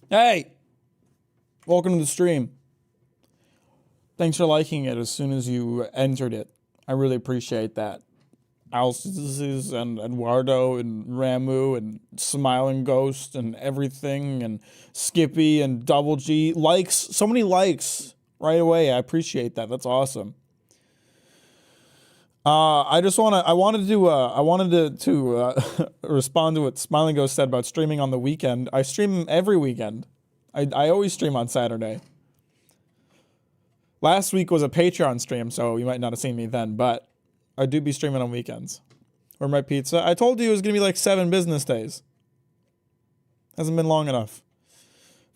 Hey, welcome to the stream. Thanks for liking it as soon as you entered it. I really appreciate that. Alces and Eduardo and Ramu and Smiling Ghost and everything and Skippy and Double G. Likes, so many likes right away. I appreciate that. That's awesome. I wanted to respond to what Smiling Ghost said about streaming on the weekend. I stream every weekend. I always stream on Saturday. Last week was a Patreon stream, so you might not have seen me then, but I do be streaming on weekends. Or my pizza. I told you it was going to be like 7 business days. Hasn't been long enough.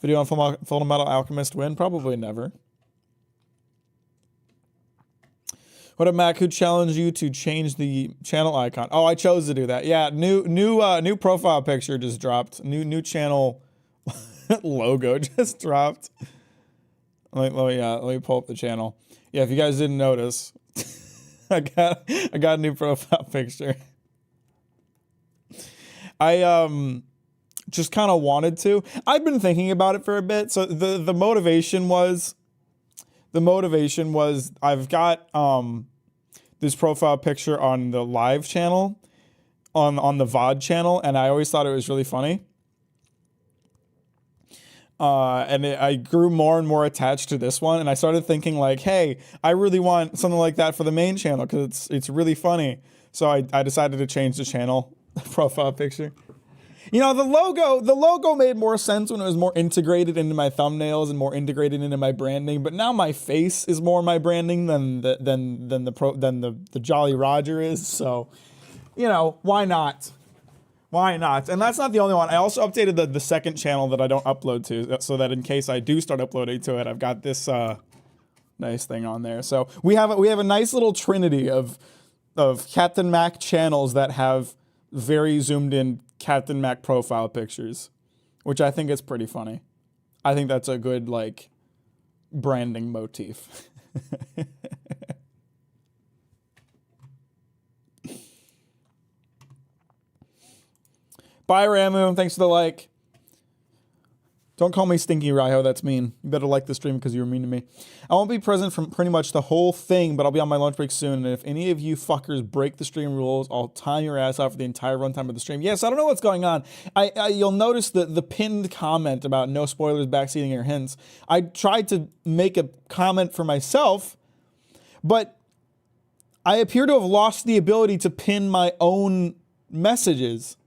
Video on Full Metal Alchemist win? Probably never. What up, Mack? Who challenged you to change the channel icon? Oh, I chose to do that. Yeah, new profile picture just dropped. New channel logo just dropped. Let me pull up the channel. Yeah, if you guys didn't notice, I got a new profile picture. I just kind of wanted to. I've been thinking about it for a bit. So the motivation was I've got this profile picture on the live channel, on the VOD channel, and I always thought it was really funny. I grew more and more attached to this one, and I started thinking like, hey, I really want something like that for the main channel because it's really funny. So I decided to change the channel profile picture. You know, the logo made more sense when it was more integrated into my thumbnails and more integrated into my branding. But now my face is more my branding than the Jolly Roger is. So, you know, why not? Why not? And that's not the only one. I also updated the second channel that I don't upload to, so that in case I do start uploading to it, I've got this nice thing on there. So we have a nice little trinity of Captain Mack channels that have very zoomed in Captain Mack profile pictures, which I think is pretty funny. I think that's a good like branding motif. Bye, Ramu. Thanks for the like. Don't call me Stinky Raiho. That's mean. You better like the stream because you were mean to me. I won't be present from pretty much the whole thing, but I'll be on my lunch break soon. And if any of you fuckers break the stream rules, I'll time your ass out for the entire runtime of the stream. Yes, I don't know what's going on. You'll notice the pinned comment about no spoilers, backseating your hints. I tried to make a comment for myself, but I appear to have lost the ability to pin my own messages.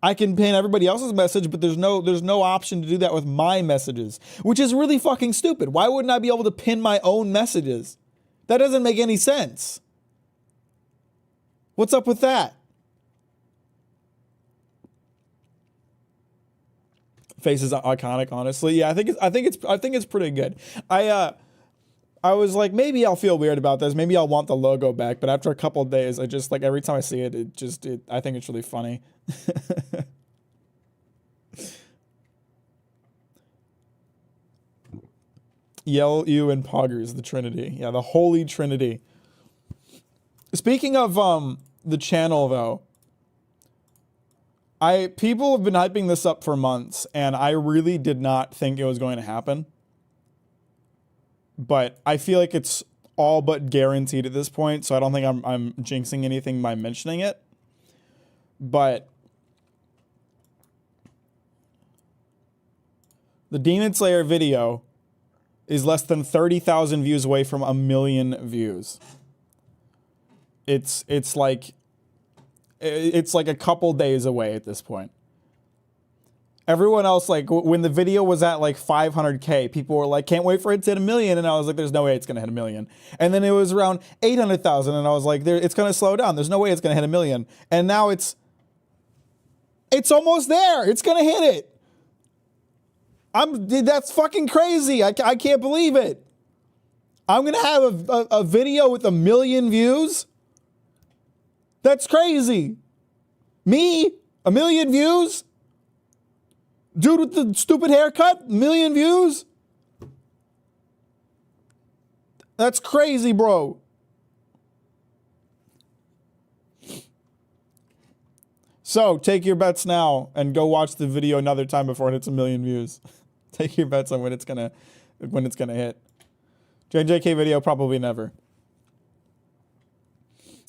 I can pin everybody else's message, but there's no option to do that with my messages, which is really fucking stupid. Why wouldn't I be able to pin my own messages? That doesn't make any sense. What's up with that? Face is iconic, honestly. Yeah, I think it's pretty good. I was like, maybe I'll feel weird about this. Maybe I'll want the logo back. But after a couple of days, I just like every time I see it, I think it's really funny. Yell, you, and Poggers, the Trinity. Yeah, the Holy Trinity. Speaking of the channel, though, people have been hyping this up for months, and I really did not think it was going to happen. But I feel like it's all but guaranteed at this point, so I don't think I'm jinxing anything by mentioning it. But the Demon Slayer video is less than 30,000 views away from 1 million views. It's like a couple days away at this point. Everyone else, like, when the video was at, like, 500K, people were like, can't wait for it to hit 1 million, and I was like, there's no way it's gonna hit 1 million. And then it was around 800,000, and I was like, it's gonna slow down. There's no way it's gonna hit 1 million. And now it's almost there. It's gonna hit it. That's fucking crazy. I can't believe it. I'm gonna have a video with 1 million views? That's crazy. Me? 1 million views? Dude with the stupid haircut? 1 million views? That's crazy, bro. So take your bets now and go watch the video another time before it hits 1 million views. Take your bets on when it's gonna hit. JJK video, probably never.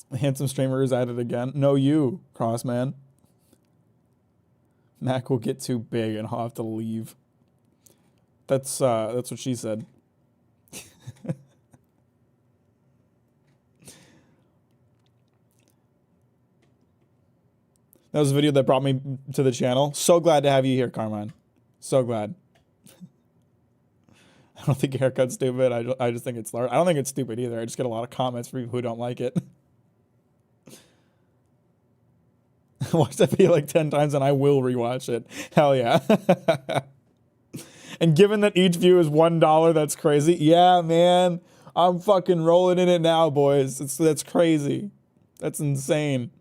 The handsome streamer is at it again. No, you, Crossman. Mack will get too big and I'll have to leave. That's what she said. That was a video that brought me to the channel. So glad to have you here, Carmine. So glad. I don't think your haircut's stupid. I just think it's large. I don't think it's stupid either. I just get a lot of comments from people who don't like it. Watch that video like 10 times and I will rewatch it. Hell yeah. And given that each view is $1, that's crazy. Yeah, man. I'm fucking rolling in it now, boys. That's crazy. That's insane.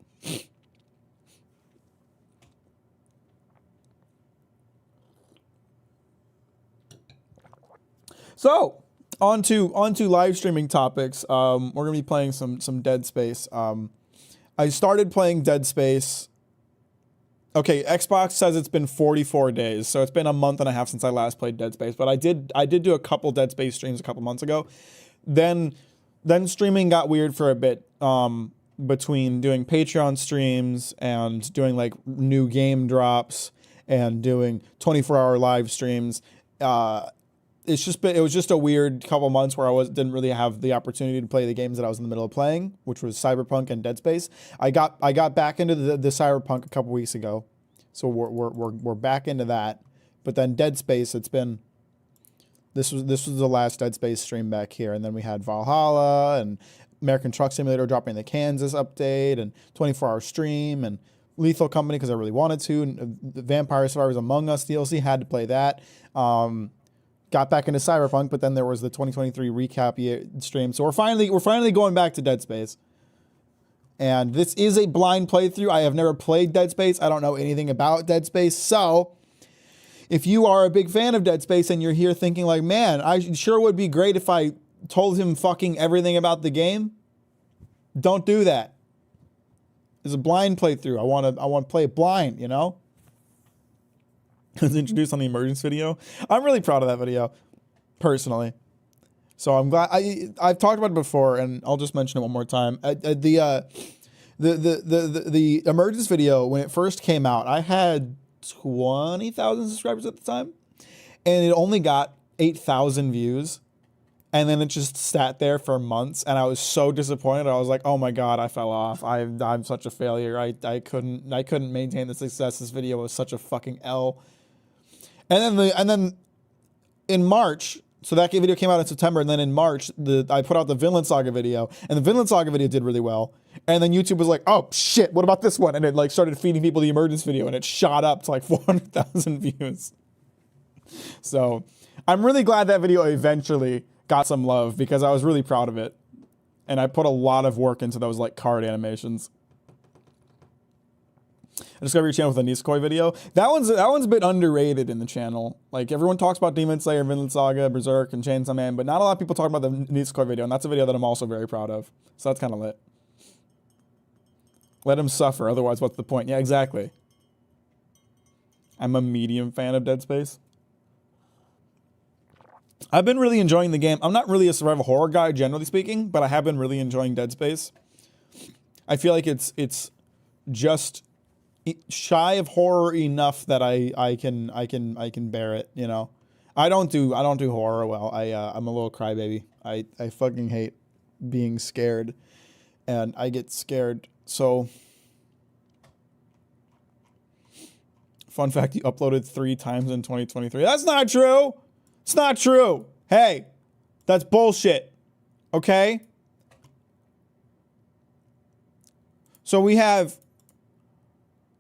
So, on to live streaming topics. We're gonna be playing some Dead Space. I started playing Dead Space. Okay, Xbox says it's been 44 days, so it's been a month and a half since I last played Dead Space. But I did do a couple Dead Space streams a couple months ago. Then streaming got weird for a bit. Between doing Patreon streams and doing like new game drops and doing 24-hour live streams. It was just a weird couple months where didn't really have the opportunity to play the games that I was in the middle of playing, which was Cyberpunk and Dead Space. I got back into the Cyberpunk a couple weeks ago, so we're back into that. But then Dead Space, this was the last Dead Space stream back here, and then we had Valhalla and American Truck Simulator dropping the Kansas update and 24-hour stream and Lethal Company because I really wanted to, and the Vampire Survivors Among Us DLC, had to play that. Got back into Cyberpunk, but then there was the 2023 recap stream. So we're finally going back to Dead Space. And this is a blind playthrough. I have never played Dead Space. I don't know anything about Dead Space. So if you are a big fan of Dead Space and you're here thinking like, man, I sure would be great if I told him fucking everything about the game, don't do that. It's a blind playthrough. I want to play it blind, you know? I was introduced on the emergence video. I'm really proud of that video, personally. So I'm glad. I've talked about it before, and I'll just mention it one more time. The emergence video, when it first came out, I had 20,000 subscribers at the time, and it only got 8,000 views. And then it just sat there for months, and I was so disappointed. I was like, "Oh my god, I fell off. I'm such a failure. I couldn't maintain the success. This video was such a fucking L." And then in March, so that video came out in September, and then in March, I put out the Vinland Saga video, and the Vinland Saga video did really well. And then YouTube was like, "Oh shit, what about this one?" And it like started feeding people the emergence video, and it shot up to like 400,000 views. So I'm really glad that video eventually got some love because I was really proud of it, and I put a lot of work into those like card animations. I discovered your channel with a Nisekoi video. That one's a bit underrated in the channel. Like everyone talks about Demon Slayer, Vinland Saga, Berserk, and Chainsaw Man, but not a lot of people talk about the Nisekoi video, and that's a video that I'm also very proud of. So that's kind of lit. Let him suffer, otherwise what's the point? Yeah, exactly. I'm a medium fan of Dead Space. I've been really enjoying the game. I'm not really a survival horror guy, generally speaking, but I have been really enjoying Dead Space. I feel like it's just shy of horror enough that I can bear it, you know. I don't do horror well. I'm a little crybaby. I fucking hate being scared, and I get scared. So, fun fact: you uploaded 3 times in 2023. That's not true. It's not true. Hey, that's bullshit. Okay. So we have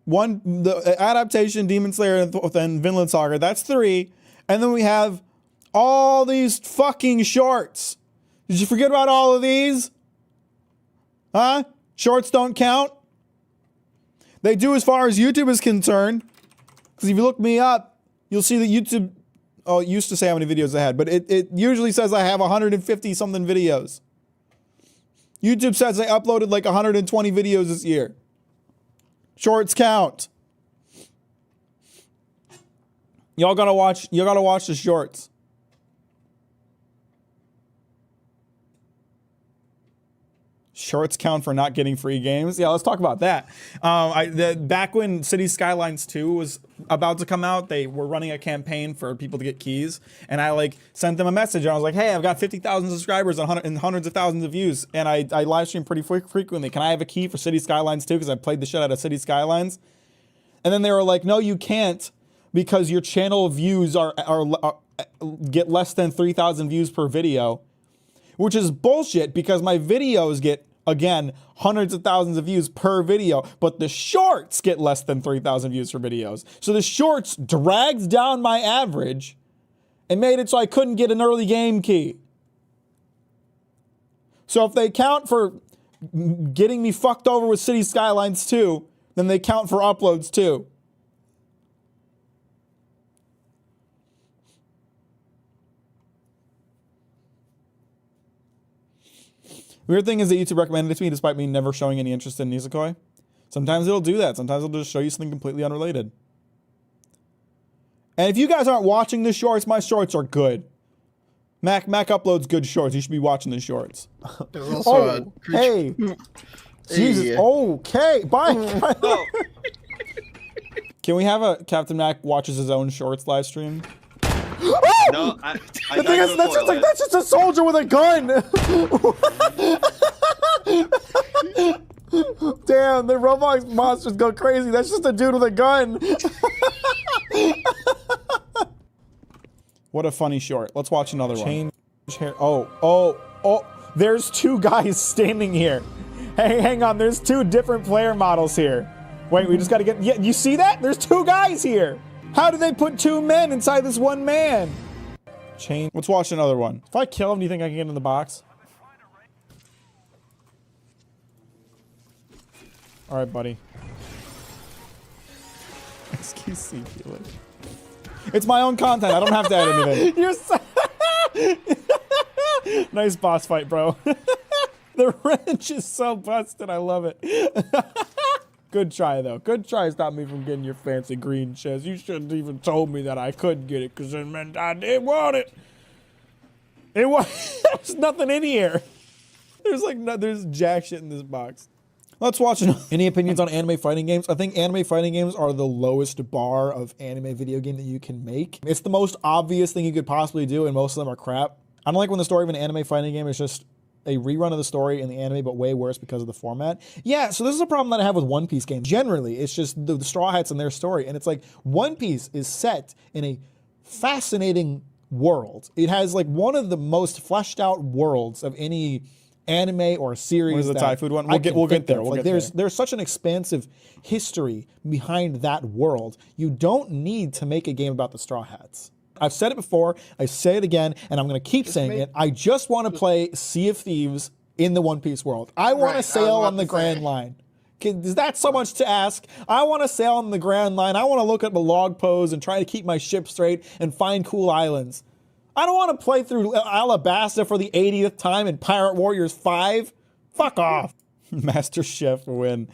the adaptation, Demon Slayer, and Vinland Saga. That's 3. And then we have all these fucking shorts. Did you forget about all of these? Huh? Shorts don't count? They do as far as YouTube is concerned. Because if you look me up, you'll see that YouTube, it used to say how many videos I had, but it usually says I have 150 something videos. YouTube says I uploaded like 120 videos this year. Shorts count. Y'all gotta watch the shorts. Shorts count for not getting free games. Yeah, let's talk about that. Back when City Skylines 2 was about to come out, they were running a campaign for people to get keys, and I like sent them a message. And I was like, "Hey, I've got 50,000 subscribers and hundreds of thousands of views, and I live stream pretty frequently. Can I have a key for City Skylines 2? Because I played the shit out of City Skylines." And then they were like, "No, you can't, because your channel views are get less than 3,000 views per video." Which is bullshit, because my videos get, again, hundreds of thousands of views per video, but the shorts get less than 3,000 views for videos. So the shorts dragged down my average and made it so I couldn't get an early game key. So if they count for getting me fucked over with City Skylines 2, then they count for uploads too. Weird thing is that YouTube recommended it to me despite me never showing any interest in Nisekoi. Sometimes it'll do that. Sometimes it'll just show you something completely unrelated. And if you guys aren't watching the shorts, my shorts are good. Mack uploads good shorts. You should be watching the shorts. There's also hey. Jesus. Okay. Bye. Can we have a Captain Mack watches his own shorts live stream? No, the thing is, that's just a soldier with a gun. Damn, the Roblox monsters go crazy. That's just a dude with a gun. What a funny short. Let's watch another one. Change hair. Oh. There's two guys standing here. Hey, hang on. There's two different player models here. Wait, we just gotta get. Yeah, you see that? There's two guys here. How did they put two men inside this one man? Chain. Let's watch another one. If I kill him, do you think I can get in the box? All right, buddy. XQC Felix. It's my own content. I don't have to add anything. You're so nice boss fight, bro. The wrench is so busted. I love it. Good try, though. Good try stopped me from getting your fancy green chest. You shouldn't even told me that I couldn't get it, because it meant I didn't want it. There's nothing in here. There's jack shit in this box. Let's watch it. Any opinions on anime fighting games? I think anime fighting games are the lowest bar of anime video game that you can make. It's the most obvious thing you could possibly do, and most of them are crap. I don't like when the story of an anime fighting game is just a rerun of the story in the anime, but way worse because of the format. Yeah, so this is a problem that I have with One Piece games. Generally, it's just the Straw Hats and their story, and it's like One Piece is set in a fascinating world. It has like one of the most fleshed out worlds of any anime or series. Where's the Thai food one? We'll get there. There's such an expansive history behind that world. You don't need to make a game about the Straw Hats. I've said it before, I say it again, and I'm going to keep saying it. I just want to play Sea of Thieves in the One Piece world. I want to sail on the Grand Line. Is that so much to ask? I want to sail on the Grand Line. I want to look at the log pose and try to keep my ship straight and find cool islands. I don't want to play through Alabasta for the 80th time in Pirate Warriors 5. Fuck off. Master Chef win.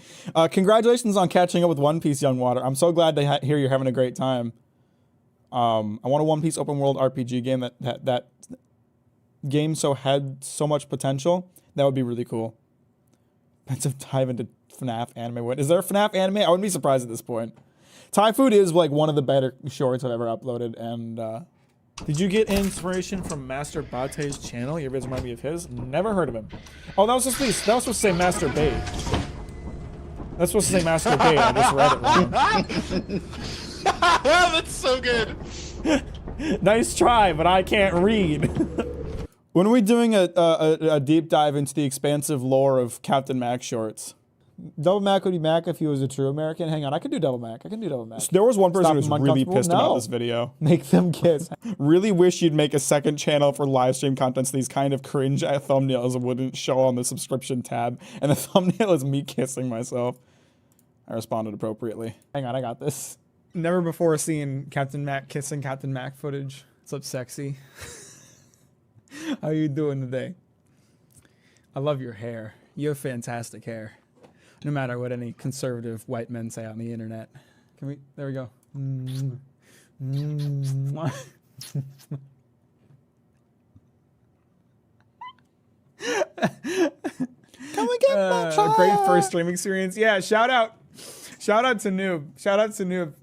Congratulations on catching up with One Piece, Young Water. I'm so glad to hear you're having a great time. I want a One Piece open world RPG game that game had so much potential. That would be really cool. Let's dive into FNAF anime. What is there a FNAF anime? I wouldn't be surprised at this point. Thai food is like one of the better shorts I've ever uploaded. And did you get inspiration from Master Bate's channel? Your vids remind me of his. Never heard of him. Oh, that was supposed to say Master Bate. That's supposed to say Master Bate. I just read it wrong. That's so good. Nice try, but I can't read. When are we doing a deep dive into the expansive lore of Captain Mack shorts? Double Mack would be Mack if he was a true American. Hang on, I can do Double Mack. There was one person who was really pissed about this video. Make them kiss. Really wish you'd make a second channel for live stream content so these kind of cringe thumbnails wouldn't show on the subscription tab. And the thumbnail is me kissing myself. I responded appropriately. Hang on, I got this. Never before seen Captain Mack kissing Captain Mack footage. What's up, sexy? How you doing today? I love your hair. You have fantastic hair. No matter what any conservative white men say on the internet. Can we? There we go. Can we get a great first streaming experience? Yeah, shout out to Noob. Shout out to Noob.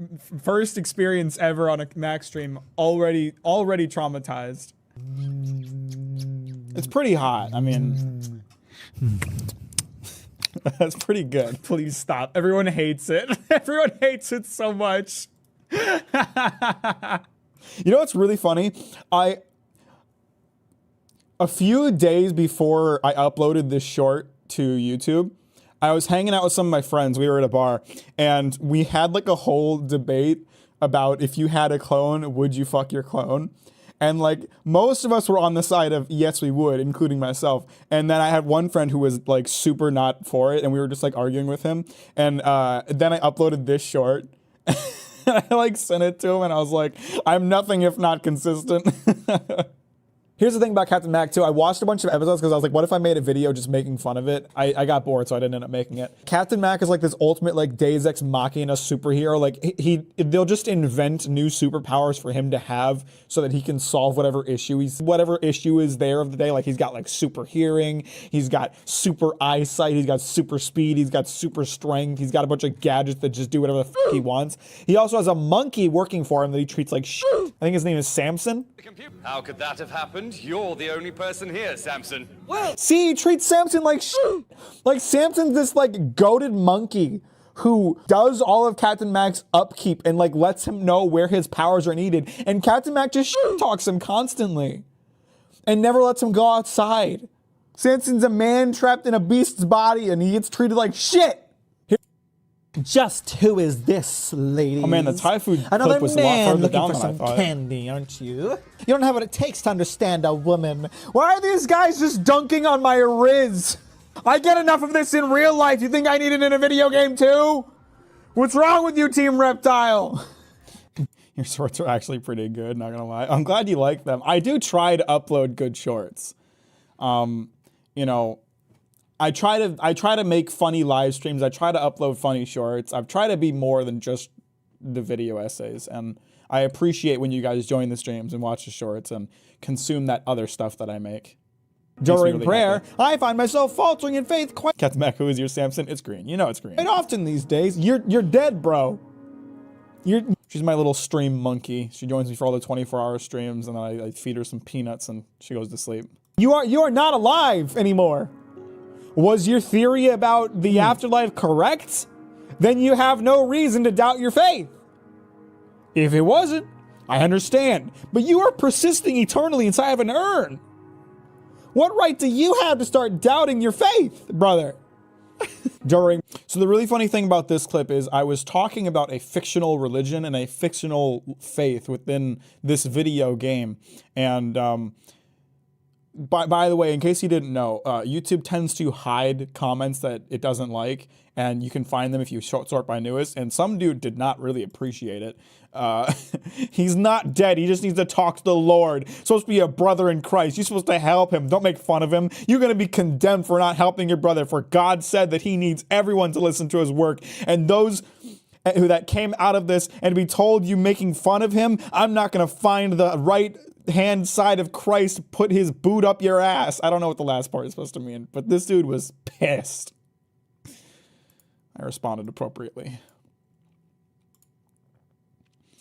First experience ever on a Mac stream. Already traumatized. It's pretty hot. I mean, that's pretty good. Please stop. Everyone hates it. Everyone hates it so much. You know what's really funny? A few days before I uploaded this short to YouTube, I was hanging out with some of my friends. We were at a bar, and we had like a whole debate about if you had a clone, would you fuck your clone? And like most of us were on the side of yes, we would, including myself. And then I had one friend who was like super not for it, and we were just like arguing with him. And then I uploaded this short. I like sent it to him, and I was like, I'm nothing if not consistent. Here's the thing about Captain Mack too. I watched a bunch of episodes because I was like, what if I made a video just making fun of it? I got bored, so I didn't end up making it. Captain Mack is like this ultimate like Deus Ex Machina superhero. Like they'll just invent new superpowers for him to have so that he can solve whatever issue is there of the day. Like he's got like super hearing, he's got super eyesight, he's got super speed, he's got super strength, he's got a bunch of gadgets that just do whatever the f he wants. He also has a monkey working for him that he treats like shit. I think his name is Samson. How could that have happened? You're the only person here, Samson. Well, see, he treats Samson like shit. Like Samson's this like goated monkey who does all of Captain Mack's upkeep and like lets him know where his powers are needed. And Captain Mack just shit talks him constantly and never lets him go outside. Samson's a man trapped in a beast's body and he gets treated like shit. Just who is this, ladies? Oh man, the Thai food Another clip was a lot man further looking down for than I some thought. candy, aren't you? You don't have what it takes to understand a woman. Why are these guys just dunking on my Riz? I get enough of this in real life. You think I need it in a video game too? What's wrong with you, Team Reptile? Your shorts are actually pretty good, not gonna lie. I'm glad you like them. I do try to upload good shorts. You know, I try to make funny live streams. I try to upload funny shorts. I've tried to be more than just the video essays. And I appreciate when you guys join the streams and watch the shorts and consume that other stuff that I make. During really prayer, happy. I find myself faltering in faith quite. Captain Mack, who is your Samson? It's green. You know it's green. Quite often these days, you're dead, bro. She's my little stream monkey. She joins me for all the 24-hour streams, and then I feed her some peanuts, and she goes to sleep. You are not alive anymore. Was your theory about the afterlife correct? Then you have no reason to doubt your faith. If it wasn't, I understand. But you are persisting eternally inside of an urn. What right do you have to start doubting your faith, brother? So the really funny thing about this clip is I was talking about a fictional religion and a fictional faith within this video game. And by the way, in case you didn't know, YouTube tends to hide comments that it doesn't like, and you can find them if you sort by newest, and some dude did not really appreciate it. He's not dead, he just needs to talk to the Lord. Supposed to be a brother in Christ. You're supposed to help him, don't make fun of him. You're gonna be condemned for not helping your brother, for God said that he needs everyone to listen to his work, and those who that came out of this and be told you making fun of him, I'm not gonna find the right hand side of Christ, put his boot up your ass. I don't know what the last part is supposed to mean, but this dude was pissed. I responded appropriately.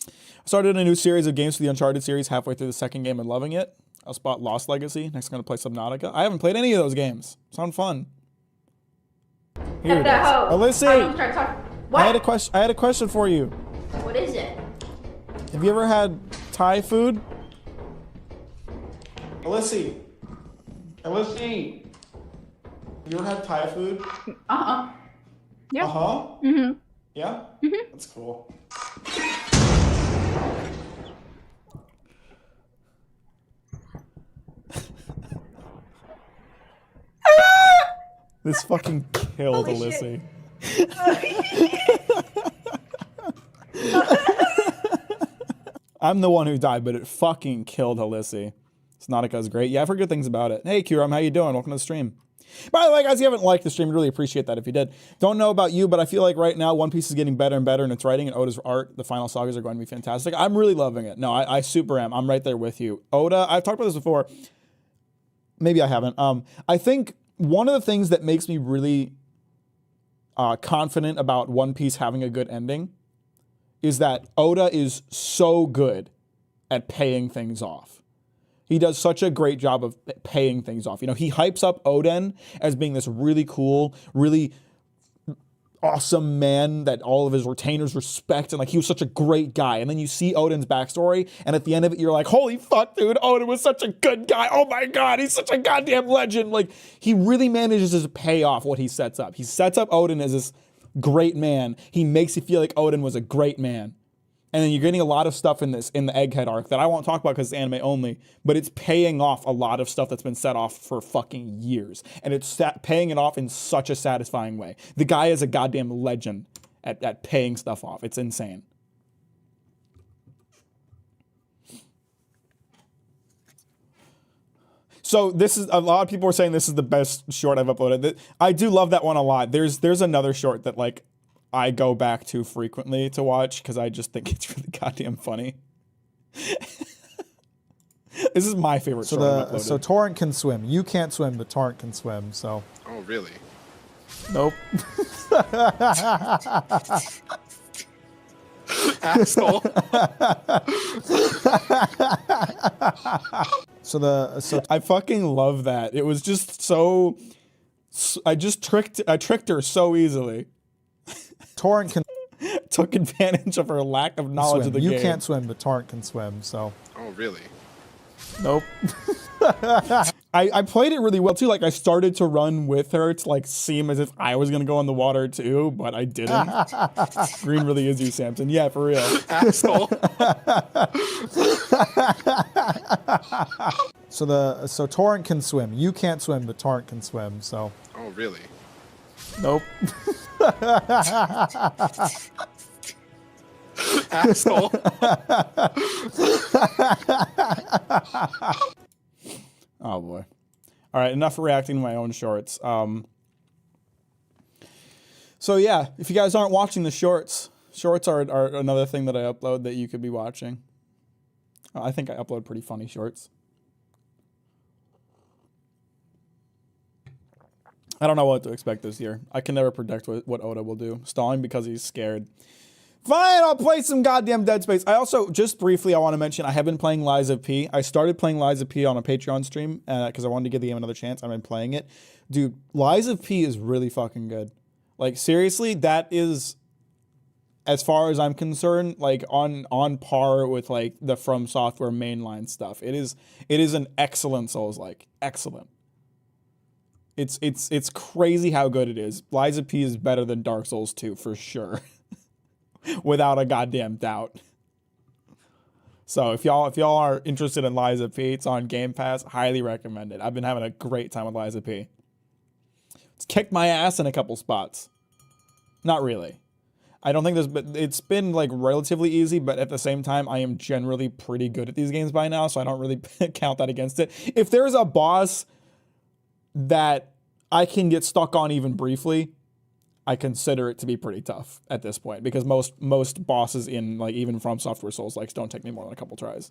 I started a new series of games for the Uncharted series halfway through the second game and loving it. I'll spot Lost Legacy. Next I'm going to play Subnautica. I haven't played any of those games. Sound fun. Here it is. Alyssa, What? I had a question for you. What is it? Have you ever had Thai food? Alyssa. Have you ever had Thai food? Uh-huh. Yeah. Uh-huh? Mm-hmm. Yeah? Mm-hmm. That's cool. This fucking killed Alyssa. I'm the one who died, but it fucking killed Alyssa. Subnautica's great. Yeah, I've heard good things about it. Hey, Kuram, how you doing? Welcome to the stream. By the way, guys, if you haven't liked the stream, really appreciate that if you did. Don't know about you, but I feel like right now One Piece is getting better and better in its writing, and Oda's art, the final sagas are going to be fantastic. I'm really loving it. No, I super am. I'm right there with you. Oda, I've talked about this before. Maybe I haven't. I think one of the things that makes me really confident about One Piece having a good ending is that Oda is so good at paying things off. He does such a great job of paying things off. You know, he hypes up Oden as being this really cool, really awesome man that all of his retainers respect, and like he was such a great guy. And then you see Oden's backstory, and at the end of it, you're like, holy fuck, dude, Oden was such a good guy. Oh my God, he's such a goddamn legend. Like, he really manages to pay off what he sets up. He sets up Oden as this great man. He makes you feel like Oden was a great man. And then you're getting a lot of stuff in the Egghead arc that I won't talk about because it's anime only, but it's paying off a lot of stuff that's been set off for fucking years. And it's paying it off in such a satisfying way. The guy is a goddamn legend at paying stuff off. It's insane. So this is, a lot of people are saying this is the best short I've uploaded. I do love that one a lot. There's another short that like I go back to frequently to watch because I just think it's really goddamn funny. This is my favorite short I've uploaded. So Torrent can swim. You can't swim, but Torrent can swim, so. Oh, really? Nope. Asshole. So I fucking love that. It was just so, I tricked her so easily. Torrent can Took advantage of her lack of knowledge swim. of the You game. can't swim, but Torrent can swim, so. Oh, really? Nope. I played it really well too. Like I started to run with her to like seem as if I was gonna go in the water too, but I didn't. Green really is you, Samson. Yeah, for real. Asshole. So Torrent can swim. You can't swim, but Torrent can swim, so. Oh, really? Nope. Asshole. Oh boy. All right, enough reacting to my own shorts. So yeah, if you guys aren't watching the shorts are another thing that I upload that you could be watching. I think I upload pretty funny shorts. I don't know what to expect this year. I can never predict what Oda will do. Stalling because he's scared. Fine, I'll play some goddamn Dead Space. I also, just briefly, I want to mention, I have been playing Lies of P. I started playing Lies of P on a Patreon stream because I wanted to give the game another chance. I've been playing it. Dude, Lies of P is really fucking good. Like, seriously, that is, as far as I'm concerned, like, on par with, like, the From Software mainline stuff. It is an excellent Souls-like. Excellent. It's crazy how good it is. Lies of P is better than Dark Souls 2, for sure. Without a goddamn doubt. So if y'all are interested in Lies of P, it's on Game Pass. Highly recommend it. I've been having a great time with Lies of P. It's kicked my ass in a couple spots. Not really. I don't think it's been like relatively easy, but at the same time, I am generally pretty good at these games by now, so I don't really count that against it. If there's a boss that I can get stuck on even briefly, I consider it to be pretty tough at this point because most bosses in like even From Software Souls-likes don't take me more than a couple tries.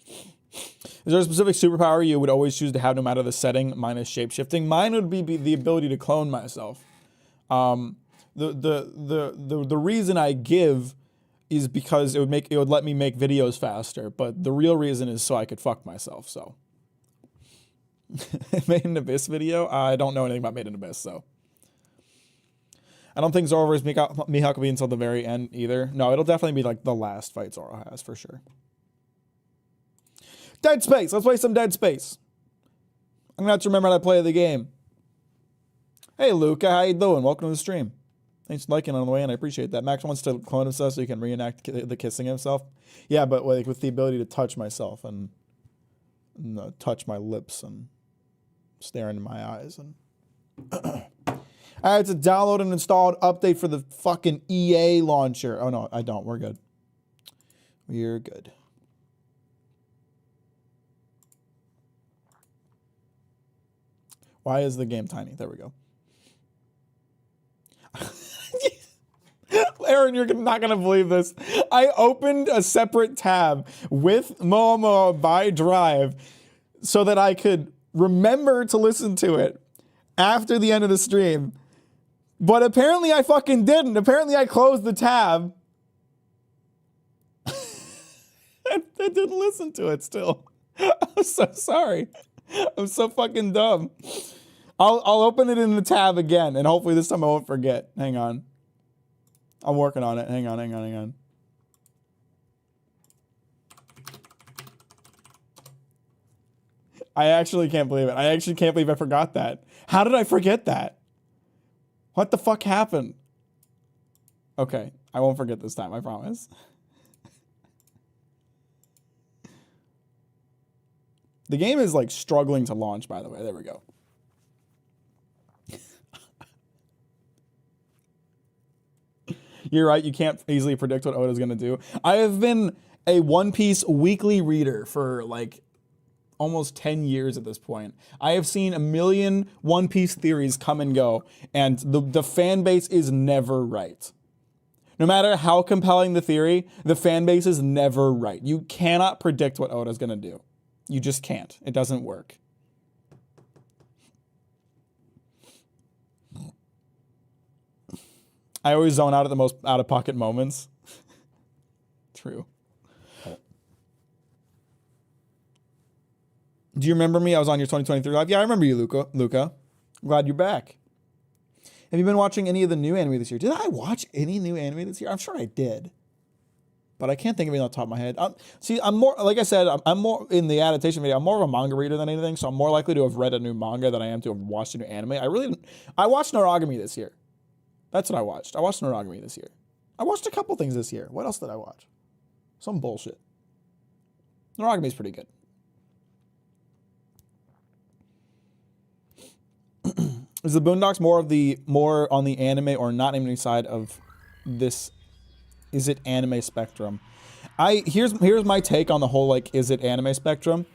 Is there a specific superpower you would always choose to have no matter the setting minus shapeshifting? Mine would be the ability to clone myself. The reason I give is because it would let me make videos faster, but the real reason is so I could fuck myself. So Made in Abyss video? I don't know anything about Made in Abyss, so. I don't think Zoro's Mihawk will be until the very end either. No, it'll definitely be like the last fight Zoro has for sure. Dead Space! Let's play some Dead Space. I'm gonna have to remember how to play the game. Hey Luca, how you doing? Welcome to the stream. Thanks for liking on the way in, I appreciate that. Max wants to clone himself so he can reenact the kissing himself. Yeah, but like with the ability to touch myself and touch my lips and stare into my eyes and Alright, it's a download and installed update for the fucking EA launcher. Oh no, I don't. We're good. We're good. Why is the game tiny? There we go. Aaron, you're not going to believe this. I opened a separate tab with Momo by Drive so that I could remember to listen to it after the end of the stream. But apparently I fucking didn't. Apparently I closed the tab. I didn't listen to it still. I'm so sorry. I'm so fucking dumb. I'll open it in the tab again, and hopefully this time I won't forget. Hang on. I'm working on it. Hang on. I actually can't believe it. I actually can't believe I forgot that. How did I forget that? What the fuck happened? Okay, I won't forget this time, I promise. The game is like struggling to launch, by the way. There we go. You're right, you can't easily predict what Oda's gonna do. I have been a One Piece weekly reader for like almost 10 years at this point. I have seen a million One Piece theories come and go, and the fan base is never right. No matter how compelling the theory, the fan base is never right. You cannot predict what Oda's gonna do. You just can't. It doesn't work. I always zone out at the most out-of-pocket moments. True. Do you remember me? I was on your 2023 live. Yeah, I remember you, Luca. I'm glad you're back. Have you been watching any of the new anime this year? Did I watch any new anime this year? I'm sure I did. But I can't think of it on the top of my head. I'm more, like I said, I'm more in the adaptation video. I'm more of a manga reader than anything, so I'm more likely to have read a new manga than I am to have watched a new anime. I watched Noragami this year. That's what I watched. I watched Noragami this year. I watched a couple things this year. What else did I watch? Some bullshit. Noragami's pretty good. Is the Boondocks more on the anime or not anime side of this? Is it anime spectrum? Here's my take on the whole, like, is it anime spectrum?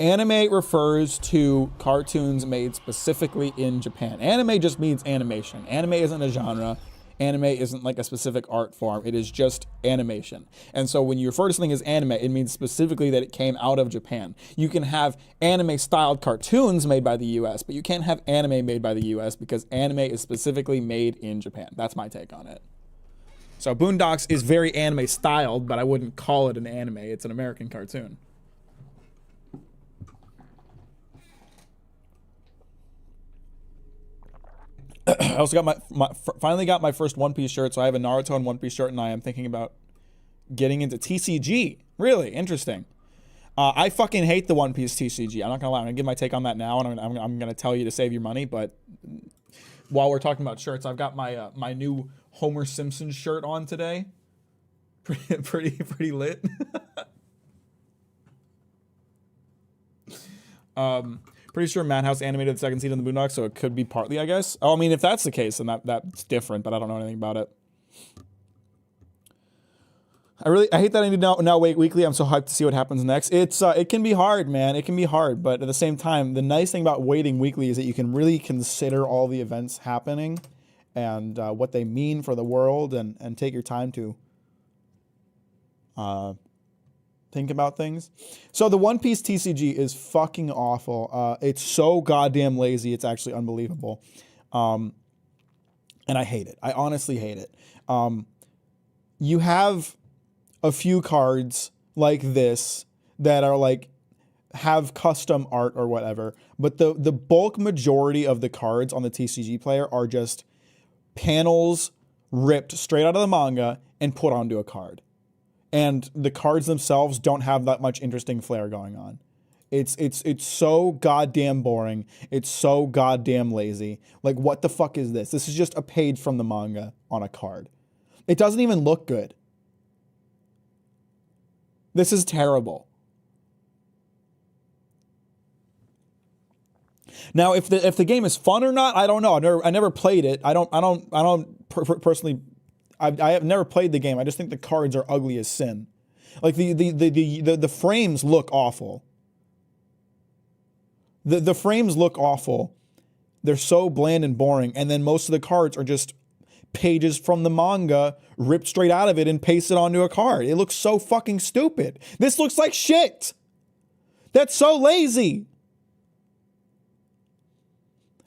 Anime refers to cartoons made specifically in Japan. Anime just means animation. Anime isn't a genre. Anime isn't like a specific art form. It is just animation. And so when you refer to something as anime, it means specifically that it came out of Japan. You can have anime-styled cartoons made by the US, but you can't have anime made by the US because anime is specifically made in Japan. That's my take on it. So Boondocks is very anime-styled, but I wouldn't call it an anime. It's an American cartoon. I also got finally got my first One Piece shirt, so I have a Naruto and One Piece shirt, and I am thinking about getting into TCG. Really interesting. I fucking hate the One Piece TCG. I'm not gonna lie. I'm gonna give my take on that now, and I'm gonna tell you to save your money. But while we're talking about shirts, I've got my my new Homer Simpson shirt on today. Pretty lit. Pretty sure Madhouse animated the second season of the Boondocks, so it could be partly, I guess. Oh, I mean, if that's the case, then that's different, but I don't know anything about it. I hate that I need to now wait weekly. I'm so hyped to see what happens next. It can be hard, man. It can be hard, but at the same time, the nice thing about waiting weekly is that you can really consider all the events happening and what they mean for the world and take your time to think about things. So the One Piece TCG is fucking awful. It's so goddamn lazy. It's actually unbelievable. And I hate it. I honestly hate it. You have a few cards like this that are like have custom art or whatever, but the bulk majority of the cards on the TCG player are just panels ripped straight out of the manga and put onto a card. And the cards themselves don't have that much interesting flair going on. It's so goddamn boring. It's so goddamn lazy. Like, what the fuck is this? This is just a page from the manga on a card. It doesn't even look good. This is terrible. Now, if the game is fun or not, I don't know. I never played it. I don't personally. I have never played the game. I just think the cards are ugly as sin. Like the frames look awful. The frames look awful, They're so bland and boring. And then most of the cards are just pages from the manga ripped straight out of it and pasted onto a card. It looks so fucking stupid. This looks like shit. That's so lazy.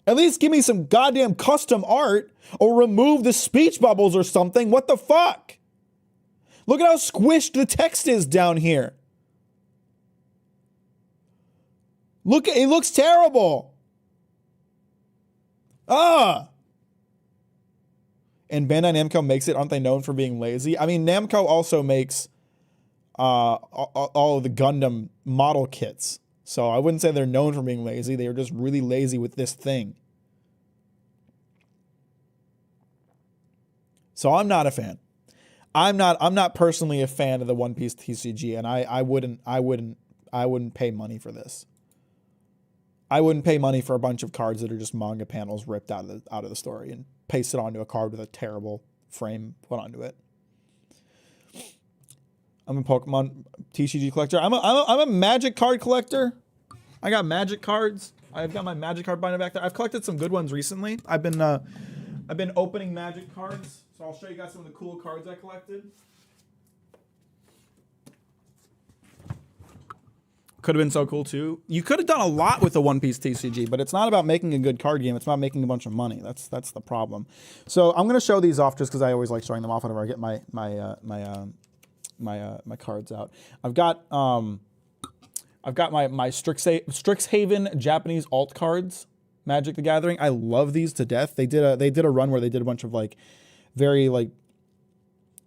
At least give me some goddamn custom art or remove the speech bubbles or something. What the fuck? Look at how squished the text is down here. Look, it looks terrible. And Bandai Namco makes it. Aren't they known for being lazy? I mean, Namco also makes all of the Gundam model kits. So I wouldn't say they're known for being lazy. They are just really lazy with this thing. So I'm not a fan. I'm not personally a fan of the One Piece TCG, and I wouldn't pay money for this. I wouldn't pay money for a bunch of cards that are just manga panels ripped out of the story and pasted onto a card with a terrible frame put onto it. I'm a Pokemon TCG collector. I'm a Magic card collector. I got Magic cards. I've got my Magic card binder back there. I've collected some good ones recently. I've been opening Magic cards, so I'll show you guys some of the cool cards I collected. Could have been so cool too. You could have done a lot with the One Piece TCG, but it's not about making a good card game. It's about making a bunch of money. That's the problem. So I'm gonna show these off just because I always like showing them off whenever I get my cards out. I've got my Strixhaven Japanese alt cards, Magic the Gathering. I love these to death. They did a run where they did a bunch of like very like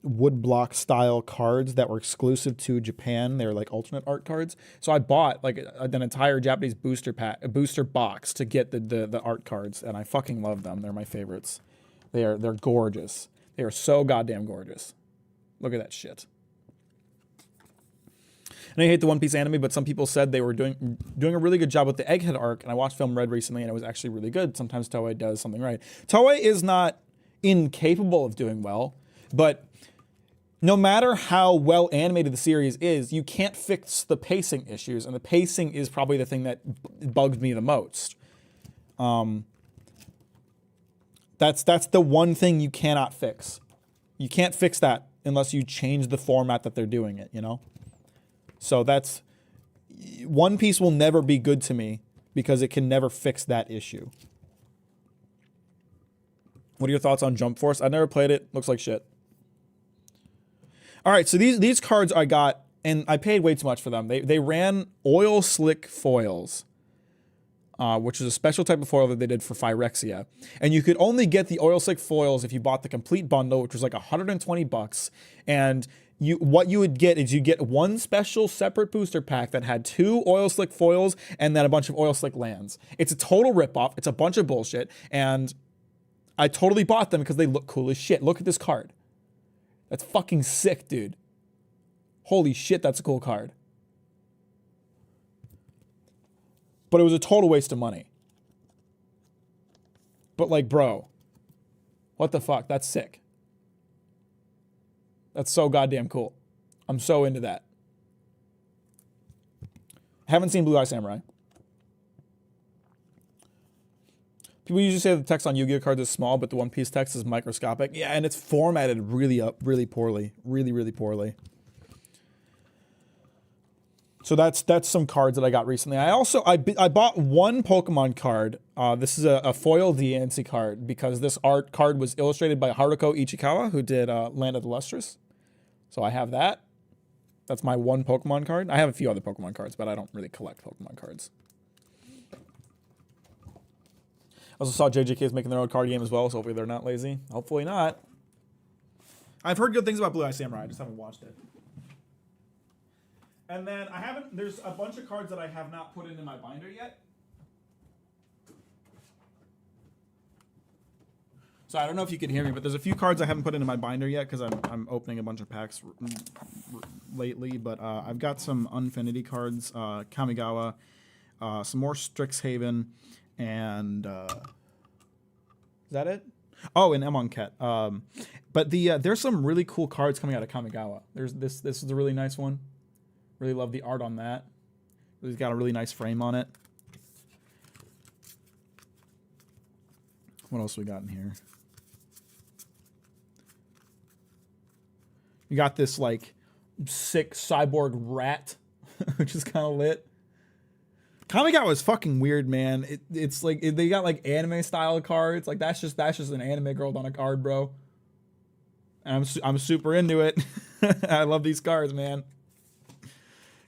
woodblock style cards that were exclusive to Japan. They were like alternate art cards. So I bought like an entire Japanese booster box to get the art cards, and I fucking love them. They're my favorites. They're gorgeous. They are so goddamn gorgeous. Look at that shit. And I hate the One Piece anime, but some people said they were doing a really good job with the Egghead arc, and I watched Film Red recently, and it was actually really good. Sometimes Toei does something right. Toei is not incapable of doing well, but no matter how well animated the series is, you can't fix the pacing issues, and the pacing is probably the thing that bugs me the most. That's the one thing you cannot fix. You can't fix that unless you change the format that they're doing it, you know? So that's... One Piece will never be good to me because it can never fix that issue. What are your thoughts on Jump Force? I've never played it. Looks like shit. All right, so these cards I got, and I paid way too much for them. They ran oil slick foils, which is a special type of foil that they did for Phyrexia. And you could only get the oil slick foils if you bought the complete bundle, which was like $120. And what you would get is you get one special separate booster pack that had 2 oil slick foils and then a bunch of oil slick lands. It's a total ripoff. It's a bunch of bullshit. And I totally bought them because they look cool as shit. Look at this card. That's fucking sick, dude. Holy shit, that's a cool card. But it was a total waste of money. But like, bro, what the fuck? That's sick. That's so goddamn cool. I'm so into that. Haven't seen Blue Eye Samurai. People usually say the text on Yu-Gi-Oh cards is small, but the One Piece text is microscopic. Yeah, and it's formatted really poorly. Really poorly. So that's some cards that I got recently. I bought one Pokemon card. This is a foil DNC card because this art card was illustrated by Haruko Ichikawa, who did Land of the Lustrous. So I have that. That's my one Pokemon card. I have a few other Pokemon cards, but I don't really collect Pokemon cards. I also saw JJK is making their own card game as well, so hopefully they're not lazy. Hopefully not. I've heard good things about Blue Eye Samurai. I just haven't watched it. And then there's a bunch of cards that I have not put into my binder yet. So I don't know if you can hear me, but there's a few cards I haven't put into my binder yet because I'm opening a bunch of packs lately. But I've got some Unfinity cards, Kamigawa, some more Strixhaven, and is that it? Oh, and Emonket. But there's some really cool cards coming out of Kamigawa. There's this is a really nice one. Really love the art on that. It's got a really nice frame on it. What else we got in here? You got this like sick cyborg rat, which is kind of lit. Comic Out was fucking weird, man. It's like they got like anime style cards. Like that's just an anime girl on a card, bro. And I'm super into it. I love these cards, man.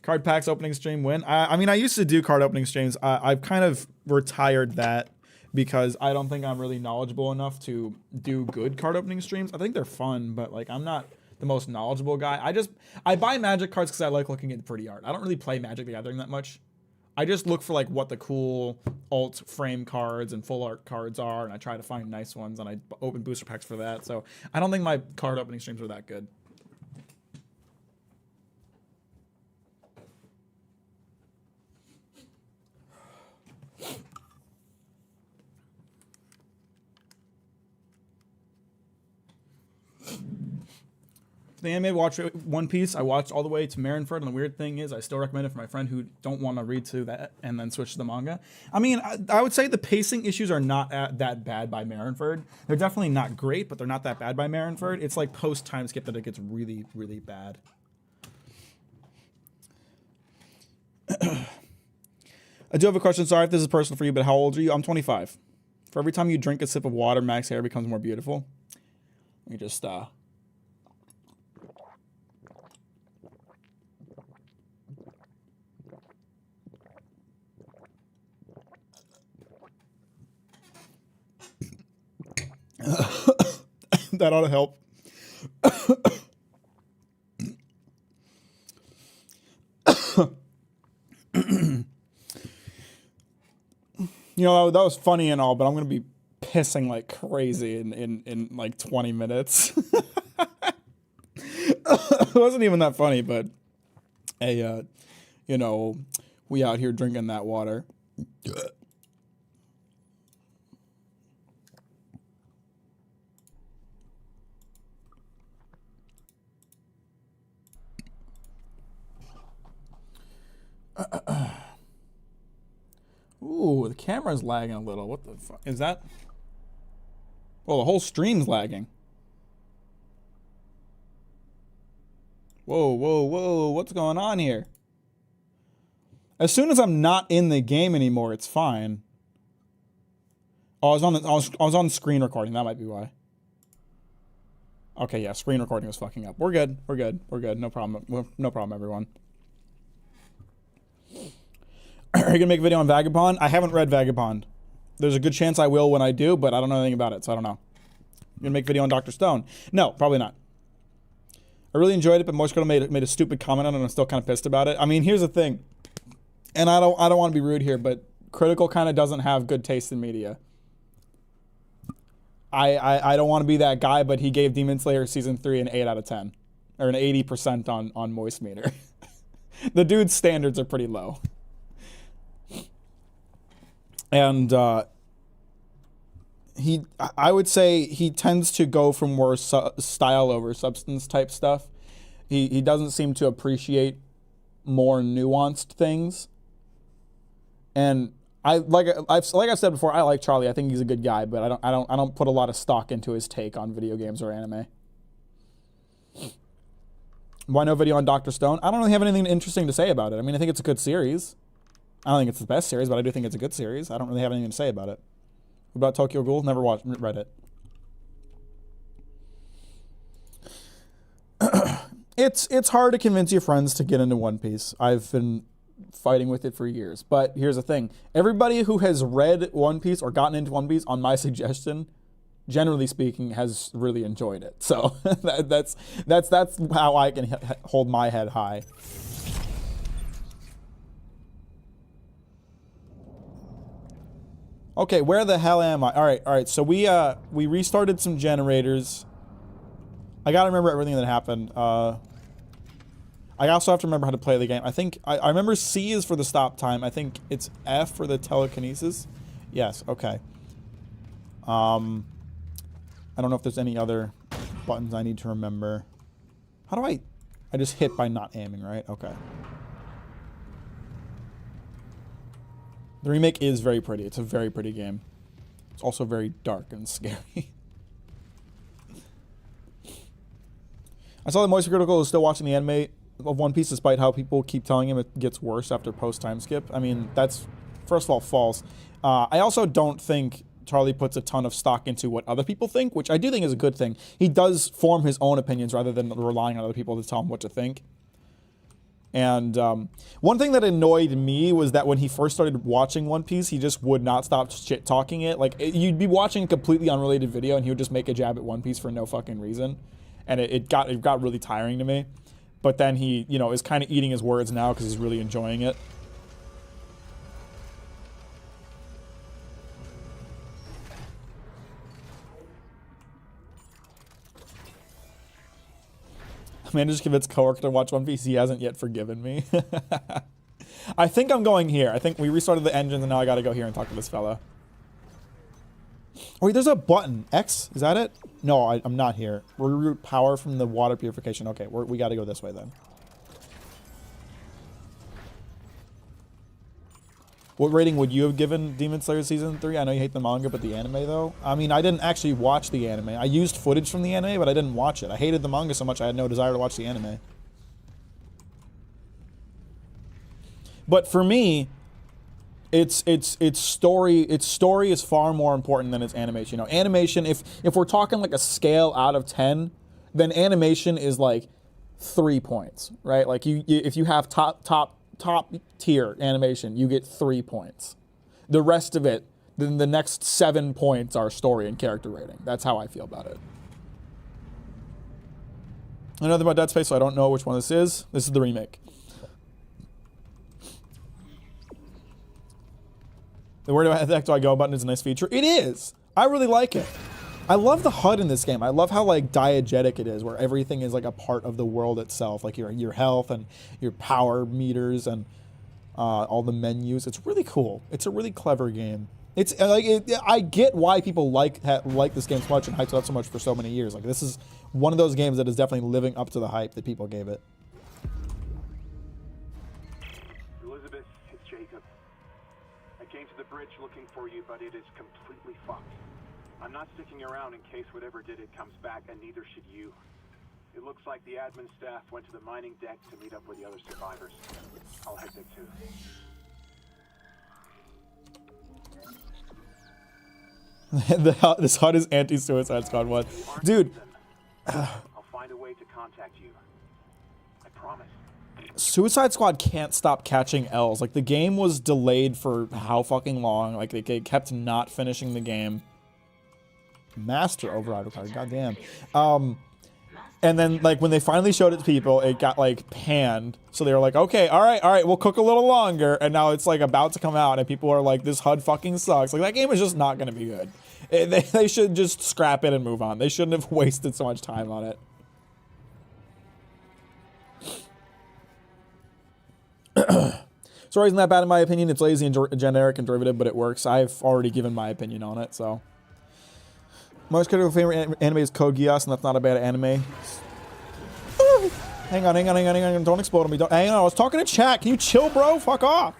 Card packs opening stream win. I mean, I used to do card opening streams. I've kind of retired that because I don't think I'm really knowledgeable enough to do good card opening streams. I think they're fun, but like I'm not the most knowledgeable guy. I buy Magic cards because I like looking at the pretty art. I don't really play Magic the Gathering that much. I just look for like what the cool alt frame cards and full art cards are, and I try to find nice ones, and I open booster packs for that. So I don't think my card opening streams are that good. The anime watch One Piece. I watched all the way to Marineford, and the weird thing is I still recommend it for my friend who don't want to read to that and then switch to the manga. I mean, I would say the pacing issues are not that bad by Marineford. They're definitely not great, but they're not that bad by Marineford. It's like post time skip that it gets really, really bad. I do have a question. Sorry if this is personal for you, but how old are you? I'm 25. For every time you drink a sip of water, Mack's hair becomes more beautiful. Let me just that ought to help. You know, that was funny and all, but I'm gonna be pissing like crazy in like 20 minutes. It wasn't even that funny, but hey, you know, we out here drinking that water. Ooh, the camera's lagging a little. What the fuck is that? Well, the whole stream's lagging. Whoa, whoa, whoa, what's going on here? As soon as I'm not in the game anymore, it's fine. Oh, I was on screen recording. That might be why. Okay, yeah, screen recording was fucking up. We're good. We're good. We're good. No problem. No problem, everyone. Are you gonna make a video on Vagabond? I haven't read Vagabond. There's a good chance I will when I do, but I don't know anything about it, so I don't know. You gonna make a video on Dr. Stone? No, probably not. I really enjoyed it, but Moist Girl made a stupid comment on it, and I'm still kind of pissed about it. I mean, here's the thing, and I don't want to be rude here, but Critical kind of doesn't have good taste in media. I don't want to be that guy, but he gave Demon Slayer season 3 an 8 out of 10, or an 80% on Moist Meter. The dude's standards are pretty low. And I would say he tends to go for more style over substance type stuff. He doesn't seem to appreciate more nuanced things. And like I've said before, I like Charlie. I think he's a good guy, but I don't put a lot of stock into his take on video games or anime. Why no video on Dr. Stone? I don't really have anything interesting to say about it. I mean, I think it's a good series. I don't think it's the best series, but I do think it's a good series. I don't really have anything to say about it. What about Tokyo Ghoul? Never read it. It's hard to convince your friends to get into One Piece. I've been fighting with it for years. But here's the thing. Everybody who has read One Piece or gotten into One Piece on my suggestion, generally speaking, has really enjoyed it. So that's how I can hold my head high. Okay, where the hell am I? All right. So we restarted some generators. I gotta remember everything that happened. I also have to remember how to play the game. I think I remember C is for the stop time. I think it's F for the telekinesis. Yes. Okay. I don't know if there's any other buttons I need to remember. How do I just hit by not aiming, right? Okay. The remake is very pretty. It's a very pretty game. It's also very dark and scary. I saw that Moist Critical is still watching the anime of One Piece despite how people keep telling him it gets worse after post-time skip. I mean, that's, first of all, false. I also don't think Charlie puts a ton of stock into what other people think, which I do think is a good thing. He does form his own opinions rather than relying on other people to tell him what to think. And one thing that annoyed me was that when he first started watching One Piece, he just would not stop shit talking it. Like, you'd be watching a completely unrelated video and he would just make a jab at One Piece for no fucking reason. And it got really tiring to me. But then he, you know, is kind of eating his words now because he's really enjoying it. Amanda just convinced coworker to watch One Piece. He hasn't yet forgiven me. I think I'm going here. I think we restarted the engines and now I gotta go here and talk to this fella. Wait, there's a button. X? Is that it? No, I'm not here. Reroute power from the water purification. Okay, we gotta go this way then. What rating would you have given Demon Slayer Season 3? I know you hate the manga, but the anime, though? I mean, I didn't actually watch the anime. I used footage from the anime, but I didn't watch it. I hated the manga so much I had no desire to watch the anime. But for me, its story is far more important than its animation. You know, animation, if we're talking like a scale out of 10, then animation is like 3 points, right? Like if you have top tier animation, you get 3 points. The rest of it, then the next 7 points are story and character rating. That's how I feel about it. Another about Dead Space, so I don't know which one this is. This is the remake. The where the heck do I go button is a nice feature. It is. I really like it. I love the HUD in this game. I love how like diegetic it is, where everything is like a part of the world itself, like your health and your power meters and all the menus. It's really cool. It's a really clever game. It's like I get why people like this game so much and hyped it up so much for so many years. Like this is one of those games that is definitely living up to the hype that people gave it. Elizabeth, it's Jacob. I came to the bridge looking for you, but it is completely fucked. I'm not sticking around in case whatever did it comes back, and neither should you. It looks like the admin staff went to the mining deck to meet up with the other survivors. I'll head there too. This HUD is anti-Suicide Squad 1. Dude. I'll find a way to contact you. I promise. Suicide Squad can't stop catching L's. Like, the game was delayed for how fucking long? Like, they kept not finishing the game. Master override required, goddamn. And then, like, when they finally showed it to people, it got, like, panned. So they were like, okay, all right, we'll cook a little longer. And now it's, like, about to come out, and people are like, this HUD fucking sucks. Like, that game is just not going to be good. They should just scrap it and move on. They shouldn't have wasted so much time on it. Story isn't that bad in my opinion. It's lazy and generic and derivative, but it works. I've already given my opinion on it, so. Most critical favorite anime is Code Geass, and that's not a bad anime. Hang on. Don't explode on me. Hang on, I was talking to chat. Can you chill, bro? Fuck off.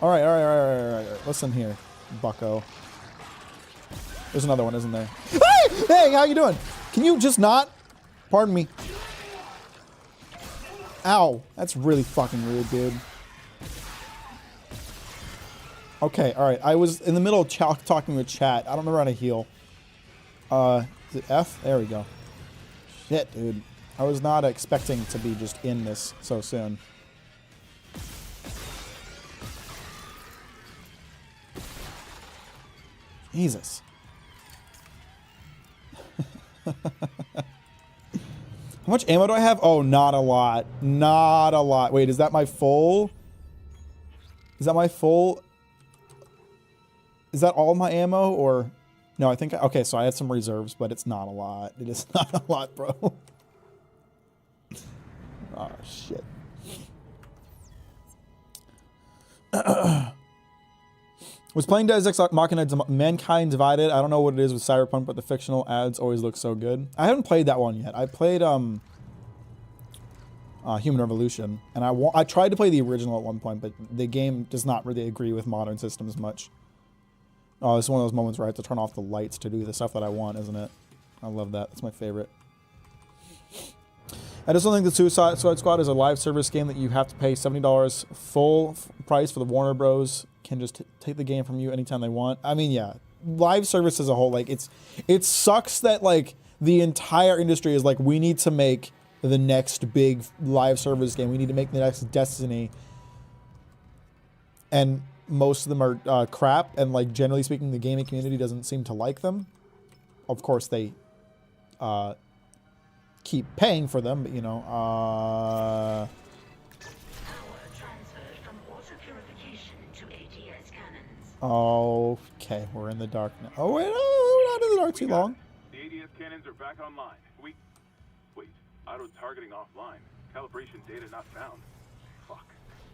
All right. Listen here, bucko. There's another one, isn't there? Hey, how you doing? Can you just not? Pardon me. Ow. That's really fucking rude, dude. Okay, all right. I was in the middle of talking with chat. I don't remember how to heal. Is it F? There we go. Shit, dude. I was not expecting to be just in this so soon. Jesus. How much ammo do I have? Oh, not a lot. Not a lot. Wait, is that my full? Is that my full? Is that all my ammo or? No, I think, okay, so I had some reserves, but it's not a lot. It is not a lot, bro. Oh, shit. Was playing Deus Ex Machina Mankind Divided. I don't know what it is with Cyberpunk, but the fictional ads always look so good. I haven't played that one yet. I played Human Revolution, and I tried to play the original at one point, but the game does not really agree with modern systems much. Oh, it's one of those moments where I have to turn off the lights to do the stuff that I want, isn't it? I love that. That's my favorite. I just don't think the Suicide Squad is a live service game that you have to pay $70 full price for the Warner Bros. Can just take the game from you anytime they want. I mean, yeah, live service as a whole, like it sucks that like the entire industry is like, we need to make the next big live service game. We need to make the next Destiny. And most of them are crap. And like generally speaking, the gaming community doesn't seem to like them. Of course, they keep paying for them, but you know, okay, we're in the dark now. Oh wait, no, we're not in the dark too long. The ADS cannons are back online. Wait, auto-targeting offline. Calibration data not found. Fuck.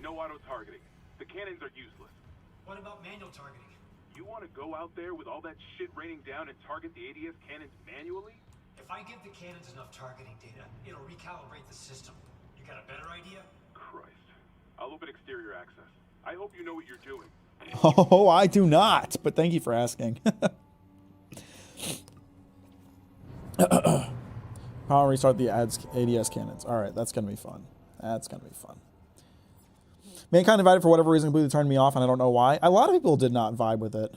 No auto-targeting. The cannons are useless. What about manual targeting? You want to go out there with all that shit raining down and target the ADS cannons manually? If I give the cannons enough targeting data, it'll recalibrate the system. You got a better idea? Christ. I'll open exterior access. I hope you know what you're doing. Oh, I do not, but thank you for asking. Power restart the ADS cannons. All right, that's gonna be fun. That's gonna be fun. Mankind invited for whatever reason completely turned me off, and I don't know why. A lot of people did not vibe with it.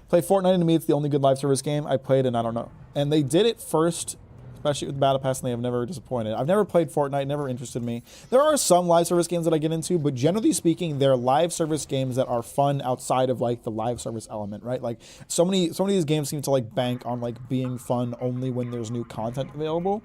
Play Fortnite, and to me, it's the only good live service game I played, and I don't know. And they did it first, especially with Battle Pass, and they have never disappointed. I've never played Fortnite, never interested me. There are some live service games that I get into, but generally speaking, they're live service games that are fun outside of like the live service element, right? Like so many of these games seem to like bank on like being fun only when there's new content available.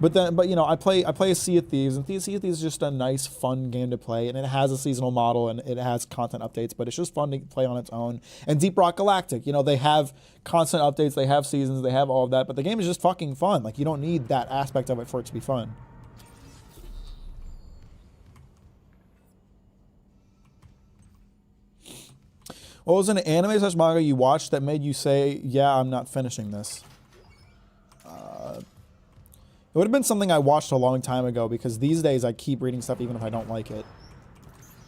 But you know, I play a Sea of Thieves, and Sea of Thieves is just a nice, fun game to play, and it has a seasonal model, and it has content updates, but it's just fun to play on its own. And Deep Rock Galactic, you know, they have constant updates, they have seasons, they have all of that, but the game is just fucking fun. Like, you don't need that aspect of it for it to be fun. What was an anime / manga you watched that made you say, yeah, I'm not finishing this? It would have been something I watched a long time ago, because these days I keep reading stuff even if I don't like it.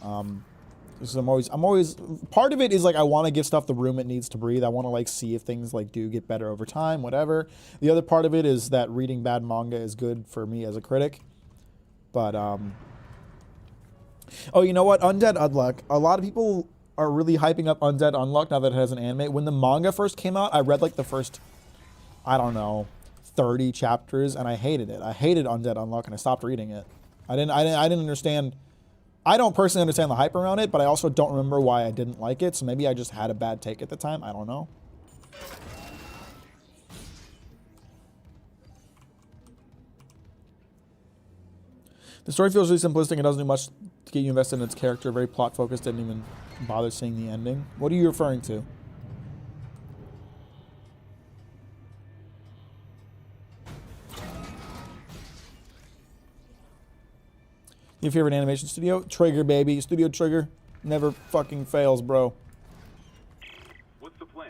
Because I'm always, part of it is like I want to give stuff the room it needs to breathe. I want to like see if things like do get better over time, whatever. The other part of it is that reading bad manga is good for me as a critic. But, oh, you know what? Undead Unluck. A lot of people are really hyping up Undead Unluck now that it has an anime. When the manga first came out, I read like the first, I don't know, 30 chapters, and I hated it. I hated Undead Unluck, and I stopped reading it. I didn't understand. I don't personally understand the hype around it, but I also don't remember why I didn't like it. So maybe I just had a bad take at the time. I don't know. The story feels really simplistic and doesn't do much to get you invested in its character. Very plot focused. Didn't even bother seeing the ending. What are you referring to? Your favorite animation studio? Trigger, baby. Studio Trigger. Never fucking fails, bro. What's the plan?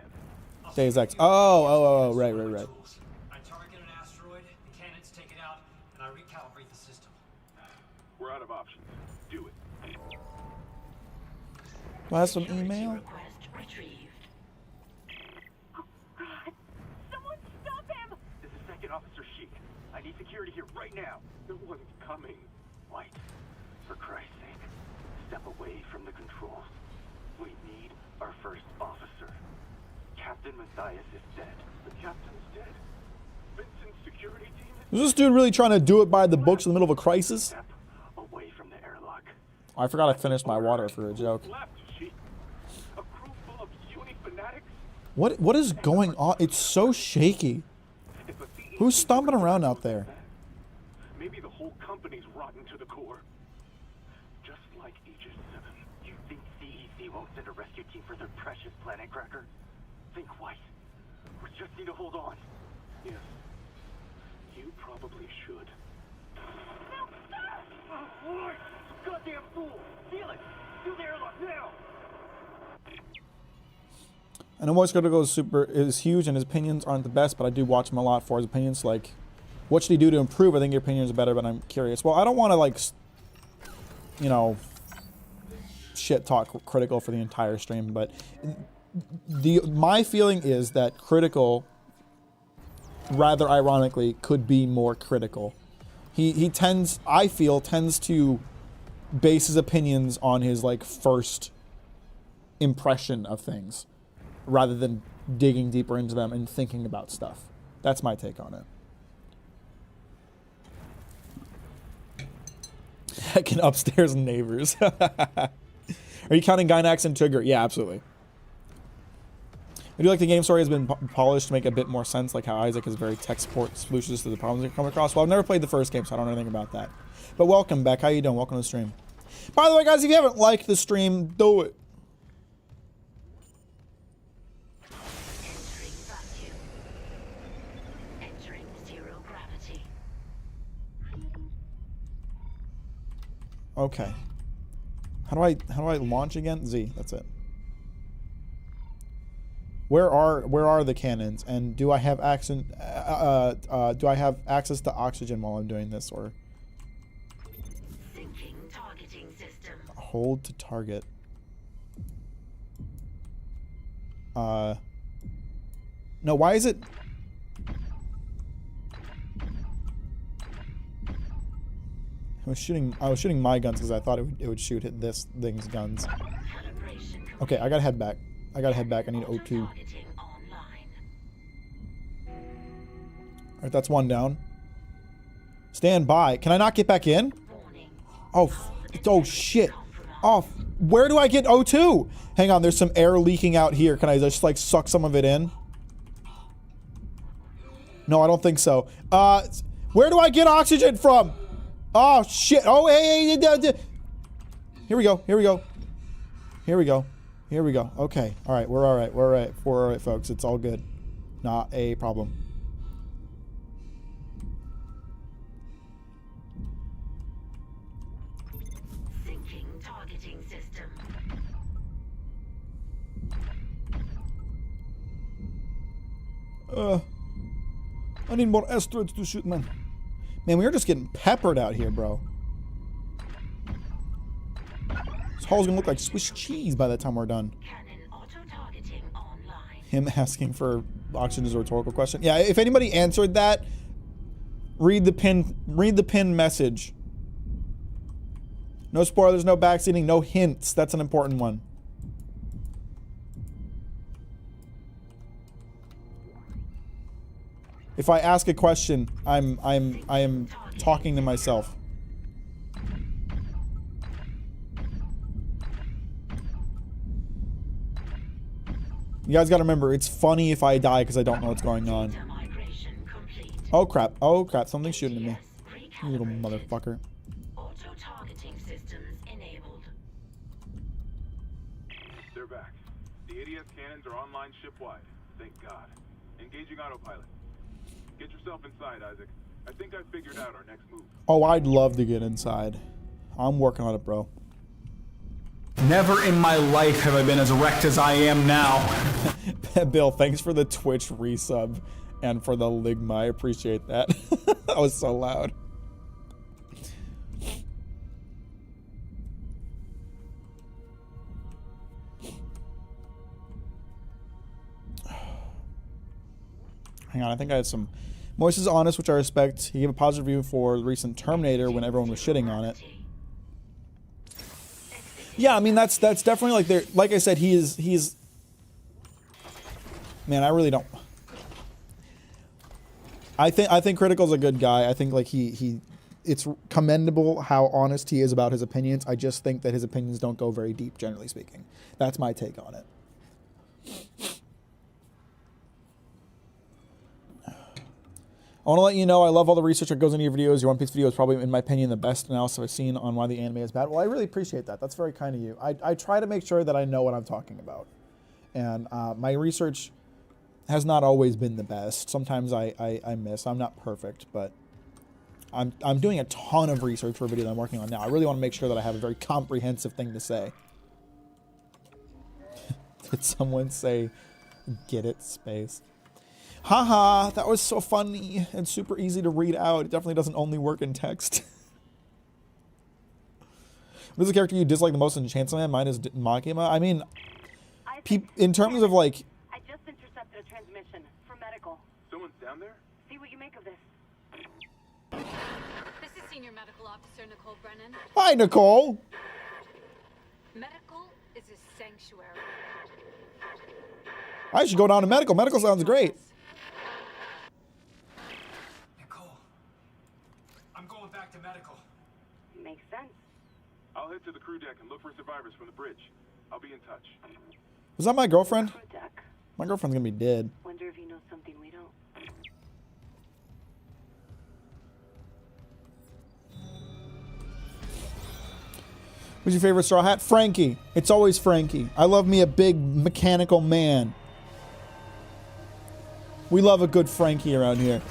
Deus Ex. Oh, right. I target an asteroid, the cannons take it out, and I recalibrate the system. We're out of options. Do it. Last one email. Oh, God. Someone stop him! This is Second Officer Sheik. I need security here right now. No one's coming. White, for Christ's sake, step away from the controls. We need our first officer. Captain Matthias is dead. The captain's dead. Vincent's security team is... Is this dude really trying to do it by the books in the middle of a crisis? Step away from the airlock. I forgot I finished my water for a joke. Left, Sheik. A crew full of uni fanatics. What is going on? It's so shaky. Who's stomping around out there? Maybe the whole company's rotten to the core. Just like Aegis 7. You think CEC won't send a rescue team for their precious planet cracker? Think white. We just need to hold on. Yes. You probably should. No, stop! Oh, Lord! Goddamn fool! Steal it! Do the airlock now! I know Moist Critical is huge and his opinions aren't the best, but I do watch him a lot for his opinions. Like, What should he do to improve? I think your opinions are better, but I'm curious. Well, I don't want to, like, you know, shit talk Critical for the entire stream, but my feeling is that Critical, rather ironically, could be more critical. He tends, I feel, to base his opinions on his, like, first impression of things, rather than digging deeper into them and thinking about stuff. That's my take on it. Heckin' upstairs neighbors. Are you counting Gynax and Trigger? Yeah, absolutely. I do like the game story has been polished to make a bit more sense, like how Isaac is very tech support solutions to the problems you come across. Well, I've never played the first game, so I don't know anything about that. But welcome, Beck. How you doing? Welcome to the stream. By the way, guys, if you haven't liked the stream, do it. Entering zero gravity. Okay. How do I launch again? Z. That's it. Where are the cannons? And do I have access? Do I have access to oxygen while I'm doing this, or? Syncing targeting system. Hold to target. No. Why is it? I was shooting my guns because I thought it would shoot at this thing's guns. Okay, I gotta head back. I need O2. Alright, that's one down. Stand by. Can I not get back in? Oh, oh shit. Oh, where do I get O2? Hang on, there's some air leaking out here. Can I just, like, suck some of it in? No, I don't think so. Where do I get oxygen from? Oh, shit. Oh, hey. Here we go. Okay. All right. We're all right. We're all right, folks. It's all good. Not a problem. Syncing targeting system. I need more asteroids to shoot, man. Man, we are just getting peppered out here, bro. This hall's gonna look like Swiss cheese by the time we're done. Cannon auto-targeting online. Him asking for oxygen is a rhetorical question. Yeah, if anybody answered that, read the pin message. No spoilers, no backseating, no hints. That's an important one. If I ask a question, I am talking to myself. You guys gotta remember, it's funny if I die because I don't know what's going on. Oh crap, something's shooting at me. You little motherfucker. Auto-targeting systems enabled. They're back. The ADS cannons are online shipwide. Thank God. Engaging autopilot. Get yourself inside, Isaac. I think I figured out our next move. Oh, I'd love to get inside. I'm working on it, bro. Never in my life have I been as wrecked as I am now. Bill, thanks for the Twitch resub and for the Ligma. I appreciate that. That was so loud. Hang on, I think I had some... Moist is honest, which I respect. He gave a positive review for the recent Terminator when everyone was shitting on it. Yeah, I mean that's definitely like there. Like I said, he's. Man, I really don't. I think Critical's a good guy. I think like it's commendable how honest he is about his opinions. I just think that his opinions don't go very deep, generally speaking. That's my take on it. I want to let you know I love all the research that goes into your videos. Your One Piece video is probably, in my opinion, the best analysis I've seen on why the anime is bad. Well, I really appreciate that. That's very kind of you. I try to make sure that I know what I'm talking about. And my research has not always been the best. Sometimes I miss. I'm not perfect, but I'm doing a ton of research for a video that I'm working on now. I really want to make sure that I have a very comprehensive thing to say. Did someone say, get it, space? Haha, that was so funny and super easy to read out. It definitely doesn't only work in text. What is the character you dislike the most in Chainsaw Man? Mine is Makima. I mean, in terms of like... I just intercepted a transmission for medical. Someone's down there? See what you make of this. This is Senior Medical Officer Nicole Brennan. Hi, Nicole. Medical is a sanctuary. I should go down to medical. Medical sounds great. Nicole, I'm going back to medical. Makes sense. I'll head to the crew deck and look for survivors from the bridge. I'll be in touch. Was that my girlfriend? Crew deck. My girlfriend's gonna be dead. Wonder if he knows something we don't. Who's your favorite Straw Hat? Frankie. It's always Frankie. I love me a big mechanical man. We love a good Frankie around here.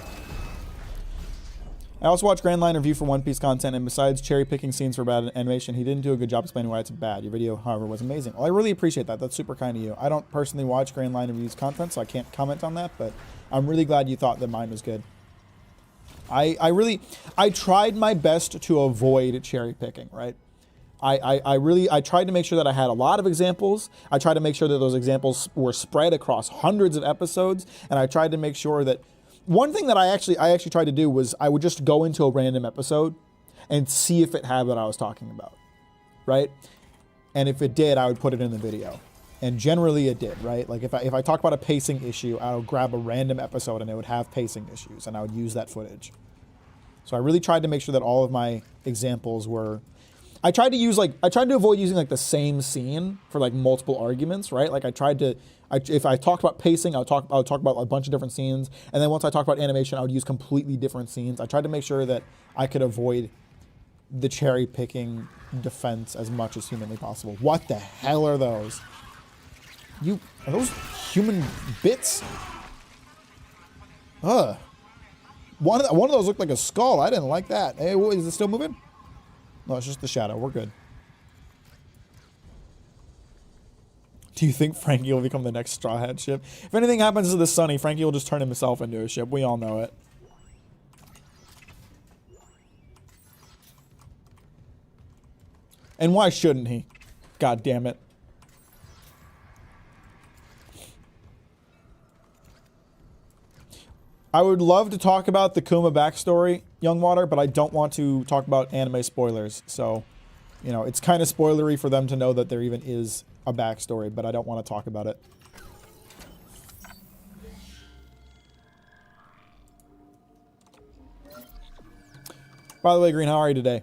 I also watched Grand Line review for One Piece content, and besides cherry picking scenes for bad animation, he didn't do a good job explaining why it's bad. Your video, however, was amazing. Well, I really appreciate that. That's super kind of you. I don't personally watch Grand Line reviews content, so I can't comment on that, but I'm really glad you thought that mine was good. I tried my best to avoid cherry picking, right? I tried to make sure that I had a lot of examples. I tried to make sure that those examples were spread across hundreds of episodes, and I tried to make sure that one thing that I actually tried to do was I would just go into a random episode and see if it had what I was talking about, right? And if it did, I would put it in the video. And generally it did, right? Like if I talk about a pacing issue, I would grab a random episode and it would have pacing issues, and I would use that footage. So I really tried to make sure that all of my examples were... I tried to avoid using like the same scene for like multiple arguments, right? Like if I talked about pacing, I would talk about a bunch of different scenes. And then once I talked about animation, I would use completely different scenes. I tried to make sure that I could avoid the cherry picking defense as much as humanly possible. What the hell are those? Are those human bits? Ugh. One of those looked like a skull. I didn't like that. Hey, is it still moving? No, it's just the shadow. We're good. Do you think Frankie will become the next Straw Hat ship? If anything happens to the Sunny, Frankie will just turn himself into a ship. We all know it. And why shouldn't he? God damn it. I would love to talk about the Kuma backstory, Youngwater, but I don't want to talk about anime spoilers. So, you know, it's kind of spoilery for them to know that there even is a backstory, but I don't want to talk about it. By the way, Green, how are you today?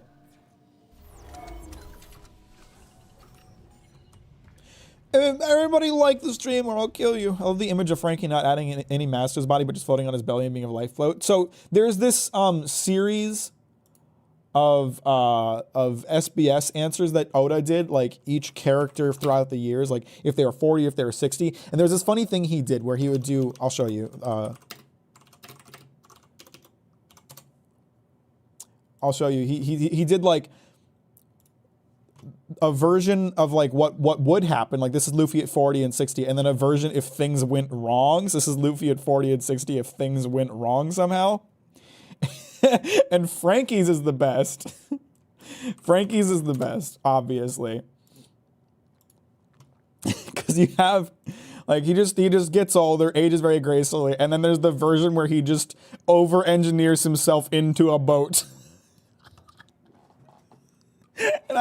Everybody like the stream or I'll kill you. I love the image of Frankie not adding any mass to his body, but just floating on his belly and being a life float. So there's this series of SBS answers that Oda did, like each character throughout the years, like if they were 40, if they were 60. And there's this funny thing he did where he would do, I'll show you. I'll show you. He did like a version of like what would happen. Like this is Luffy at 40 and 60, and then a version if things went wrong. So this is Luffy at 40 and 60 if things went wrong somehow. And Frankie's is the best. Frankie's is the best, obviously. Because you have, like, he just gets older, ages very gracefully, and then there's the version where he just over-engineers himself into a boat. And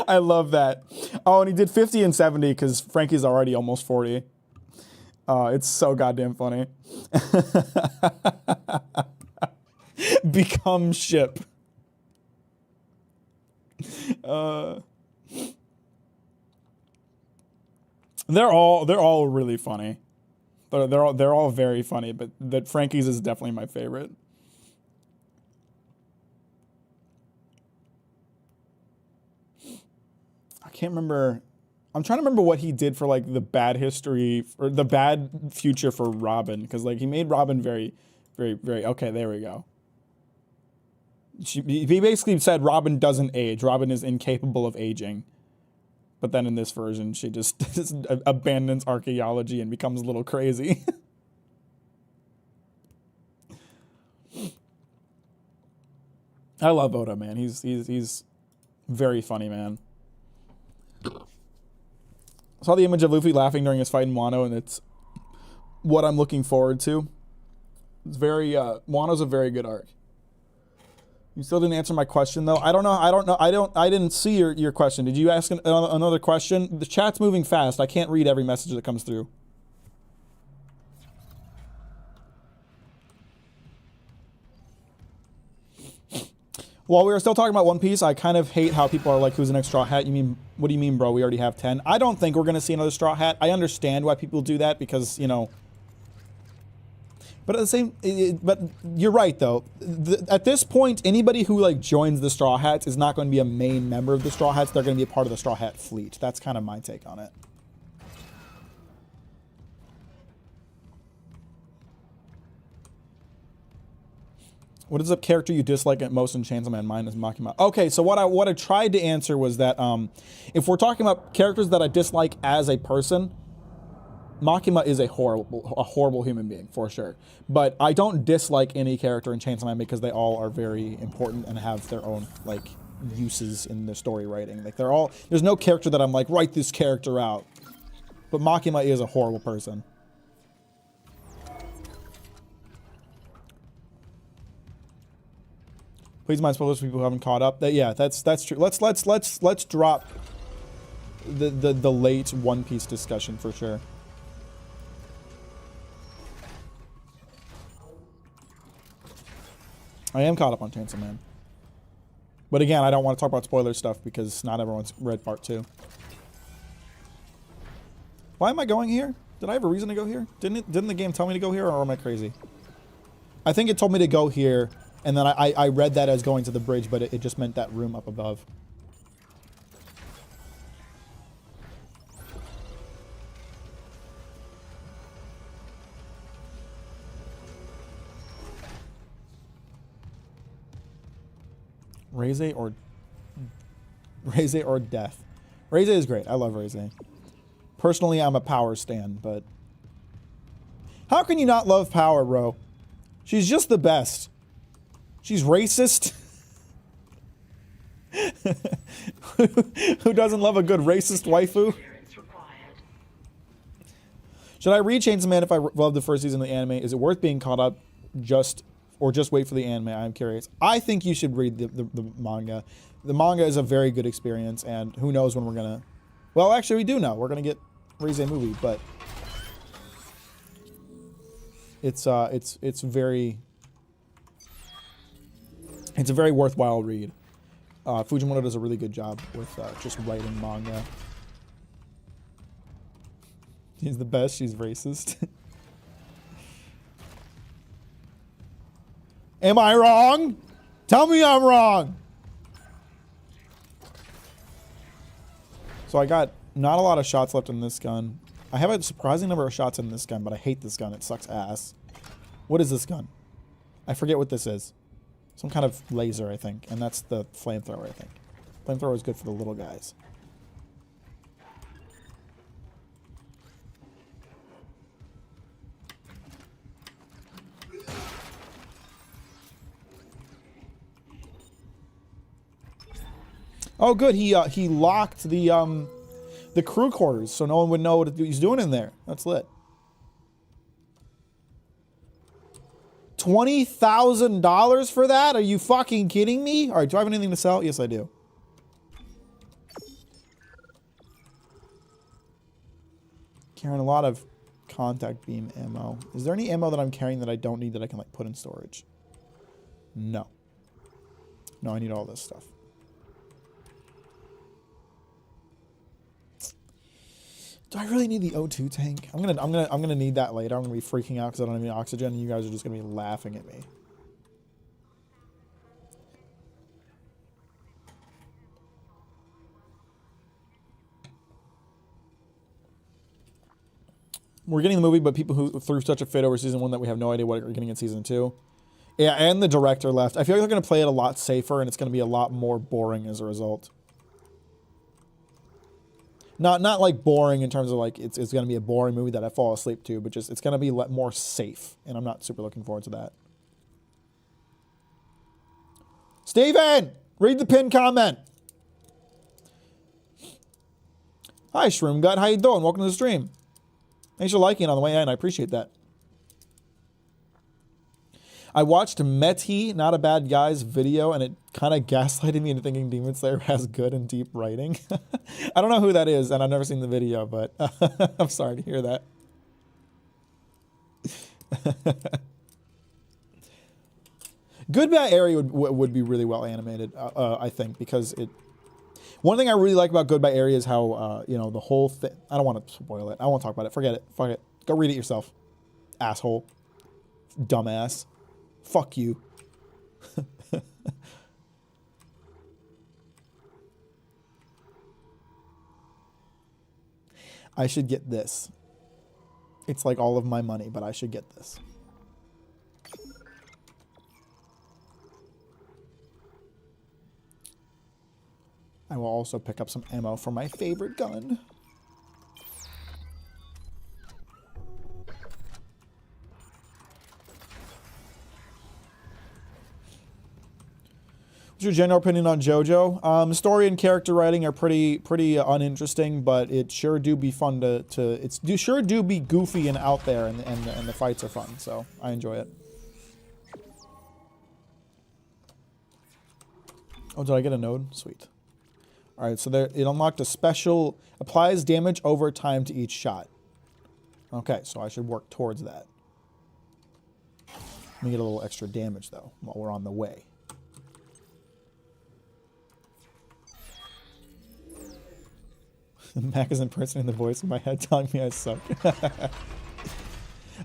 I love that. Oh, and he did 50 and 70 because Frankie's already almost 40. It's so goddamn funny. Become ship. They're all really funny. They're all very funny, but that Frankie's is definitely my favorite. I can't remember. I'm trying to remember what he did for like the bad history or the bad future for Robin, because like he made Robin very, very, very okay. There we go. He basically said Robin doesn't age. Robin is incapable of aging. But then in this version, she just abandons archaeology and becomes a little crazy. I love Oda, man. He's very funny, man. Saw the image of Luffy laughing during his fight in Wano, and it's what I'm looking forward to. It's very Wano's a very good arc. You still didn't answer my question though. I don't know. I didn't see your question. Did you ask another question? The chat's moving fast. I can't read every message that comes through. While we were still talking about One Piece, I kind of hate how people are like, who's the next Straw Hat? You mean, what do you mean, bro? We already have 10. I don't think we're going to see another Straw Hat. I understand why people do that because, you know. But at the same, but you're right, though. At this point, anybody who, like, joins the Straw Hats is not going to be a main member of the Straw Hats. They're going to be a part of the Straw Hat fleet. That's kind of my take on it. What is the character you dislike at most in Chainsaw Man? Mine is Makima. Okay, so what I tried to answer was that if we're talking about characters that I dislike as a person, Makima is a horrible human being for sure. But I don't dislike any character in Chainsaw Man because they all are very important and have their own like uses in the story writing. Like they're all, there's no character that I'm like, write this character out. But Makima is a horrible person. Please mind spoilers for people who haven't caught up. Yeah, that's true. Let's drop the late One Piece discussion for sure. I am caught up on Chainsaw Man. But again, I don't want to talk about spoiler stuff because not everyone's read part 2. Why am I going here? Did I have a reason to go here? Didn't the game tell me to go here, or am I crazy? I think it told me to go here. And then I read that as going to the bridge, but it just meant that room up above. Reze or death. Reze is great. I love Reze. Personally, I'm a Power stan, but how can you not love Power, bro? She's just the best. She's racist. Who doesn't love a good racist waifu? Should I read Chainsaw Man if I love the first season of the anime? Is it worth being caught up just wait for the anime? I'm curious. I think you should read the manga. The manga is a very good experience, and who knows when we're gonna... Well, actually, we do know. We're gonna get Reze movie, but it's a very worthwhile read. Fujimoto does a really good job with just writing manga. He's the best. She's racist. Am I wrong? Tell me I'm wrong. So I got not a lot of shots left in this gun. I have a surprising number of shots in this gun, but I hate this gun. It sucks ass. What is this gun? I forget what this is. Some kind of laser, I think. And that's the flamethrower, I think. Flamethrower is good for the little guys. Oh, good. He locked the crew quarters, so no one would know what he's doing in there. That's lit. $20,000 for that? Are you fucking kidding me? All right, do I have anything to sell? Yes, I do. Carrying a lot of contact beam ammo. Is there any ammo that I'm carrying that I don't need that I can like put in storage? No. No, I need all this stuff. Do I really need the O2 tank? I'm gonna need that later. I'm gonna be freaking out because I don't have any oxygen, and you guys are just gonna be laughing at me. We're getting the movie, but people who threw such a fit over season 1 that we have no idea what we're getting in season 2. Yeah, and the director left. I feel like they're gonna play it a lot safer, and it's gonna be a lot more boring as a result. Not like boring in terms of like it's going to be a boring movie that I fall asleep to, but just it's going to be more safe, and I'm not super looking forward to that. Steven! Read the pinned comment. Hi, Shroom God. How you doing? Welcome to the stream. Thanks for liking it on the way in. I appreciate that. I watched Meti, Not a Bad Guy's video, and it kind of gaslighted me into thinking Demon Slayer has good and deep writing. I don't know who that is, and I've never seen the video, but I'm sorry to hear that. Good Bad Area would be really well animated, I think, because it... One thing I really like about Good Bad Area is how, you know, the whole thing... I don't want to spoil it. I won't talk about it. Forget it. Fuck it. Go read it yourself. Asshole. Dumbass. Fuck you. I should get this. It's like all of my money, but I should get this. I will also pick up some ammo for my favorite gun. What's your general opinion on JoJo? Story and character writing are pretty uninteresting, but it sure do be fun to sure do be goofy and out there, and the fights are fun, so I enjoy it. Oh, did I get a node? Sweet. All right, so there, it unlocked a special, applies damage over time to each shot. Okay, so I should work towards that. Let me get a little extra damage, though, while we're on the way. Mac is impersonating the voice in my head telling me I suck. I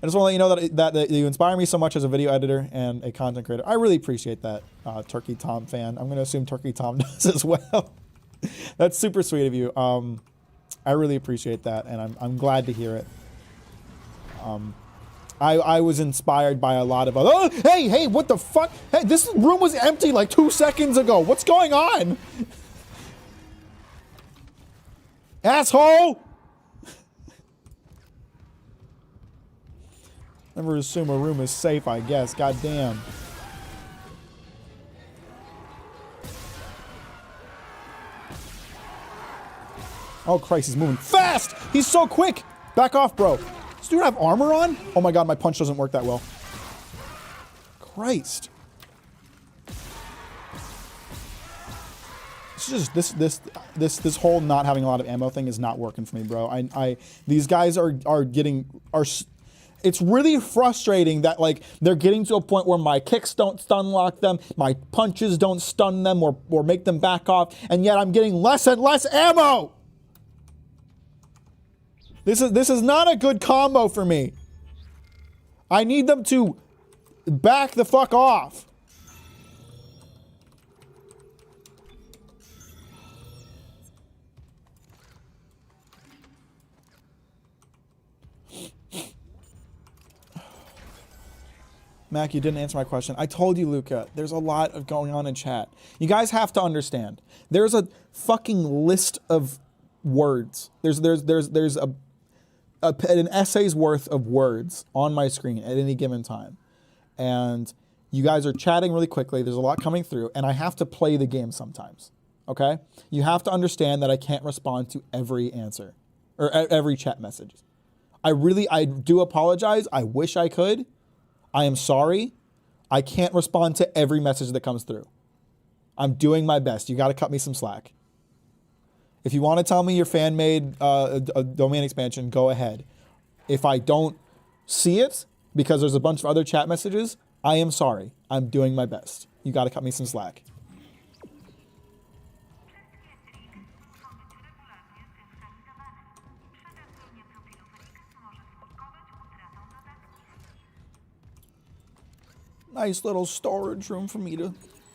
just want to let you know that you inspire me so much as a video editor and a content creator. I really appreciate that, Turkey Tom fan. I'm going to assume Turkey Tom does as well. That's super sweet of you. I really appreciate that, and I'm glad to hear it. I was inspired by a lot of other... Oh, hey, what the fuck? Hey, this room was empty like 2 seconds ago. What's going on? Asshole! Never assume a room is safe, I guess. God damn. Oh, Christ, he's moving fast! He's so quick! Back off, bro. Does dude have armor on? Oh my god, my punch doesn't work that well. Christ. It's just this whole not having a lot of ammo thing is not working for me, bro. These guys are it's really frustrating that, like, they're getting to a point where my kicks don't stun lock them, my punches don't stun them or make them back off, and yet I'm getting less and less ammo. This is not a good combo for me. I need them to back the fuck off. Mac, you didn't answer my question. I told you, Luca, there's a lot of going on in chat. You guys have to understand. There's a fucking list of words. There's an essay's worth of words on my screen at any given time. And you guys are chatting really quickly. There's a lot coming through, and I have to play the game sometimes. Okay? You have to understand that I can't respond to every answer or every chat message. I do apologize. I wish I could. I am sorry. I can't respond to every message that comes through. I'm doing my best. You got to cut me some slack. If you want to tell me your fan made a domain expansion, go ahead. If I don't see it because there's a bunch of other chat messages, I am sorry. I'm doing my best. You got to cut me some slack. Nice little storage room for me to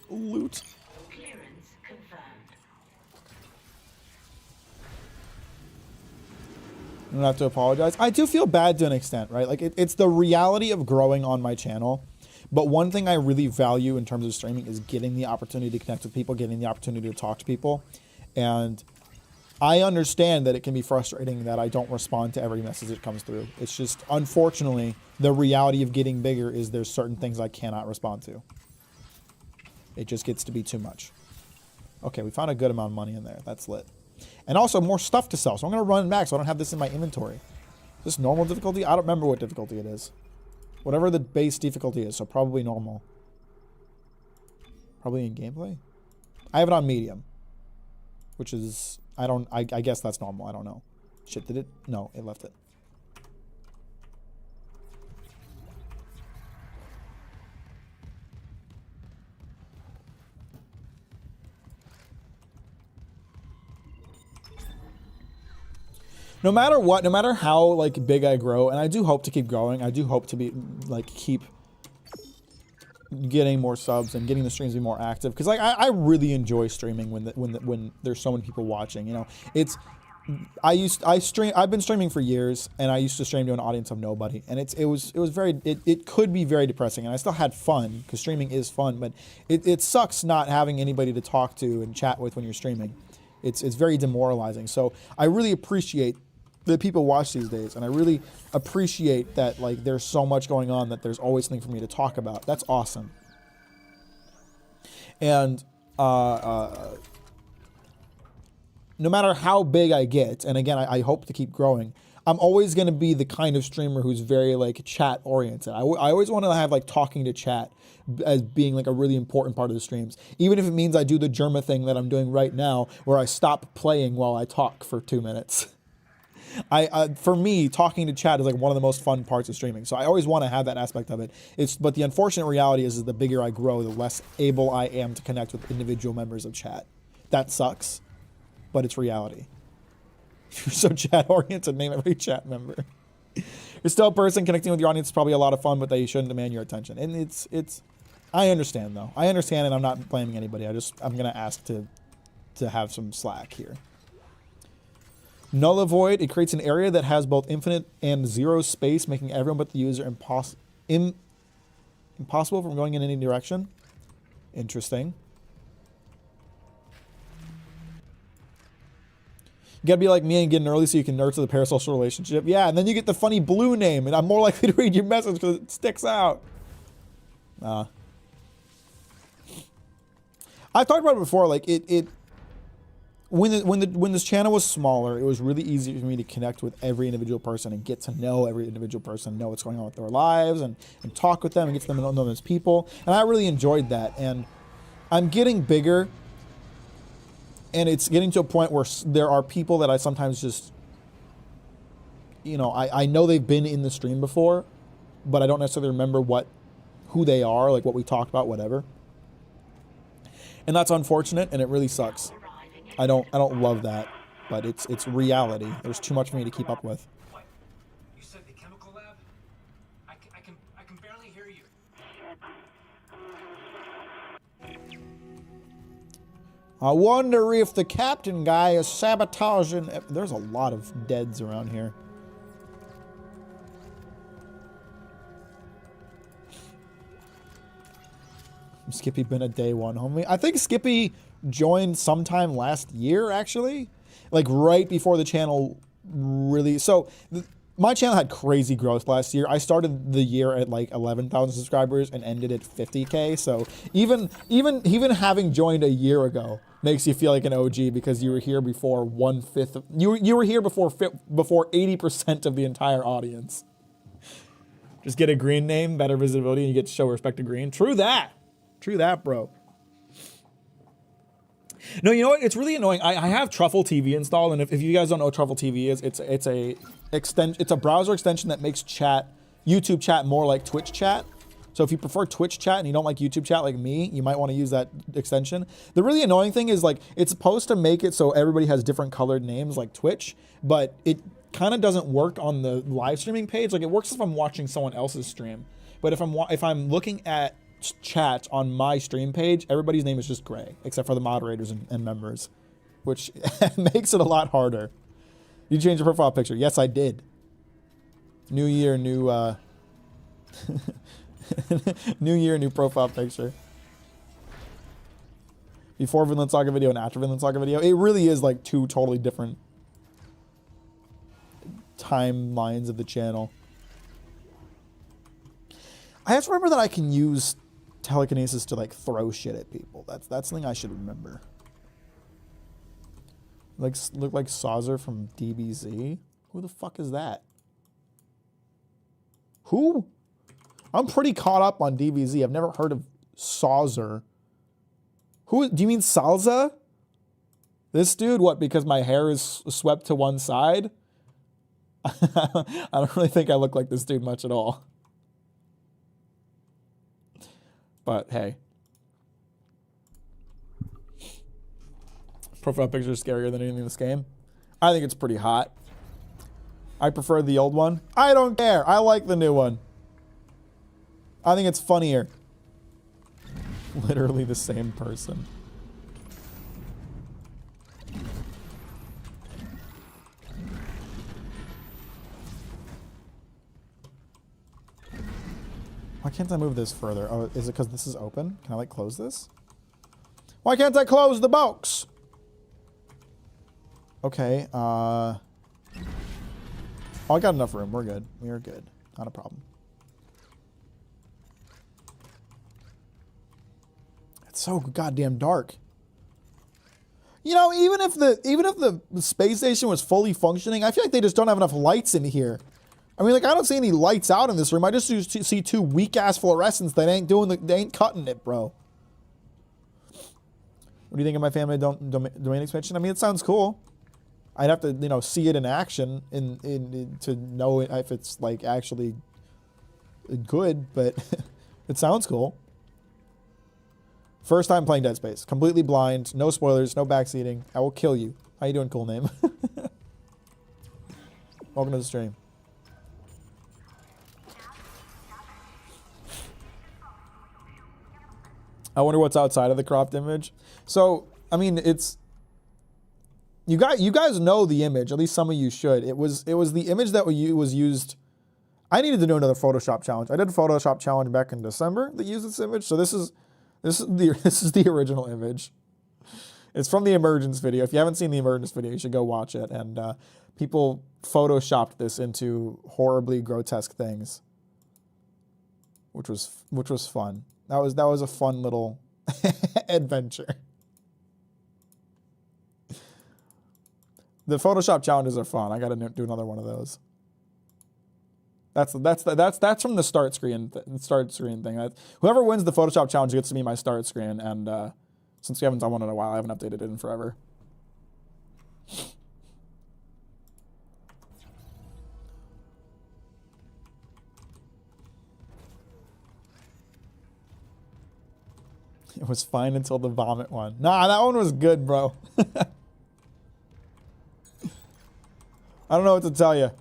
loot. Clearance confirmed. I don't have to apologize. I do feel bad to an extent, right? Like, it's the reality of growing on my channel. But one thing I really value in terms of streaming is getting the opportunity to connect with people, getting the opportunity to talk to people. And I understand that it can be frustrating that I don't respond to every message that comes through. It's just, unfortunately, the reality of getting bigger is there's certain things I cannot respond to. It just gets to be too much. Okay, we found a good amount of money in there. That's lit. And also more stuff to sell. So I'm going to run it back so I don't have this in my inventory. Is this normal difficulty? I don't remember what difficulty it is. Whatever the base difficulty is, so probably normal. Probably in gameplay? I have it on medium. Which is, I guess that's normal. I don't know. Shit, did it? No, it left it. No matter what, no matter how like big I grow, and I do hope to keep growing. I do hope to be like keep getting more subs and getting the streams to be more active, because like I really enjoy streaming when there's so many people watching. You know, it's I've been streaming for years, and I used to stream to an audience of nobody, and it could be very depressing, and I still had fun because streaming is fun, but it sucks not having anybody to talk to and chat with when you're streaming. It's very demoralizing. So I really appreciate that people watch these days, and I really appreciate that like there's so much going on that there's always something for me to talk about. That's awesome. And no matter how big I get, and again I hope to keep growing, I'm always going to be the kind of streamer who's very like chat oriented. I always want to have like talking to chat as being like a really important part of the streams, even if it means I do the Germa thing that I'm doing right now, where I stop playing while I talk for 2 minutes. For me, talking to chat is like one of the most fun parts of streaming. So I always want to have that aspect of it. But the unfortunate reality is the bigger I grow, the less able I am to connect with individual members of chat. That sucks, but it's reality. You're so chat oriented, name every chat member. You're still a person. Connecting with your audience is probably a lot of fun, but they shouldn't demand your attention. And it's I understand though. I understand, and I'm not blaming anybody. I'm gonna ask to have some slack here. Null Void, it creates an area that has both infinite and zero space, making everyone but the user impossible from going in any direction. Interesting. You gotta be like me and get in early so you can nurture the parasocial relationship. Yeah, and then you get the funny blue name, and I'm more likely to read your message because it sticks out. I've talked about it before. Like when this channel was smaller, it was really easy for me to connect with every individual person and get to know every individual person, know what's going on with their lives, and talk with them and get to know them as people. And I really enjoyed that. And I'm getting bigger, and it's getting to a point where there are people that I sometimes just, you know, I know they've been in the stream before, but I don't necessarily remember who they are, like what we talked about, whatever. And that's unfortunate, and it really sucks. I don't love that, but it's reality. There's too much for me to keep up with. What? You said the chemical lab? I can barely hear you. I wonder if the captain guy is sabotaging. There's a lot of deads around here. Skippy been a day one, homie. I think Skippy joined sometime last year, actually. Like right before the channel really... So, my channel had crazy growth last year. I started the year at like 11,000 subscribers and ended at 50K. So, even having joined a year ago makes you feel like an OG because you were here before 1/5... You were here before 80% of the entire audience. Just get a green name, better visibility, and you get to show respect to green. True that. True that, bro. No, you know what? It's really annoying. I have Truffle TV installed, and if you guys don't know what Truffle TV is, it's a browser extension that makes YouTube chat more like Twitch chat. So if you prefer Twitch chat and you don't like YouTube chat like me, you might want to use that extension. The really annoying thing is like it's supposed to make it so everybody has different colored names like Twitch, but it kind of doesn't work on the live streaming page. Like it works if I'm watching someone else's stream, but if I'm looking at chat on my stream page, everybody's name is just gray except for the moderators and members, which makes it a lot harder. You changed your profile picture? Yes, I did. New year, new new year, new profile picture. Before Vinland Saga video and after Vinland Saga video. It really is like two totally different timelines of the channel. I have to remember that I can use telekinesis to like throw shit at people. That's something I should remember. Like look like Sauzer from DBZ. Who the fuck is that? Who? I'm pretty caught up on DBZ. I've never heard of Sauzer. Who? Do you mean Salza? This dude? What? Because my hair is swept to one side? I don't really think I look like this dude much at all. But hey. Profile picture is scarier than anything in this game. I think it's pretty hot. I prefer the old one. I don't care. I like the new one. I think it's funnier. Literally the same person. Why can't I move this further? Oh, is it because this is open? Can I like close this? Why can't I close the box? Okay, oh, I got enough room. We're good. We are good. Not a problem. It's so goddamn dark. You know, even if the space station was fully functioning, I feel like they just don't have enough lights in here. I mean, like, I don't see any lights out in this room. I just see two weak-ass fluorescents that they ain't cutting it, bro. What do you think of my family domain expansion? I mean, it sounds cool. I'd have to, you know, see it in action to know if it's, like, actually good, but it sounds cool. First time playing Dead Space. Completely blind. No spoilers. No backseating. I will kill you. How you doing, cool name? Welcome to the stream. I wonder what's outside of the cropped image. So, I mean, it's... You guys know the image. At least some of you should. It was the image that was used... I needed to do another Photoshop challenge. I did a Photoshop challenge back in December that used this image. So this is the original image. It's from the Emergence video. If you haven't seen the Emergence video, you should go watch it. And people photoshopped this into horribly grotesque things, which was fun. That was a fun little adventure. The Photoshop challenges are fun. I got to do another one of those. That's from the start screen thing. Whoever wins the Photoshop challenge gets to be my start screen. And since we haven't done one in a while, I haven't updated it in forever. It was fine until the vomit one. Nah, that one was good, bro. I don't know what to tell you.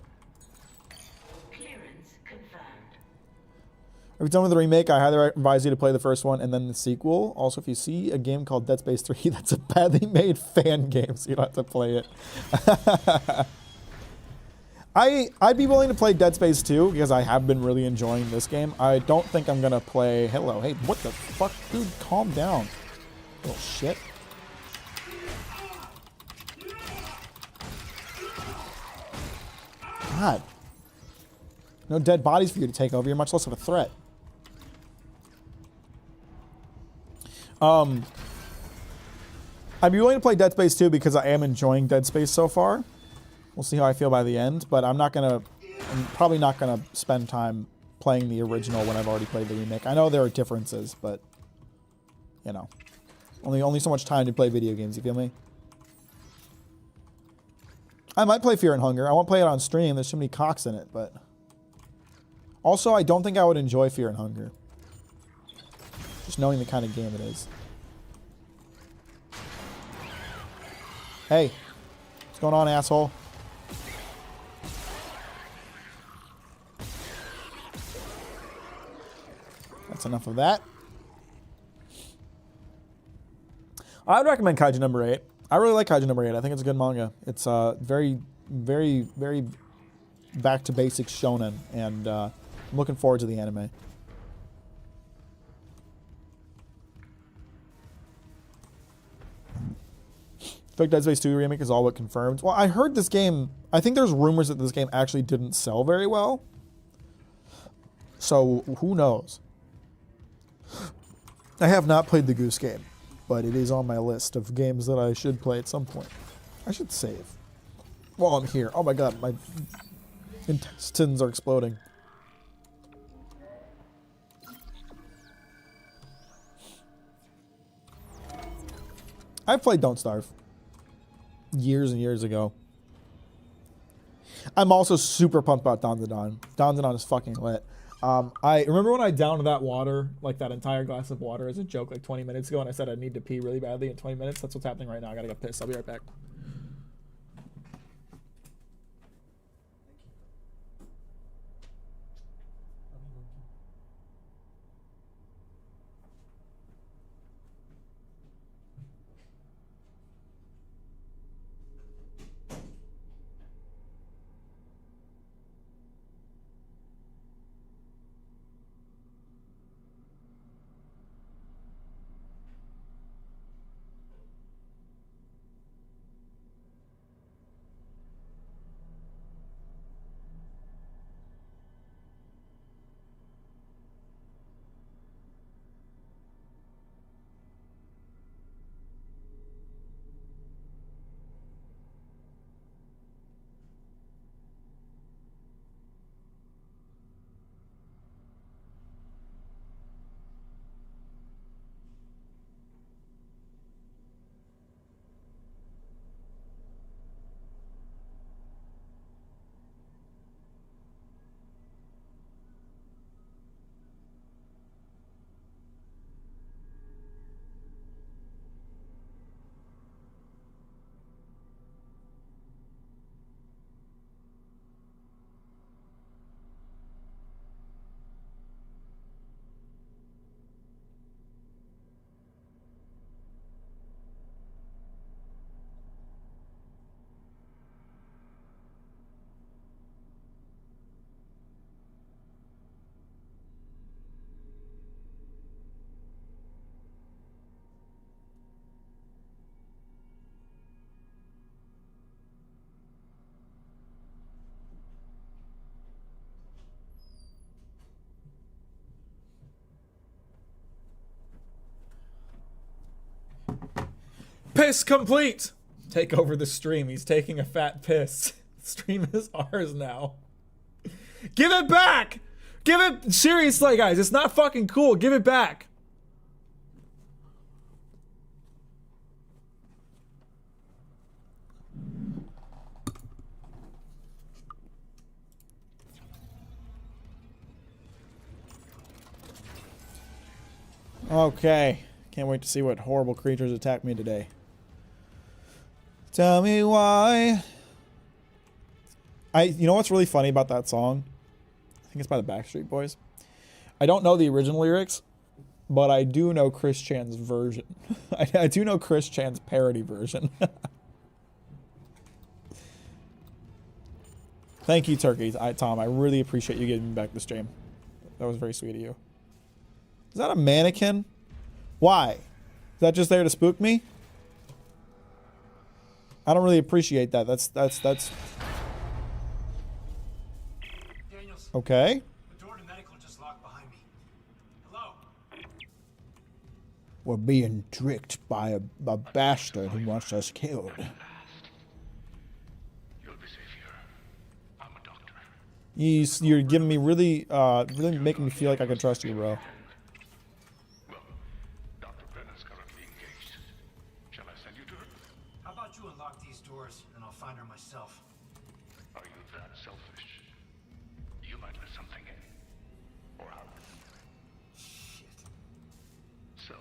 If you're done with the remake, I highly advise you to play the first one and then the sequel. Also, if you see a game called Dead Space 3, that's a badly made fan game, so you don't have to play it. I'd be willing to play Dead Space 2 because I have been really enjoying this game. I don't think I'm gonna play... Hello, hey, what the fuck? Dude, calm down. Little shit. God. No dead bodies for you to take over. You're much less of a threat. I'd be willing to play Dead Space 2 because I am enjoying Dead Space so far. We'll see how I feel by the end, but I'm probably not gonna spend time playing the original when I've already played the remake. I know there are differences, but you know, only so much time to play video games. You feel me? I might play Fear and Hunger. I won't play it on stream. There's too many cocks in it, but also I don't think I would enjoy Fear and Hunger. Just knowing the kind of game it is. Hey, what's going on, asshole? That's enough of that. I would recommend Kaiju number 8. I really like Kaiju number 8. I think it's a good manga. It's very, very, very back to basics shonen, and I'm looking forward to the anime. I think Dead Space 2 remake is all but confirmed. Well, I heard this game... I think there's rumors that this game actually didn't sell very well. So, who knows? I have not played the Goose Game, but it is on my list of games that I should play at some point. I should save while I'm here. Oh my god, my intestines are exploding. I played Don't Starve years and years ago. I'm also super pumped about Dawn to Dawn. Dawn to Dawn is fucking lit. I remember when I downed that water, like that entire glass of water as a joke like 20 minutes ago, and I said I need to pee really badly in 20 minutes. That's what's happening right now. I gotta get pissed. I'll be right back. Piss complete! Take over the stream. He's taking a fat piss. Stream is ours now. Give it back! Give it... Seriously, guys. It's not fucking cool. Give it back. Okay. Can't wait to see what horrible creatures attack me today. Tell me why. You know what's really funny about that song? I think it's by the Backstreet Boys. I don't know the original lyrics, but I do know Chris Chan's version. I do know Chris Chan's parody version. Thank you, Turkey. Tom, I really appreciate you giving me back the stream. That was very sweet of you. Is that a mannequin? Why? Is that just there to spook me? I don't really appreciate that. That's Daniels, okay. the door to medical just locked behind me. Hello? We're being tricked by a bastard who wants us killed. You'll be safe here. I'm a doctor. You're giving me really making me feel like I can trust you, bro. Well, Dr. Brennan's currently engaged. Shall I send you to her? How about you unlock these doors and I'll find her myself? Are you that selfish? You might let something in. Or out. Shit. So,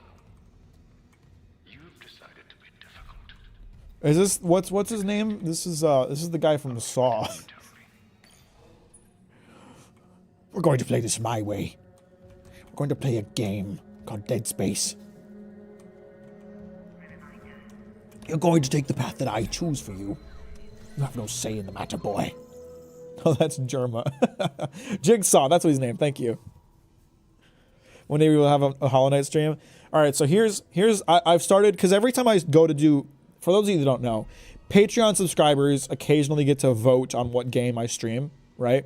you've decided to be difficult. Is this what's his name? This is the guy from Saw. We're going to play this my way. We're going to play a game called Dead Space. You're going to take the path that I choose for you. You have no say in the matter, boy. Oh, that's Jerma. Jigsaw, that's what his name. Thank you. One day we will have a Hollow Knight stream. All right, so here's I've started, because every time I go to do, for those of you that don't know, Patreon subscribers occasionally get to vote on what game I stream, right?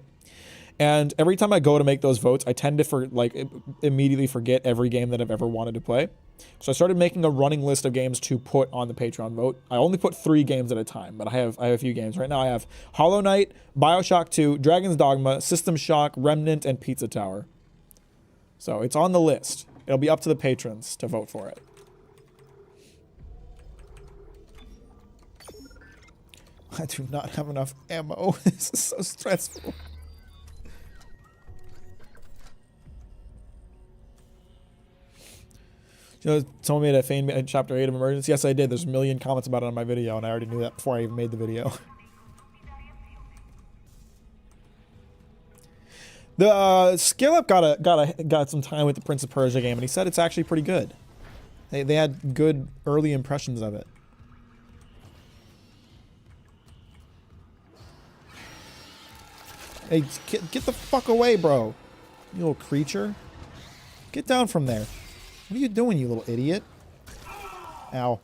And every time I go to make those votes, I tend to immediately forget every game that I've ever wanted to play. So I started making a running list of games to put on the Patreon vote. I only put 3 games at a time, but I have a few games. Right now I have Hollow Knight, BioShock 2, Dragon's Dogma, System Shock, Remnant, and Pizza Tower. So it's on the list. It'll be up to the patrons to vote for it. I do not have enough ammo. This is so stressful. You know, someone made a fan chapter 8 of Emergence. Yes, I did. There's a million comments about it on my video, and I already knew that before I even made the video. The Scale Up got some time with the Prince of Persia game, and he said it's actually pretty good. They had good early impressions of it. Hey, get the fuck away, bro. You little creature. Get down from there. What are you doing, you little idiot? Ow.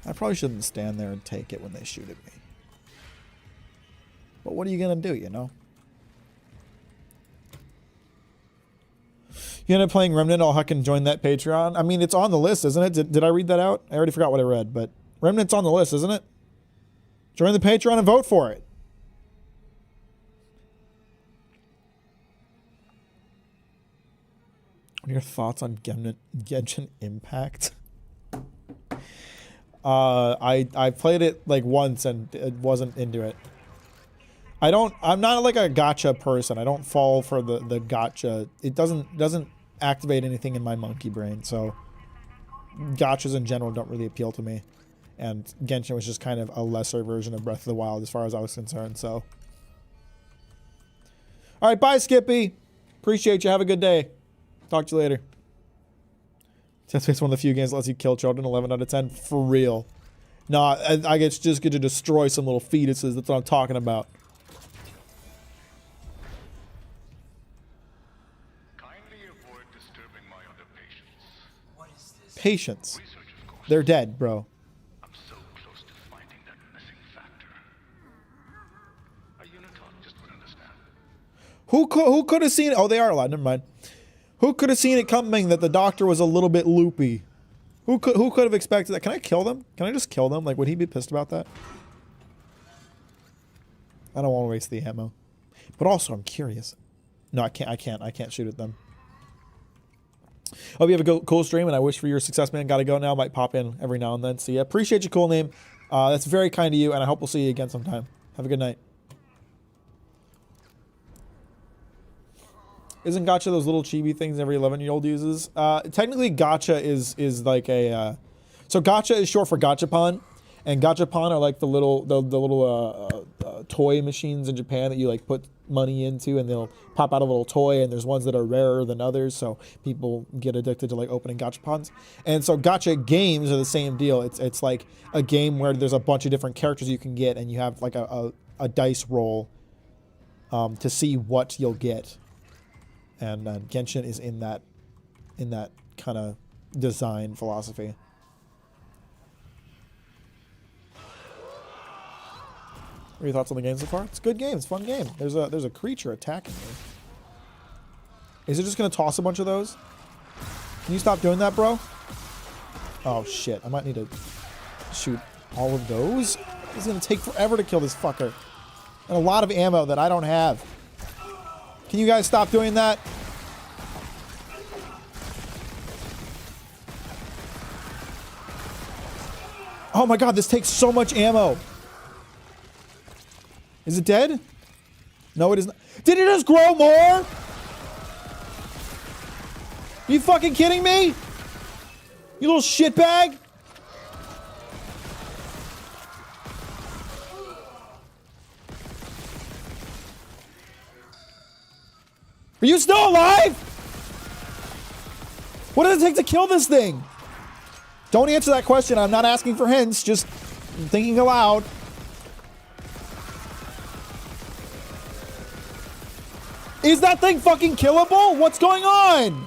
I probably shouldn't stand there and take it when they shoot at me. But what are you gonna do, you know? You end up playing Remnant, I'll huck and join that Patreon. I mean, it's on the list, isn't it? Did I read that out? I already forgot what I read, but Remnant's on the list, isn't it? Join the Patreon and vote for it. What are your thoughts on Genshin Impact? I played it like once and it wasn't into it. I'm not like a gacha person. I don't fall for the gacha. It doesn't activate anything in my monkey brain, so gachas in general don't really appeal to me. And Genshin was just kind of a lesser version of Breath of the Wild as far as I was concerned, so. Alright, bye Skippy. Appreciate you. Have a good day. Talk to you later. Dead Space one of the few games that lets you kill children, 11 out of 10. For real. Nah, I just get to destroy some little fetuses. That's what I'm talking about. Kindly avoid disturbing my other patients. What is this? Patience. They're dead, bro. I'm so close to finding that missing factor. A Unitard just would understand. Who could have seen it? Oh, they are alive. Never mind. Who could have seen it coming that the doctor was a little bit loopy? Who could have expected that? Can I kill them? Can I just kill them? Like, would he be pissed about that? I don't want to waste the ammo. But also, I'm curious. No, I can't shoot at them. Hope you have a cool stream, and I wish for your success, man. Gotta go now. Might pop in every now and then. See ya. Appreciate your cool name. That's very kind of you, and I hope we'll see you again sometime. Have a good night. Isn't gacha those little chibi things every 11-year-old uses? Technically, gacha is like a... so gacha is short for gachapon. And gachapon are like the little toy machines in Japan that you like put money into, and they'll pop out a little toy, and there's ones that are rarer than others, so people get addicted to like opening gachapons. And so gacha games are the same deal. It's like a game where there's a bunch of different characters you can get, and you have like a dice roll to see what you'll get. And Genshin is in that kind of design philosophy. What are your thoughts on the game so far? It's a good game. It's a fun game. There's a creature attacking me. Is it just gonna toss a bunch of those? Can you stop doing that, bro? Oh shit! I might need to shoot all of those. It's gonna take forever to kill this fucker, and a lot of ammo that I don't have. Can you guys stop doing that? Oh my god, this takes so much ammo. Is it dead? No, it is not. Did it just grow more? Are you fucking kidding me? You little shitbag? Are you still alive? What does it take to kill this thing? Don't answer that question. I'm not asking for hints, just thinking aloud. Is that thing fucking killable? What's going on?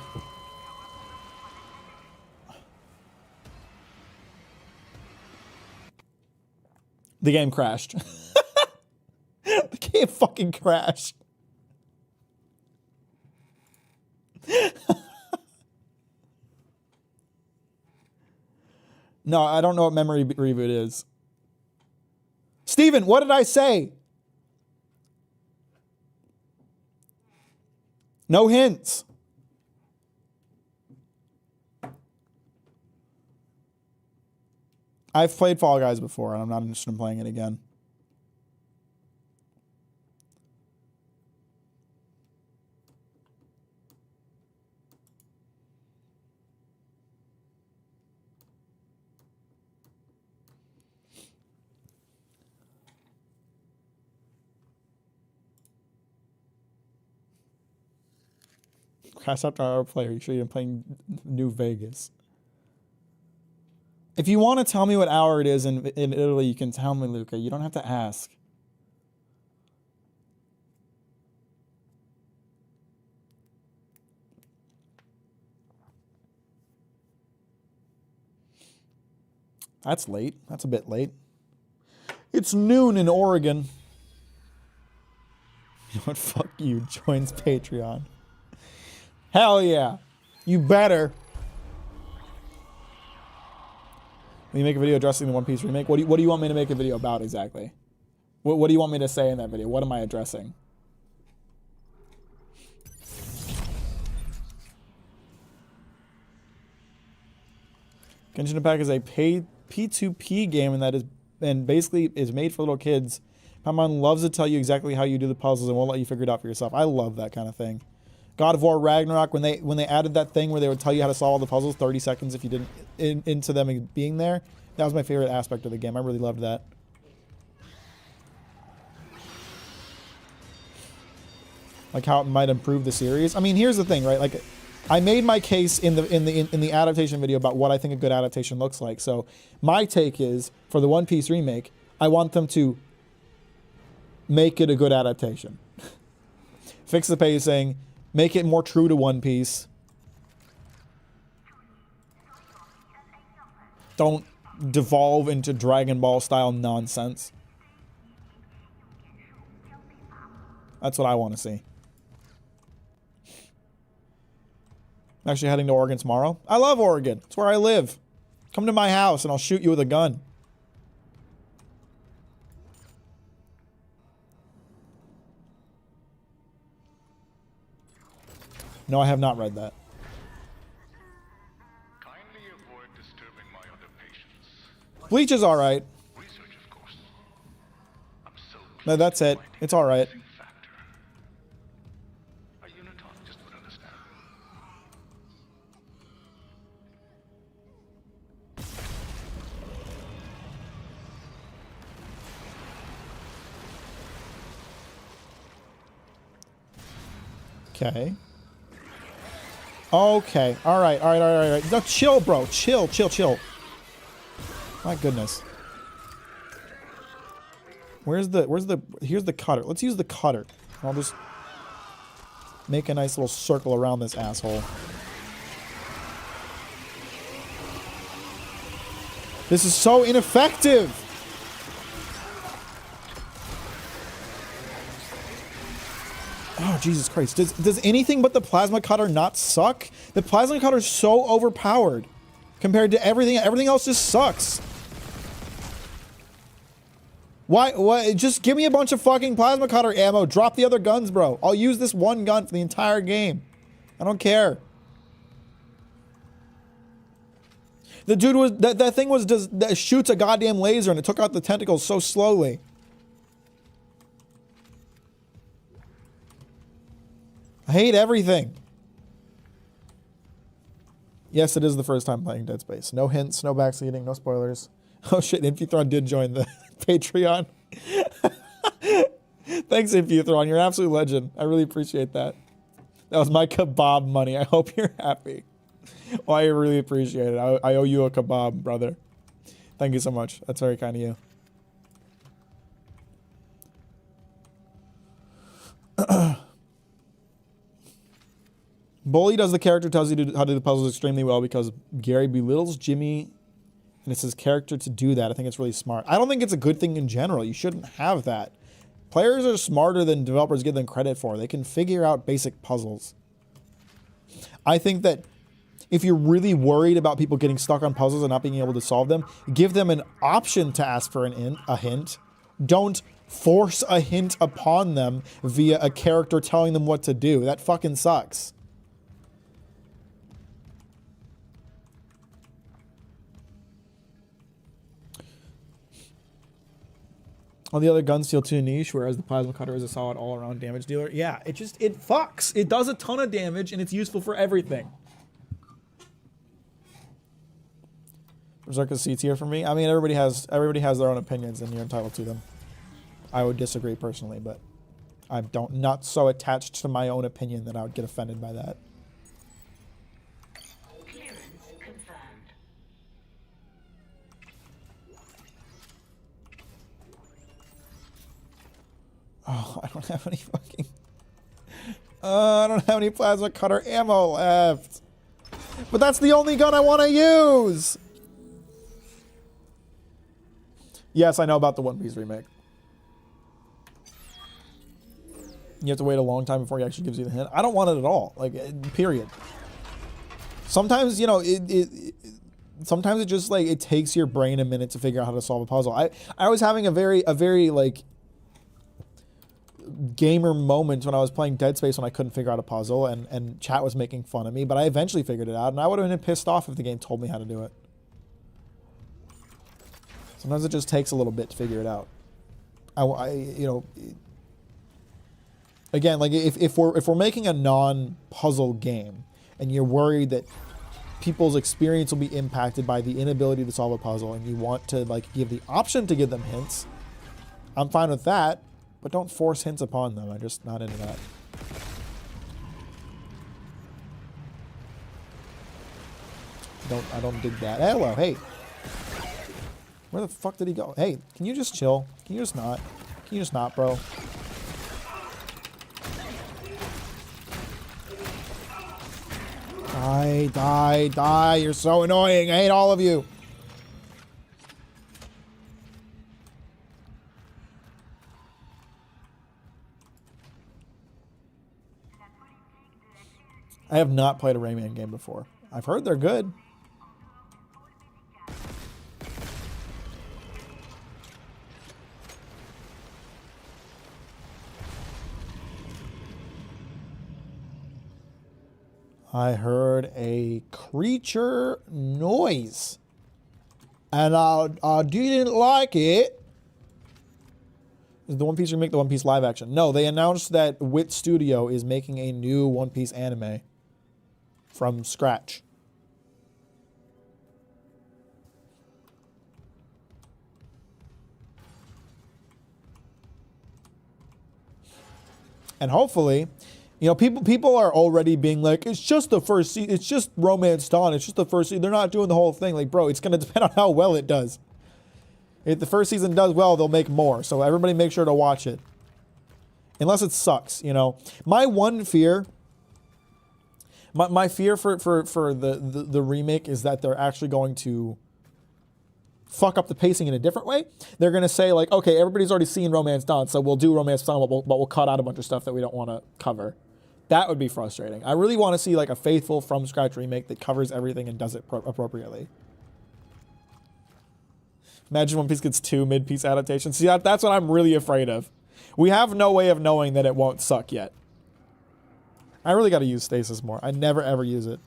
The game crashed. game fucking crashed. No, I don't know what memory reboot is. Steven, what did I say? No hints. I've played Fall Guys before, and I'm not interested in playing it again. Crash after our player. You should have been playing New Vegas. If you want to tell me what hour it is in Italy, you can tell me, Luca. You don't have to ask. That's late. That's a bit late. It's noon in Oregon. You know what? Fuck you. Joins Patreon. Hell yeah. You better. When you make a video addressing the One Piece remake, what do you want me to make a video about exactly? What do you want me to say in that video? What am I addressing? Genshin Impact is a paid P2P game and basically is made for little kids. Paimon loves to tell you exactly how you do the puzzles and won't let you figure it out for yourself. I love that kind of thing. God of War Ragnarok, when they added that thing where they would tell you how to solve all the puzzles 30 seconds if you didn't into them being there, that was my favorite aspect of the game. I really loved that. Like how it might improve the series. I mean, here's the thing, right? Like, I made my case in the adaptation video about what I think a good adaptation looks like. So my take is, for the One Piece remake, I want them to make it a good adaptation. Fix the pacing, make it more true to One Piece. Don't devolve into Dragon Ball style nonsense. That's what I want to see. I'm actually heading to Oregon tomorrow. I love Oregon. It's where I live. Come to my house and I'll shoot you with a gun. No, I have not read that. Kindly avoid disturbing my other patients. Bleach is alright. Research, of course. I'm so No, that's it. It's alright. factor. A Uniton just would understand. Okay. Okay. Alright. No, chill, bro. Chill. My goodness. Here's the cutter. Let's use the cutter. I'll just make a nice little circle around this asshole. This is so ineffective. Oh, Jesus Christ. Does anything but the plasma cutter not suck? The plasma cutter is so overpowered compared to everything. Everything else just sucks. Why? Just give me a bunch of fucking plasma cutter ammo. Drop the other guns, bro. I'll use this one gun for the entire game. I don't care. The dude was, that thing was just, that shoots a goddamn laser and it took out the tentacles so slowly. I hate everything. Yes, it is the first time playing Dead Space. No hints, no backseating, no spoilers. Oh shit, Infuthron did join the Patreon. Thanks, Infuthron. You're an absolute legend. I really appreciate that. That was my kebab money. I hope you're happy. Well, I really appreciate it. I owe you a kebab, brother. Thank you so much. That's very kind of you. Bully does the character tells you how to do the puzzles extremely well because Gary belittles Jimmy and it's his character to do that. I think it's really smart. I don't think it's a good thing in general. You shouldn't have that. Players are smarter than developers give them credit for. They can figure out basic puzzles. I think that if you're really worried about people getting stuck on puzzles and not being able to solve them, give them an option to ask for a hint. Don't force a hint upon them via a character telling them what to do. That fucking sucks. On the other, guns feel too niche, whereas the plasma cutter is a solid all-around damage dealer. Yeah, it fucks. It does a ton of damage, and it's useful for everything. Berserker C tier for me. I mean, everybody has their own opinions, and you're entitled to them. I would disagree personally, but I'm not so attached to my own opinion that I would get offended by that. Clearance confirmed. Oh, I don't have any fucking... I don't have any plasma cutter ammo left. But that's the only gun I want to use! Yes, I know about the One Piece remake. You have to wait a long time before he actually gives you the hint. I don't want it at all. Like, period. Sometimes, you know, sometimes it just, like, it takes your brain a minute to figure out how to solve a puzzle. I was having a very, like, gamer moment when I was playing Dead Space when I couldn't figure out a puzzle and chat was making fun of me, but I eventually figured it out, and I would have been pissed off if the game told me how to do it. Sometimes it just takes a little bit to figure it out. You know, again, like if we're making a non-puzzle game and you're worried that people's experience will be impacted by the inability to solve a puzzle and you want to like give the option to give them hints, I'm fine with that, but don't force hints upon them. I'm just not into that. I don't dig that. Hello, hey. Where the fuck did he go? Hey, can you just chill? Can you just not? Can you just not, bro? Die. You're so annoying. I hate all of you. I have not played a Rayman game before. I've heard they're good. I heard a creature noise, and I didn't like it. Is the One Piece remake the One Piece live action? No, they announced that Wit Studio is making a new One Piece anime from scratch. And hopefully, you know, people are already being like, it's just the first season, it's just Romance Dawn, it's just the first season, they're not doing the whole thing. Like, bro, it's going to depend on how well it does. If the first season does well, they'll make more. So everybody make sure to watch it. Unless it sucks, you know. My one fear, my fear for the remake is that they're actually going to fuck up the pacing in a different way. They're going to say like, okay, everybody's already seen Romance Dawn, so we'll do Romance Dawn, but we'll cut out a bunch of stuff that we don't want to cover. That would be frustrating. I really want to see like a faithful from scratch remake that covers everything and does it appropriately. Imagine One Piece gets 2 mid-piece adaptations. See, that's what I'm really afraid of. We have no way of knowing that it won't suck yet. I really got to use stasis more. I never ever use it.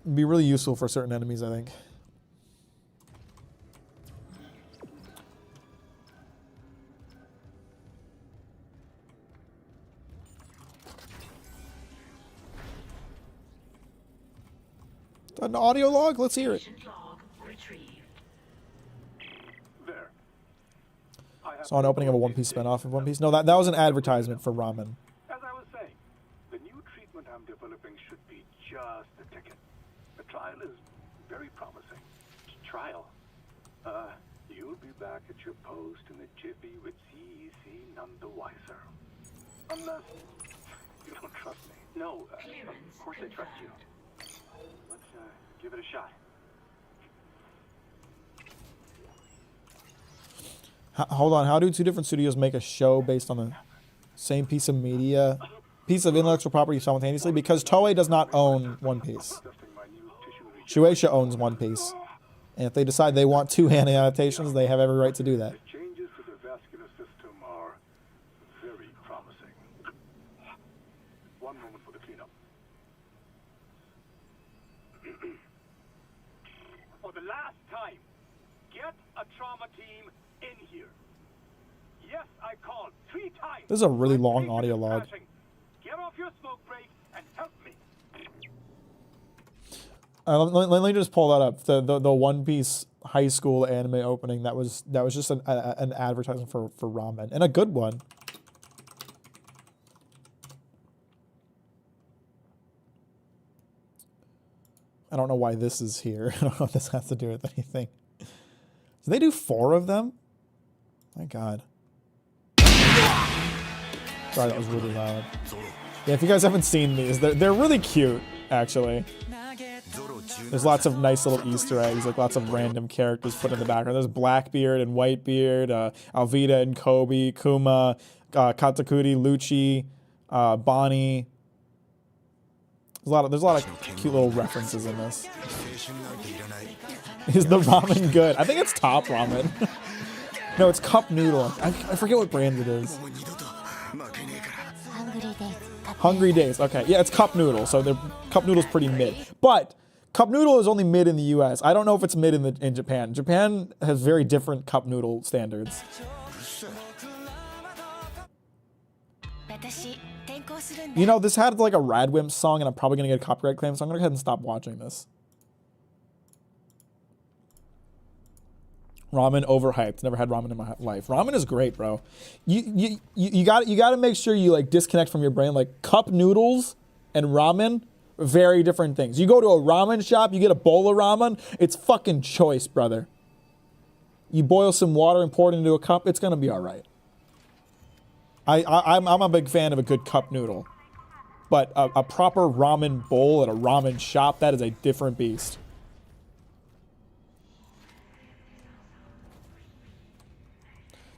It'd be really useful for certain enemies, I think. An audio log? Let's hear it. Saw an opening of a One Piece spinoff of One Piece. No, that was an advertisement for ramen. As I was saying, the new treatment I'm developing should be just the ticket. The trial is very promising. Trial? You'll be back at your post in the jiffy with CEC none the wiser. Unless you don't trust me. No, of course I trust you. Let's give it a shot. Hold on, how do two different studios make a show based on the same piece of media, piece of intellectual property simultaneously? Because Toei does not own One Piece. Shueisha owns One Piece. And if they decide they want two anime adaptations, they have every right to do that. Changes to the vascular system are very promising. One moment for the cleanup. For the last time, get a trauma team in here. Yes, I called 3 times. This is a really long audio log. Get off your smoke break and help me. Let me just pull that up. The One Piece high school anime opening, that was just an advertisement for ramen, and a good one. I don't know why this is here. I don't know if this has to do with anything. Did they do 4 of them? My God. Sorry, that was really loud. Yeah, if you guys haven't seen these, they're really cute, actually. There's lots of nice little Easter eggs, like lots of random characters put in the background. There's Blackbeard and Whitebeard, Alvida and Kobe, Kuma, Katakuri, Lucci, Bonnie. There's a lot of cute little references in this. Is the ramen good? I think it's Top Ramen. No, it's Cup Noodle. I forget what brand it is. Hungry Days. Okay, yeah, it's Cup Noodle. So Cup Noodle's pretty mid, but Cup Noodle is only mid in the U.S. I don't know if it's mid in Japan. Japan has very different Cup Noodle standards. You know, this had like a Radwimps song, and I'm probably gonna get a copyright claim, so I'm gonna go ahead and stop watching this. Ramen overhyped. Never had ramen in my life. Ramen is great, bro. You got to make sure you like disconnect from your brain. Like cup noodles and ramen, very different things. You go to a ramen shop, you get a bowl of ramen. It's fucking choice, brother. You boil some water and pour it into a cup. It's gonna be all right. I'm a big fan of a good cup noodle, but a proper ramen bowl at a ramen shop, that is a different beast.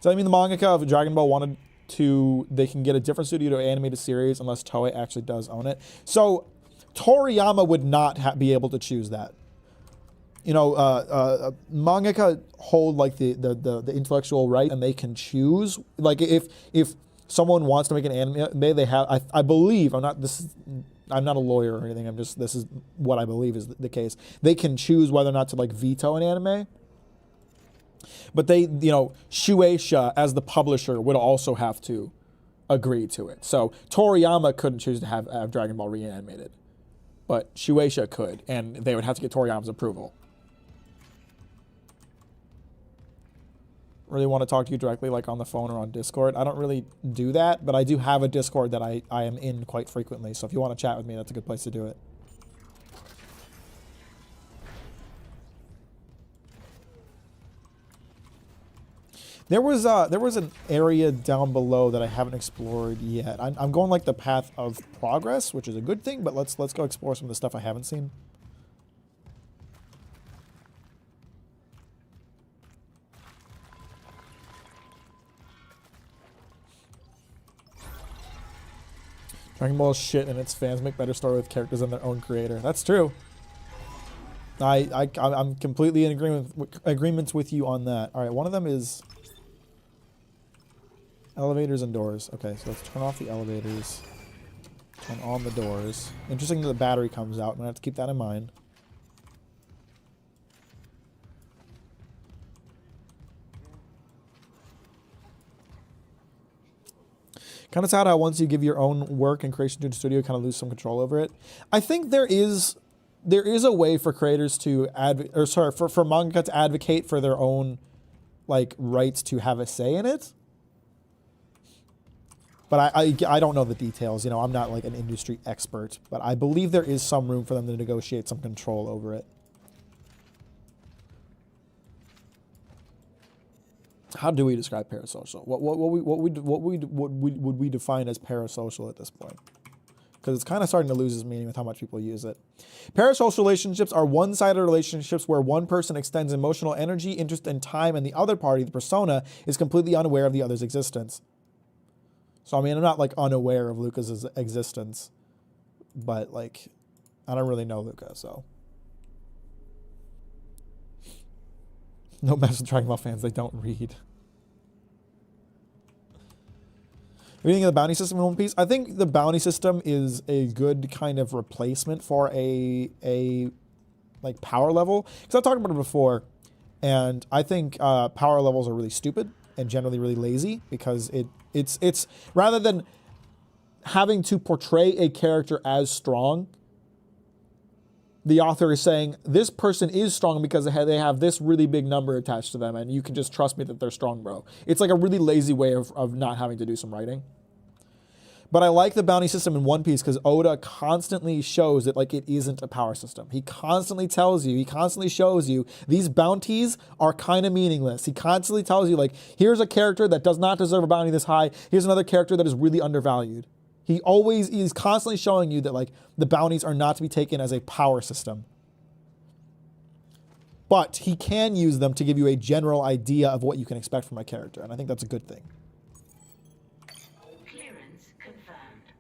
Does that mean the mangaka of Dragon Ball wanted to, they can get a different studio to animate a series unless Toei actually does own it? So Toriyama would not be able to choose that. You know, mangaka hold like the intellectual right, and they can choose. Like if someone wants to make an anime, they have. I believe I'm not a lawyer or anything. This is what I believe is the case. They can choose whether or not to like veto an anime. But they, you know, Shueisha as the publisher would also have to agree to it. So Toriyama couldn't choose to have Dragon Ball reanimated, but Shueisha could, and they would have to get Toriyama's approval. Really want to talk to you directly, like on the phone or on Discord. I don't really do that, but I do have a Discord that I am in quite frequently. So if you want to chat with me, that's a good place to do it. There was an area down below that I haven't explored yet. I'm going like the path of progress, which is a good thing, but let's go explore some of the stuff I haven't seen. Dragon Ball is shit, and its fans make better story with characters than their own creator. That's true. I'm completely in agreements with you on that. All right, one of them is elevators and doors. Okay, so let's turn off the elevators. Turn on the doors. Interesting that the battery comes out. I'm gonna have to keep that in mind. Kind of sad how once you give your own work and creation to the studio, you kind of lose some control over it. I think there is a way for creators to for manga to advocate for their own like rights to have a say in it. But I don't know the details. You know, I'm not like an industry expert, but I believe there is some room for them to negotiate some control over it. How do we describe parasocial? What would we define as parasocial at this point? because it's kind of starting to lose its meaning with how much people use it. Parasocial relationships are one-sided relationships where one person extends emotional energy, interest, and time, and the other party, the persona, is completely unaware of the other's existence. So, I mean, I'm not, like, unaware of Luca's existence, but, like, I don't really know Luca, so. No mess with Dragon Ball fans, they don't read. What do you think of the bounty system in One Piece? I think the bounty system is a good kind of replacement for a like power level. Because I've talked about it before, and I think power levels are really stupid and generally really lazy because it's rather than having to portray a character as strong, the author is saying this person is strong because they have this really big number attached to them, and you can just trust me that they're strong, bro. It's like a really lazy way of not having to do some writing. But I like the bounty system in One Piece because Oda constantly shows that like it isn't a power system. He constantly tells you, he constantly shows you these bounties are kind of meaningless. He constantly tells you like, here's a character that does not deserve a bounty this high. Here's another character that is really undervalued. He's constantly showing you that like the bounties are not to be taken as a power system. But he can use them to give you a general idea of what you can expect from a character, and I think that's a good thing. Clearance confirmed.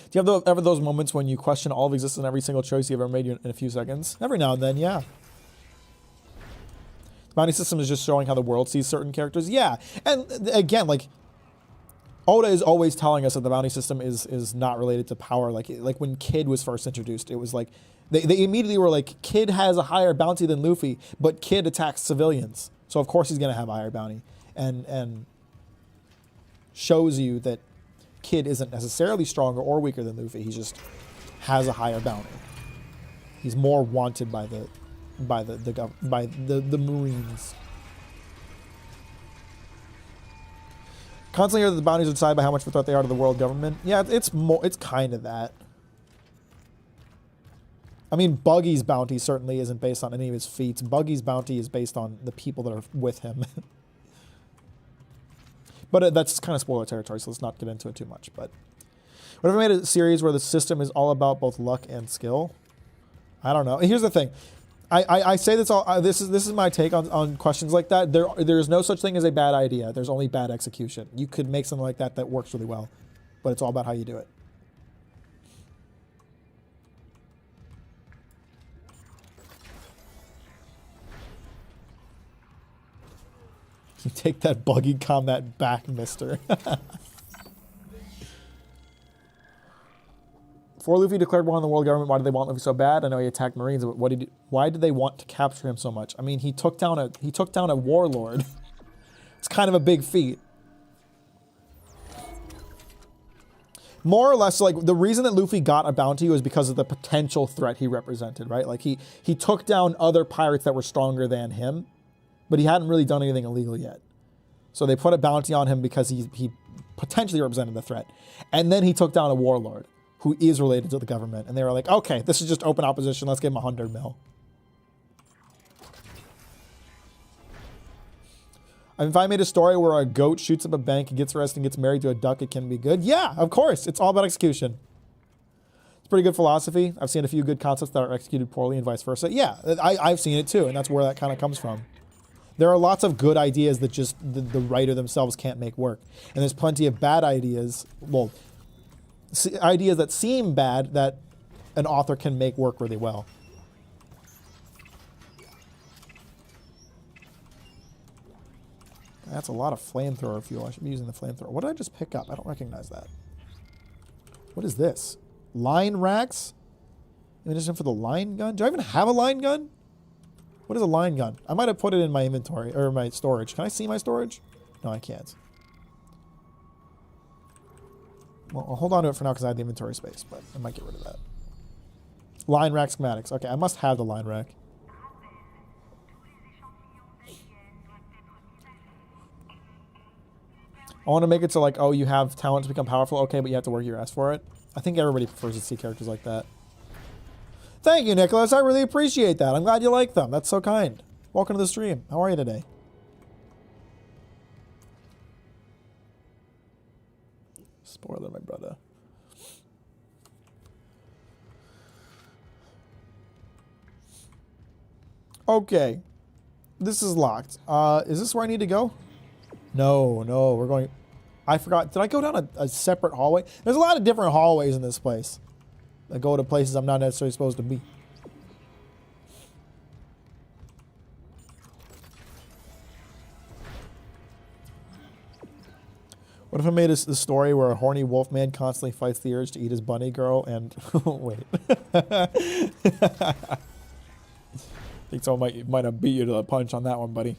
Do you have ever those moments when you question all of existence and every single choice you've ever made in a few seconds? Every now and then, yeah. The bounty system is just showing how the world sees certain characters. Yeah, and again, like, Oda is always telling us that the bounty system is not related to power. Like when Kid was first introduced, it was like, they immediately were like, Kid has a higher bounty than Luffy, but Kid attacks civilians. So of course he's going to have a higher bounty. And shows you that Kid isn't necessarily stronger or weaker than Luffy. He just has a higher bounty. He's more wanted by the Marines. Constantly hear that the bounties are decided by how much of a threat they are to the world government. Yeah, it's kind of that. I mean, Buggy's bounty certainly isn't based on any of his feats. Buggy's bounty is based on the people that are with him. But that's kind of spoiler territory, so let's not get into it too much. But what if I made a series where the system is all about both luck and skill? I don't know. Here's the thing. I say this all. This is my take on questions like that. There is no such thing as a bad idea. There's only bad execution. You could make something like that works really well, but it's all about how you do it. You take that buggy combat back, mister. Before Luffy declared war on the world government, why did they want Luffy so bad? I know he attacked Marines, but why did they want to capture him so much? I mean, he took down a warlord. It's kind of a big feat. More or less, like, the reason that Luffy got a bounty was because of the potential threat he represented, right? Like, he took down other pirates that were stronger than him, but he hadn't really done anything illegal yet. So they put a bounty on him because he potentially represented the threat. And then he took down a warlord who is related to the government. And they were like, okay, this is just open opposition. Let's give him 100 mil. I mean, if I made a story where a goat shoots up a bank and gets arrested and gets married to a duck, it can be good. Yeah, of course. It's all about execution. It's pretty good philosophy. I've seen a few good concepts that are executed poorly and vice versa. Yeah, I've seen it too. And that's where that kind of comes from. There are lots of good ideas that just the writer themselves can't make work. And there's plenty of bad ideas. Well, ideas that seem bad that an author can make work really well. That's a lot of flamethrower fuel. I should be using the flamethrower. What did I just pick up? I don't recognize that. What is this? Line racks? Ammunition for the line gun? Do I even have a line gun? What is a line gun? I might have put it in my inventory or my storage. Can I see my storage? No, I can't. Well, I'll hold on to it for now because I have the inventory space, but I might get rid of that. Line rack schematics. Okay, I must have the line rack. I want to make it so like, oh, you have talent to become powerful. Okay, but you have to work your ass for it. I think everybody prefers to see characters like that. Thank you, Nicholas. I really appreciate that. I'm glad you like them. That's so kind. Welcome to the stream. How are you today? spoiler, my brother. Okay. This is locked. Is this where I need to go? No, no, we're going... I forgot. Did I go down a separate hallway? There's a lot of different hallways in this place that go to places I'm not necessarily supposed to be. What if I made a story where a horny wolf man constantly fights the urge to eat his bunny girl and... Wait. I think someone might have beat you to the punch on that one, buddy.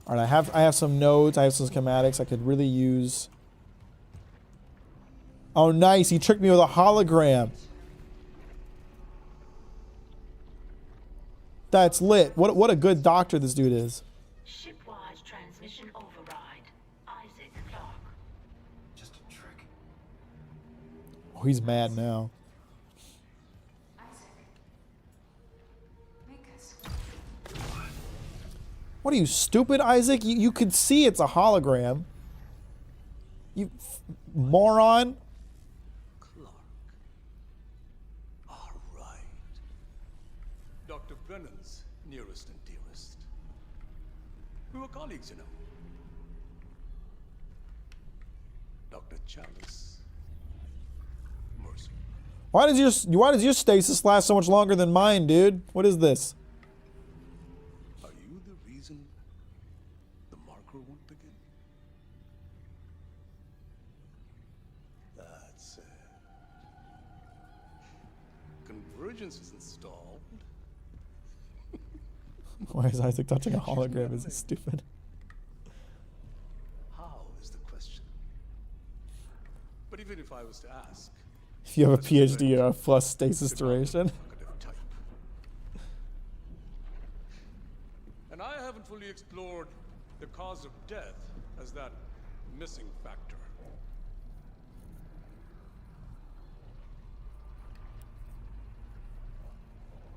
All right, I have some nodes. I have some schematics I could really use. Oh, nice. He tricked me with a hologram. That's lit. What a good doctor this dude is. Shipwide transmission override. Isaac Clarke. Just a trick. Oh, he's mad now. What are you, stupid, Isaac? You could see it's a hologram. You moron. Clarke. All right. Dr. Brennan's nearest and dearest. We were colleagues, you know. Dr. Chalice. Mercer. Why does your stasis last so much longer than mine, dude? What is this? Are you the reason the marker won't begin? That's it. Convergence is installed. Why is Isaac touching a hologram? Is he stupid? How is the question? But even if I was to ask, If you have a PhD plus stasis duration. type. And I haven't fully explored the cause of death as that missing factor.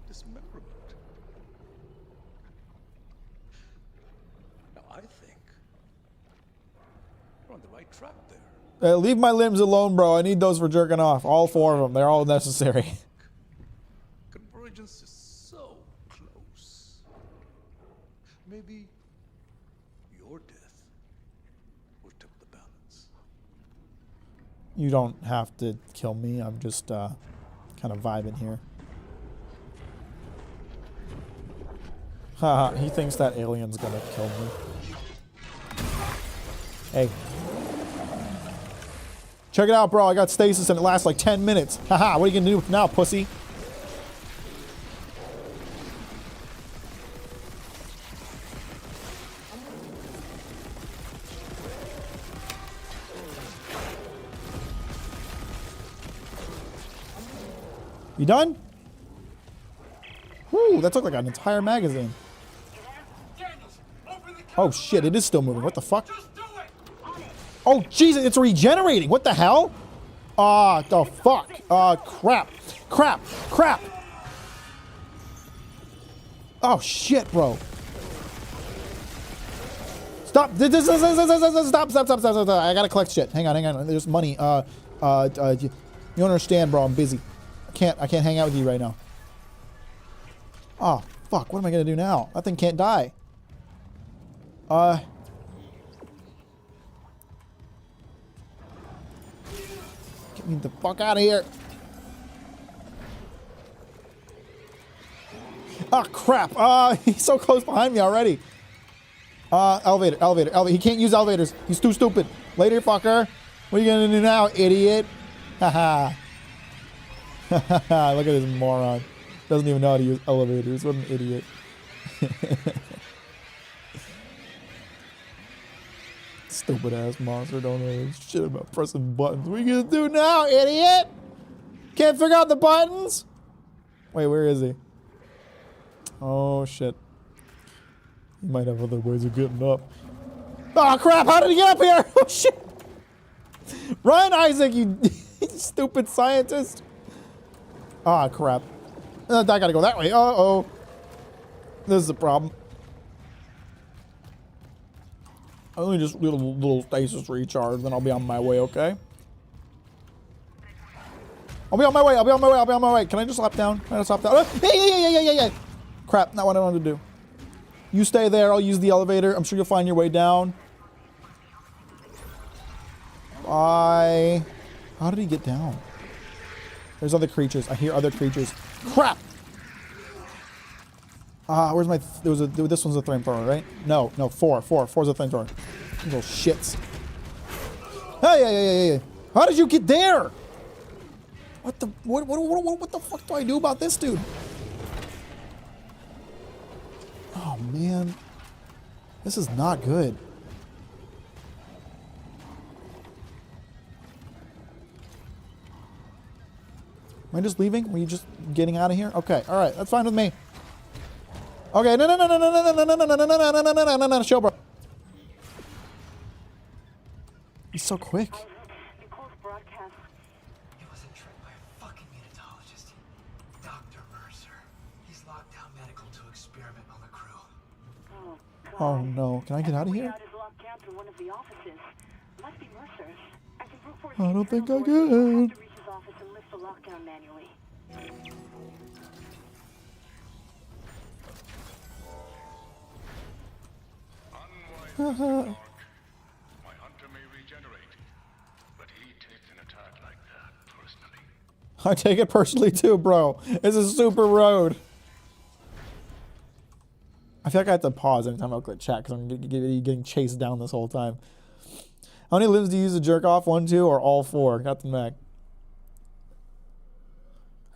Dismemberment. Now I think we're on the right track there. Leave my limbs alone, bro. I need those for jerking off. All 4 of them. They're all necessary. Convergence is so close. Maybe your death will tip the balance. You don't have to kill me. I'm just kind of vibing here. Haha, he thinks that alien's gonna kill me. Hey. Check it out, bro. I got stasis and it lasts like 10 minutes. Haha, what are you gonna do now, pussy? You done? Whew, that took like an entire magazine. Oh shit, it is still moving. What the fuck? Oh Jesus, it's regenerating. What the hell? The fuck. Crap. Crap. Crap. Oh shit, bro. Stop. Stop. I gotta collect shit. Hang on. There's money. You don't understand, bro. I'm busy. I can't hang out with you right now. Oh, fuck. What am I gonna do now? That thing can't die. Get me the fuck out of here. Oh, crap. He's so close behind me already. Elevator. He can't use elevators. He's too stupid. Later, fucker. What are you gonna do now, idiot? Haha. Look at this moron. Doesn't even know how to use elevators. What an idiot. Stupid ass monster. Don't know shit about pressing buttons. What are you gonna do now, idiot? Can't figure out the buttons? Wait, where is he? Oh shit. He might have other ways of getting up. Oh crap, how did he get up here? Oh shit. Run, Isaac, you stupid scientist. Ah, crap. I gotta go that way. Uh-oh. This is a problem. Let me just do a little stasis recharge, then I'll be on my way, okay? I'll be on my way, I'll be on my way, I'll be on my way. Can I just hop down? Can I just hop down? Hey. Crap, not what I wanted to do. You stay there, I'll use the elevator. I'm sure you'll find your way down. Bye. How did he get down? There's other creatures. I hear other creatures. Crap! Where's my... this one's a flamethrower, right? No, 4. 4's a flamethrower. These little shits. Hey. How did you get there? What the... What the fuck do I do about this dude? Oh, man. This is not good. Am I just leaving? Were you just getting out of here? Okay, alright, that's fine with me. Okay, no, show, bro. He's so quick. Broadcast. It was a trick by a fucking unitologist. Dr. Mercer. He's locked down medical to experiment on the crew. Oh no, can I get out of here? I don't think I can. My hunter may regenerate, but he takes an attack like that personally. I take it personally too, bro. It's a super road. I feel like I have to pause anytime I look at chat because I'm getting chased down this whole time. How many limbs do you use to jerk off? 1, 2, or all 4? Captain Mack.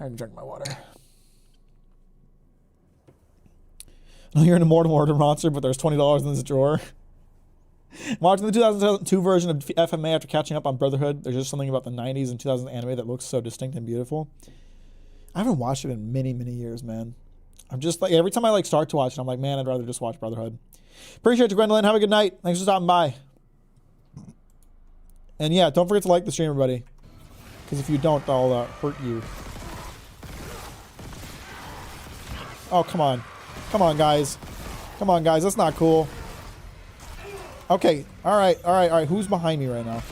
I can drink my water. I know you're an immortal murder monster, but there's $20 in this drawer. Watching the 2002 version of FMA after catching up on Brotherhood, there's just something about the 90s and 2000s anime that looks so distinct and beautiful. I haven't watched it in many, many years, man. I'm just like, every time I like start to watch it, I'm like, man, I'd rather just watch Brotherhood. Appreciate you, Gwendolyn. Have a good night. Thanks for stopping by. And yeah, don't forget to like the stream, everybody. Because if you don't, I'll hurt you. Oh, come on. Come on, guys. Come on, guys. That's not cool. Okay. All right. Who's behind me right now?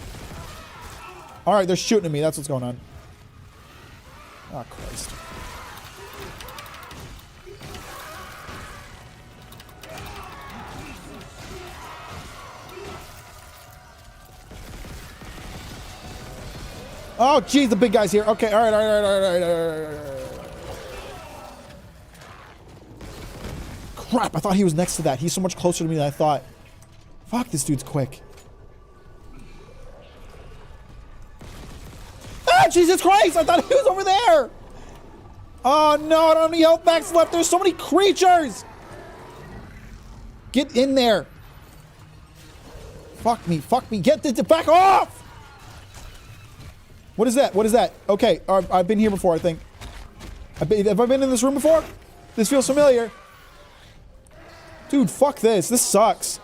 All right, they're shooting at me. That's what's going on. Oh, Christ. Oh, geez, the big guy's here. Okay, all right. Crap, I thought he was next to that. He's so much closer to me than I thought. Fuck, this dude's quick. Ah, Jesus Christ! I thought he was over there! Oh, no, I don't have any health packs left. There's so many creatures! Get in there. Fuck me. Get the back off! What is that? Okay, I've been here before, I think. Have I been in this room before? This feels familiar. Dude, fuck this. This sucks.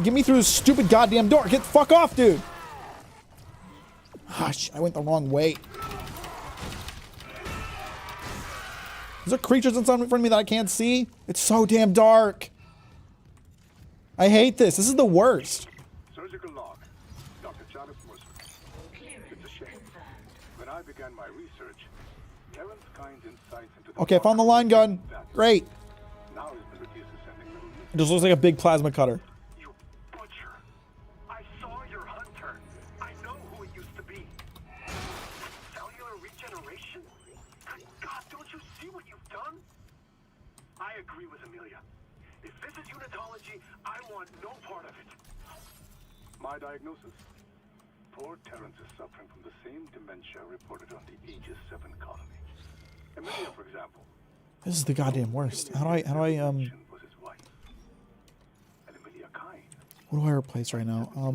Get me through this stupid goddamn door. Get the fuck off, dude. Hush, I went the wrong way. Is there creatures in front of me that I can't see? It's so damn dark. I hate this. This is the worst. Surgical log. Dr. Charles Mercer. It's a shame. When I began my research, Terrence Kyne's insights into the... Okay, I found the line gun. Great. Now his ability is sending little... It just looks like a big plasma cutter. You butcher. I saw your hunter. I know who it used to be. Cellular regeneration? Good God, don't you see what you've done? I agree with Amelia. If this is unitology, I want no part of it. My diagnosis. Poor Terrence is suffering from the same dementia reported on the Aegis 7 colony. Amelia, for example. This is the goddamn worst. How do I what do I replace right now? I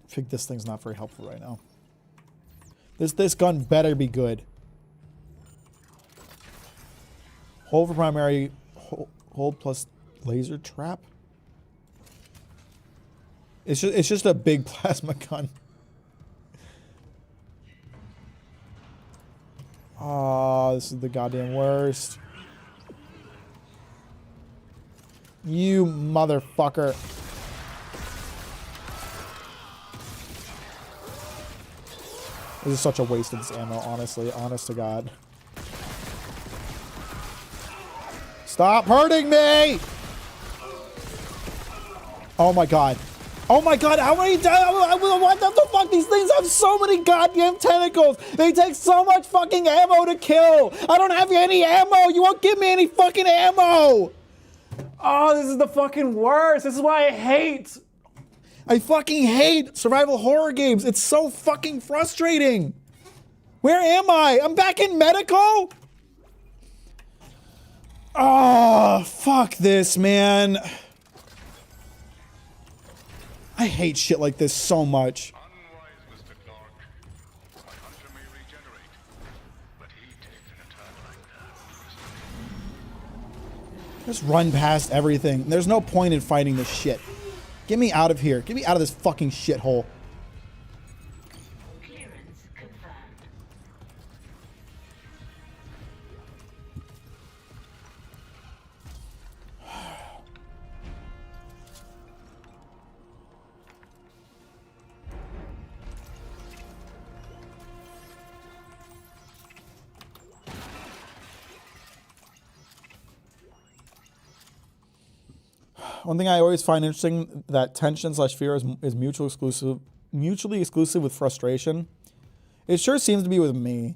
think this thing's not very helpful right now. This gun better be good. Hold for primary, hold plus laser trap. It's just a big plasma gun. Oh, this is the goddamn worst. You motherfucker. This is such a waste of this ammo, honestly. Honest to God. Stop hurting me! Oh my God. Oh my God, how many times? What the fuck? These things have so many goddamn tentacles. They take so much fucking ammo to kill. I don't have any ammo. You won't give me any fucking ammo. Oh, this is the fucking worst. This is why I fucking hate survival horror games. It's so fucking frustrating. Where am I? I'm back in medical? Oh, fuck this, man. I hate shit like this so much. Just run past everything. There's no point in fighting this shit. Get me out of here. Get me out of this fucking shithole. Clearance confirmed. One thing I always find interesting that tension/fear is mutually exclusive with frustration. It sure seems to be with me.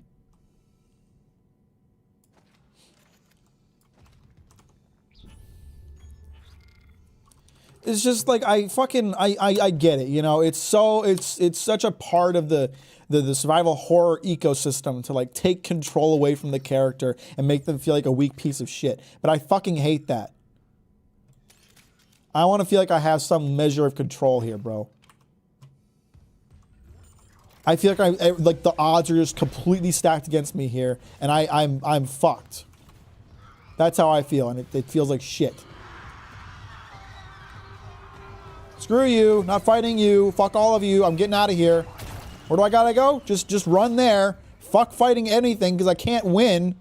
It's just like I get it, you know. It's such a part of the survival horror ecosystem to like take control away from the character and make them feel like a weak piece of shit. But I fucking hate that. I want to feel like I have some measure of control here, bro. I feel like like the odds are just completely stacked against me here, and I'm fucked. That's how I feel, and it feels like shit. Screw you, not fighting you. Fuck all of you. I'm getting out of here. Where do I gotta go? Just run there. Fuck fighting anything because I can't win.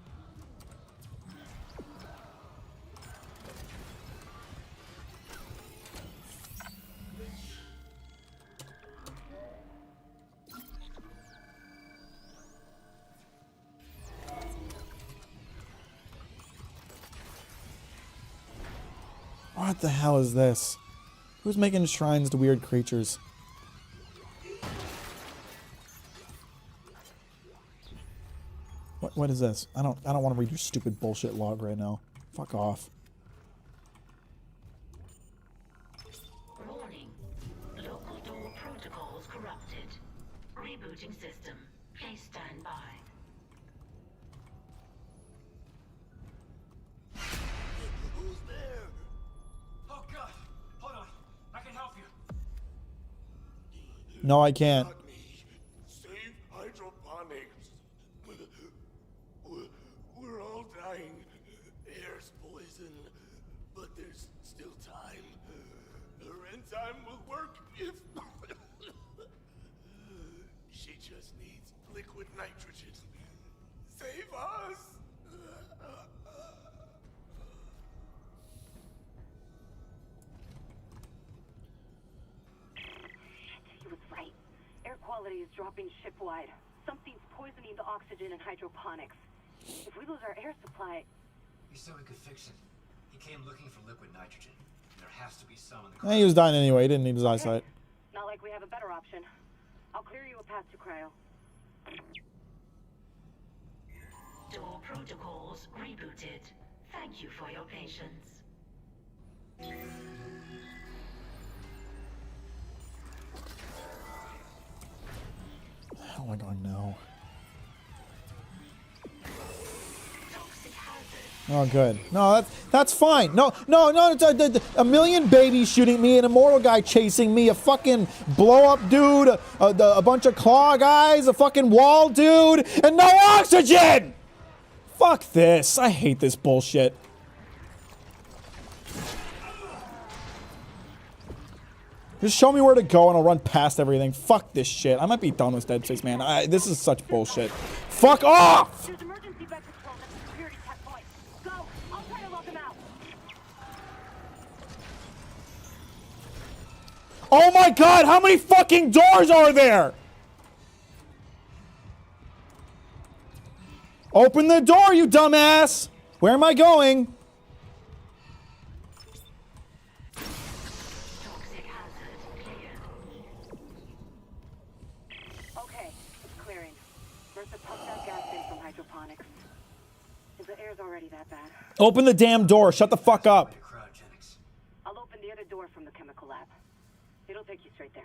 What the hell is this? Who's making shrines to weird creatures? What is this? I don't want to read your stupid bullshit log right now. Fuck off. Warning. Local door protocols corrupted. Rebooting system. Please stand by. Who's there? Oh God! Hold on. I can help you. No, I can't. Save hydroponics. We're all dying. Air's poison, but there's still time. Her enzyme will work if she just needs liquid nitrogen. Save us. He was right. Air quality is dropping shipwide. Something's poisoning the oxygen in hydroponics. If we lose our air supply... He said we could fix it. He came looking for liquid nitrogen. There has to be some in the... He was dying anyway. He didn't need his eyesight. Not like we have a better option. I'll clear you a path to cryo. Door protocols rebooted. Thank you for your patience. Oh my God, no. Oh, good. No, that's fine. No. It's a million babies shooting me, an immortal guy chasing me, a fucking blow-up dude, a bunch of claw guys, a fucking wall dude, and no oxygen! Fuck this. I hate this bullshit. Just show me where to go and I'll run past everything. Fuck this shit. I might be done with Dead Space, man. This is such bullshit. Fuck off! There's emergency vent controls at the security checkpoint. Go! I'll try to lock them out. Oh my god, how many fucking doors are there? Open the door, you dumbass! Where am I going? Okay, it's clearing. Mercer pumped out gas in from hydroponics. If the air's already that bad, Open the damn door, shut the fuck up. I'll open the other door from the chemical lab. It'll take you straight there.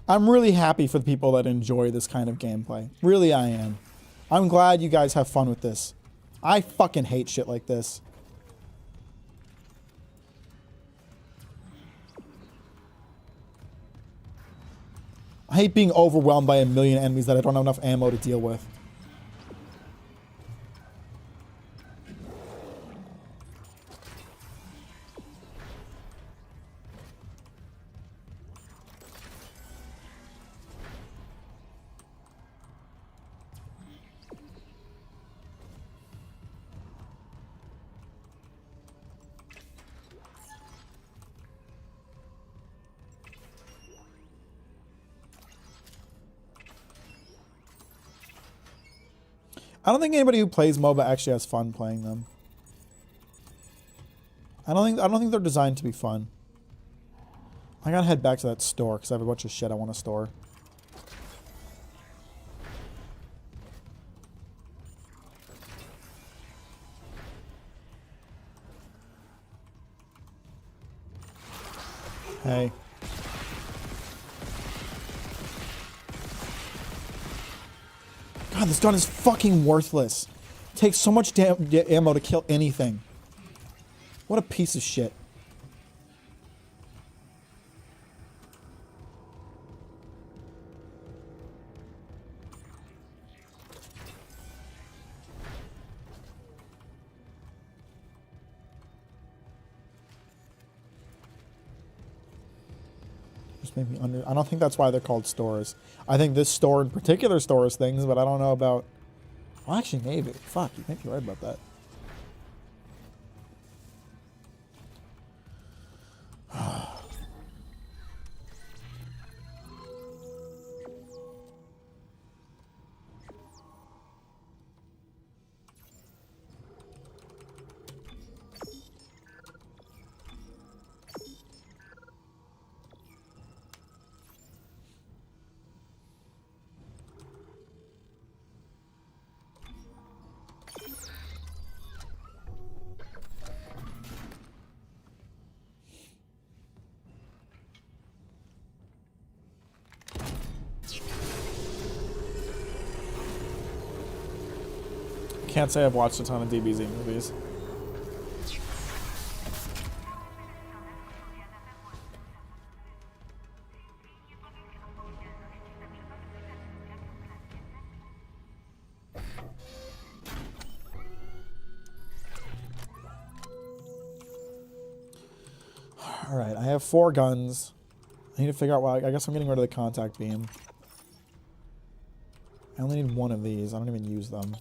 I'm really happy for the people that enjoy this kind of gameplay. Really, I am. I'm glad you guys have fun with this. I fucking hate shit like this. I hate being overwhelmed by a million enemies that I don't have enough ammo to deal with. I don't think anybody who plays MOBA actually has fun playing them. I don't think they're designed to be fun. I gotta head back to that store because I have a bunch of shit I want to store. Hey. God, this gun is fucking worthless. It takes so much ammo to kill anything. What a piece of shit. I don't think that's why they're called stores. I think this store in particular stores things, but I don't know about... Well, actually, maybe. Fuck, you might be right about that. Can't say I've watched a ton of DBZ movies. Alright, I have 4 guns. I need to figure out why. I guess I'm getting rid of the contact beam. I only need 1 of these. I don't even use them.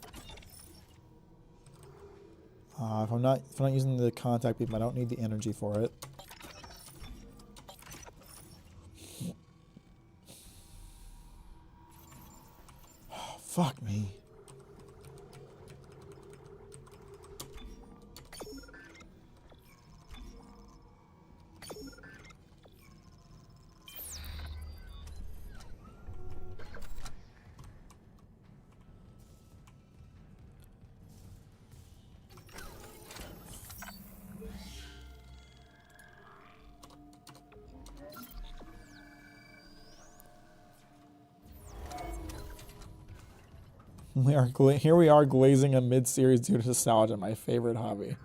If I'm not using the contact beam, I don't need the energy for it. Oh, fuck me. Here we are glazing a mid-series due to nostalgia, my favorite hobby.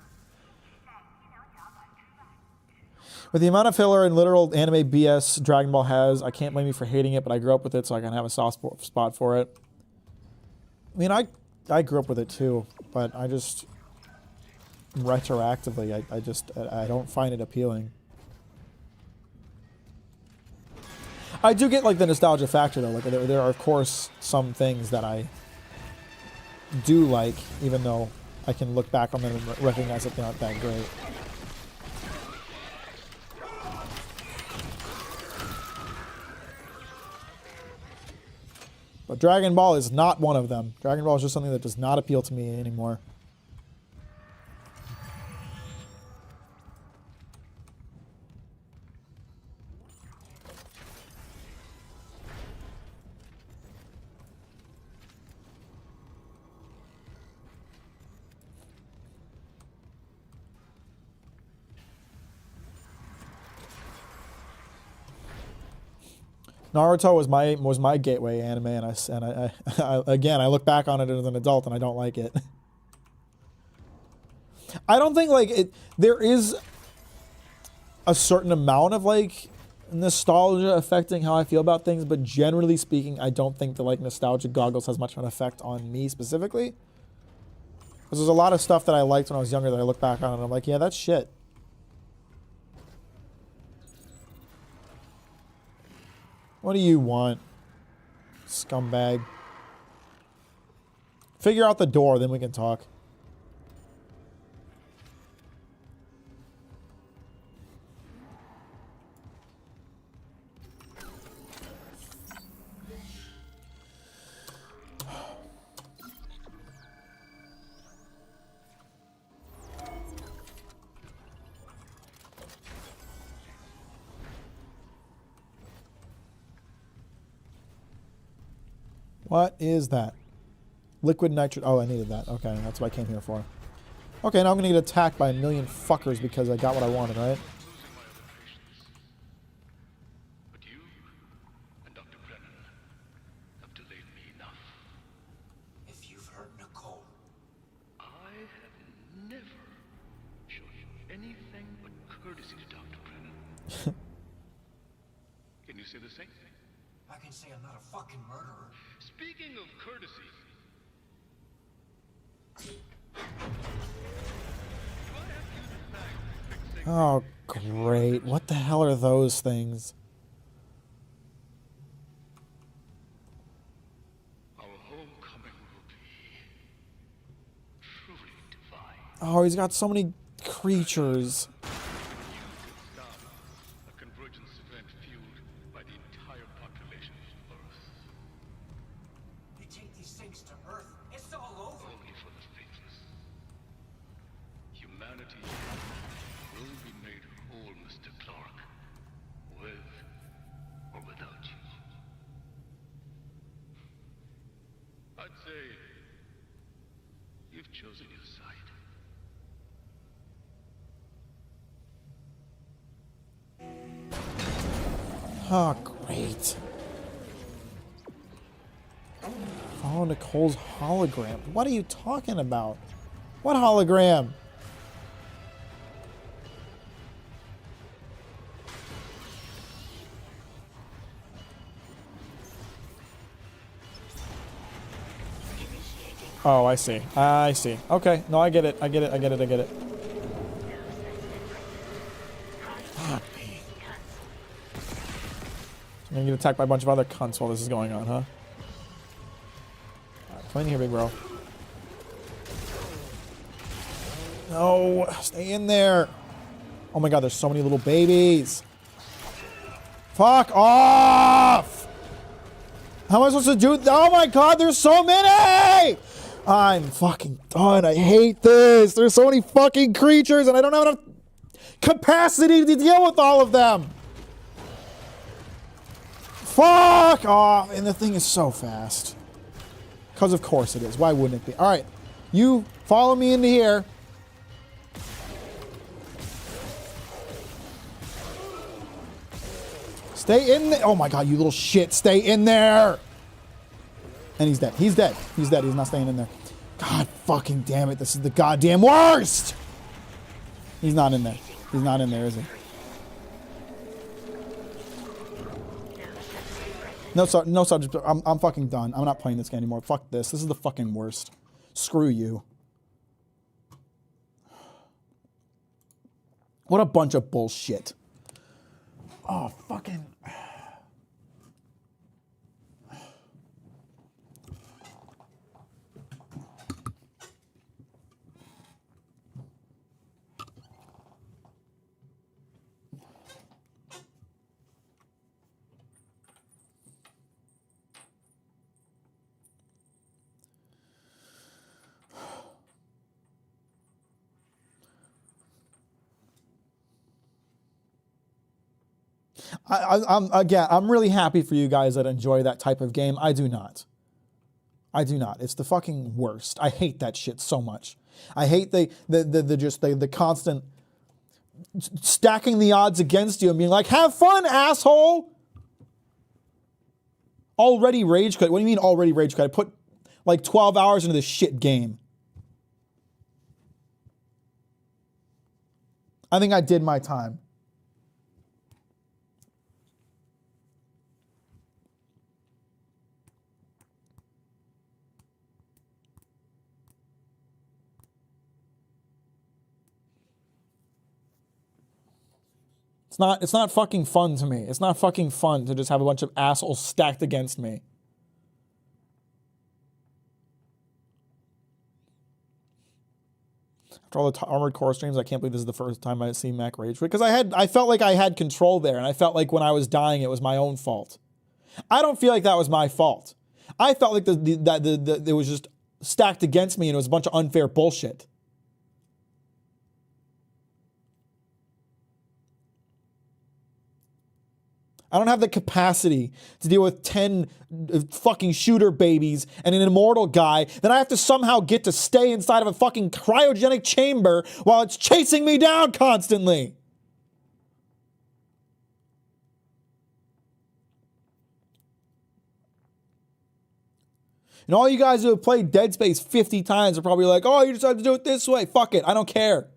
With the amount of filler and literal anime BS Dragon Ball has, I can't blame you for hating it, but I grew up with it, so I can have a soft spot for it. I mean, I grew up with it too, but I just retroactively, I don't find it appealing. I do get like the nostalgia factor though. Like there are of course some things that I do like, even though I can look back on them and recognize that they aren't that great. But Dragon Ball is not one of them. Dragon Ball is just something that does not appeal to me anymore. Naruto was my gateway anime, and I again I look back on it as an adult and I don't like it. I don't think like it. There is a certain amount of like nostalgia affecting how I feel about things, but generally speaking, I don't think the like nostalgia goggles has much of an effect on me specifically. Because there's a lot of stuff that I liked when I was younger that I look back on and I'm like, yeah, that's shit. What do you want, scumbag? Figure out the door, then we can talk. What is that? Liquid nitrogen. Oh, I needed that. Okay, that's what I came here for. Okay, now I'm gonna get attacked by a million fuckers because I got what I wanted, right? But you and Dr. Brennan have delayed me enough. If you've hurt Nicole, I have never shown you anything but courtesy to Dr. Brennan. Can you say the same? I can say I'm not a fucking murderer. Speaking of courtesy. Oh, great. What the hell are those things? Our homecoming will be truly divine. Oh, he's got so many creatures. A convergence event fueled by the entire population of Earth. They take these things to Earth. It's all over. Only for the faithless. Humanity will be made whole, Mr. Clark. With or without you. I'd say you've chosen your side. Oh, great. Follow Nicole's hologram. What are you talking about? What hologram? Oh, I see. I see. Okay. No, I get it. I get it. I get it. I get it. Fuck me. I'm gonna get attacked by a bunch of other cunts while this is going on, huh? Alright, come in here, big bro. No, stay in there. Oh my god, there's so many little babies. Fuck off! How am I supposed to do? Oh my god, there's so many! I'm fucking done. I hate this. There's so many fucking creatures and I don't have enough capacity to deal with all of them. Fuck off. And the thing is so fast. Because of course it is. Why wouldn't it be? All right. You follow me into here. Stay in there. Oh my god, you little shit. Stay in there. And he's dead. He's dead. He's dead. He's not staying in there. God fucking damn it. This is the goddamn worst. He's not in there. He's not in there, is he? No, no subject. I'm fucking done. I'm not playing this game anymore. Fuck this. This is the fucking worst. Screw you. What a bunch of bullshit. Oh, fucking... I'm really happy for you guys that enjoy that type of game. I do not. I do not. It's the fucking worst. I hate that shit so much. I hate the constant stacking the odds against you and being like, have fun, asshole. Already rage quit. What do you mean already rage quit? I put like 12 hours into this shit game. I think I did my time. It's not fucking fun to me. It's not fucking fun to just have a bunch of assholes stacked against me. After all the Armored Core streams, I can't believe this is the first time I see Mack rage quit. Because I felt like I had control there, and I felt like when I was dying, it was my own fault. I don't feel like that was my fault. I felt like it was just stacked against me, and it was a bunch of unfair bullshit. I don't have the capacity to deal with 10 fucking shooter babies and an immortal guy. Then I have to somehow get to stay inside of a fucking cryogenic chamber while it's chasing me down constantly. And all you guys who have played Dead Space 50 times are probably like, oh, you decided to do it this way. Fuck it. I don't care.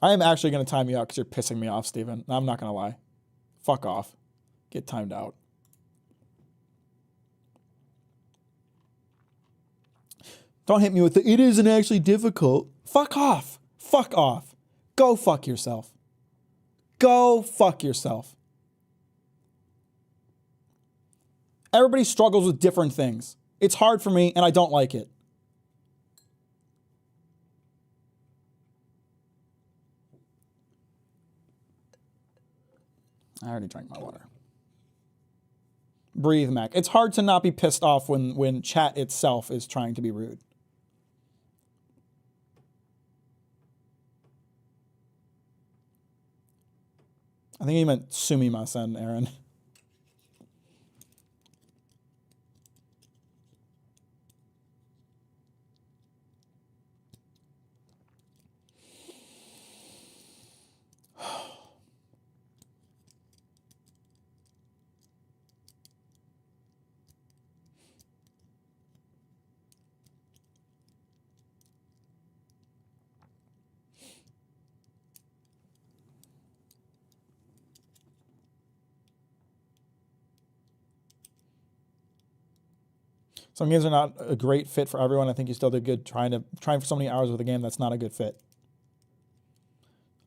I am actually going to time you out because you're pissing me off, Steven. I'm not going to lie. Fuck off. Get timed out. Don't hit me with the, it isn't actually difficult. Fuck off. Fuck off. Go fuck yourself. Go fuck yourself. Everybody struggles with different things. It's hard for me and I don't like it. I already drank my water. Breathe, Mac. It's hard to not be pissed off when chat itself is trying to be rude. I think he meant sumimasen, Aaron. Some games are not a great fit for everyone. I think you still did good trying for so many hours with a game that's not a good fit.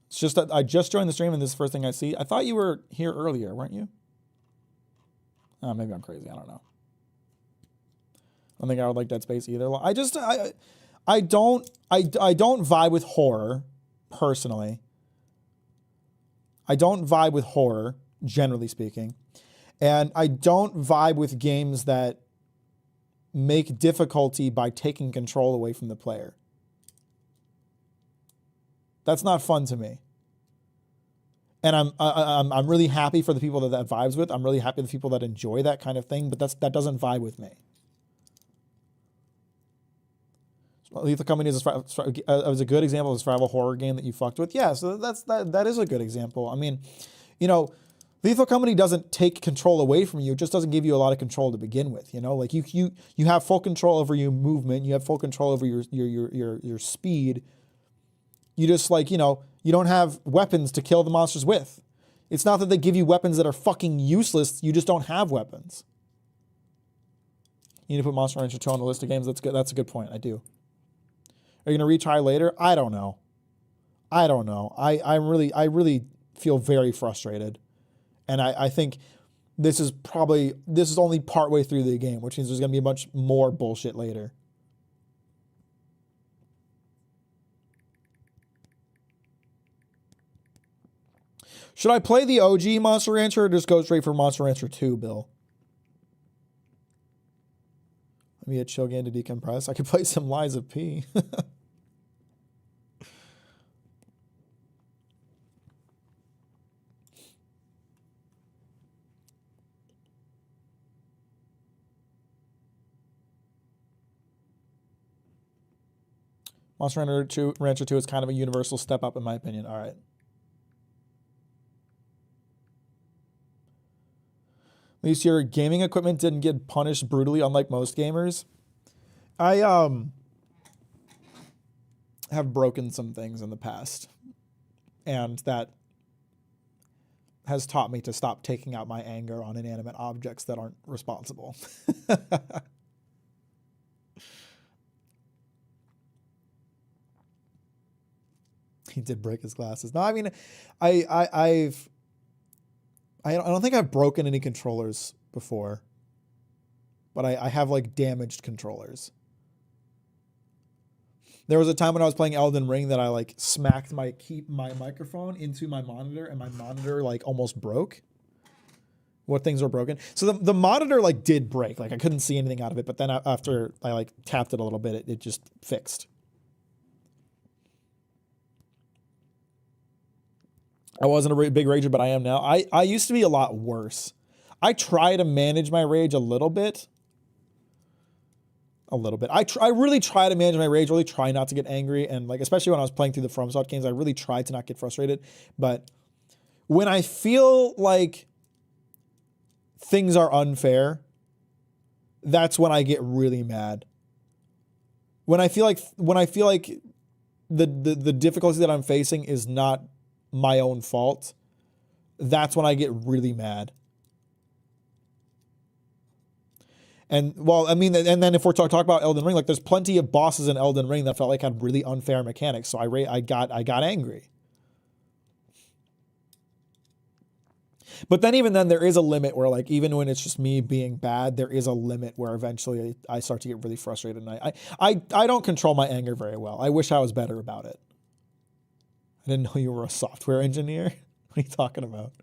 It's just that I just joined the stream and this is the first thing I see. I thought you were here earlier, weren't you? Oh, maybe I'm crazy. I don't know. I don't think I would like Dead Space either. I don't vibe with horror personally. I don't vibe with horror, generally speaking. And I don't vibe with games that make difficulty by taking control away from the player. That's not fun to me. And I'm really happy for the people that vibes with. I'm really happy for the people that enjoy that kind of thing, but that doesn't vibe with me. Lethal Company is a good example of a survival horror game that you fucked with. Yeah, so that is a good example. I mean, you know, Lethal Company doesn't take control away from you. It just doesn't give you a lot of control to begin with. You know, like you have full control over your movement. You have full control over your speed. You just like, you know, you don't have weapons to kill the monsters with. It's not that they give you weapons that are fucking useless. You just don't have weapons. You need to put Monster Rancher 2 on the list of games. That's good. That's a good point. I do. Are you going to retry later? I don't know. I really feel very frustrated. And I think this is only partway through the game, which means there's going to be a bunch more bullshit later. Should I play the OG Monster Rancher or just go straight for Monster Rancher 2, Bill? Maybe a chill game to decompress. I could play some Lies of P. Monster Rancher 2 is kind of a universal step up in my opinion. All right. At least your gaming equipment didn't get punished brutally, unlike most gamers. I have broken some things in the past, and that has taught me to stop taking out my anger on inanimate objects that aren't responsible. He did break his glasses. No, I mean, I don't think I've broken any controllers before, but I have like damaged controllers. There was a time when I was playing Elden Ring that I like smacked my microphone into my monitor, and my monitor like almost broke. What things were broken? So the monitor like did break. Like I couldn't see anything out of it, but then after I like tapped it a little bit, it just fixed. I wasn't a big rager, but I am now. I used to be a lot worse. I try to manage my rage a little bit. I really try to manage my rage, really try not to get angry. And like, especially when I was playing through the FromSoft games, I really tried to not get frustrated. But when I feel like things are unfair, that's when I get really mad. When I feel like the difficulty that I'm facing is not my own fault, that's when I get really mad. And well, I mean, and then if we're talking about Elden Ring, like there's plenty of bosses in Elden Ring that felt like had really unfair mechanics. So I got angry. But then even then there is a limit where like, even when it's just me being bad, there is a limit where eventually I start to get really frustrated. And I don't control my anger very well. I wish I was better about it. I didn't know you were a software engineer. What are you talking about?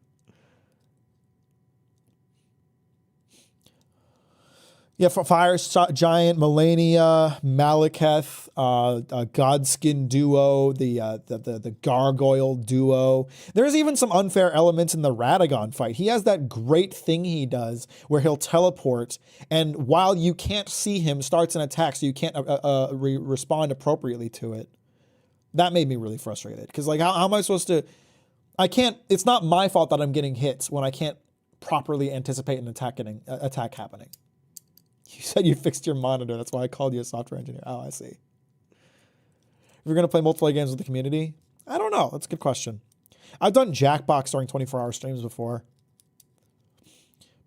Yeah, Fire Giant, Melania, Malekith, Godskin duo, the Gargoyle duo. There's even some unfair elements in the Radagon fight. He has that great thing he does where he'll teleport, and while you can't see him, starts an attack, so you can't respond appropriately to it. That made me really frustrated because like how am I supposed to? I can't. It's not my fault that I'm getting hits when I can't properly anticipate an attack happening. You said you fixed your monitor. That's why I called you a software engineer. Oh, I see. If you're gonna play multiplayer games with the community, I don't know. That's a good question. I've done Jackbox during 24-hour streams before,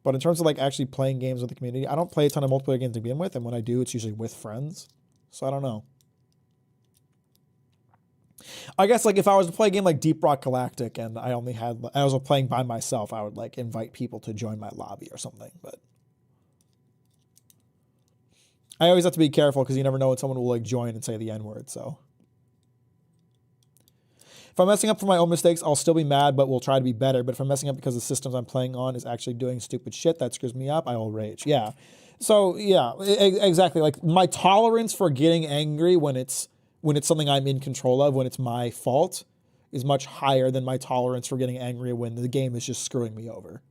but in terms of like actually playing games with the community, I don't play a ton of multiplayer games to begin with, and when I do, it's usually with friends. So I don't know. I guess like if I was to play a game like Deep Rock Galactic and I was playing by myself, I would like invite people to join my lobby or something. But I always have to be careful because you never know when someone will like join and say the N-word. So if I'm messing up for my own mistakes, I'll still be mad, but we'll try to be better. But if I'm messing up because the systems I'm playing on is actually doing stupid shit that screws me up, I will rage. Yeah. So yeah, exactly. Like my tolerance for getting angry when it's something I'm in control of, when it's my fault, is much higher than my tolerance for getting angry when the game is just screwing me over.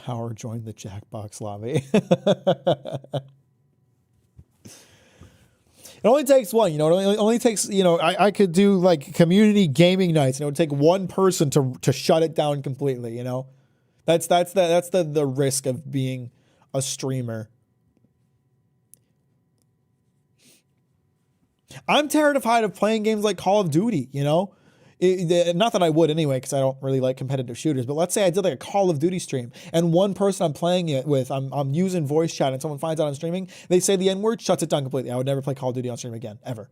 Power joined the Jackbox lobby. It only takes one, it only takes, I could do like community gaming nights and it would take one person to shut it down completely, That's the risk of being a streamer. I'm terrified of playing games like Call of Duty, not that I would anyway, because I don't really like competitive shooters, but let's say I did like a Call of Duty stream and one person I'm playing it with, I'm using voice chat and someone finds out I'm streaming, they say the N-word, shuts it down completely. I would never play Call of Duty on stream again, ever.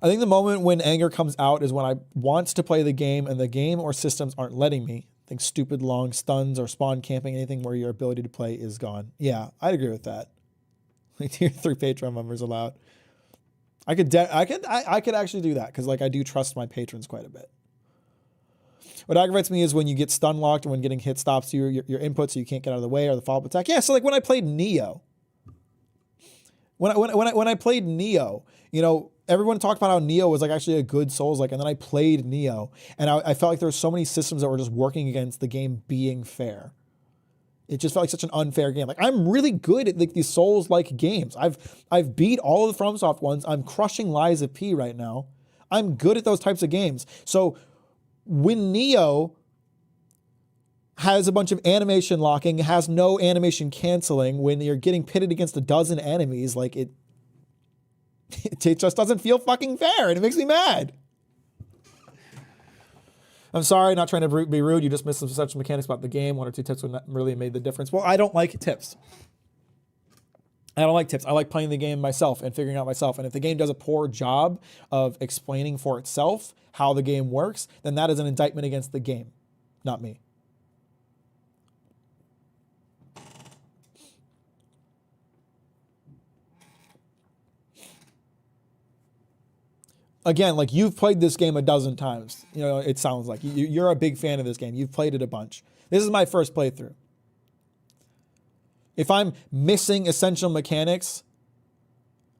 I think the moment when anger comes out is when I want to play the game and the game or systems aren't letting me. I think stupid long stuns or spawn camping, anything where your ability to play is gone. Yeah, I'd agree with that. Like tier 3 Patreon members allowed. I could actually do that because like I do trust my patrons quite a bit. What aggravates me is when you get stun locked and when getting hit stops your input so you can't get out of the way or the follow-up attack. Yeah, so like when I played Neo. When I played Neo, everyone talked about how Neo was like actually a good Souls-like, and then I played Neo, and I felt like there were so many systems that were just working against the game being fair. It just felt like such an unfair game. Like I'm really good at like these Souls-like games. I've beat all of the FromSoft ones. I'm crushing Lies of P right now. I'm good at those types of games. So when Neo has a bunch of animation locking, has no animation canceling, when you're getting pitted against a dozen enemies, like it just doesn't feel fucking fair, and it makes me mad. I'm sorry, not trying to be rude. You just missed some such mechanics about the game. 1 or 2 tips would not really made the difference. Well, I don't like tips. I like playing the game myself and figuring out myself. And if the game does a poor job of explaining for itself how the game works, then that is an indictment against the game, not me. Again, like you've played this game a dozen times. It sounds like you're a big fan of this game. You've played it a bunch. This is my first playthrough. If I'm missing essential mechanics,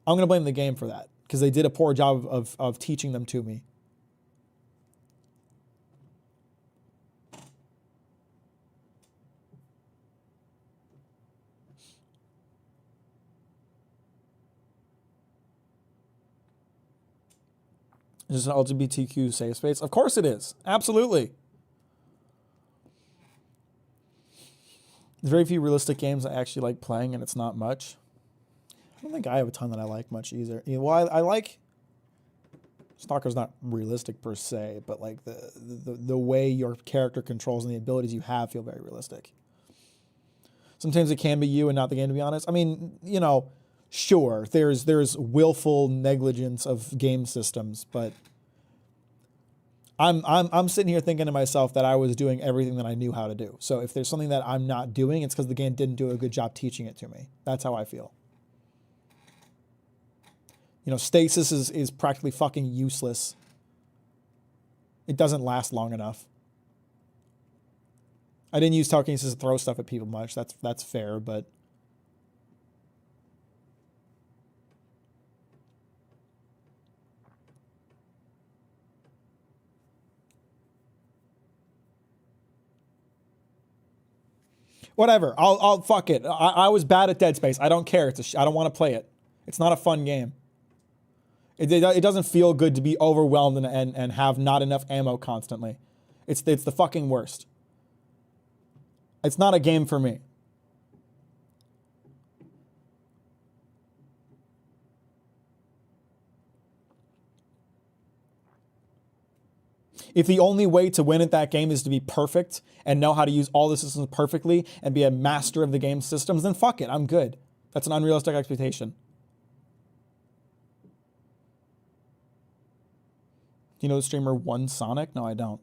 I'm going to blame the game for that because they did a poor job of teaching them to me. Is this an LGBTQ safe space? Of course it is. Absolutely. There's very few realistic games I actually like playing, and it's not much. I don't think I have a ton that I like much either. Well, I like... Stalker's not realistic per se, but like the way your character controls and the abilities you have feel very realistic. Sometimes it can be you and not the game, to be honest. I mean, sure, there's willful negligence of game systems, but I'm sitting here thinking to myself that I was doing everything that I knew how to do. So if there's something that I'm not doing, it's because the game didn't do a good job teaching it to me. That's how I feel. Stasis is practically fucking useless. It doesn't last long enough. I didn't use telekinesis to throw stuff at people much. That's fair, but whatever. I'll fuck it. I was bad at Dead Space. I don't care. I don't want to play it. It's not a fun game. It doesn't feel good to be overwhelmed and have not enough ammo constantly. It's the fucking worst. It's not a game for me. If the only way to win at that game is to be perfect and know how to use all the systems perfectly and be a master of the game systems, then fuck it, I'm good. That's an unrealistic expectation. Do you know the streamer One Sonic? No, I don't.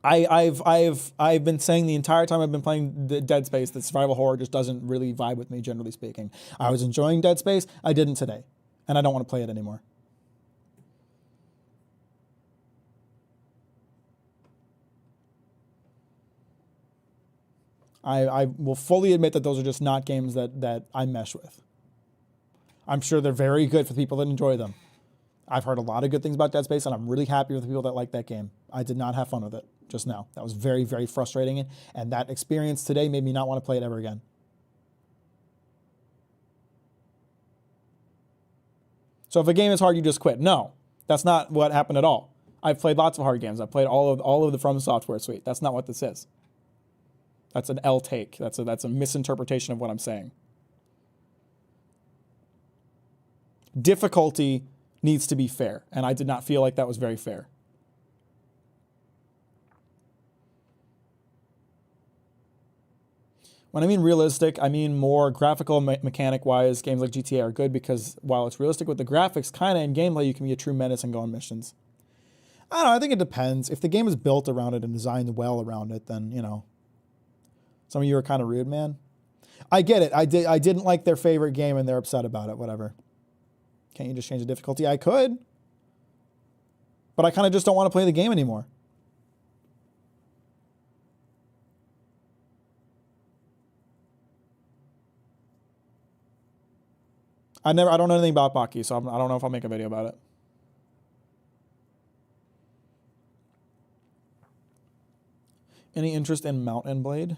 I've been saying the entire time I've been playing Dead Space that survival horror just doesn't really vibe with me, generally speaking. I was enjoying Dead Space. I didn't today, and I don't want to play it anymore. I will fully admit that those are just not games that I mesh with. I'm sure they're very good for people that enjoy them. I've heard a lot of good things about Dead Space, and I'm really happy with the people that like that game. I did not have fun with it just now. That was very, very frustrating, and that experience today made me not want to play it ever again. So if a game is hard, you just quit. No, that's not what happened at all. I've played lots of hard games. I've played all of the From Software suite. That's not what this is. That's an L take. That's a misinterpretation of what I'm saying. Difficulty needs to be fair, and I did not feel like that was very fair. When I mean realistic, I mean more graphical mechanic-wise. Games like GTA are good because while it's realistic with the graphics, kind of in gameplay, you can be a true menace and go on missions. I don't know, I think it depends. If the game is built around it and designed well around it, then, you know. Some of you are kind of rude, man. I get it. I didn't like their favorite game and they're upset about it, whatever. Can't you just change the difficulty? I could. But I kind of just don't want to play the game anymore. I don't know anything about Baki, so I don't know if I'll make a video about it. Any interest in Mount and Blade?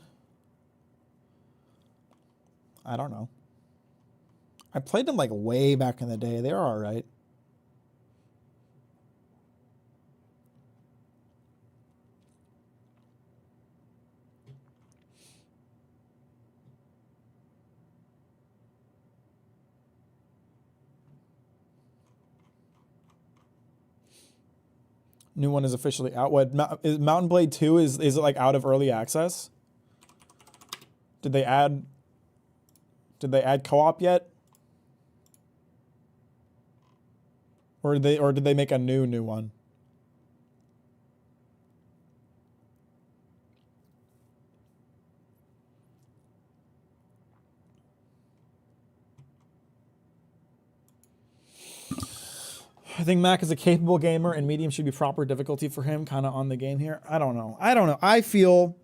I don't know. I played them like way back in the day. They were all right. New one is officially out. What, Mountain Blade 2 is it like out of early access? Did they add co-op yet? Or did they make a new one? I think Mack is a capable gamer and medium should be proper difficulty for him, kind of on the game here. I don't know. I feel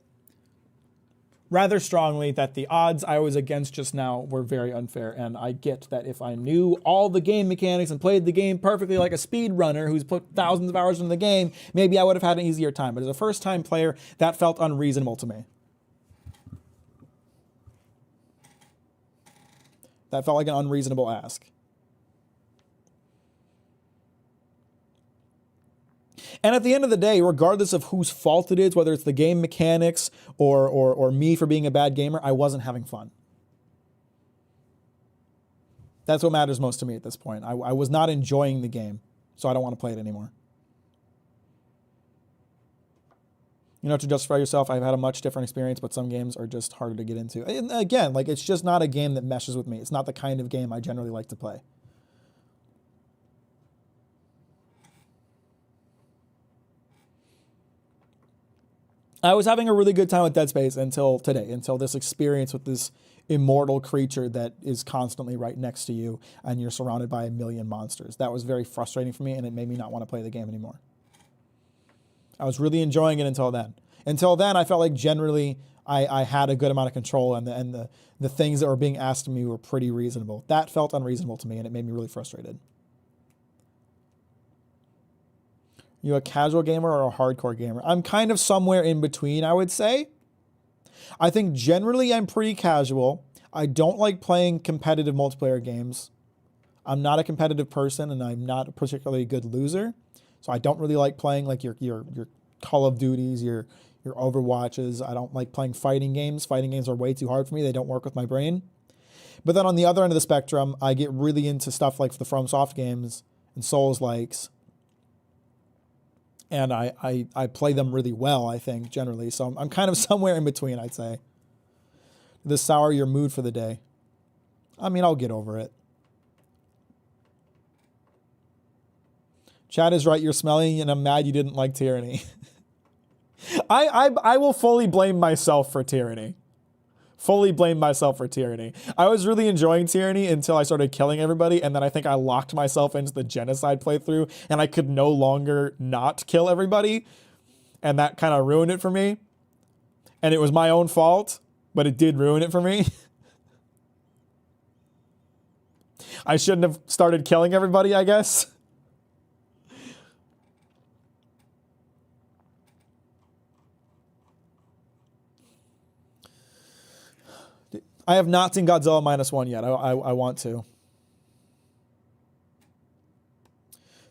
rather strongly that the odds I was against just now were very unfair, and I get that if I knew all the game mechanics and played the game perfectly like a speedrunner who's put thousands of hours into the game, maybe I would have had an easier time. But as a first-time player, that felt unreasonable to me. That felt like an unreasonable ask. And at the end of the day, regardless of whose fault it is, whether it's the game mechanics or me for being a bad gamer, I wasn't having fun. That's what matters most to me at this point. I was not enjoying the game, so I don't want to play it anymore. You know, to justify yourself, I've had a much different experience, but some games are just harder to get into. And again, like, it's just not a game that meshes with me. It's not the kind of game I generally like to play. I was having a really good time with Dead Space until today, until this experience with this immortal creature that is constantly right next to you and you're surrounded by a million monsters. That was very frustrating for me, and it made me not want to play the game anymore. I was really enjoying it until then. Until then, I felt like generally I had a good amount of control, and the things that were being asked of me were pretty reasonable. That felt unreasonable to me, and it made me really frustrated. You a casual gamer or a hardcore gamer? I'm kind of somewhere in between, I would say. I think generally I'm pretty casual. I don't like playing competitive multiplayer games. I'm not a competitive person, and I'm not a particularly good loser. So I don't really like playing like your Call of Duties, your Overwatches. I don't like playing fighting games. Fighting games are way too hard for me. They don't work with my brain. But then on the other end of the spectrum, I get really into stuff like the FromSoft games and Souls-likes. And I play them really well, I think, generally. So I'm kind of somewhere in between, I'd say. This sour your mood for the day. I mean, I'll get over it. Chad is right, you're smelly, and I'm mad you didn't like Tyranny. I will fully blame myself for Tyranny. Fully blame myself for Tyranny. I was really enjoying Tyranny until I started killing everybody, and then I think I locked myself into the genocide playthrough, and I could no longer not kill everybody, and that kind of ruined it for me. And it was my own fault. but it did ruin it for me. I shouldn't have started killing everybody, I guess. I have not seen Godzilla -1 yet. I want to.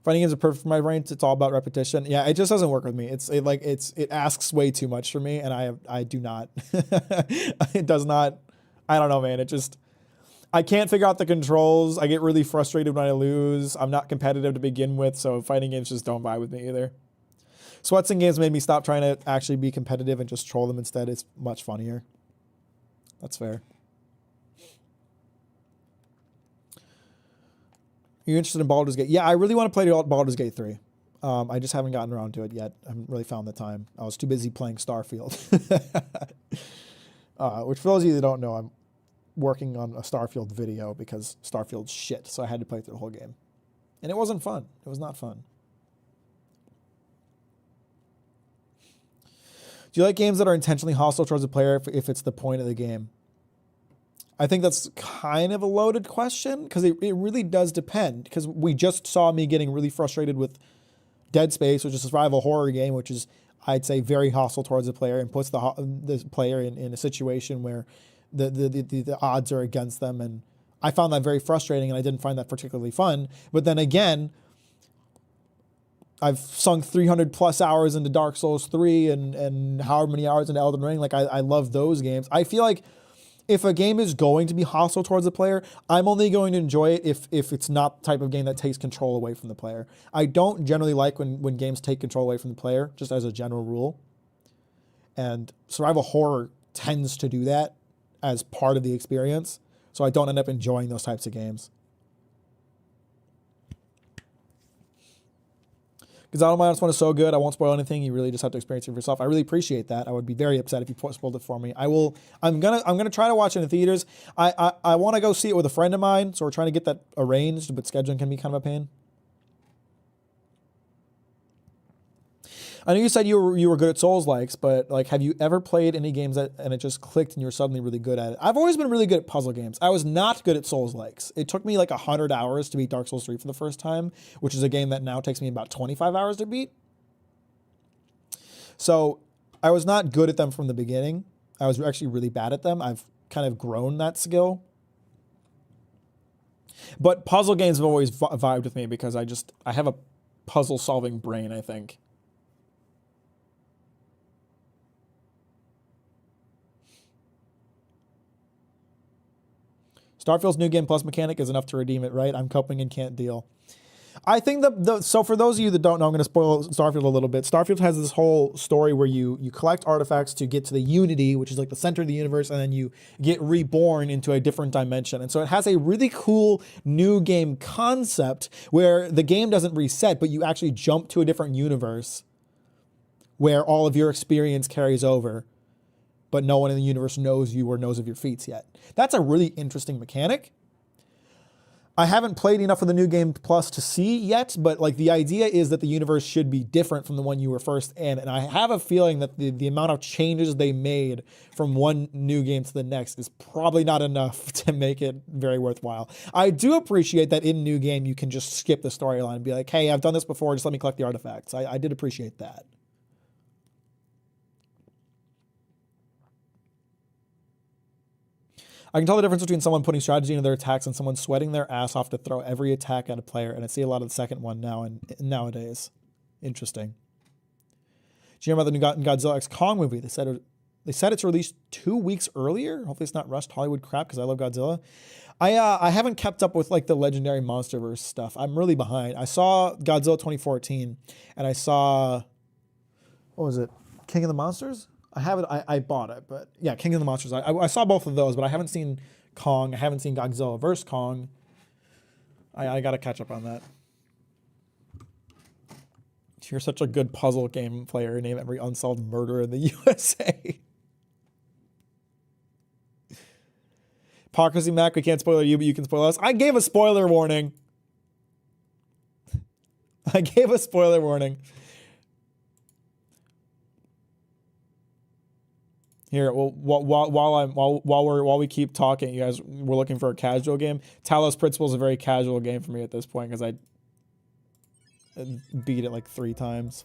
Fighting games are perfect for my brain. It's all about repetition. Yeah, it just doesn't work with me. It asks way too much for me, and I do not. It does not. I don't know, man. I can't figure out the controls. I get really frustrated when I lose. I'm not competitive to begin with, so fighting games just don't vibe with me either. Sweats in games made me stop trying to actually be competitive and just troll them instead. It's much funnier. That's fair. Are you interested in Baldur's Gate? Yeah, I really want to play Baldur's Gate 3. I just haven't gotten around to it yet. I haven't really found the time. I was too busy playing Starfield. Which for those of you that don't know, I'm working on a Starfield video because Starfield's shit, so I had to play through the whole game. And it wasn't fun. It was not fun. Do you like games that are intentionally hostile towards the player if it's the point of the game? I think that's kind of a loaded question because it really does depend. Because we just saw me getting really frustrated with Dead Space, which is a survival horror game, which is, I'd say, very hostile towards the player and puts the player in a situation where the odds are against them. And I found that very frustrating, and I didn't find that particularly fun. But then again, I've sunk 300 plus hours into Dark Souls 3 and however many hours into Elden Ring. Like, I love those games. I feel like if a game is going to be hostile towards the player, I'm only going to enjoy it if it's not the type of game that takes control away from the player. I don't generally like when games take control away from the player, just as a general rule. And survival horror tends to do that as part of the experience, so I don't end up enjoying those types of games. Gonzalo -1 is so good. I won't spoil anything. You really just have to experience it for yourself. I really appreciate that. I would be very upset if you spoiled it for me. I'm gonna try to watch it in theaters. I want to go see it with a friend of mine, so we're trying to get that arranged, but scheduling can be kind of a pain. I know you said you were good at Souls-likes, but like, have you ever played any games and it just clicked and you were suddenly really good at it? I've always been really good at puzzle games. I was not good at Souls-likes. It took me like 100 hours to beat Dark Souls 3 for the first time, which is a game that now takes me about 25 hours to beat. So I was not good at them from the beginning. I was actually really bad at them. I've kind of grown that skill. But puzzle games have always vibed with me because I have a puzzle-solving brain, I think. Starfield's new game plus mechanic is enough to redeem it, right? I'm coping and can't deal. I think so for those of you that don't know, I'm going to spoil Starfield a little bit. Starfield has this whole story where you collect artifacts to get to the Unity, which is like the center of the universe, and then you get reborn into a different dimension. And so it has a really cool new game concept where the game doesn't reset, but you actually jump to a different universe where all of your experience carries over, but no one in the universe knows you or knows of your feats yet. That's a really interesting mechanic. I haven't played enough of the new game plus to see yet, but like the idea is that the universe should be different from the one you were first in. And I have a feeling that the amount of changes they made from one new game to the next is probably not enough to make it very worthwhile. I do appreciate that in new game, you can just skip the storyline and be like, hey, I've done this before, just let me collect the artifacts. I did appreciate that. I can tell the difference between someone putting strategy into their attacks and someone sweating their ass off to throw every attack at a player, and I see a lot of the second one nowadays. Interesting. Do you hear about the new Godzilla X Kong movie? They said it's released 2 weeks earlier. Hopefully it's not rushed Hollywood crap because I love Godzilla. I haven't kept up with like the legendary MonsterVerse stuff. I'm really behind. I saw Godzilla 2014, and I saw, what was it, King of the Monsters? I have it. I bought it, but yeah, King of the Monsters. I saw both of those, but I haven't seen Kong. I haven't seen Godzilla vs. Kong. I got to catch up on that. You're such a good puzzle game player. Name every unsolved murder in the USA. Hypocrisy, Mac. We can't spoil you, but you can spoil us. I gave a spoiler warning. I gave a spoiler warning. Here, well, while we keep talking, you guys, we're looking for a casual game. Talos Principle is a very casual game for me at this point because I beat it like 3 times.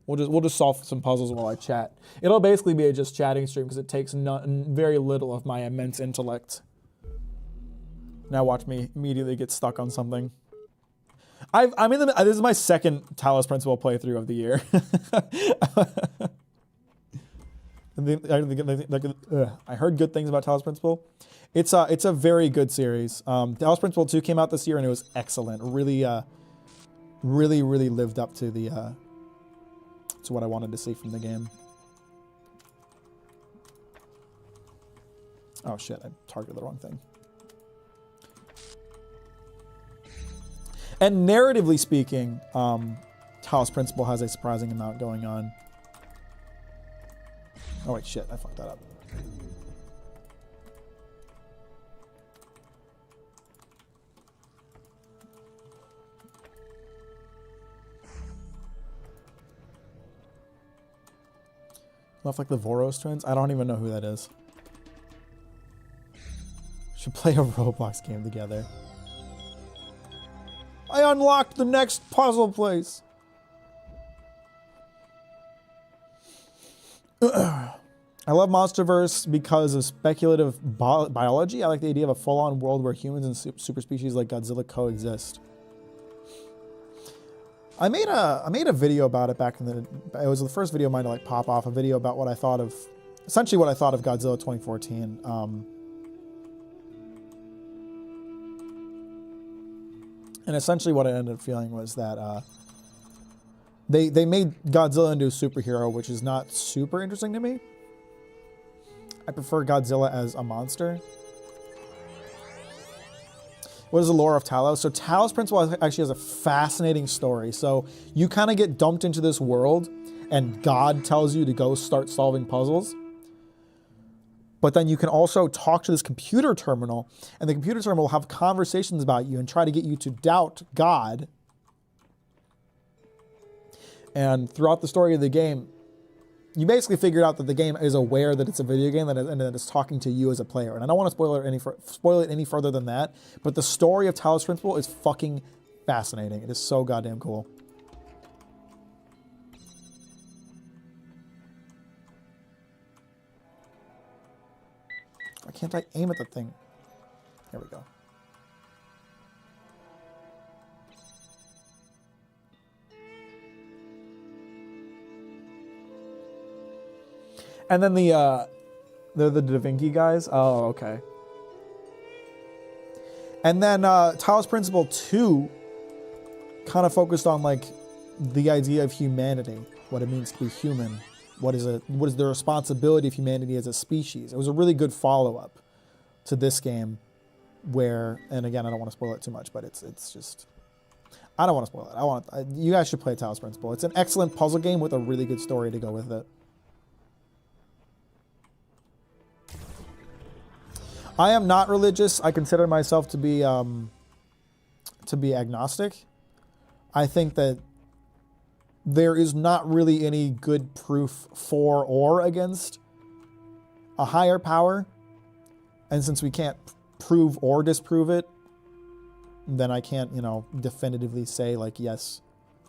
We'll just solve some puzzles while I chat. It'll basically be a just chatting stream because it takes very little of my immense intellect. Now watch me immediately get stuck on something. This is my second Talos Principle playthrough of the year. I heard good things about Talos Principle. It's a very good series. Talos Principle 2 came out this year and it was excellent. Really lived up to the to what I wanted to see from the game. Oh shit! I targeted the wrong thing. And narratively speaking, Talos Principle has a surprising amount going on. Oh wait, shit, I fucked that up. Left like the Voros twins? I don't even know who that is. Should play a Roblox game together. I unlocked the next puzzle place. I love Monsterverse because of speculative biology. I like the idea of a full-on world where humans and super species like Godzilla coexist. I made a video about it back in the. It was the first video of mine to like pop off. A video about what I thought of, essentially what I thought of Godzilla 2014. And essentially what I ended up feeling was that they made Godzilla into a superhero, which is not super interesting to me. I prefer Godzilla as a monster. What is the lore of Talos? So Talos Principle actually has a fascinating story. So you kind of get dumped into this world and God tells you to go start solving puzzles. But then you can also talk to this computer terminal and the computer terminal will have conversations about you and try to get you to doubt God. And throughout the story of the game, you basically figured out that the game is aware that it's a video game and that it's talking to you as a player. And I don't want to spoil it any further than that, but the story of Talos Principle is fucking fascinating. It is so goddamn cool. Why can't I aim at the thing? Here we go. And then they're the Da Vinci guys. Oh, okay. And then Talos Principle 2 kind of focused on like the idea of humanity, what it means to be human, what is the responsibility of humanity as a species. It was a really good follow-up to this game where, and again, I don't want to spoil it too much, but it's just, I don't want to spoil it. You guys should play Talos Principle. It's an excellent puzzle game with a really good story to go with it. I am not religious. I consider myself to be agnostic. I think that there is not really any good proof for or against a higher power. And since we can't prove or disprove it, then I can't, definitively say like, yes,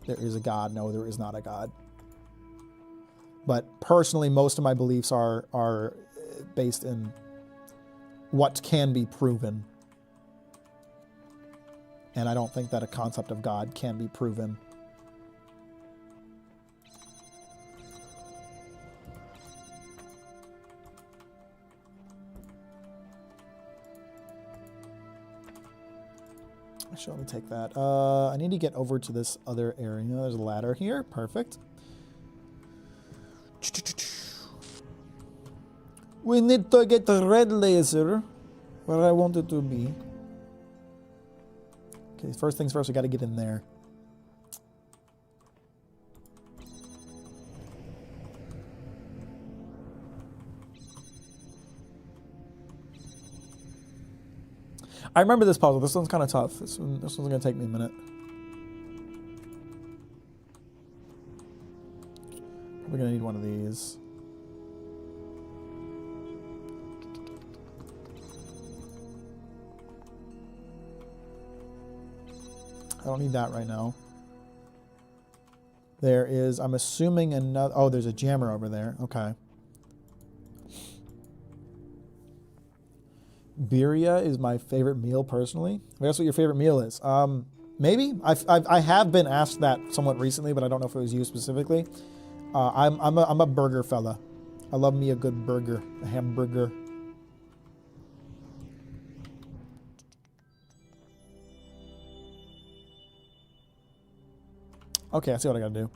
there is a God. No, there is not a God. But personally, most of my beliefs are based in what can be proven. And I don't think that a concept of God can be proven. Actually, let me take that. I need to get over to this other area. There's a ladder here. Perfect. We need to get the red laser where I want it to be. Okay, first things first, we got to get in there. I remember this puzzle. This one's kind of tough. This one's going to take me a minute. Probably going to need one of these. I don't need that right now. There is, I'm assuming another, oh, there's a jammer over there. Okay. Birria is my favorite meal personally. That's what your favorite meal is. Maybe. I have been asked that somewhat recently, but I don't know if it was you specifically. I'm a burger fella. I love me a good burger, a hamburger. Okay, I see what I gotta do.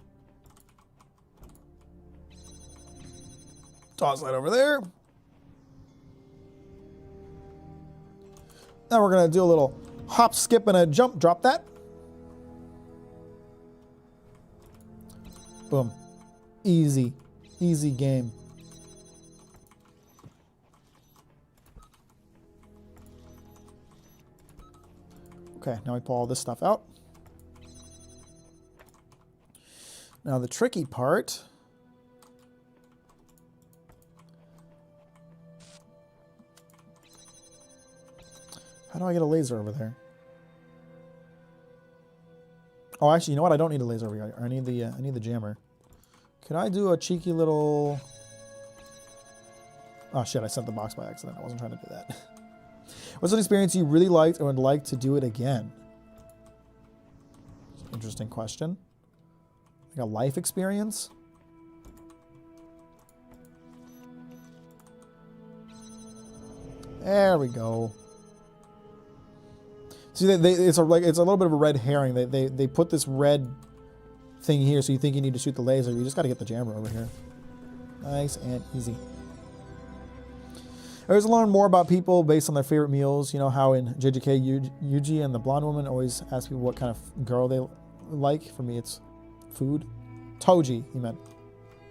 Toss that over there. Now we're gonna do a little hop, skip, and a jump. Drop that. Boom. Easy. Easy game. Okay, now we pull all this stuff out. Now the tricky part. How do I get a laser over there? Oh, actually, you know what? I don't need a laser over here. I need the jammer. Could I do a cheeky little? Oh shit! I sent the box by accident. I wasn't trying to do that. What's an experience you really liked and would like to do it again? Interesting question. Like a life experience? There we go. See, it's a little bit of a red herring. They put this red thing here, so you think you need to shoot the laser. You just got to get the jammer over here. Nice and easy. I always learn more about people based on their favorite meals. You know how in JJK, Yuji and the blonde woman always ask people what kind of girl they like. For me, it's food. Toji, he meant.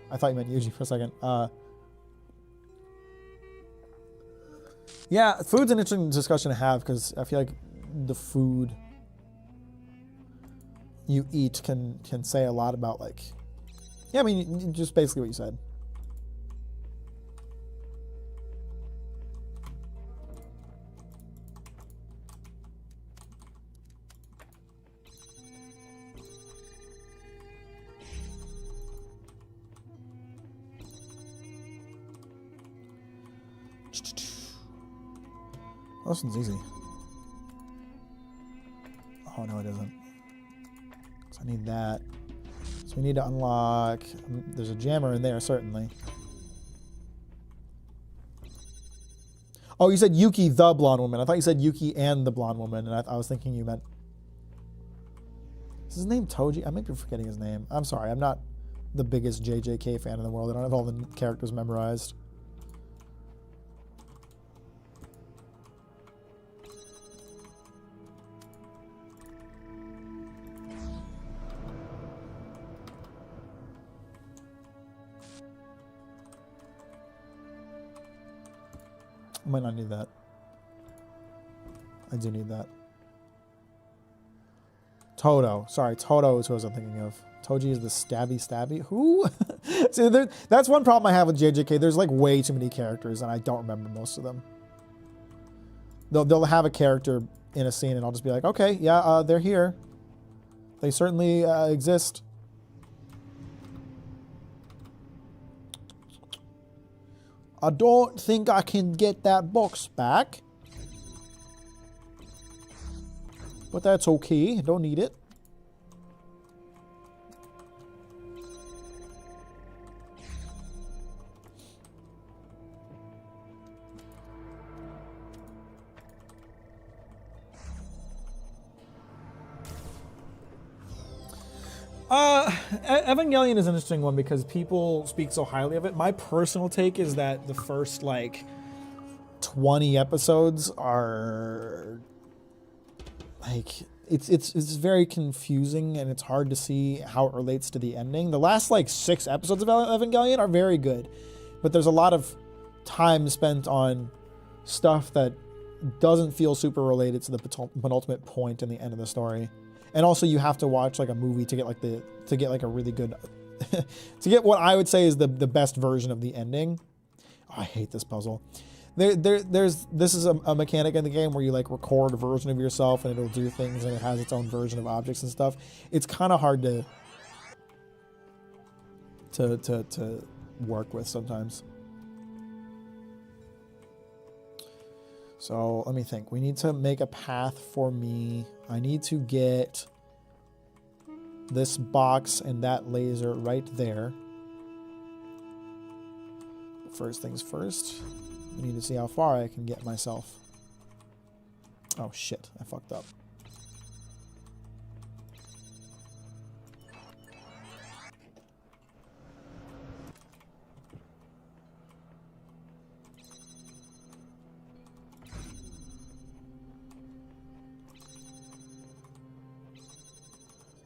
I thought you meant Yuji for a second. Yeah, food's an interesting discussion to have because I feel like the food you eat can say a lot about, like, yeah, I mean, just basically what you said. Oh, this one's easy. Oh, no, it isn't. So I need that. So we need to unlock... There's a jammer in there, certainly. Oh, you said Yuki the blonde woman. I thought you said Yuki and the blonde woman, and I was thinking you meant... Is his name Toji? I might be forgetting his name. I'm sorry, I'm not the biggest JJK fan in the world. I don't have all the characters memorized. I might not need that. I do need that. Toto. Sorry, Toto is who I was thinking of. Toji is the stabby. Who? See, that's one problem I have with JJK. There's like way too many characters, and I don't remember most of them. They'll have a character in a scene, and I'll just be like, okay, yeah, they're here. They certainly exist. I don't think I can get that box back. But that's okay. I don't need it. Evangelion is an interesting one because people speak so highly of it. My personal take is that the first, like, 20 episodes are, like, it's very confusing and it's hard to see how it relates to the ending. The last, like, 6 episodes of Evangelion are very good, but there's a lot of time spent on stuff that doesn't feel super related to the penultimate point and the end of the story. And also, you have to watch like a movie to get like a really good, to get what I would say is the best version of the ending. Oh, I hate this puzzle. This is a mechanic in the game where you like record a version of yourself and it'll do things and it has its own version of objects and stuff. It's kind of hard to work with sometimes. So let me think. We need to make a path for me. I need to get this box and that laser right there. First things first. I need to see how far I can get myself. Oh shit, I fucked up.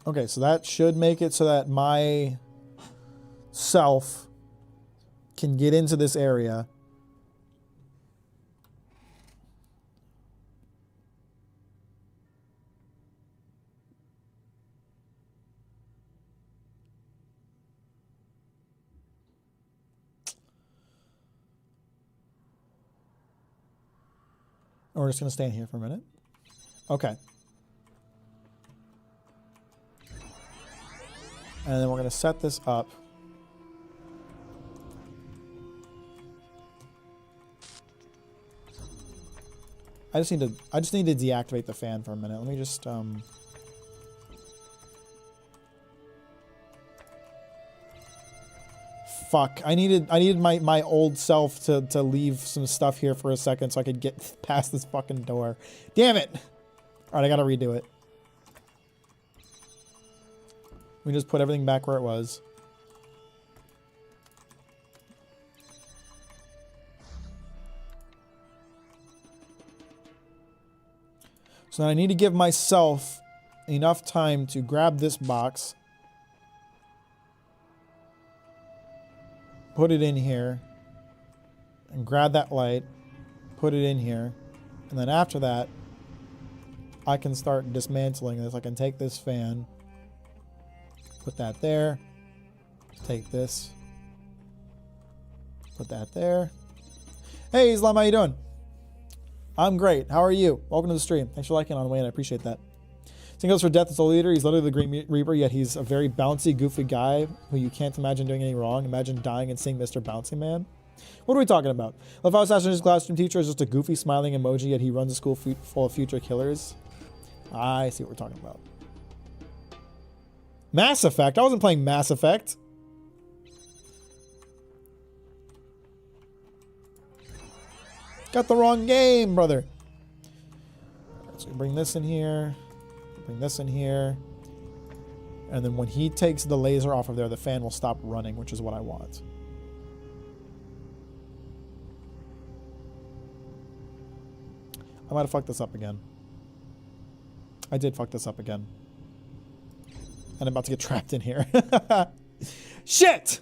Okay, so that should make it so that my self can get into this area. And we're just going to stand here for a minute. Okay. And then we're going to set this up. I just need to deactivate the fan for a minute. Let me just fuck. I needed my old self to leave some stuff here for a second so I could get past this fucking door. Damn it. All right, I got to redo it. We just put everything back where it was. So now I need to give myself enough time to grab this box, put it in here, and grab that light, put it in here, and then after that, I can start dismantling this. I can take this fan, put that there, take this, put that there. Hey Islam, how you doing? I'm great. How are you? Welcome to the stream. Thanks for liking on the way in. I appreciate that. Same goes for Death as a leader. He's literally the Green Reaper, yet he's a very bouncy, goofy guy who you can't imagine doing any wrong. Imagine dying and seeing Mr. Bouncy Man. What are we talking about? If I was asking his classroom teacher is just a goofy smiling emoji, yet he runs a school full of future killers. I see what we're talking about. Mass Effect? I wasn't playing Mass Effect. Got the wrong game, brother. So bring this in here. Bring this in here. And then when he takes the laser off of there, the fan will stop running, which is what I want. I might have fucked this up again. I did fuck this up again. And I'm about to get trapped in here. Shit!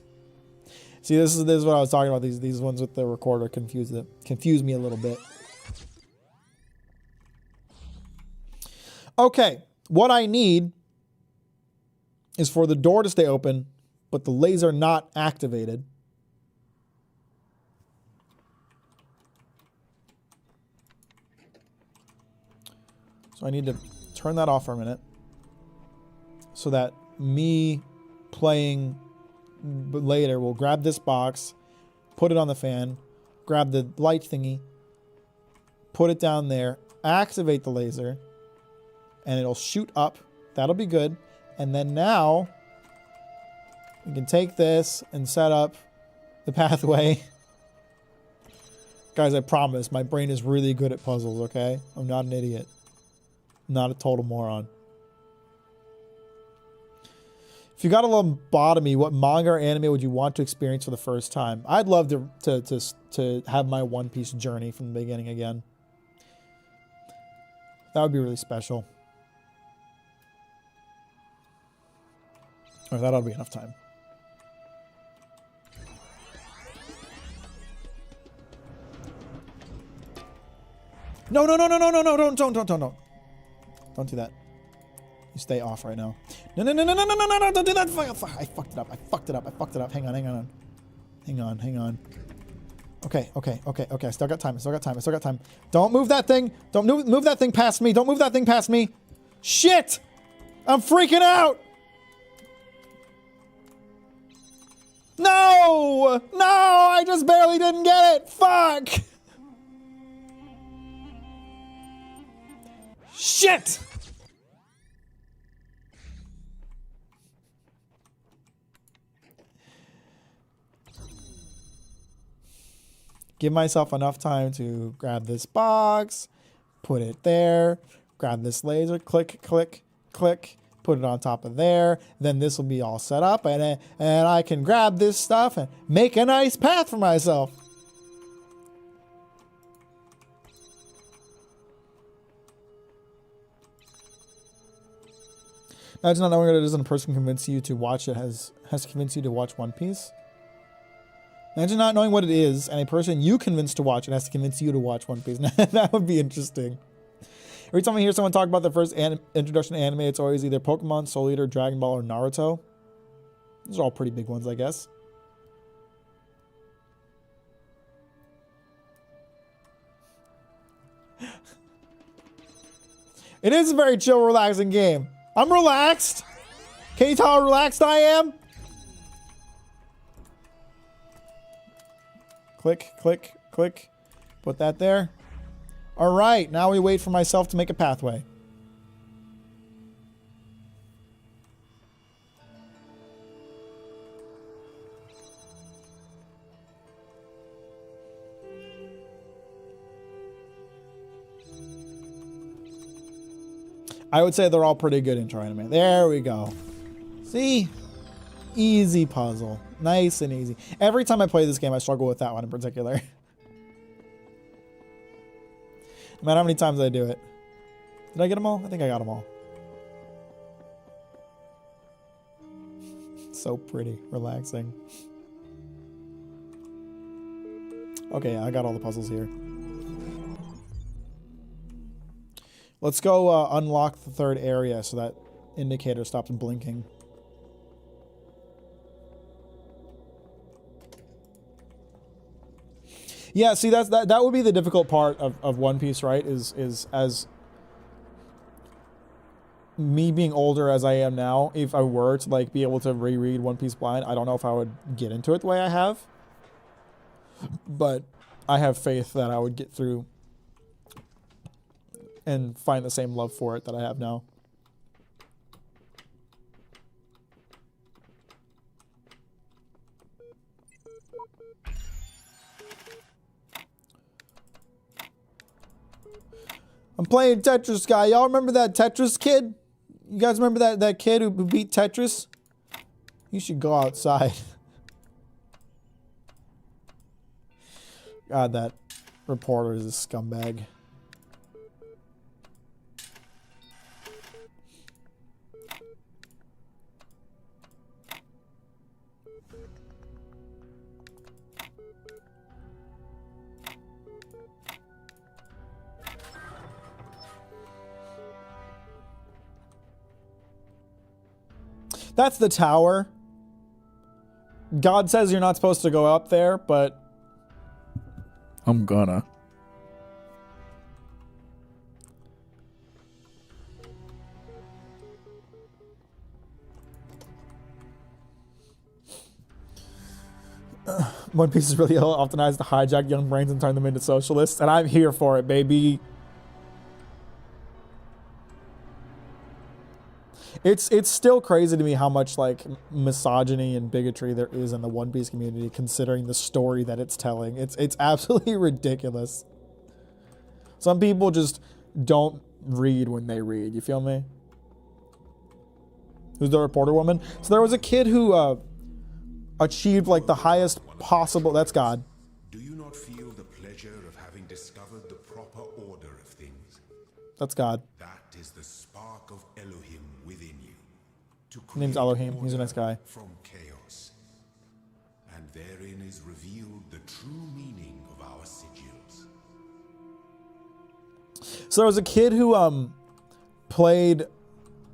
See, this is what I was talking about. These ones with the recorder confuse me a little bit. Okay, what I need is for the door to stay open, but the laser not activated. So I need to turn that off for a minute so that me playing later will grab this box, put it on the fan, grab the light thingy, put it down there, activate the laser, and it'll shoot up. That'll be good. And then now we can take this and set up the pathway. Guys, I promise my brain is really good at puzzles, okay? I'm not an idiot. I'm not a total moron. If you got a lobotomy, what manga or anime would you want to experience for the first time? I'd love to have my One Piece journey from the beginning again. That would be really special. Or that ought to be enough time. No, don't do that. You stay off right now. No, don't do that. I fucked it up. Hang on. Okay. I still got time. Don't move that thing. Don't move that thing past me. Don't move that thing past me. Shit! I'm freaking out! No! No! I just barely didn't get it! Fuck! Shit! Give myself enough time to grab this box, put it there, grab this laser, click, click, click, put it on top of there. Then this will be all set up, and I can grab this stuff and make a nice path for myself. Imagine not knowing what it is and a person convinced you to watch it has convinced you to watch One Piece. Imagine not knowing what it is, and a person you convinced to watch it has to convince you to watch One Piece. That would be interesting. Every time I hear someone talk about their first introduction to anime, it's always either Pokemon, Soul Eater, Dragon Ball, or Naruto. Those are all pretty big ones, I guess. It is a very chill, relaxing game. I'm relaxed. Can you tell how relaxed I am? Click, click, click. Put that there. All right, now we wait for myself to make a pathway. I would say they're all pretty good intro anime. There we go. See? Easy puzzle. Nice and easy. Every time I play this game, I struggle with that one in particular. No matter how many times I do it. Did I get them all? I think I got them all. So pretty. Relaxing. Okay, I got all the puzzles here. Let's go unlock the third area so that indicator stops blinking. Yeah, see, that would be the difficult part of One Piece, right? Is as me being older as I am now, if I were to like be able to reread One Piece blind, I don't know if I would get into it the way I have. But I have faith that I would get through and find the same love for it that I have now. I'm playing Tetris, guy. Y'all remember that Tetris kid? You guys remember that kid who beat Tetris? You should go outside. God, that reporter is a scumbag. That's the tower. God says you're not supposed to go up there, but I'm gonna. One Piece is really optimized to hijack young brains and turn them into socialists, and I'm here for it, baby. It's still crazy to me how much like misogyny and bigotry there is in the One Piece community, considering the story that it's telling. It's absolutely ridiculous. Some people just don't read when they read. You feel me? Who's the reporter woman? So there was a kid who achieved like the highest possible. That's God. Do you not feel the pleasure of having discovered the proper order of things? That's God. That is the spark of Elohim within you. His name's Elohim. He's a nice guy. From chaos. And therein is revealed the true meaning of our sigils. So there was a kid who played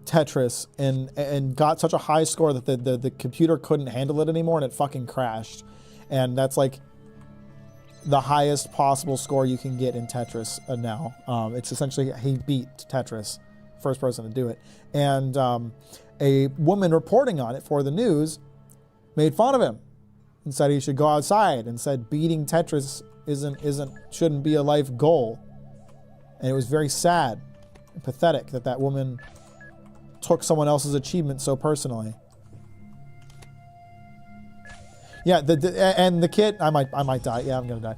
Tetris and got such a high score that the computer couldn't handle it anymore and it fucking crashed. And that's like the highest possible score you can get in Tetris now. It's essentially, he beat Tetris, first person to do it. And a woman reporting on it for the news made fun of him and said he should go outside, and said beating Tetris shouldn't be a life goal. And it was very sad and pathetic that that woman took someone else's achievement so personally. Yeah, and the kid, I might die. Yeah, I'm gonna die.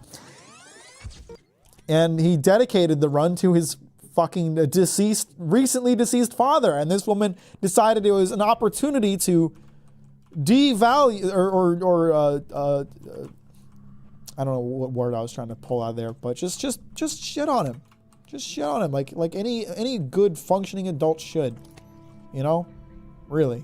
And he dedicated the run to his fucking recently deceased father. And this woman decided it was an opportunity to devalue I don't know what word I was trying to pull out there, but just shit on him. Just shit on him like any good functioning adult should. You know? Really.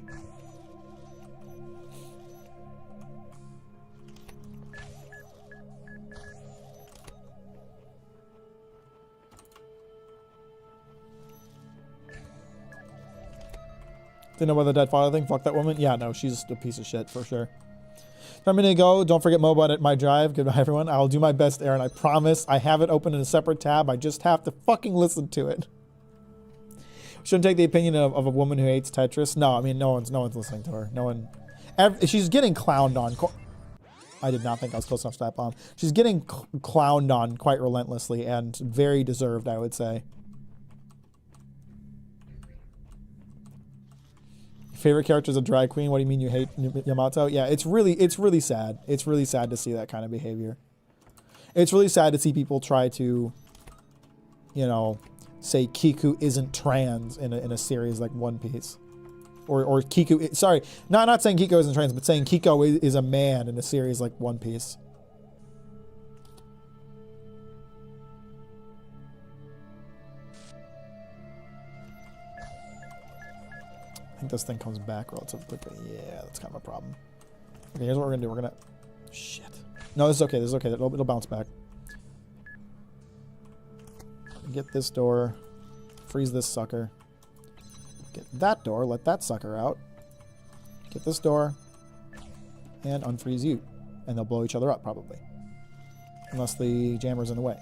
Didn't know about the dead father thing. Fuck that woman. Yeah, no, she's a piece of shit for sure. I'm gonna go. Don't forget Mobot at my drive. Goodbye, everyone. I'll do my best, Aaron. I promise. I have it open in a separate tab. I just have to fucking listen to it. Shouldn't take the opinion of a woman who hates Tetris. No, I mean, no one's listening to her. No one. She's getting clowned on. I did not think I was close enough to that bomb. She's getting clowned on quite relentlessly, and very deserved, I would say. Favorite character is a drag queen. What do you mean you hate Yamato? Yeah, it's really sad. It's really sad to see that kind of behavior. It's really sad to see people try to, you know, say Kiku isn't trans in a series like One Piece. Or Kiku, sorry, not saying Kiko isn't trans, but saying Kiko is a man in a series like One Piece. I think this thing comes back relatively quickly. Yeah, that's kind of a problem. Okay, here's what we're gonna do. We're gonna... Shit. No, this is okay. This is okay. It'll bounce back. Get this door. Freeze this sucker. Get that door. Let that sucker out. Get this door. And unfreeze you. And they'll blow each other up, probably. Unless the jammer's in the way.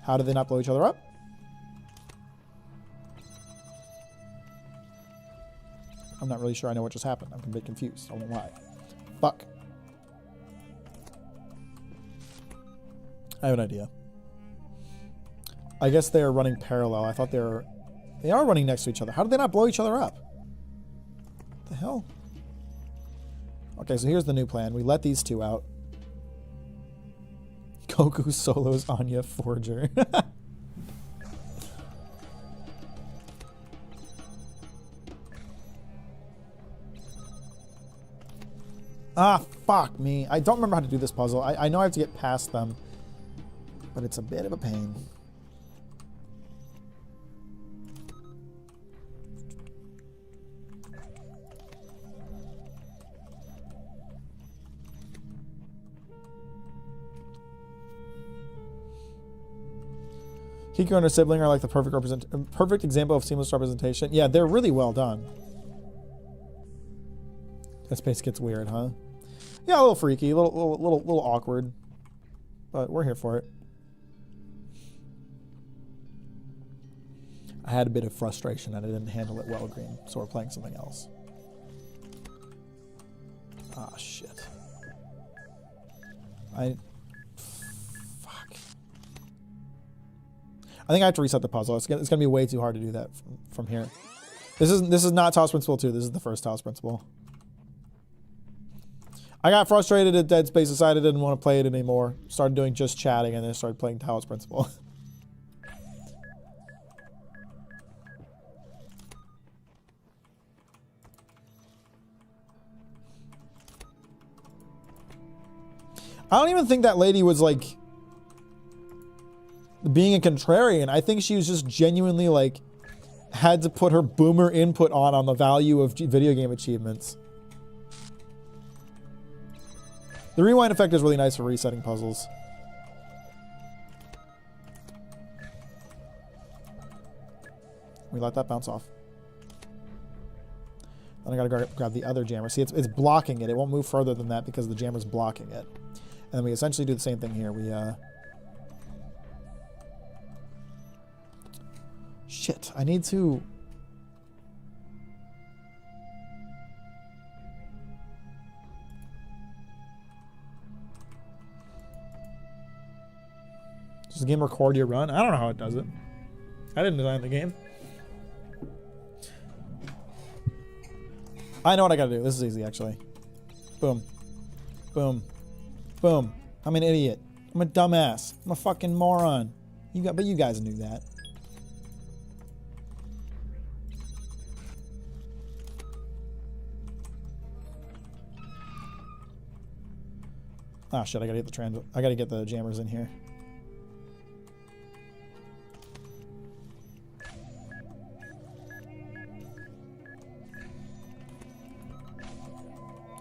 How do they not blow each other up? I'm not really sure I know what just happened. I'm a bit confused. I won't lie. Fuck. I have an idea. I guess they're running parallel. I thought they are running next to each other. How did they not blow each other up? What the hell? Okay, so here's the new plan. We let these two out. Goku solos Anya Forger. Ah, fuck me. I don't remember how to do this puzzle. I know I have to get past them, but it's a bit of a pain. Kiko and her sibling are like the perfect example of seamless representation. Yeah, they're really well done. That space gets weird, huh? Yeah, a little freaky, a little awkward, but we're here for it. I had a bit of frustration that I didn't handle it well, Green, so we're playing something else. Ah, shit. Fuck. I think I have to reset the puzzle. It's gonna be way too hard to do that from here. This is not Talos Principle 2. This is the first Talos Principle. I got frustrated at Dead Space, decided I didn't want to play it anymore. Started doing just chatting, and then started playing Talos Principle. I don't even think that lady was like being a contrarian. I think she was just genuinely like had to put her boomer input on the value of video game achievements. The rewind effect is really nice for resetting puzzles. We let that bounce off. Then I gotta grab the other jammer. See, it's blocking it. It won't move further than that because the jammer's blocking it. And then we essentially do the same thing here. We, shit, I need to... Does the game record your run? I don't know how it does it. I didn't design the game. I know what I gotta do. This is easy, actually. Boom. Boom. Boom. I'm an idiot. I'm a dumbass. I'm a fucking moron. But you guys knew that. Ah, shit, I gotta get the jammers in here.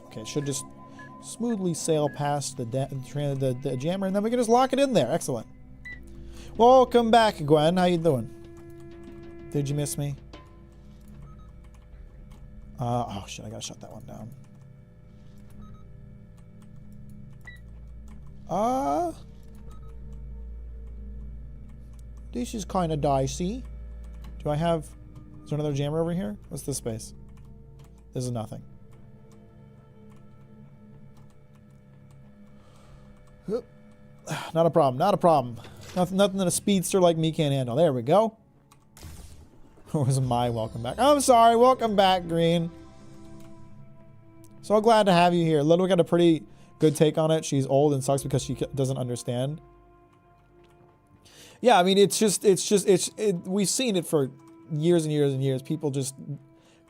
Okay, it should just smoothly sail past the jammer, and then we can just lock it in there. Excellent. Welcome back, Gwen. How you doing? Did you miss me? Oh shit, I gotta shut that one down. This is kind of dicey. Do I have... Is there another jammer over here? What's this space? This is nothing. Not a problem. Not a problem. Nothing that a speedster like me can't handle. There we go. Where's my welcome back? I'm sorry. Welcome back, Green. So glad to have you here. Little got a pretty good take on it. She's old and sucks because she doesn't understand. Yeah, I mean, we've seen it for years and years and years. People just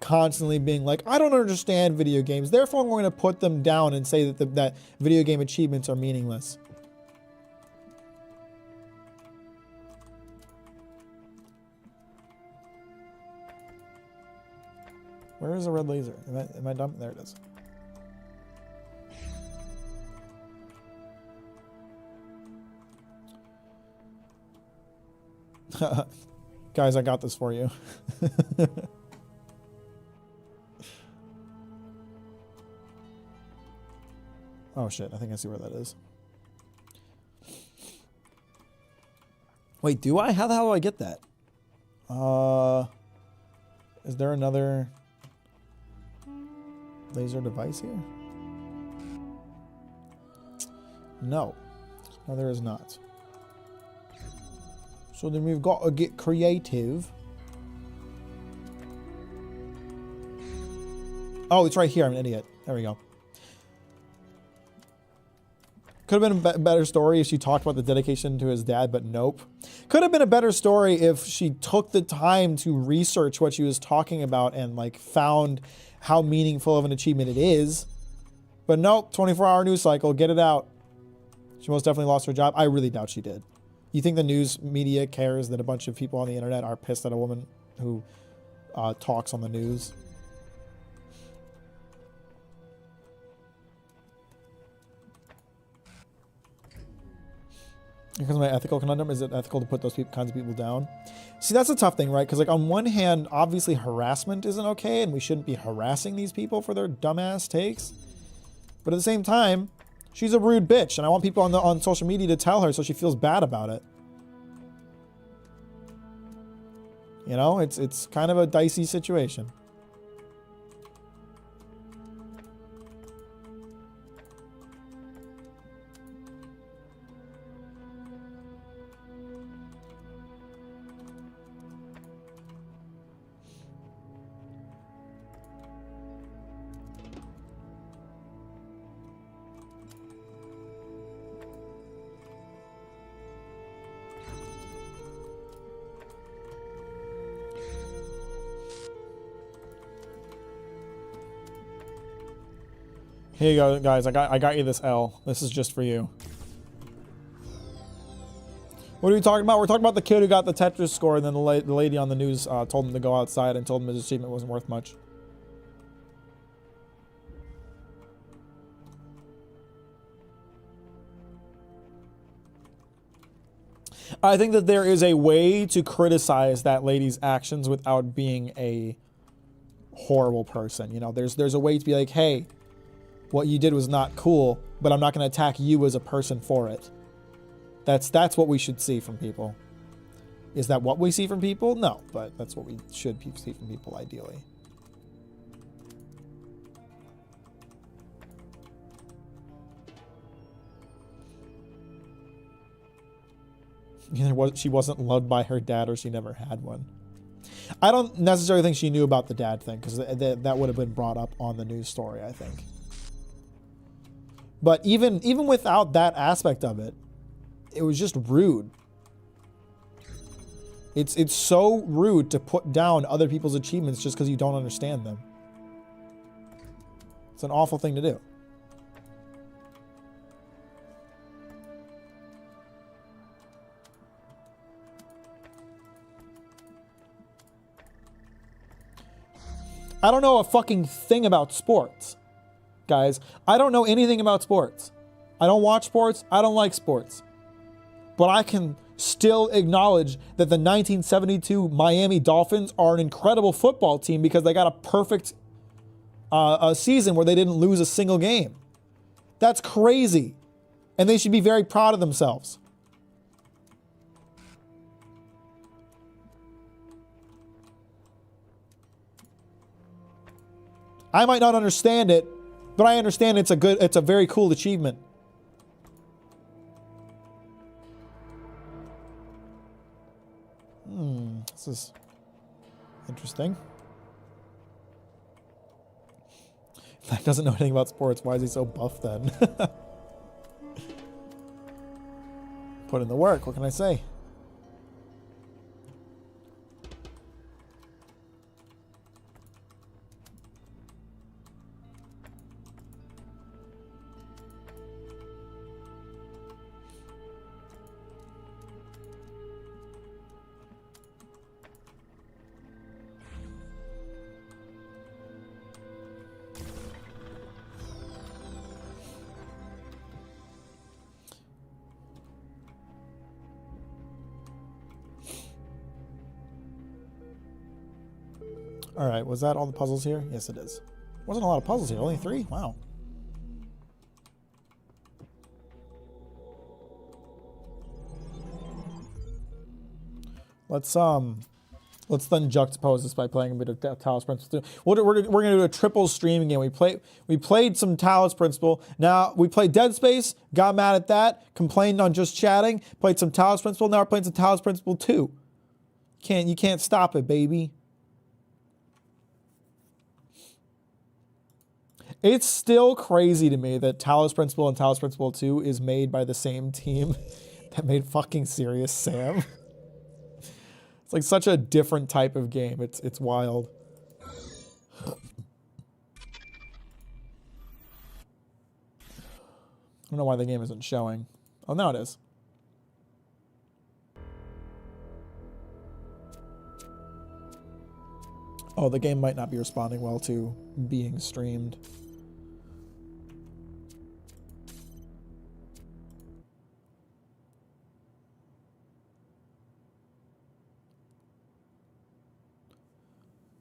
constantly being like, I don't understand video games, therefore I'm going to put them down and say that that video game achievements are meaningless. Where is the red laser? Am I dumb? There it is. Guys, I got this for you. Oh shit, I think I see where that is. Wait, do I? How the hell do I get that? Is there another laser device here? No. No, there is not. So then we've got to get creative. Oh, it's right here. I'm an idiot. There we go. Could have been a better story if she talked about the dedication to his dad, but nope. Could have been a better story if she took the time to research what she was talking about and like found how meaningful of an achievement it is. But nope, 24-hour news cycle, get it out. She most definitely lost her job. I really doubt she did. You think the news media cares that a bunch of people on the internet are pissed at a woman who talks on the news? Here comes my ethical conundrum. Is it ethical to put those kinds of people down? See, that's a tough thing, right? Because like on one hand, obviously harassment isn't okay and we shouldn't be harassing these people for their dumbass takes. But at the same time, she's a rude bitch and I want people on social media to tell her so she feels bad about it. You know, it's kind of a dicey situation. Here you go, guys. I got you this L. This is just for you. What are we talking about? We're talking about the kid who got the Tetris score, and then the lady on the news told him to go outside and told him his achievement wasn't worth much. I think that there is a way to criticize that lady's actions without being a horrible person. You know, there's a way to be like, hey, what you did was not cool, but I'm not going to attack you as a person for it. That's what we should see from people. Is that what we see from people? No, but that's what we should see from people ideally. Either she wasn't loved by her dad or she never had one. I don't necessarily think she knew about the dad thing, because that would have been brought up on the news story, I think. But even without that aspect of it, it was just rude. It's so rude to put down other people's achievements just because you don't understand them. It's an awful thing to do. I don't know a fucking thing about sports, guys. I don't know anything about sports. I don't watch sports. I don't like sports. But I can still acknowledge that the 1972 Miami Dolphins are an incredible football team because they got a perfect season where they didn't lose a single game. That's crazy. And they should be very proud of themselves. I might not understand it, but I understand it's a very cool achievement. This is interesting. Mack doesn't know anything about sports. Why is he so buff then? Put in the work. What can I say? All right, was that all the puzzles here? Yes, it is. Wasn't a lot of puzzles here, only 3? Wow. Let's then juxtapose this by playing a bit of Talos Principle 2. We're gonna do a triple streaming game. We played some Talos Principle. Now we played Dead Space, got mad at that, complained on just chatting, played some Talos Principle, now we're playing some Talos Principle 2. You can't stop it, baby. It's still crazy to me that Talos Principle and Talos Principle 2 is made by the same team that made fucking Serious Sam. It's like such a different type of game. It's wild. I don't know why the game isn't showing. Oh, now it is. Oh, the game might not be responding well to being streamed.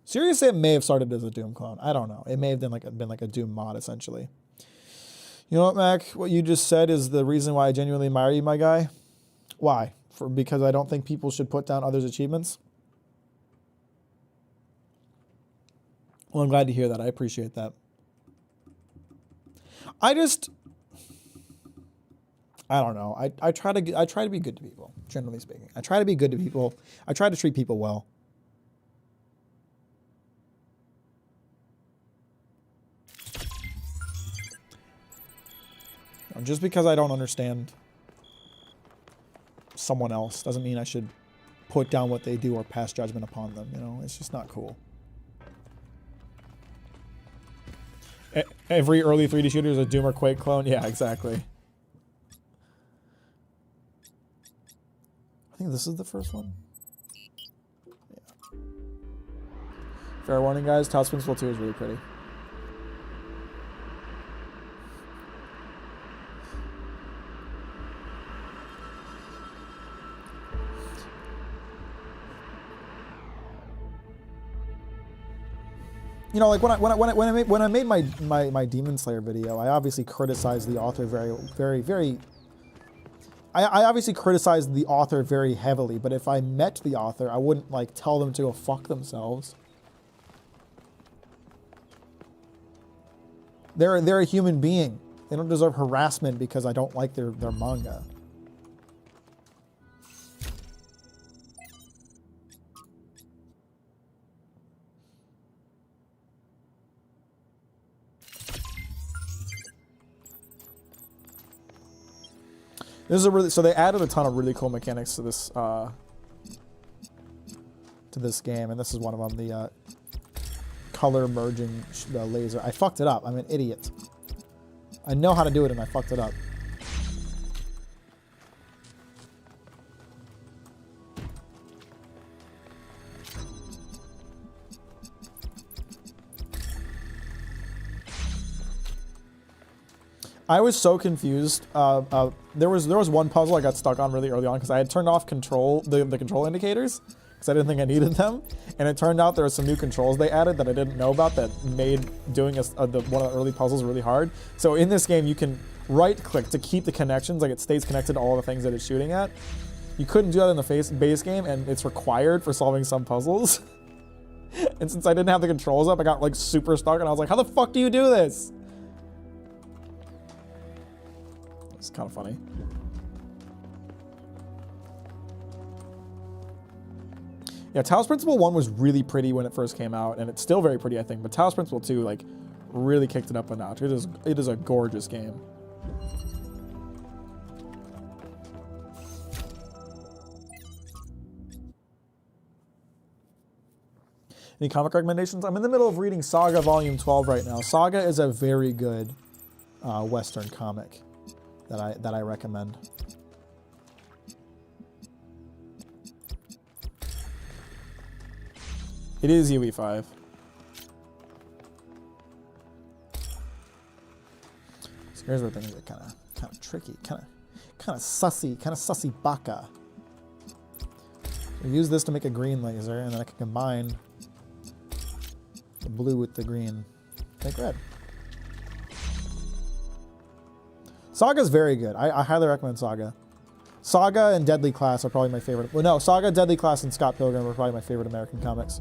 Serious Sam may have started as a Doom clone. I don't know. It may have been like a Doom mod, essentially. You know what, Mac? What you just said is the reason why I genuinely admire you, my guy. Why? Because I don't think people should put down others' achievements? Well, I'm glad to hear that. I appreciate that. I don't know. I try to be good to people, generally speaking. I try to be good to people. I try to treat people well. Just because I don't understand someone else doesn't mean I should put down what they do or pass judgment upon them. You know, it's just not cool. Every early 3D shooter is a Doom or Quake clone. Yeah, exactly. I think this is the first one. Yeah. Fair warning, guys. Talos Principle 2 is really pretty. You know, like when I made my Demon Slayer video, I obviously criticized the author very. I obviously criticized the author very heavily, but if I met the author, I wouldn't like tell them to go fuck themselves. They're a human being. They don't deserve harassment because I don't like their manga. This is a really, so they added a ton of really cool mechanics to this game, and this is one of them, the color merging laser. I fucked it up. I'm an idiot. I know how to do it, and I fucked it up. I was so confused. There was one puzzle I got stuck on really early on because I had turned off the control indicators because I didn't think I needed them, and it turned out there were some new controls they added that I didn't know about that made doing one of the early puzzles really hard. So in this game, you can right-click to keep the connections, like it stays connected to all the things that it's shooting at. You couldn't do that in the base game, and it's required for solving some puzzles. And since I didn't have the controls up, I got like super stuck, and I was like, how the fuck do you do this? It's kind of funny. Yeah, Talos Principle 1 was really pretty when it first came out, and it's still very pretty, I think, but Talos Principle 2, like, really kicked it up a notch. It is a gorgeous game. Any comic recommendations? I'm in the middle of reading Saga Volume 12 right now. Saga is a very good Western comic that I recommend. It is UE5. So here's where things are kind of tricky, kind of sussy baka. I use this to make a green laser, and then I can combine the blue with the green, make red. Saga's very good. I highly recommend Saga. Saga and Deadly Class are probably my favorite. Well, no, Saga, Deadly Class, and Scott Pilgrim are probably my favorite American comics.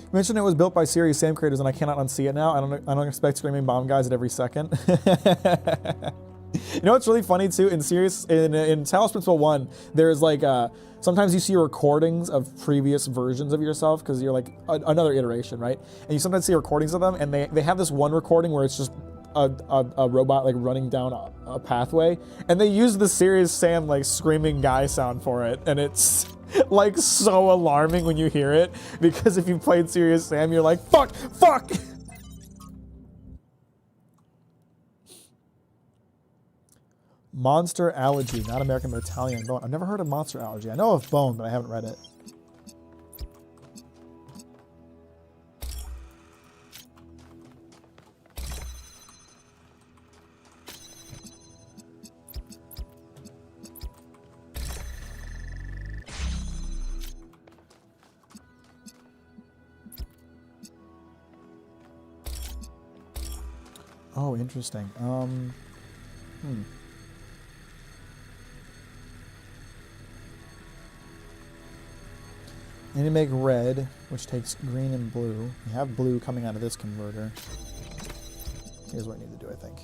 You mentioned it was built by Serious Sam creators, and I cannot unsee it now. I don't expect screaming bomb guys at every second. You know what's really funny too? In Talos Principle 1, there's like sometimes you see recordings of previous versions of yourself because you're like another iteration, right? And you sometimes see recordings of them, and they have this one recording where it's just a robot like running down a pathway, and they use the Serious Sam like screaming guy sound for it, and it's like so alarming when you hear it, because if you played Serious Sam, you're like, fuck! Monster Allergy, not American but Italian. Bone. I've never heard of Monster Allergy. I know of Bone, but I haven't read it. Oh, interesting. I need to make red, which takes green and blue. We have blue coming out of this converter. Here's what I need to do, I think.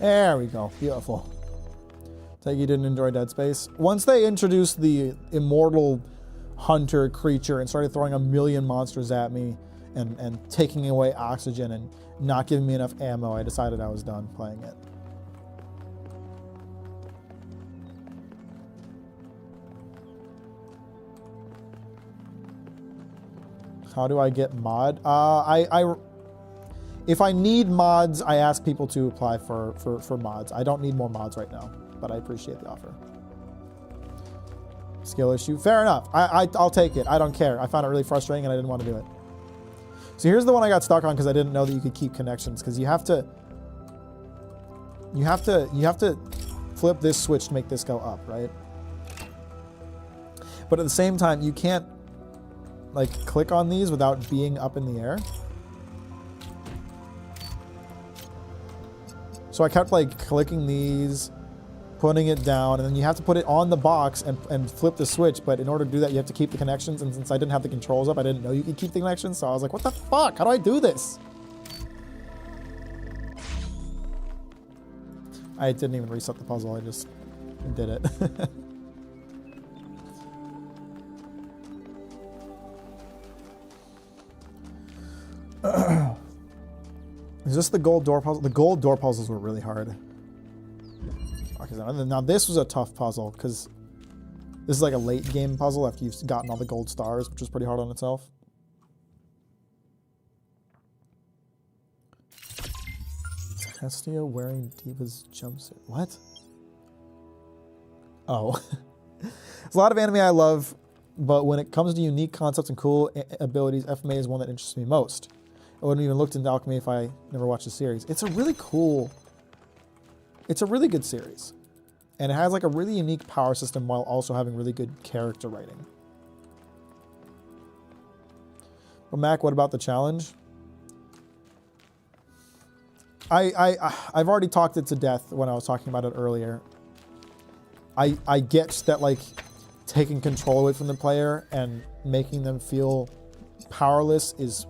There we go. Beautiful. Take you didn't enjoy Dead Space. Once they introduced the immortal hunter creature and started throwing a million monsters at me and taking away oxygen and not giving me enough ammo, I decided I was done playing it. How do I get mod? If I need mods, I ask people to apply for mods. I don't need more mods right now, but I appreciate the offer. Skill issue, fair enough. I'll take it. I don't care. I found it really frustrating and I didn't want to do it. So here's the one I got stuck on because I didn't know that you could keep connections, because you have to flip this switch to make this go up, right? But at the same time, you can't like click on these without being up in the air. So I kept like clicking these, putting it down, and then you have to put it on the box and flip the switch. But in order to do that, you have to keep the connections. And since I didn't have the controls up, I didn't know you could keep the connections. So I was like, what the fuck? How do I do this? I didn't even reset the puzzle. I just did it. Is this the gold door puzzle? The gold door puzzles were really hard. Okay, now this was a tough puzzle because this is like a late game puzzle after you've gotten all the gold stars, which was pretty hard on itself. Hestia wearing Diva's jumpsuit. What? Oh. There's a lot of anime I love, but when it comes to unique concepts and cool abilities, FMA is one that interests me most. I wouldn't even looked into Alchemy if I never watched the series. It's a really cool... It's a really good series. And it has like a really unique power system while also having really good character writing. But Mac, what about the challenge? I've already talked it to death when I was talking about it earlier. I get that like taking control away from the player and making them feel powerless is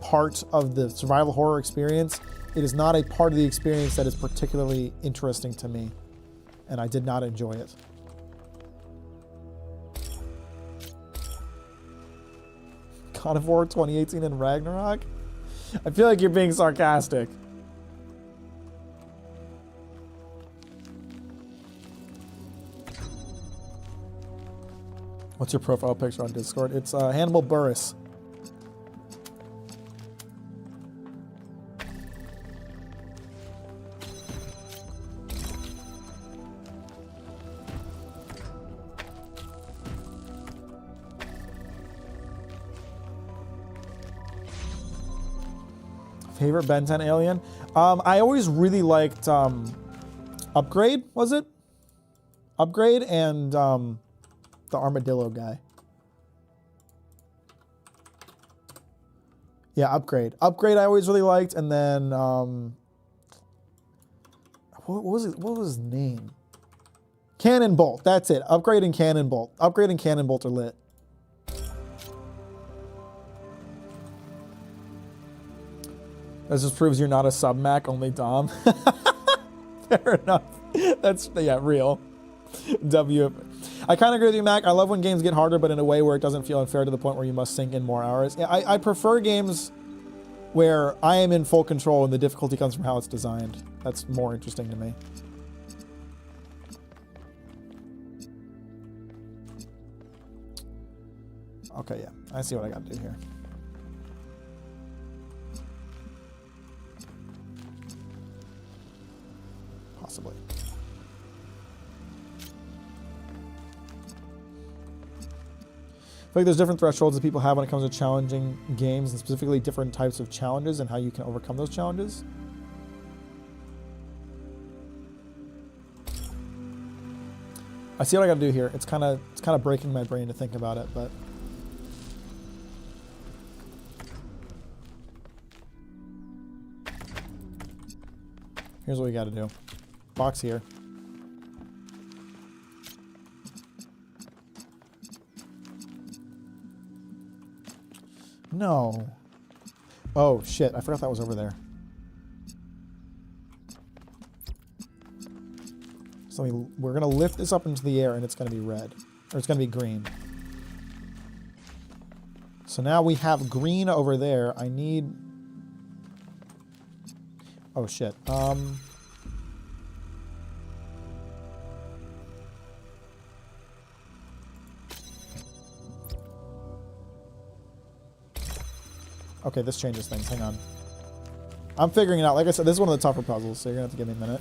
part of the survival horror experience. It is not a part of the experience that is particularly interesting to me, and I did not enjoy it. God of War 2018 and Ragnarok? I feel like you're being sarcastic. What's your profile picture on Discord? It's Hannibal Buress. Favorite Ben 10 alien? I always really liked Upgrade, was it? Upgrade and the armadillo guy. Yeah, Upgrade. Upgrade I always really liked, and then what was it? What was his name? Cannonbolt. That's it. Upgrade and Cannonbolt. Upgrade and Cannonbolt are lit. That just proves you're not a sub-Mac, only Dom. Fair enough. That's, yeah, real. W. I kind of agree with you, Mac. I love when games get harder, but in a way where it doesn't feel unfair to the point where you must sink in more hours. I prefer games where I am in full control and the difficulty comes from how it's designed. That's more interesting to me. Okay, yeah. I see what I got to do here. Possibly. I feel like there's different thresholds that people have when it comes to challenging games, and specifically different types of challenges and how you can overcome those challenges. I see what I got to do here. It's kind of breaking my brain to think about it, but here's what we got to do. Box here. No. Oh, shit. I forgot that was over there. So we're going to lift this up into the air, and it's going to be red. Or it's going to be green. So now we have green over there. I need... Oh, shit. Okay, this changes things. Hang on. I'm figuring it out. Like I said, this is one of the tougher puzzles, so you're gonna have to give me a minute.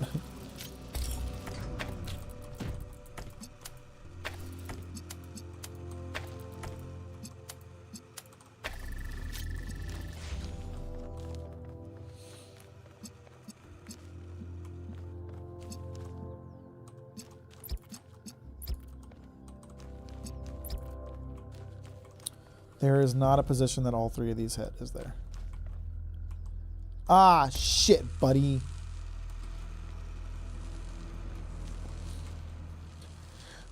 There is not a position that all three of these hit, is there? Ah, shit, buddy.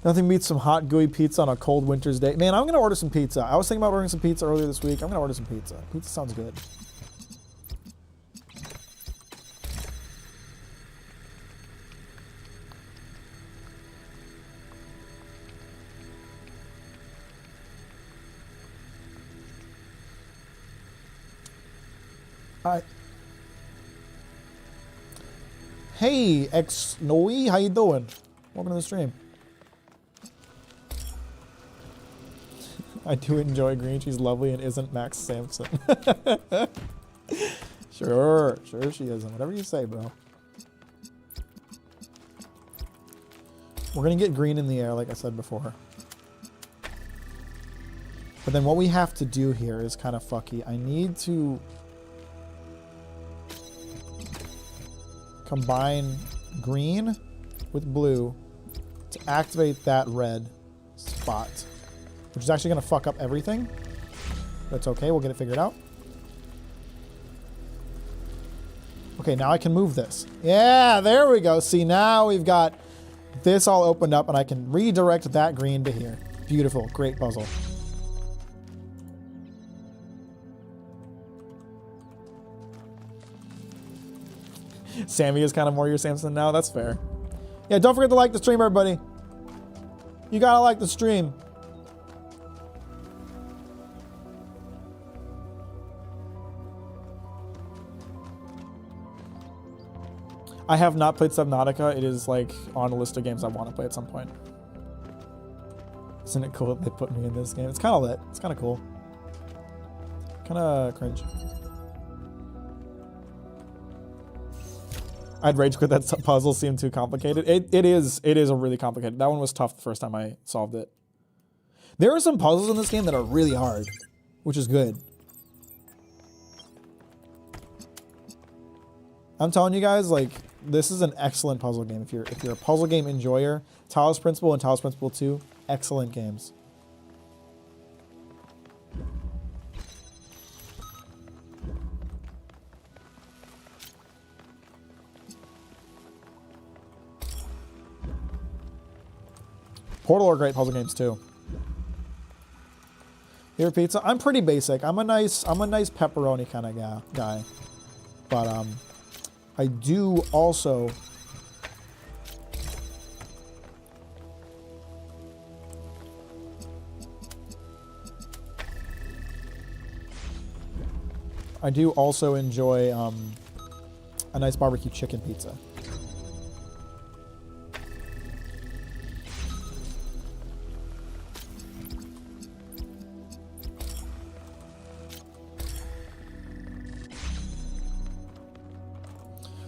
Nothing beats some hot, gooey pizza on a cold winter's day. Man, I'm going to order some pizza. I was thinking about ordering some pizza earlier this week. I'm going to order some pizza. Pizza sounds good. Hey, X-Noe, how you doing? Welcome to the stream. I do enjoy green. She's lovely and isn't Max Sampson. Sure she isn't. Whatever you say, bro. We're gonna get green in the air, like I said before. But then what we have to do here is kind of fucky. I need to combine green with blue to activate that red spot, which is actually going to fuck up everything. That's okay. We'll get it figured out. Okay, now I can move this. Yeah, there we go. See, now we've got this all opened up and I can redirect that green to here. Beautiful. Great puzzle. Sammy is kind of more your Samson now. That's fair. Yeah, don't forget to like the stream, everybody. You gotta like the stream. I have not played Subnautica. It is like on a list of games I want to play at some point. Isn't it cool that they put me in this game? It's kind of lit. It's kind of cool. Kind of cringe. I'd rage quit. That puzzle seemed too complicated. It is a really complicated. That one was tough the first time I solved it. There are some puzzles in this game that are really hard, which is good. I'm telling you guys, like, this is an excellent puzzle game. If you're a puzzle game enjoyer, Talos Principle and Talos Principle 2, excellent games. Portal are great puzzle games too. Your pizza? I'm pretty basic. I'm a nice pepperoni kind of guy. But I do also enjoy a nice barbecue chicken pizza.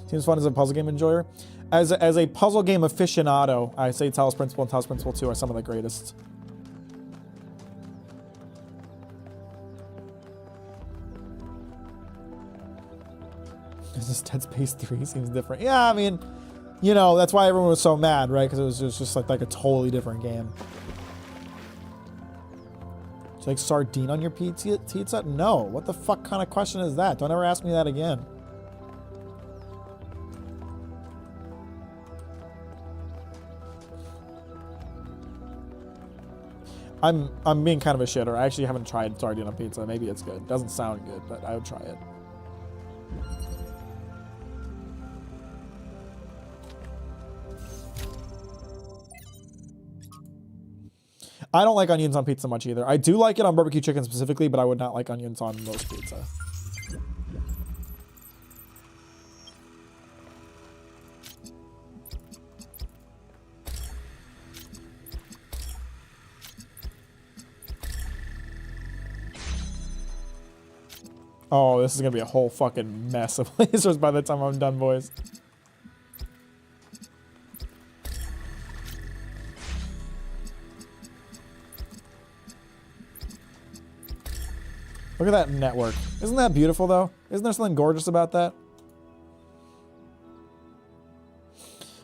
Seems fun as a puzzle game enjoyer. As a puzzle game aficionado, I say Talos Principle and Talos Principle 2 are some of the greatest. This Dead Space 3 seems different. Yeah, I mean, you know, that's why everyone was so mad, right? Because it was just like a totally different game. It's like sardine on your pizza? No. What the fuck kind of question is that? Don't ever ask me that again. I'm being kind of a shitter. I actually haven't tried sardine on pizza. Maybe it's good. Doesn't sound good, but I would try it. I don't like onions on pizza much either. I do like it on barbecue chicken specifically, but I would not like onions on most pizza. Oh, this is gonna be a whole fucking mess of lasers by the time I'm done, boys. Look at that network. Isn't that beautiful, though? Isn't there something gorgeous about that?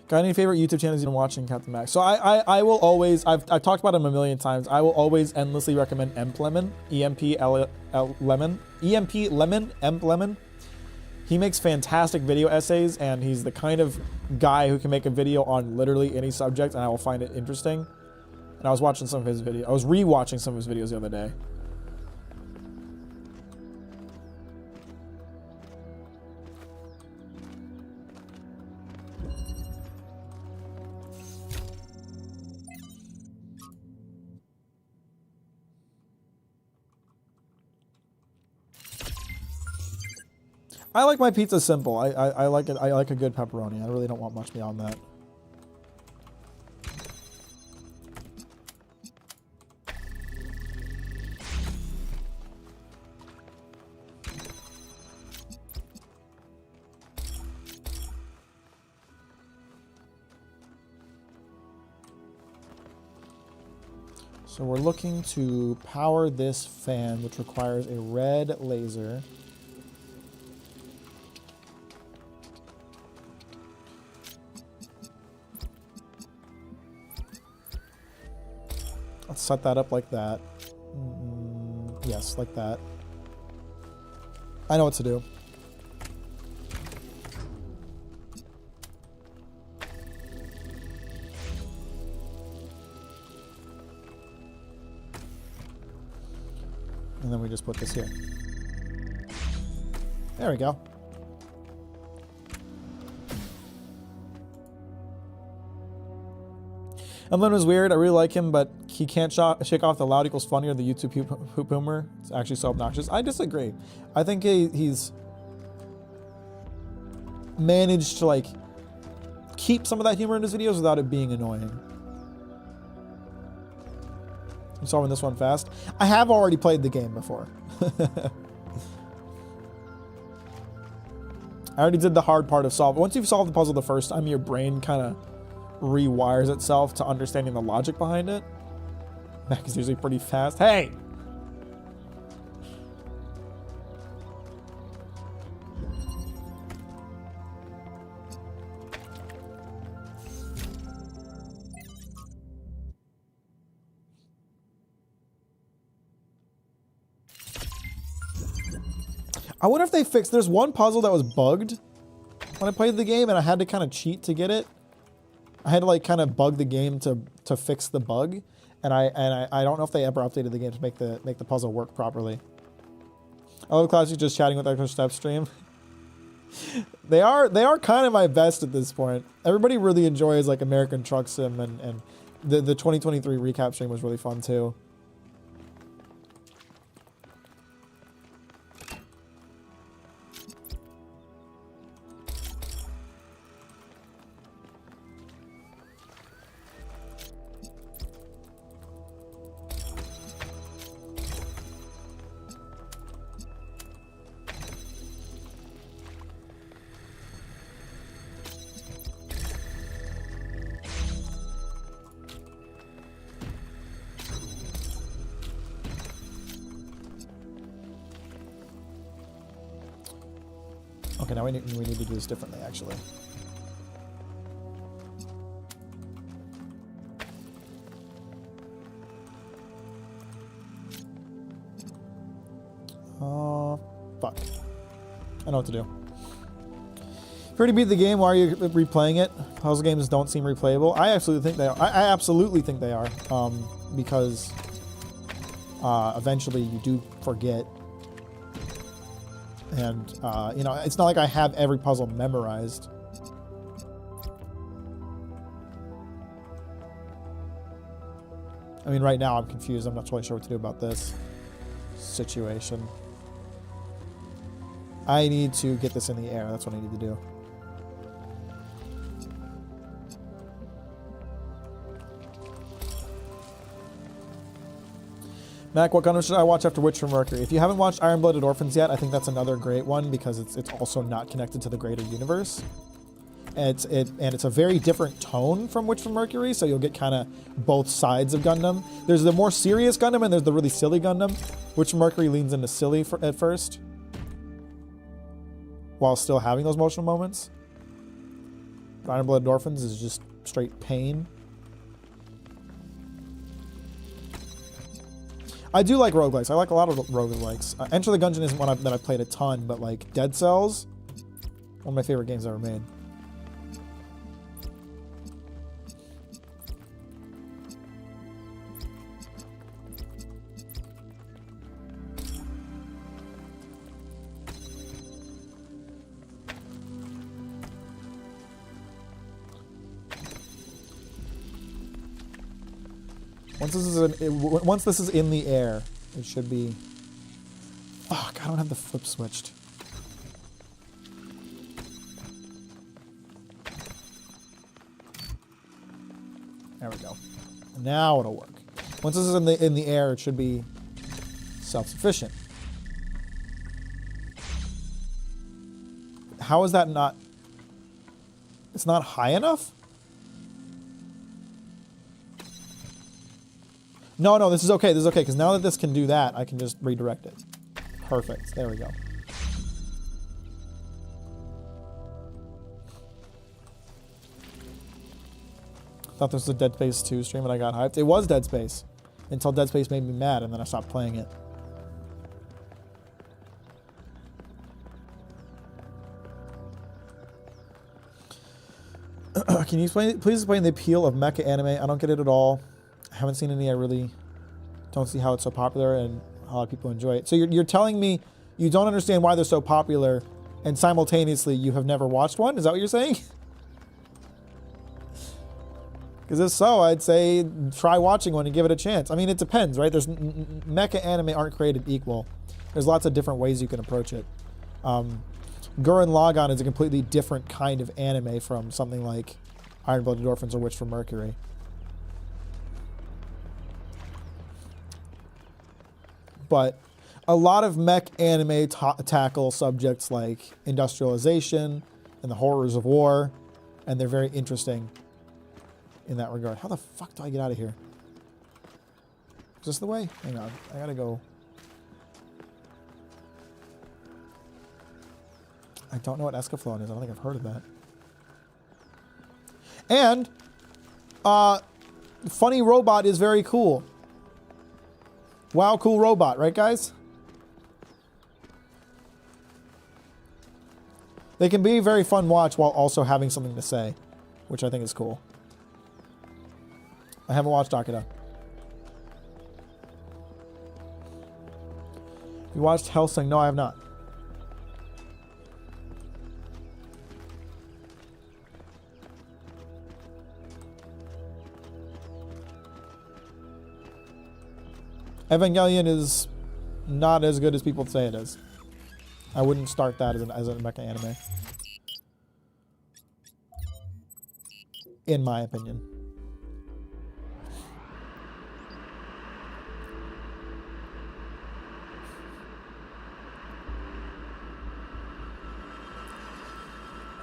Got any favorite YouTube channels you've been watching, Captain Mack? So I will always, I've talked about him a million times. I will always endlessly recommend Emp Lemon, Lemon, Emp Lemon. He makes fantastic video essays, and he's the kind of guy who can make a video on literally any subject, and I will find it interesting. And I was watching some of his videos. I was re-watching some of his videos the other day. I like my pizza simple. I like it. I like a good pepperoni. I really don't want much beyond that. So we're looking to power this fan, which requires a red laser. Let's set that up like that. Yes, like that. I know what to do. And then we just put this here. There we go. Emlyn was weird. I really like him, but he can't shake off the loud equals funny or the YouTube hoop humor. It's actually so obnoxious. I disagree. I think he's managed to like keep some of that humor in his videos without it being annoying. I'm solving this one fast. I have already played the game before. I already did the hard part of solving. Once you've solved the puzzle the first time, your brain kind of rewires itself to understanding the logic behind it. Mack is usually pretty fast. Hey! I wonder if they fixed... There's one puzzle that was bugged when I played the game, and I had to kind of cheat to get it. I had to like kind of bug the game to fix the bug, and I don't know if they ever updated the game to make the puzzle work properly. Hello, Classic, just chatting with Extra Step stream. They are kind of my best at this point. Everybody really enjoys like American Truck Sim, and the 2023 recap stream was really fun too. Okay, now we need to do this differently, actually. Fuck. I know what to do. If you already beat the game, why are you replaying it? Puzzle games don't seem replayable. I absolutely think they are. I absolutely think they are. Because eventually you do forget. And, you know, it's not like I have every puzzle memorized. I mean, right now I'm confused. I'm not totally sure what to do about this situation. I need to get this in the air. That's what I need to do. Mac, what Gundam should I watch after Witch from Mercury? If you haven't watched Iron-Blooded Orphans yet, I think that's another great one because it's also not connected to the greater universe. And it's a very different tone from Witch from Mercury, so you'll get kind of both sides of Gundam. There's the more serious Gundam and there's the really silly Gundam. Witch from Mercury leans into silly at first, while still having those emotional moments. Iron-Blooded Orphans is just straight pain. I do like roguelikes. I like a lot of roguelikes. Enter the Gungeon isn't one that I played a ton, but like Dead Cells, one of my favorite games ever made. Once this is in the air, it should be... Fuck, I don't have the flip switched. There we go. Now it'll work. Once this is in the air, it should be self-sufficient. How is that not... It's not high enough? No, this is okay. This is okay, because now that this can do that, I can just redirect it. Perfect. There we go. Thought this was a Dead Space 2 stream and I got hyped. It was Dead Space. Until Dead Space made me mad, and then I stopped playing it. Can you please explain the appeal of mecha anime? I don't get it at all. I haven't seen any. I really don't see how it's so popular and how a lot of people enjoy it. So you're telling me you don't understand why they're so popular, and simultaneously you have never watched one? Is that what you're saying? Because if so, I'd say try watching one and give it a chance. I mean, it depends, right? There's mecha anime aren't created equal. There's lots of different ways you can approach it. Gurren Lagann is a completely different kind of anime from something like Iron-Blooded Orphans or Witch from Mercury. But a lot of mech anime tackle subjects like industrialization and the horrors of war, and they're very interesting in that regard. How the fuck do I get out of here? Is this the way? Hang on, I gotta go. I don't know what Escaflowne is. I don't think I've heard of that. And Funny Robot is very cool. Wow, cool robot, right guys? They can be a very fun watch while also having something to say, which I think is cool. I haven't watched Akira. You watched Hellsing? No, I have not. Evangelion is not as good as people say it is. I wouldn't start that as a mecha anime. In my opinion.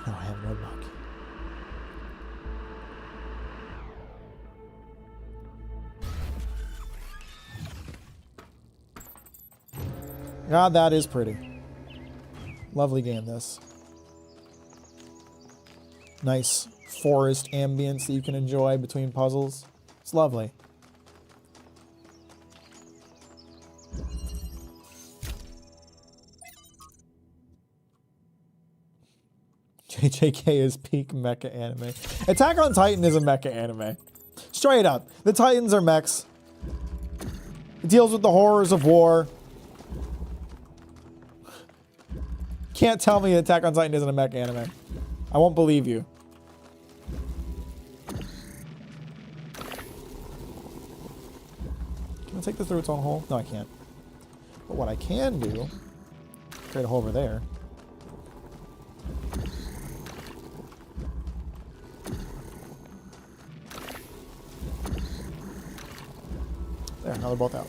No, I have no luck. God, that is pretty. Lovely game, this. Nice forest ambience that you can enjoy between puzzles. It's lovely. JJK is peak mecha anime. Attack on Titan is a mecha anime. Straight up. The Titans are mechs. It deals with the horrors of war. Can't tell me Attack on Titan isn't a mech anime. I won't believe you. Can I take this through its own hole? No, I can't. But what I can do, create a hole over there. There, now they're both out.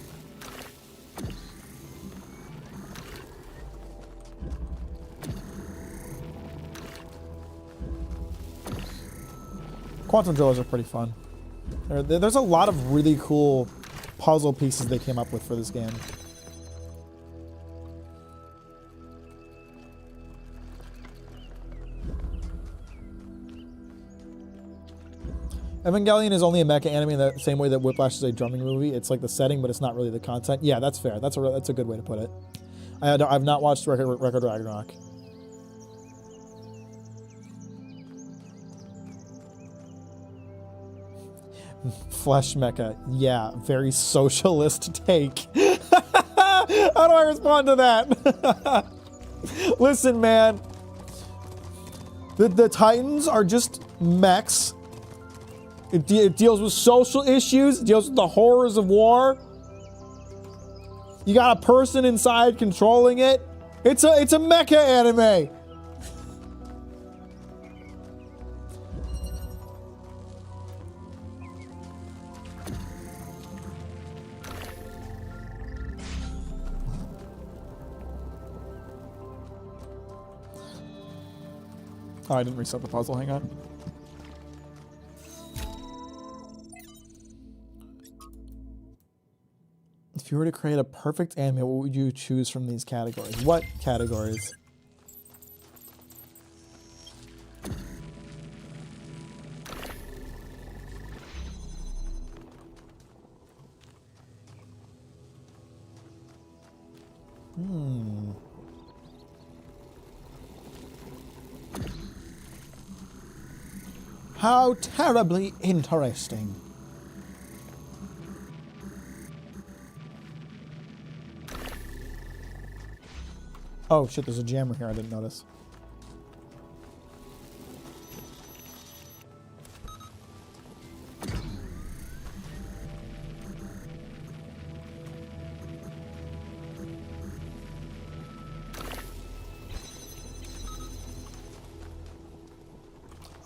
Quantum drillers are pretty fun. There's a lot of really cool puzzle pieces they came up with for this game. Evangelion is only a mecha anime in the same way that Whiplash is a drumming movie. It's like the setting, but it's not really the content. Yeah, that's fair. That's a good way to put it. I've not watched Record Ragnarok. Flesh mecha. Yeah, very socialist take. How do I respond to that? Listen, man. The Titans are just mechs. It deals with social issues. It deals with the horrors of war. You got a person inside controlling it. It's a mecha anime. Oh, I didn't reset the puzzle. Hang on. If you were to create a perfect anime, what would you choose from these categories? What categories? How terribly interesting. Oh shit, there's a jammer here I didn't notice.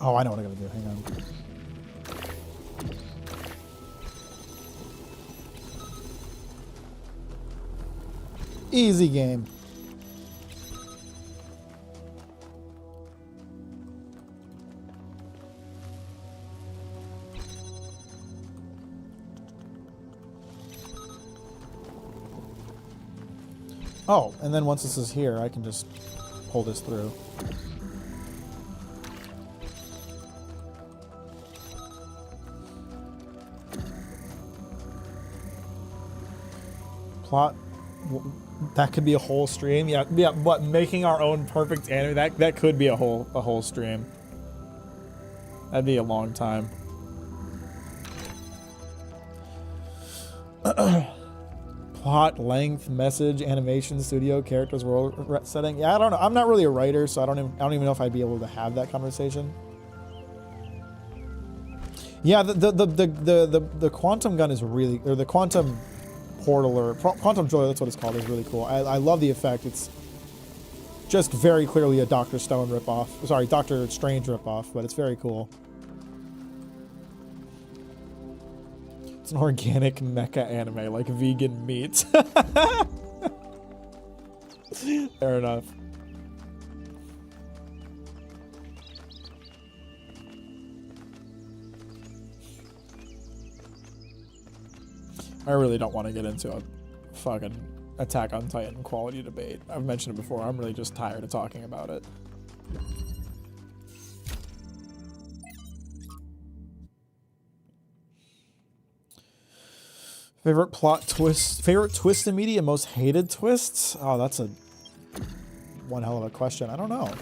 Oh, I know what I gotta do. Hang on. Easy game. Oh, and then once this is here, I can just pull this through. Plot, that could be a whole stream. Yeah, but making our own perfect anime, that could be a whole stream. That'd be a long time. Plot, length, message, animation, studio, characters, world setting. Yeah, I don't know. I'm not really a writer, so I don't even know if I'd be able to have that conversation. Yeah, the quantum gun is really, or the quantum portal or quantum joy, that's what it's called, is really cool. I love the effect. It's just very clearly a Dr. Stone ripoff. Sorry, Doctor Strange ripoff, but it's very cool. It's an organic mecha anime, like vegan meat. Fair enough. I really don't want to get into a fucking Attack on Titan quality debate. I've mentioned it before. I'm really just tired of talking about it. Favorite plot twist? Favorite twist in media? Most hated twists? Oh, that's one hell of a question. I don't know.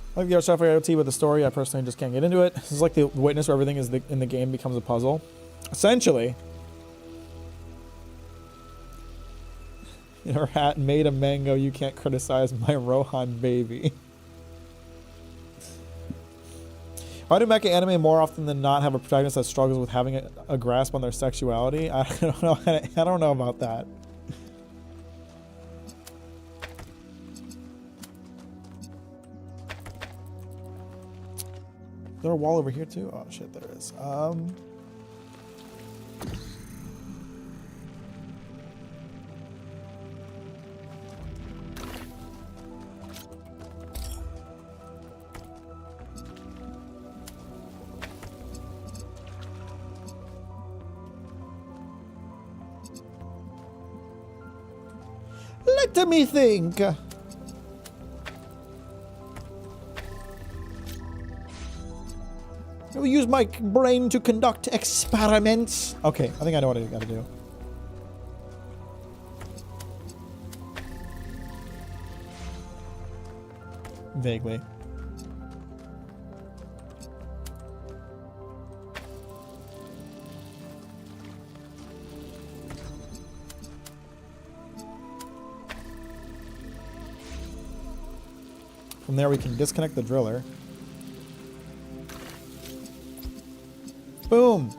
I like the art software IoT with the story. I personally just can't get into it. This is like the witness where everything is in the game becomes a puzzle. Essentially. Your hat made a mango. You can't criticize my Rohan baby. Why do mecha anime more often than not have a protagonist that struggles with having a grasp on their sexuality? I don't know. I don't know about that. Is there a wall over here too? Oh shit, there is. Let me think. I will use my brain to conduct experiments. Okay, I think I know what I gotta do. Vaguely. From there we can disconnect the driller. Boom!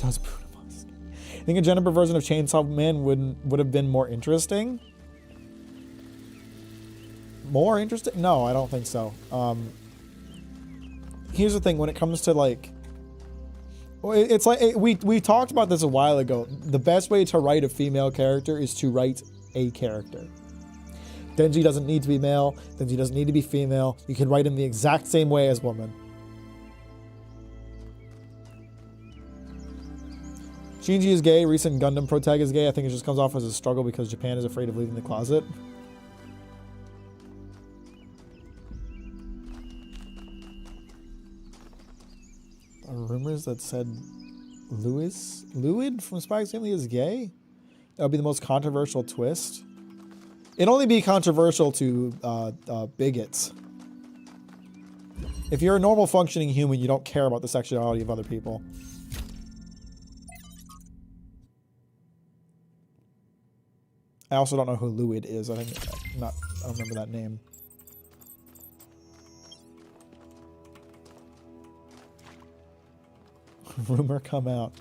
That was brutal. I think a gender version of Chainsaw Man would have been more interesting. More interesting? No, I don't think so. Here's the thing, when it comes to like, it's like we talked about this a while ago. The best way to write a female character is to write a character. Denji doesn't need to be male. Denji doesn't need to be female. You can write him the exact same way as woman. Shinji is gay. Recent Gundam protag is gay. I think it just comes off as a struggle because Japan is afraid of leaving the closet. There are rumors that said Lewid from Spy X Family is gay? That would be the most controversial twist. It'd only be controversial to bigots. If you're a normal functioning human, you don't care about the sexuality of other people. I also don't know who Lewid is. I don't remember that name. Rumor come out.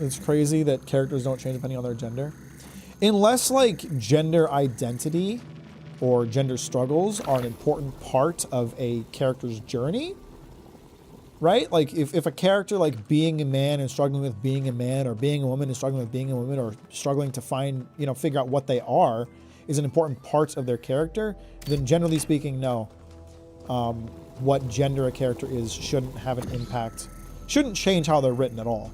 It's crazy that characters don't change depending on their gender. Unless, like, gender identity or gender struggles are an important part of a character's journey, right? Like, if a character, like, being a man and struggling with being a man, or being a woman and struggling with being a woman, or struggling to find, you know, figure out what they are, is an important part of their character, then generally speaking, no. What gender a character is shouldn't have an impact, shouldn't change how they're written at all.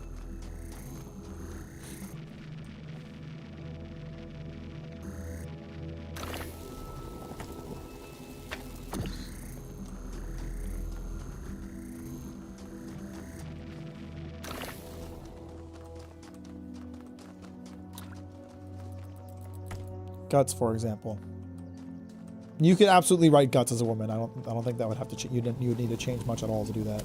Guts, for example. You could absolutely write Guts as a woman. I don't think that would have to. You would need to change much at all to do that.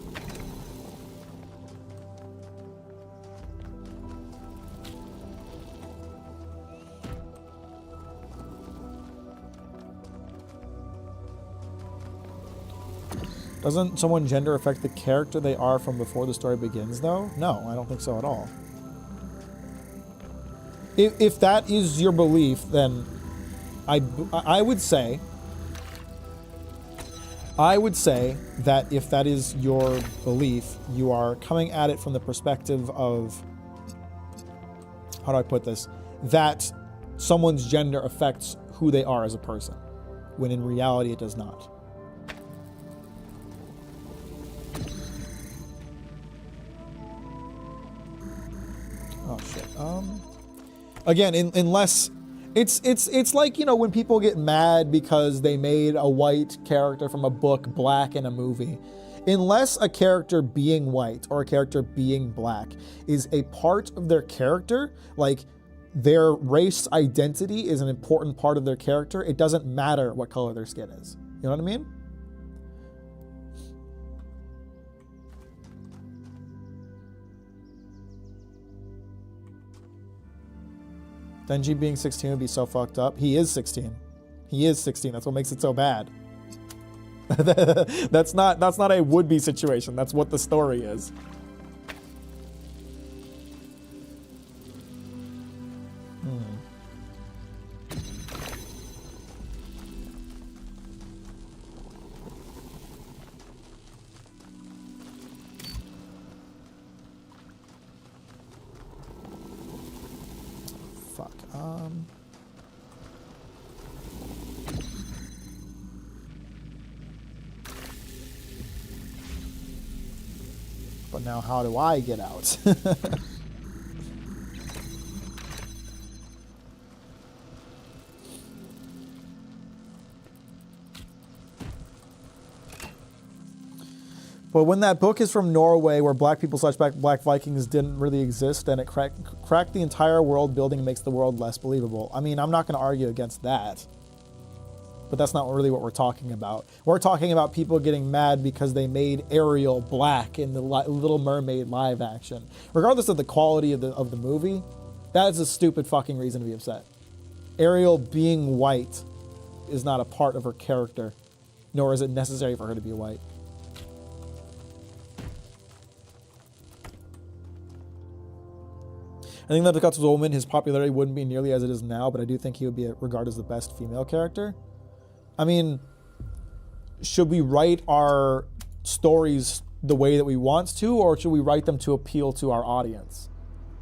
Doesn't someone's gender affect the character they are from before the story begins, though? No, I don't think so at all. If that is your belief, then I would say that if that is your belief, you are coming at it from the perspective of, how do I put this? That someone's gender affects who they are as a person, when in reality it does not. Oh shit. Again, unless it's like, you know, when people get mad because they made a white character from a book black in a movie. Unless a character being white or a character being black is a part of their character, like their race identity is an important part of their character, it doesn't matter what color their skin is. You know what I mean? Denji being 16 would be so fucked up. He is 16. He is 16. That's what makes it so bad. That's not a would-be situation. That's what the story is. Fuck. But now how do I get out? But when that book is from Norway, where black people / black Vikings didn't really exist, and it cracked the entire world building and makes the world less believable. I mean, I'm not going to argue against that. But that's not really what we're talking about. We're talking about people getting mad because they made Ariel black in the Little Mermaid live action. Regardless of the quality of the movie, that is a stupid fucking reason to be upset. Ariel being white is not a part of her character, nor is it necessary for her to be white. I think that if Guts was a woman, his popularity wouldn't be nearly as it is now, but I do think he would be regarded as the best female character. I mean, should we write our stories the way that we want to, or should we write them to appeal to our audience?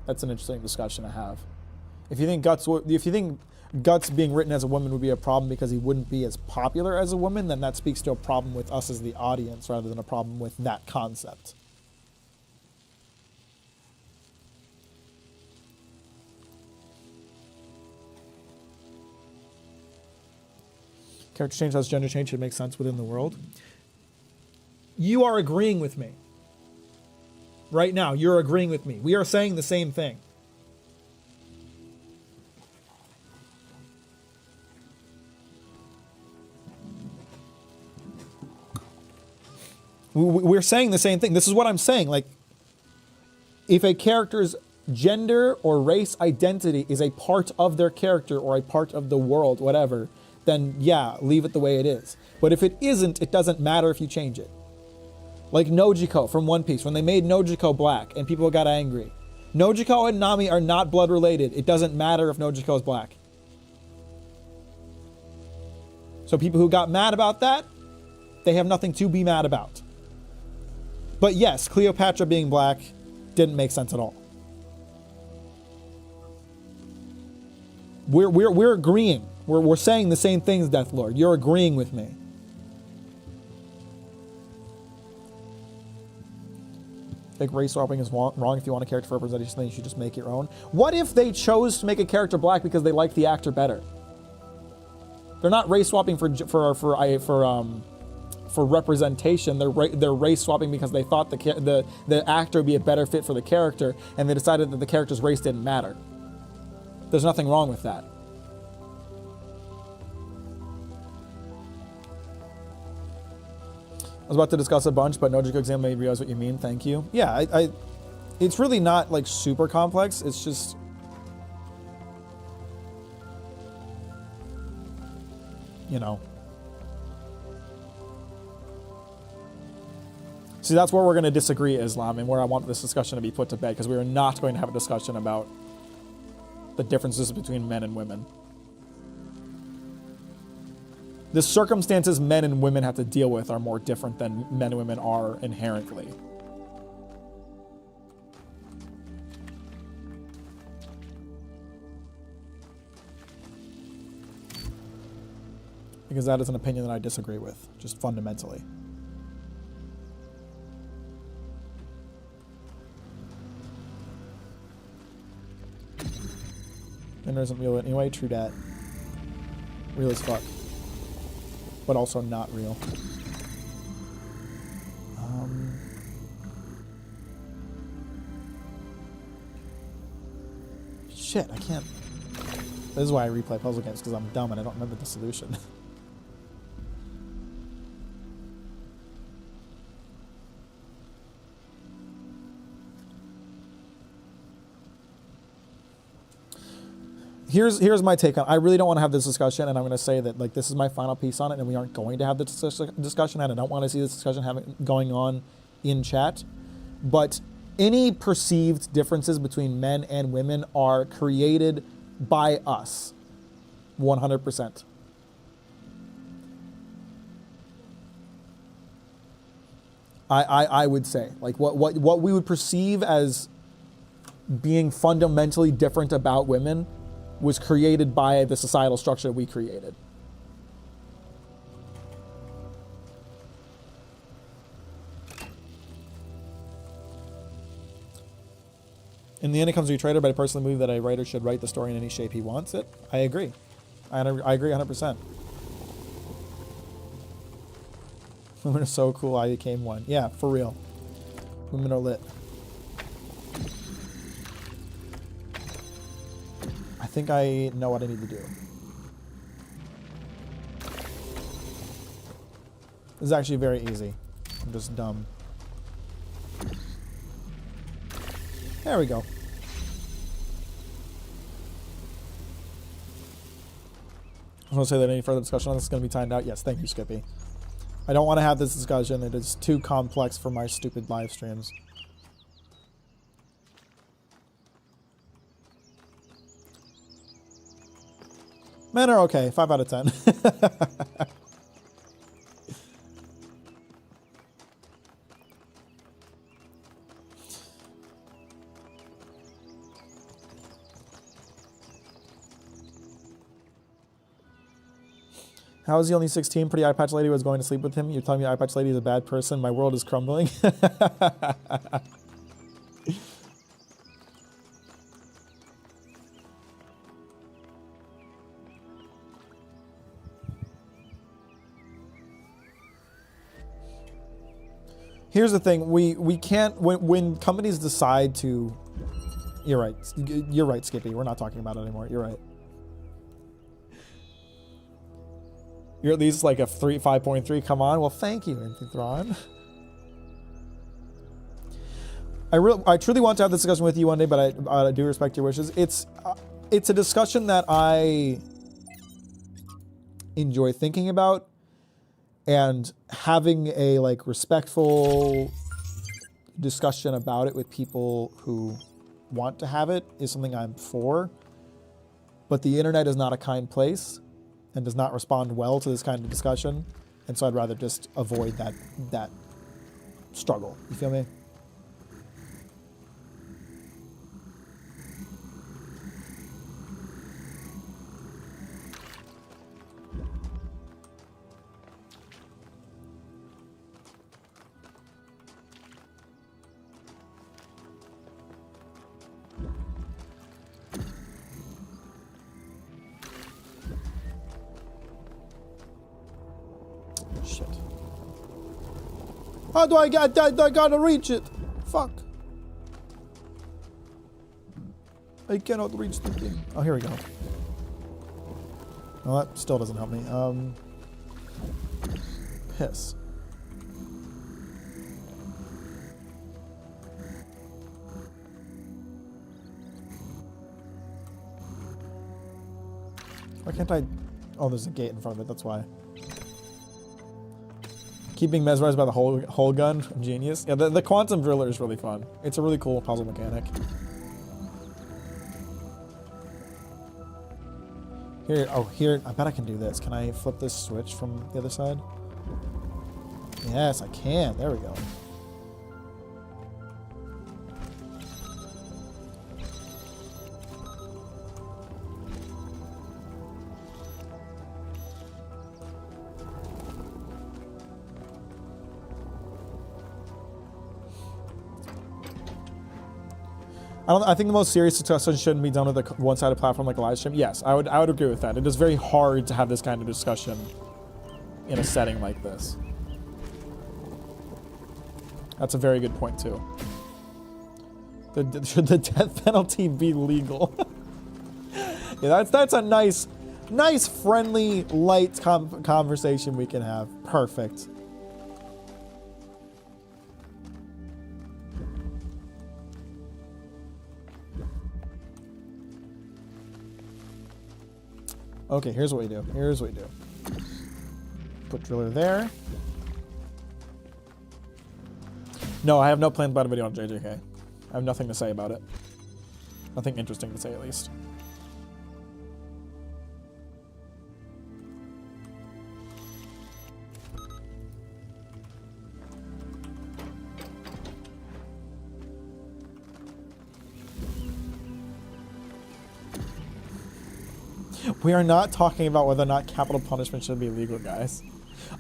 That's an interesting discussion to have. If you think Guts being written as a woman would be a problem because he wouldn't be as popular as a woman, then that speaks to a problem with us as the audience rather than a problem with that concept. Character change as gender change should make sense within the world. You are agreeing with me. Right now, you're agreeing with me. We are saying the same thing. We're saying the same thing. This is what I'm saying. Like, if a character's gender or race identity is a part of their character or a part of the world, whatever, then yeah, leave it the way it is. But if it isn't, it doesn't matter if you change it. Like Nojiko from One Piece, when they made Nojiko black and people got angry. Nojiko and Nami are not blood related. It doesn't matter if Nojiko is black. So people who got mad about that, they have nothing to be mad about. But yes, Cleopatra being black didn't make sense at all. We're agreeing. We're saying the same things, Deathlord. You're agreeing with me. I think race swapping is wrong. If you want a character for representation, then you should just make your own. What if they chose to make a character black because they like the actor better? They're not race swapping for representation. They're race swapping because they thought the actor would be a better fit for the character, and they decided that the character's race didn't matter. There's nothing wrong with that. I was about to discuss a bunch, but Nojiko exam made me realize what you mean. Thank you. Yeah, it's really not like super complex. It's just, you know. See, that's where we're going to disagree, Islam, and where I want this discussion to be put to bed, because we are not going to have a discussion about the differences between men and women. The circumstances men and women have to deal with are more different than men and women are inherently. Because that is an opinion that I disagree with, just fundamentally. Gender isn't real anyway, true dat. Real as fuck. But also not real. Shit, I can't. This is why I replay puzzle games, because I'm dumb and I don't remember the solution. here's my take on it. I really don't want to have this discussion, and I'm going to say that like this is my final piece on it, and we aren't going to have this discussion, and I don't want to see this discussion going on in chat. But any perceived differences between men and women are created by us, 100%. I would say like what we would perceive as being fundamentally different about women was created by the societal structure we created. In the end, it comes to a trader, but I personally believe that a writer should write the story in any shape he wants it. I agree. I agree 100%. Women are so cool, I became one. Yeah, for real. Women are lit. I think I know what I need to do. This is actually very easy. I'm just dumb. There we go. I want to say that any further discussion on this is going to be timed out. Yes, thank you, Skippy. I don't want to have this discussion. It is too complex for my stupid live streams. Men are okay. 5 out of 10. How is he only 16? Pretty eye patch lady was going to sleep with him. You're telling me eye patch lady is a bad person. My world is crumbling. Here's the thing. We can't, when companies decide to, you're right. You're right, Skippy. We're not talking about it anymore. You're right. You're at least like a 5.3. Come on. Well, thank you, Anthithron. I truly want to have this discussion with you one day, but I do respect your wishes. It's a discussion that I enjoy thinking about, and having a like respectful discussion about it with people who want to have it is something I'm for. But the internet is not a kind place and does not respond well to this kind of discussion, and so I'd rather just avoid that struggle. You feel me? Shit. How do I gotta reach it? Fuck. I cannot reach the thing. Oh, here we go. Well, that still doesn't help me. Piss. Why can't I? Oh, there's a gate in front of it, that's why. Keep being mesmerized by the hole gun. Genius. Yeah, the quantum driller is really fun. It's a really cool puzzle mechanic. Here, I bet I can do this. Can I flip this switch from the other side? Yes, I can. There we go. I think the most serious discussion shouldn't be done with a one-sided platform like a live stream. Yes, I would agree with that. It is very hard to have this kind of discussion in a setting like this. That's a very good point too. Should the death penalty be legal? Yeah, that's a nice, friendly, light conversation we can have. Perfect. Okay, here's what we do. Here's what we do. Put driller there. No, I have no plans about a video on JJK. I have nothing to say about it. Nothing interesting to say, at least. We are not talking about whether or not capital punishment should be legal, guys.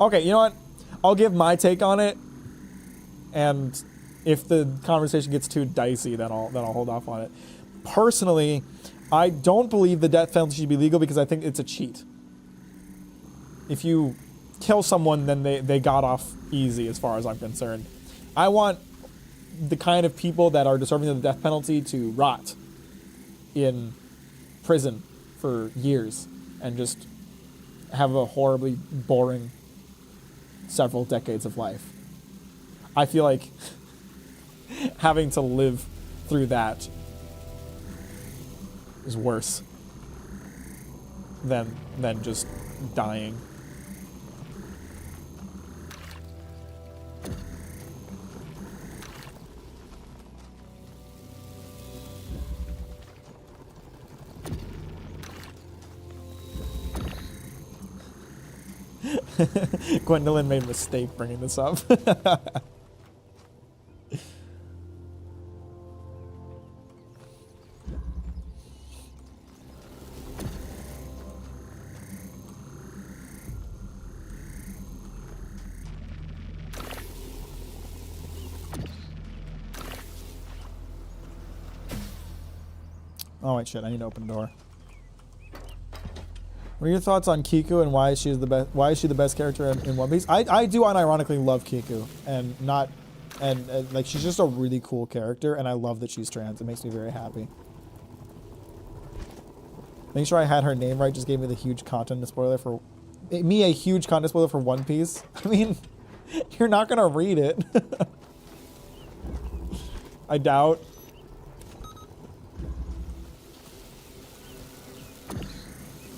Okay, you know what? I'll give my take on it, and if the conversation gets too dicey, then I'll hold off on it. Personally, I don't believe the death penalty should be legal because I think it's a cheat. If you kill someone, then they got off easy as far as I'm concerned. I want the kind of people that are deserving of the death penalty to rot in prison for years and just have a horribly boring several decades of life. I feel like having to live through that is worse than just dying. Gwendolyn made a mistake bringing this up. Oh wait, shit! I need to open the door. What are your thoughts on Kiku and why she is the best? Why is she the best character in One Piece? I do unironically love Kiku and like she's just a really cool character and I love that she's trans. It makes me very happy. Make sure I had her name right. Just gave me the huge content spoiler for me. A huge content spoiler for One Piece. I mean, you're not gonna read it. I doubt.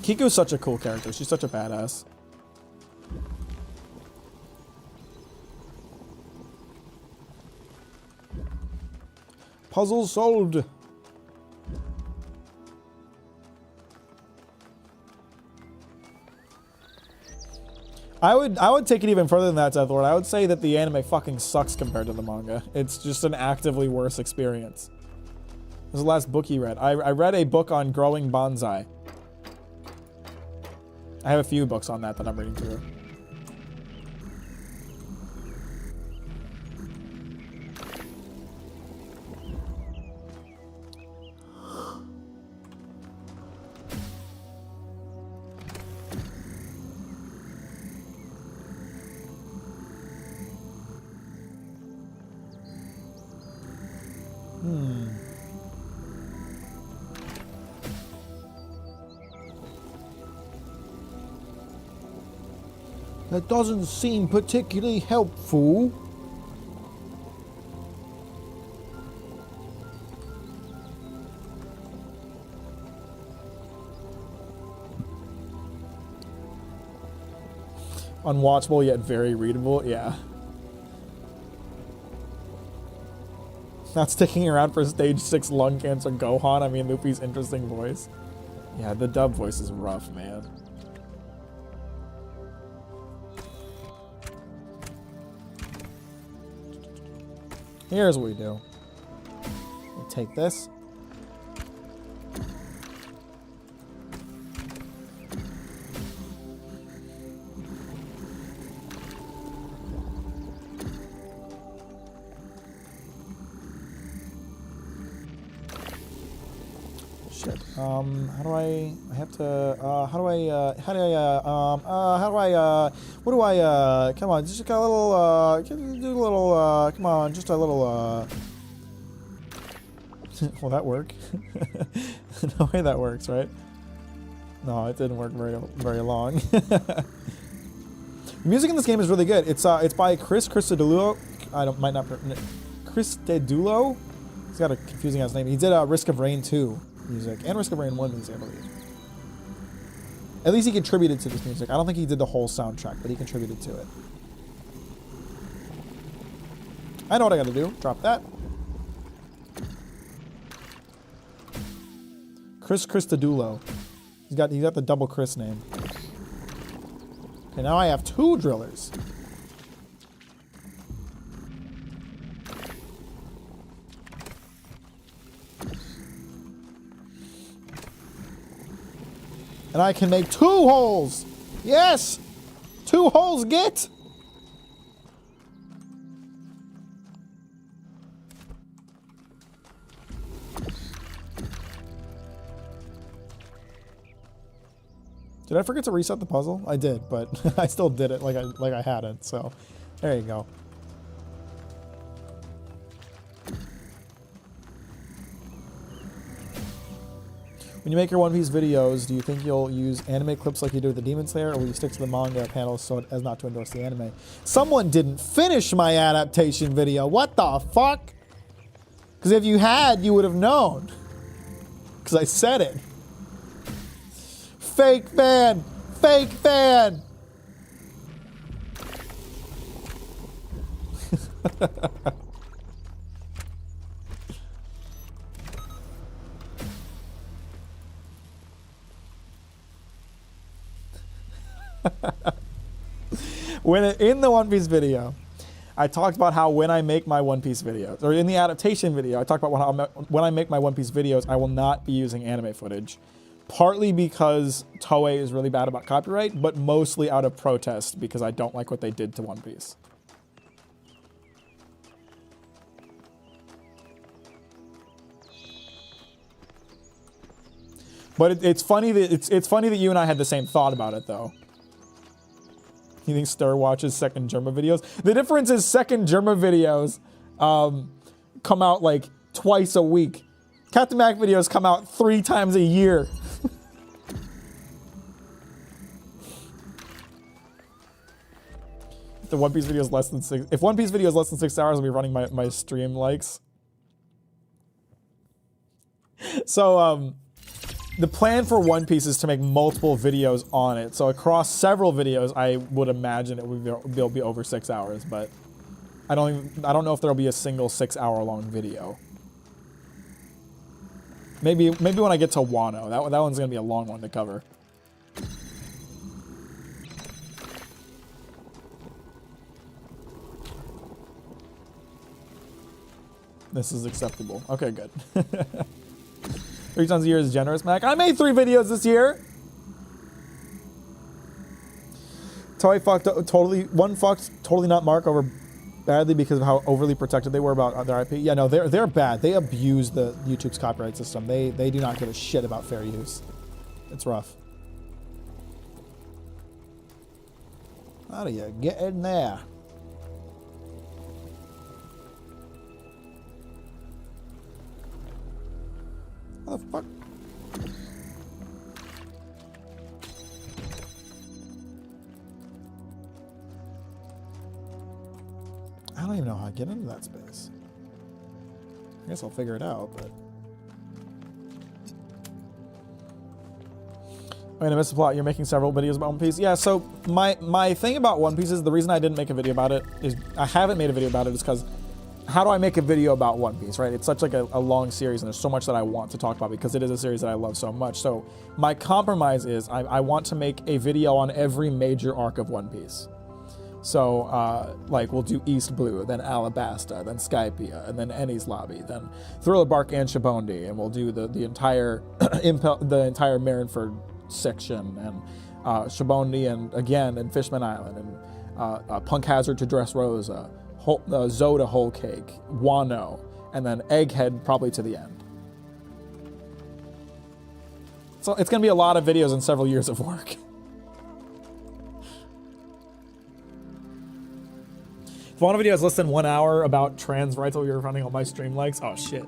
Kiku's such a cool character. She's such a badass. Puzzle solved. I would take it even further than that, Death Lord. I would say that the anime fucking sucks compared to the manga. It's just an actively worse experience. This is the last book you read. I read a book on growing bonsai. I have a few books on that I'm reading through. That doesn't seem particularly helpful. Unwatchable yet very readable, yeah. Not sticking around for stage 6 lung cancer Gohan. I mean, Luffy's interesting voice. Yeah, the dub voice is rough, man. Here's what we do. We'll take this. Shit. How do I have to, what do I, come on, just got a little, do a little, come on, just a little, will that work? No way that works, right? No, it didn't work very long. The music in this game is really good. It's by Chris Christodoulou. Christodoulou? He's got a confusing ass name. He did Risk of Rain 2 music and Risk of Rain 1 music, I believe. At least he contributed to this music. I don't think he did the whole soundtrack, but he contributed to it. I know what I gotta do. Drop that. Chris Christodoulou. He's got the double Chris name. Okay, now I have 2 drillers. And I can make 2 holes. Yes! 2 holes, get! Did I forget to reset the puzzle? I did, but I still did it like I hadn't. So, there you go. When you make your One Piece videos, do you think you'll use anime clips like you do with the Demon Slayer, or will you stick to the manga panels so as not to endorse the anime? Someone didn't finish my adaptation video. What the fuck? Because if you had, you would have known. Because I said it. Fake fan! Fake fan! In the One Piece video, I talked about how when I make my One Piece videos, or in the adaptation video, I talked about how when I make my One Piece videos, I will not be using anime footage. Partly because Toei is really bad about copyright, but mostly out of protest because I don't like what they did to One Piece. But it's funny that it's funny that you and I had the same thought about it, though. You think Stir watches second Germa videos? The difference is second Germa videos come out like twice a week. Captain Mack videos come out 3 times a year. The One Piece video is less than 6. If One Piece video is less than 6 hours, I'll be running my stream likes. So the plan for One Piece is to make multiple videos on it. So across several videos, I would imagine they'll be over 6 hours, but I don't know if there'll be a single 6 hour long video. Maybe when I get to Wano, that one's gonna be a long one to cover. This is acceptable. Okay, good. 3 times a year is generous, Mac. I made 3 videos this year. Toei fucked totally not Mark over badly because of how overly protected they were about their IP. Yeah, no, they're bad. They abuse the YouTube's copyright system. They do not give a shit about fair use. It's rough. How do you get in there? What the fuck? I don't even know how to get into that space. I guess I'll figure it out, but... Wait, I missed the plot. You're making several videos about One Piece? Yeah, so my thing about One Piece is the reason I didn't make a video about it is... I haven't made a video about it is because... How do I make a video about One Piece, right? It's such like a long series and there's so much that I want to talk about because it is a series that I love so much. So my compromise is I want to make a video on every major arc of One Piece. So like we'll do East Blue, then Alabasta, then Skypiea, and then Enies Lobby, then Thriller Bark and Shibondi, and we'll do the entire the entire Marineford section, and Shibondi, and Fishman Island, and Punk Hazard to Dressrosa, Zoda Whole Cake, Wano, and then Egghead probably to the end. So it's going to be a lot of videos and several years of work. If one video is less than 1 hour about trans rights while you're running all my stream likes, oh shit.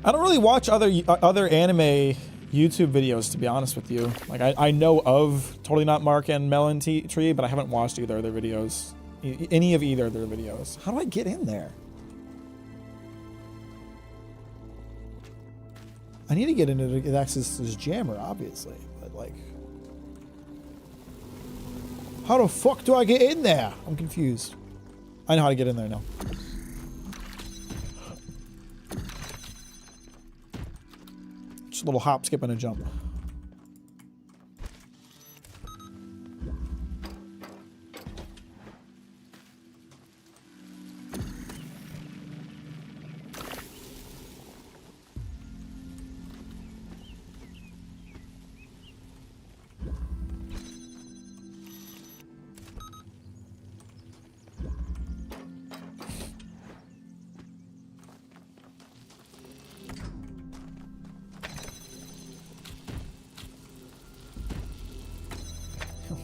I don't really watch other anime YouTube videos, to be honest with you. Like, I know of Totally Not Mark and Melon Tree, but I haven't watched either of their videos. Any of either of their videos. How do I get in there? I need to get into to get access to this jammer, obviously. But, like... How the fuck do I get in there? I'm confused. I know how to get in there now. Just a little hop, skip, and a jump.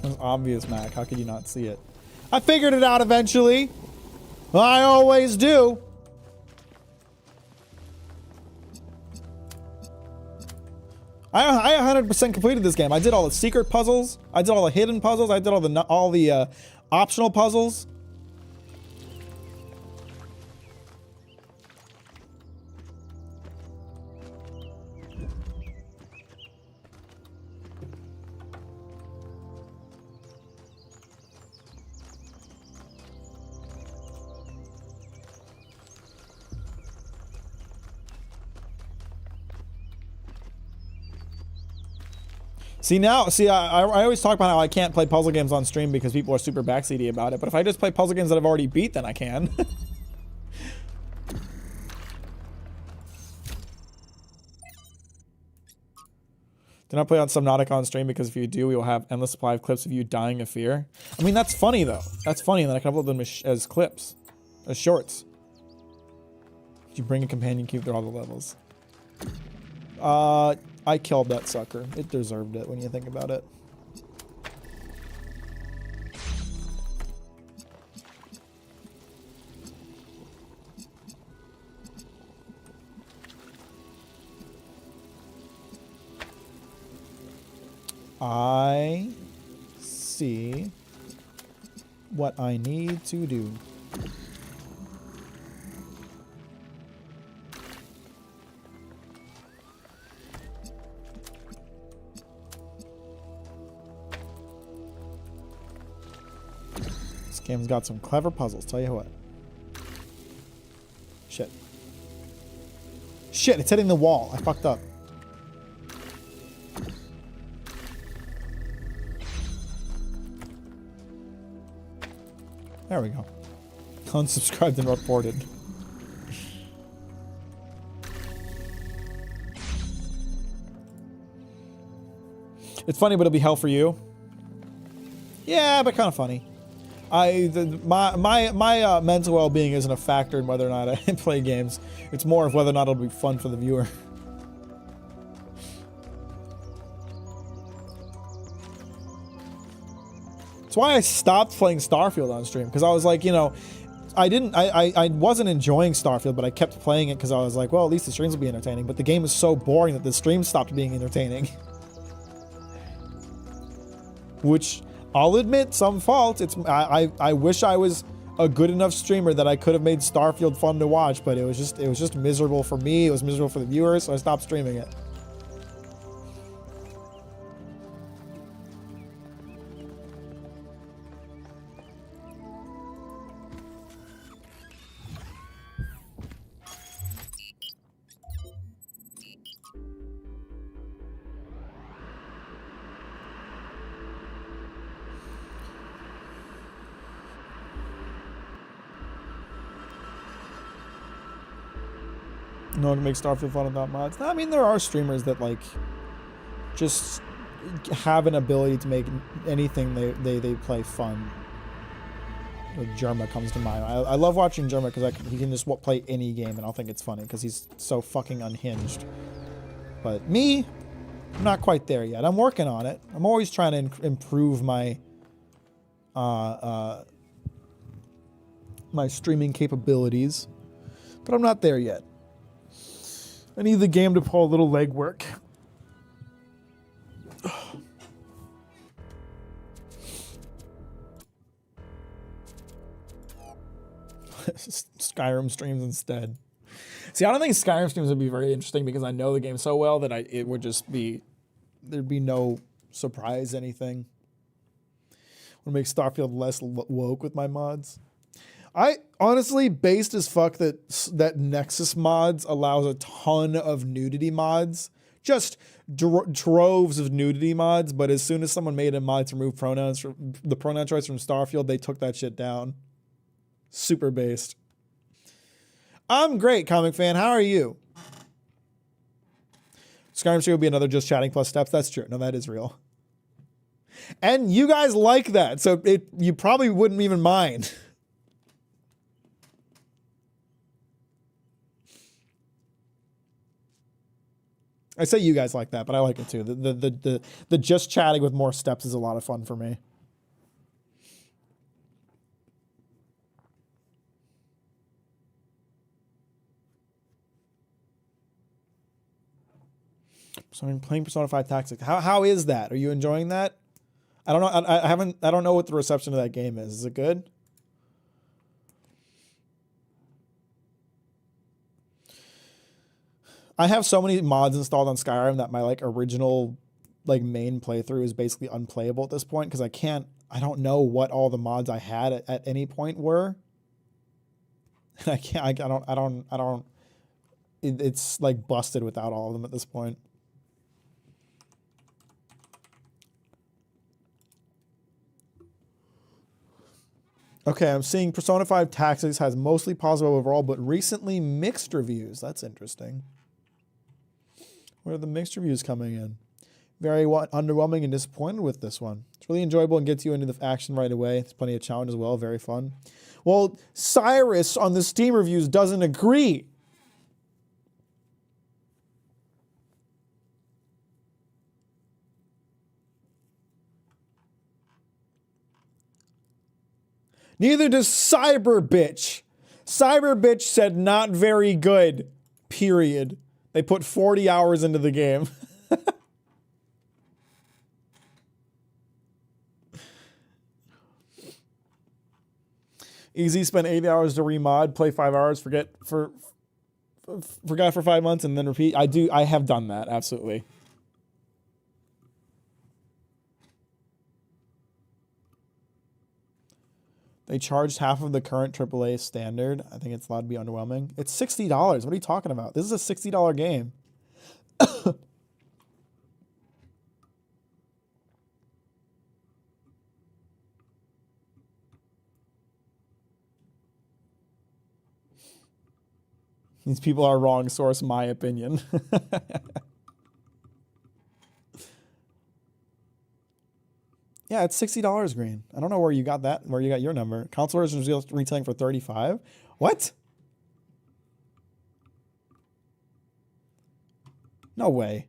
It's obvious, Mac. How could you not see it? I figured it out eventually. I always do. I 100% completed this game. I did all the secret puzzles. I did all the hidden puzzles. I did all the optional puzzles. See, I always talk about how I can't play puzzle games on stream because people are super backseaty about it. But if I just play puzzle games that I've already beat, then I can. Do not play on Subnautica on stream because if you do, we will have endless supply of clips of you dying of fear. I mean, that's funny though. That's funny, and then I can upload them as clips, as shorts. You bring a companion cube through all the levels. I killed that sucker. It deserved it when you think about it. I see what I need to do. This game's got some clever puzzles, tell you what. Shit. Shit, it's hitting the wall. I fucked up. There we go. Unsubscribed and reported. It's funny, but it'll be hell for you. Yeah, but kind of funny. My mental well-being isn't a factor in whether or not I play games. It's more of whether or not it'll be fun for the viewer. That's why I stopped playing Starfield on stream, because I was like, you know, I wasn't enjoying Starfield, but I kept playing it because I was like, well, at least the streams will be entertaining. But the game is so boring that the stream stopped being entertaining. Which, I'll admit, some fault. I wish I was a good enough streamer that I could have made Starfield fun to watch, but it was just miserable for me. It was miserable for the viewers, so I stopped streaming it. No one can make Starfield fun without mods. I mean, there are streamers that, like, just have an ability to make anything they play fun. Jerma comes to mind. I love watching Jerma because he can just play any game and I'll think it's funny because he's so fucking unhinged. But me, I'm not quite there yet. I'm working on it. I'm always trying to improve my my streaming capabilities, but I'm not there yet. I need the game to pull a little legwork. Skyrim streams instead. See, I don't think Skyrim streams would be very interesting because I know the game so well that it would just be, there'd be no surprise anything. Would make Starfield less woke with my mods. I honestly, based as fuck that Nexus mods allows a ton of nudity mods, just troves of nudity mods. But as soon as someone made a mod to remove pronouns from the pronoun choice from Starfield, they took that shit down. Super based. I'm great, comic fan. How are you? Skyrim stream will be another just chatting plus steps. That's true. No, that is real. And you guys like that, so you probably wouldn't even mind. I say you guys like that, but I like it too. The just chatting with more steps is a lot of fun for me. So I'm playing Persona 5 Tactics. How is that? Are you enjoying that? I don't know. I don't know what the reception of that game is. Is it good? I have so many mods installed on Skyrim that my like original like main playthrough is basically unplayable at this point because I don't know what all the mods I had at any point were. I don't it's like busted without all of them at this point. Okay, I'm seeing Persona 5 Tactics has mostly positive overall, but recently mixed reviews. That's interesting. Where are the mixed reviews coming in? Very underwhelming and disappointed with this one. It's really enjoyable and gets you into the action right away. There's plenty of challenge as well. Very fun. Well, Cyrus on the Steam reviews doesn't agree. Neither does Cyberbitch. Cyberbitch said not very good, period. They put 40 hours into the game. Easy, spend 80 hours to remod, play 5 hours, forgot for 5 months, and then repeat. I have done that, absolutely. They charged half of the current AAA standard. I think it's allowed to be underwhelming. It's $60. What are you talking about? This is a $60 game. These people are wrong source, my opinion. Yeah, it's $60, Green. I don't know where you got that, where you got your number. Console version is retailing for $35. What? No way.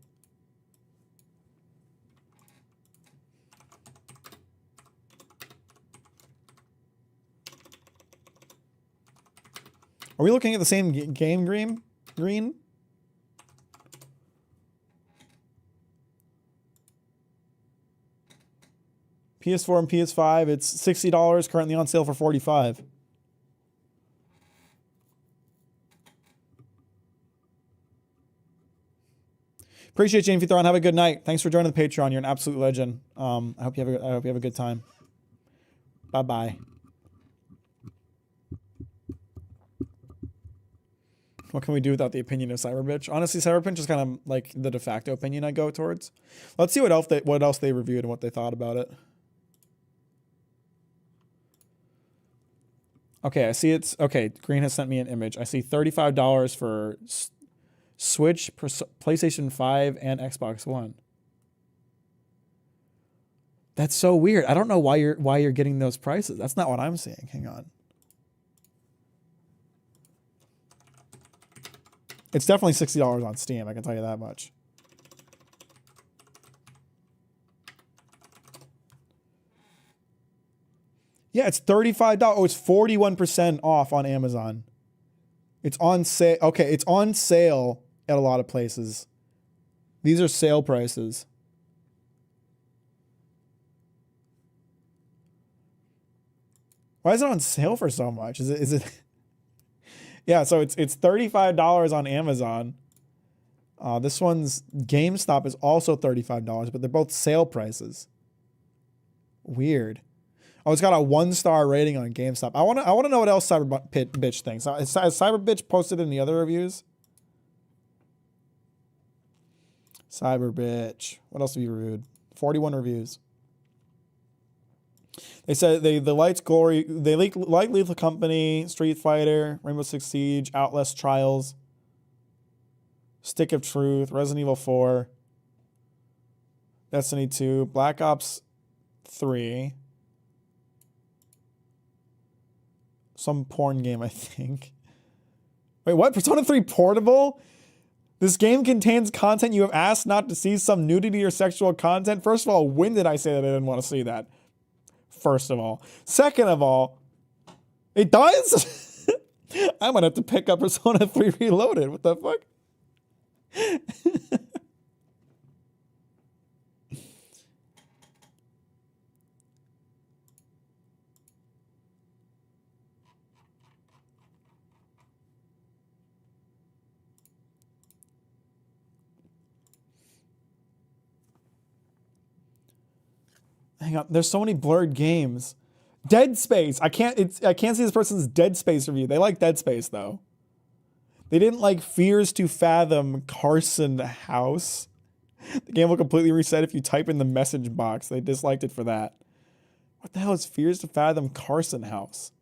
Are we looking at the same game, Green? PS4 and PS5, it's $60, currently on sale for $45. Appreciate Jane Thron. Have a good night. Thanks for joining the Patreon. You're an absolute legend. I hope you have a good time. Bye bye. What can we do without the opinion of Cyberbitch? Honestly, Cyberbitch is kind of like the de facto opinion I go towards. Let's see what else they reviewed and what they thought about it. Okay, I see it's... Okay, Green has sent me an image. I see $35 for Switch, PlayStation 5, and Xbox One. That's so weird. I don't know why you're getting those prices. That's not what I'm seeing. Hang on. It's definitely $60 on Steam, I can tell you that much. Yeah, it's $35. Oh, it's 41% off on Amazon. It's on sale. Okay, it's on sale at a lot of places. These are sale prices. Why is it on sale for so much? Is it Yeah, so it's $35 on Amazon. This one's GameStop is also $35, but they're both sale prices. Weird. Oh, it's got a 1-star rating on GameStop. I want to know what else Bitch thinks. Has Cyberbitch posted any other reviews? Cyberbitch. What else have you reviewed? 41 reviews. They said they liked Lethal Company, Street Fighter, Rainbow Six Siege, Outlast Trials, Stick of Truth, Resident Evil 4, Destiny 2, Black Ops 3, some porn game, I think. Wait, what? Persona 3 Portable? This game contains content you have asked not to see, some nudity or sexual content. First of all, when did I say that I didn't want to see that? First of all. Second of all, it does? I'm going to have to pick up Persona 3 Reloaded. What the fuck? Hang on, there's so many blurred games. Dead Space. I can't see this person's Dead Space review. They like Dead Space though. They didn't like Fears to Fathom Carson House. The game will completely reset if you type in the message box. They disliked it for that. What the hell is Fears to Fathom Carson House?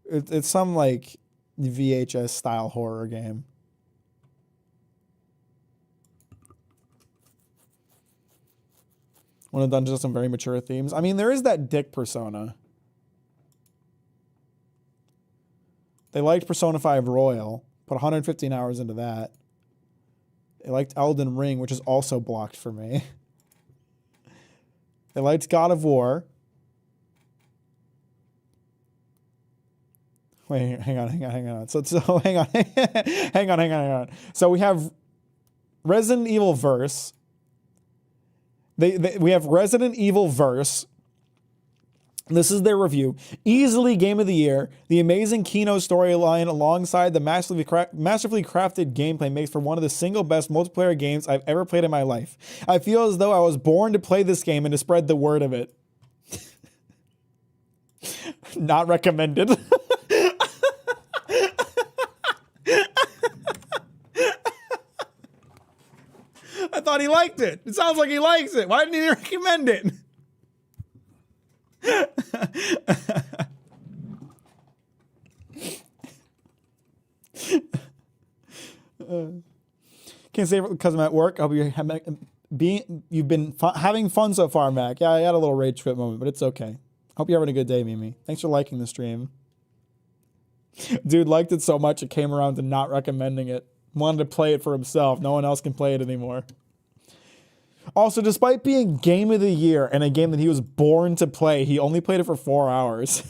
It's some like VHS style horror game. One of the dungeons has some very mature themes. I mean, there is that dick persona. They liked Persona 5 Royal. Put 115 hours into that. They liked Elden Ring, which is also blocked for me. They liked God of War. Wait, hang on. So hang on. hang on. So we have Resident Evil Verse. We have Resident Evil Verse. This is their review. Easily game of the year. The amazing Kino storyline alongside the masterfully crafted gameplay makes for one of the single best multiplayer games I've ever played in my life. I feel as though I was born to play this game and to spread the word of it. Not recommended. I thought he liked it. It sounds like he likes it. Why didn't he recommend it? Can't say it because I'm at work. I'll be you've been having fun so far, Mac. Yeah, I had a little rage quit moment, but it's okay. Hope you're having a good day, Mimi. Thanks for liking the stream. Dude liked it so much it came around to not recommending it. Wanted to play it for himself. No one else can play it anymore. Also, despite being game of the year and a game that he was born to play, he only played it for 4 hours.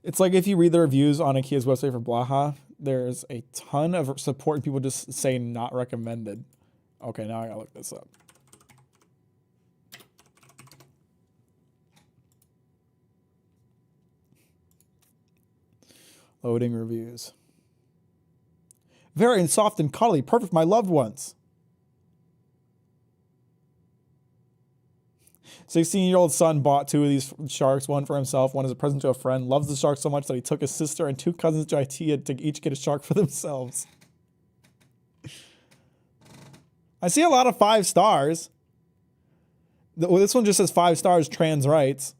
It's like if you read the reviews on IKEA's website for Blaha, there's a ton of support and people just say not recommended. Okay, now I gotta look this up. Loading reviews. Very soft and cuddly, perfect for my loved ones. 16-year-old son bought 2 of these sharks, one for himself, one as a present to a friend. Loves the shark so much that he took his sister and 2 cousins to IKEA to each get a shark for themselves. I see a lot of 5 stars. This one just says 5 stars, trans rights.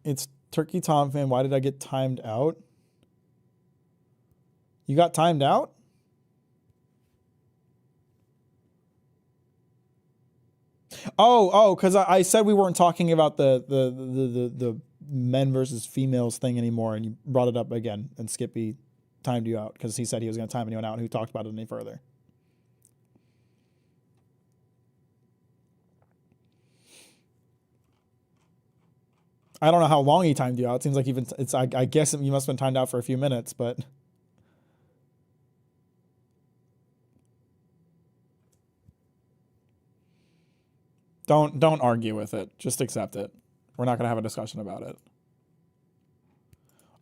It's Turkey Tom fan. Why did I get timed out? You got timed out? Oh, because I said we weren't talking about the men versus females thing anymore, and you brought it up again, and Skippy timed you out because he said he was going to time anyone out who talked about it any further. I don't know how long he timed you out. It seems like even it's. I guess you must have been timed out for a few minutes, but. Don't argue with it. Just accept it. We're not gonna have a discussion about it.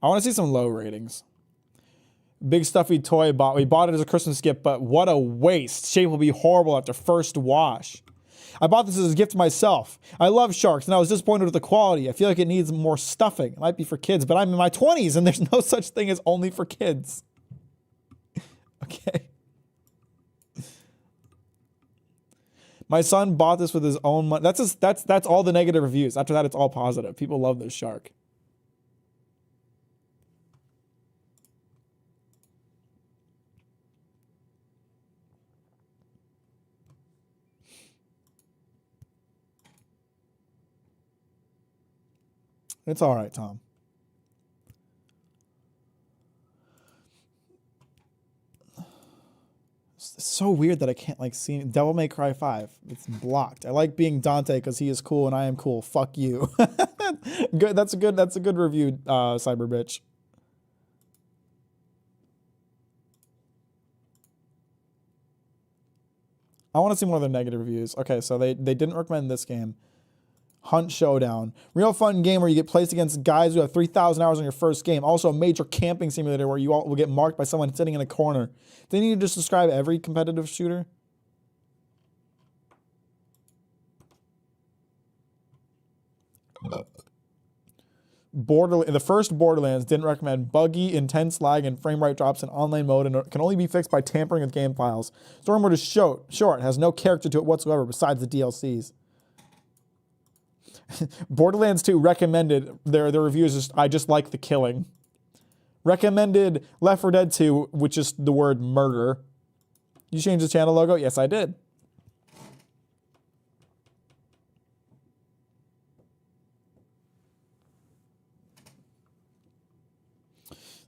I want to see some low ratings. Big stuffy toy bought. We bought it as a Christmas gift, but what a waste. Shape will be horrible after first wash. I bought this as a gift to myself. I love sharks, and I was disappointed with the quality. I feel like it needs more stuffing. It might be for kids, but I'm in my 20s, and there's no such thing as only for kids. Okay. My son bought this with his own money. That's all the negative reviews. After that, it's all positive. People love this shark. It's all right, Tom. It's so weird that I can't like see Devil May Cry 5. It's blocked. I like being Dante because he is cool and I am cool. Fuck you. Good. That's a good review, Cyber Bitch. I want to see more of the negative reviews. Okay, so they didn't recommend this game. Hunt Showdown. Real fun game where you get placed against guys who have 3,000 hours on your first game. Also a major camping simulator where you all will get marked by someone sitting in a corner. They need to just describe every competitive shooter. The first Borderlands didn't recommend buggy, intense lag, and frame rate drops in online mode and can only be fixed by tampering with game files. Story mode is short, has no character to it whatsoever besides the DLCs. Borderlands 2 recommended, their reviews just, I just like the killing. Recommended Left 4 Dead 2, which is the word murder. You changed the channel logo? Yes, I did.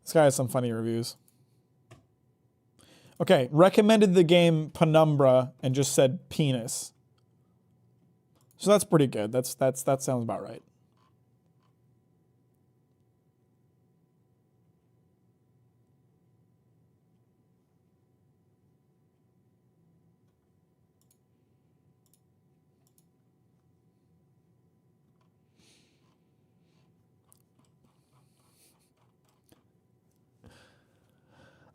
This guy has some funny reviews. Okay, recommended the game Penumbra and just said penis. So that's pretty good. That sounds about right.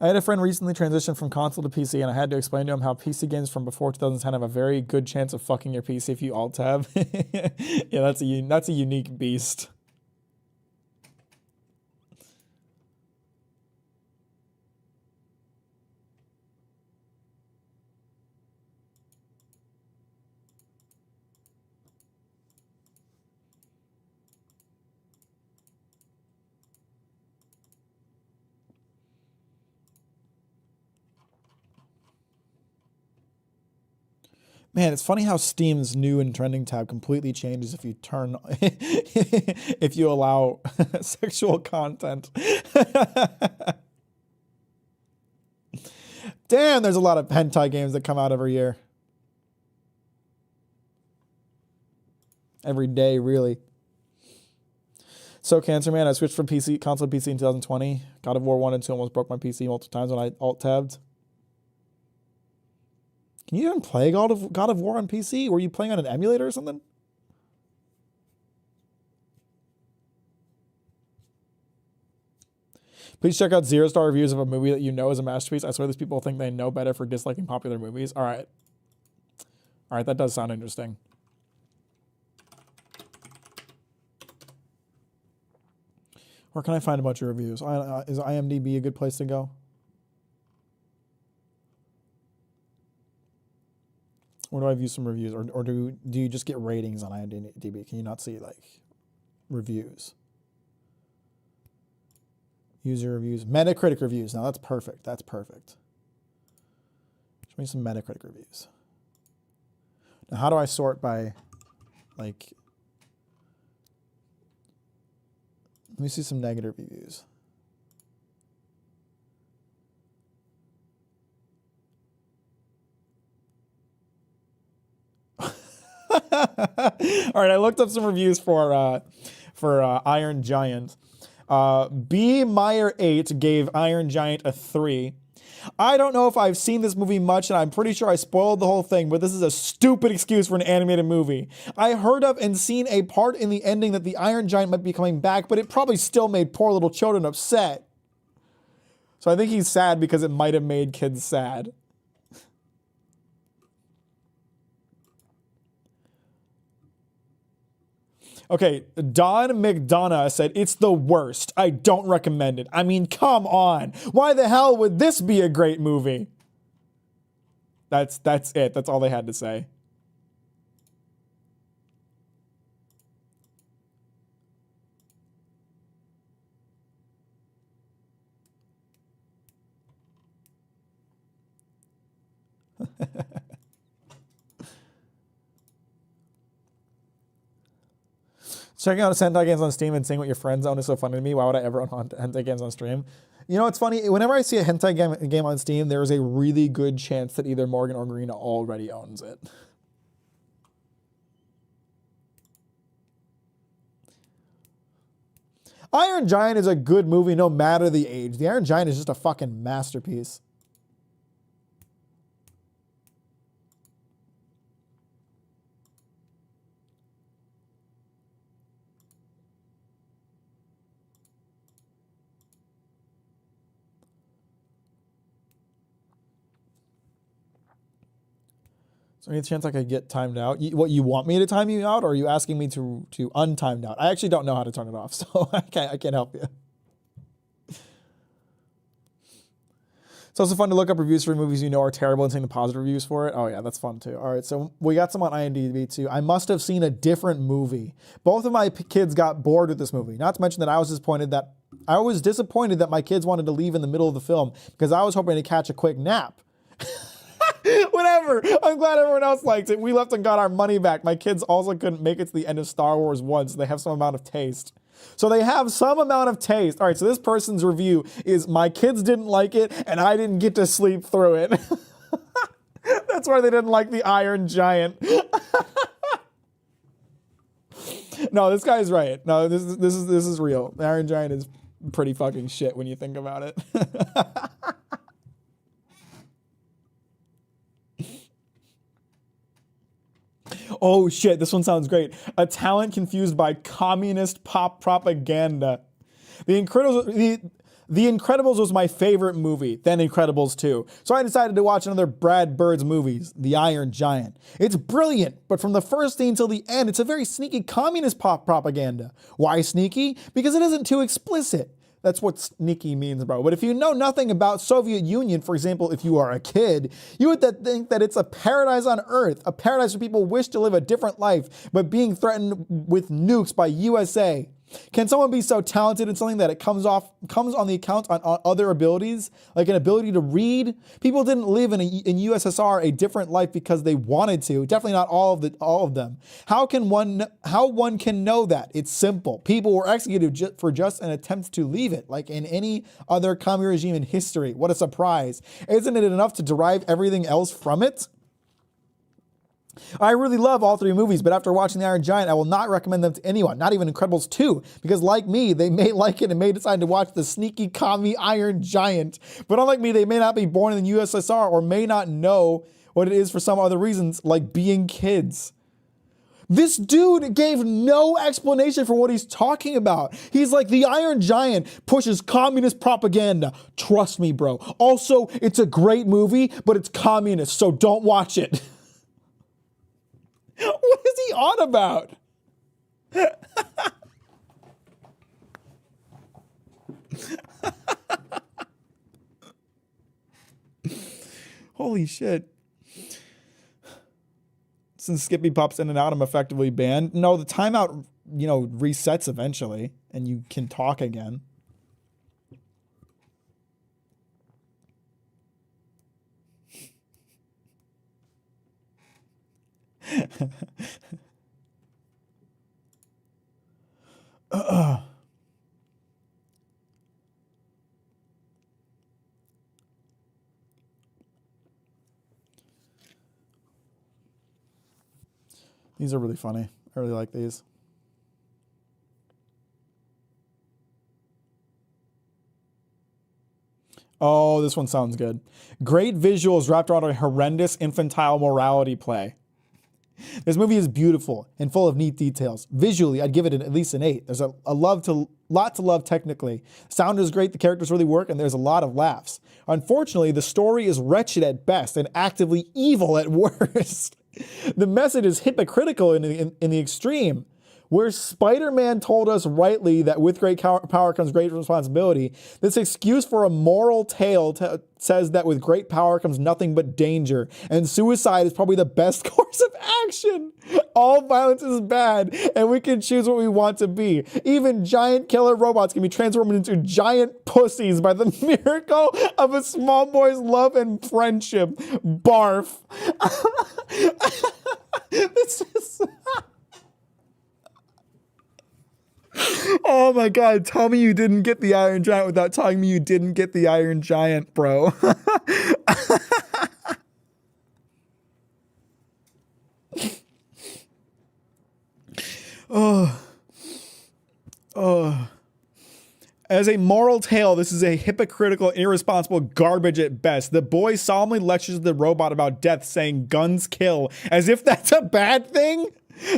I had a friend recently transition from console to PC, and I had to explain to him how PC games from before 2010 have a very good chance of fucking your PC if you alt-tab. Yeah, that's a unique beast. Man, it's funny how Steam's new and trending tab completely changes if you turn, if you allow sexual content. Damn, there's a lot of hentai games that come out every year. Every day, really. So Cancer Man, I switched from console to PC in 2020. God of War 1 and 2 almost broke my PC multiple times when I alt-tabbed. Can you even play God of War on PC? Were you playing on an emulator or something? Please check out 0-star reviews of a movie that you know is a masterpiece. I swear these people think they know better for disliking popular movies. All right. All right, that does sound interesting. Where can I find a bunch of reviews? Is IMDb a good place to go? Where do I view some reviews? Or do you just get ratings on IMDb? Can you not see, like, reviews? User reviews. Metacritic reviews. Now, that's perfect. That's perfect. Show me some Metacritic reviews. Now, how do I sort by, like... Let me see some negative reviews. All right, I looked up some reviews for for Iron Giant. B Meyer 8 gave Iron Giant a 3. I don't know if I've seen this movie much, and I'm pretty sure I spoiled the whole thing, but this is a stupid excuse for an animated movie. I heard of and seen a part in the ending that the Iron Giant might be coming back, but it probably still made poor little children upset. So I think he's sad because it might have made kids sad. Okay, Don McDonough said, it's the worst. I don't recommend it. I mean, come on. Why the hell would this be a great movie? That's it. That's all they had to say. Checking out hentai games on Steam and seeing what your friends own is so funny to me. Why would I ever own hentai games on stream? You know, it's funny. Whenever I see a hentai game on Steam, there's a really good chance that either Morgan or Marina already owns it. Iron Giant is a good movie no matter the age. The Iron Giant is just a fucking masterpiece. Is there any chance I could get timed out? What, you want me to time you out, or are you asking me to untimed out? I actually don't know how to turn it off, so I can't help you. It's also fun to look up reviews for movies you know are terrible and seeing the positive reviews for it. Oh yeah, that's fun too. All right, so we got some on IMDb too. I must have seen a different movie. Both of my kids got bored with this movie. Not to mention that I was disappointed that my kids wanted to leave in the middle of the film because I was hoping to catch a quick nap. Whatever. I'm glad everyone else liked it. We left and got our money back. My kids also couldn't make it to the end of Star Wars 1, so they have some amount of taste. So they have some amount of taste. All right, so this person's review is my kids didn't like it and I didn't get to sleep through it. That's why they didn't like the Iron Giant. No, this guy's right. No, this is real. The Iron Giant is pretty fucking shit when you think about it. Oh shit, this one sounds great. A talent confused by communist pop propaganda. The Incredibles was my favorite movie, then Incredibles 2. So I decided to watch another Brad Bird's movies, The Iron Giant. It's brilliant, but from the first scene till the end, it's a very sneaky communist pop propaganda. Why sneaky? Because it isn't too explicit. That's what sneaky means, bro. But if you know nothing about Soviet Union, for example, if you are a kid, you would think that it's a paradise on earth, a paradise where people wish to live a different life, but being threatened with nukes by USA. Can someone be so talented in something that it comes on the account on other abilities, like an ability to read? People didn't live in USSR a different life because they wanted to. Definitely not all of them. How one can know that? It's simple. People were executed for just an attempt to leave it, like in any other communist regime in history. What a surprise! Isn't it enough to derive everything else from it? I really love all three movies, but after watching The Iron Giant, I will not recommend them to anyone, not even Incredibles 2, because like me, they may like it and may decide to watch the sneaky commie Iron Giant. But unlike me, they may not be born in the USSR or may not know what it is for some other reasons, like being kids. This dude gave no explanation for what he's talking about. He's like, the Iron Giant pushes communist propaganda. Trust me, bro. Also, it's a great movie, but it's communist, so don't watch it. What is he on about? Holy shit. Since Skippy pops in and out, I'm effectively banned. No, the timeout, resets eventually, and you can talk again. These are really funny. I really like these. Oh, this one sounds good. Great visuals wrapped around a horrendous infantile morality play. This movie is beautiful and full of neat details. Visually, I'd give it at least an 8. There's a lot to love technically. Sound is great, the characters really work, and there's a lot of laughs. Unfortunately, the story is wretched at best and actively evil at worst. The message is hypocritical in the extreme. Where Spider-Man told us rightly that with great power comes great responsibility, this excuse for a moral tale says that with great power comes nothing but danger, and suicide is probably the best course of action. All violence is bad, and we can choose what we want to be. Even giant killer robots can be transformed into giant pussies by the miracle of a small boy's love and friendship. Barf. This is... Oh my God, tell me you didn't get the Iron Giant without telling me you didn't get the Iron Giant, bro. As a moral tale, this is a hypocritical, irresponsible garbage at best. The boy solemnly lectures the robot about death, saying guns kill, as if that's a bad thing.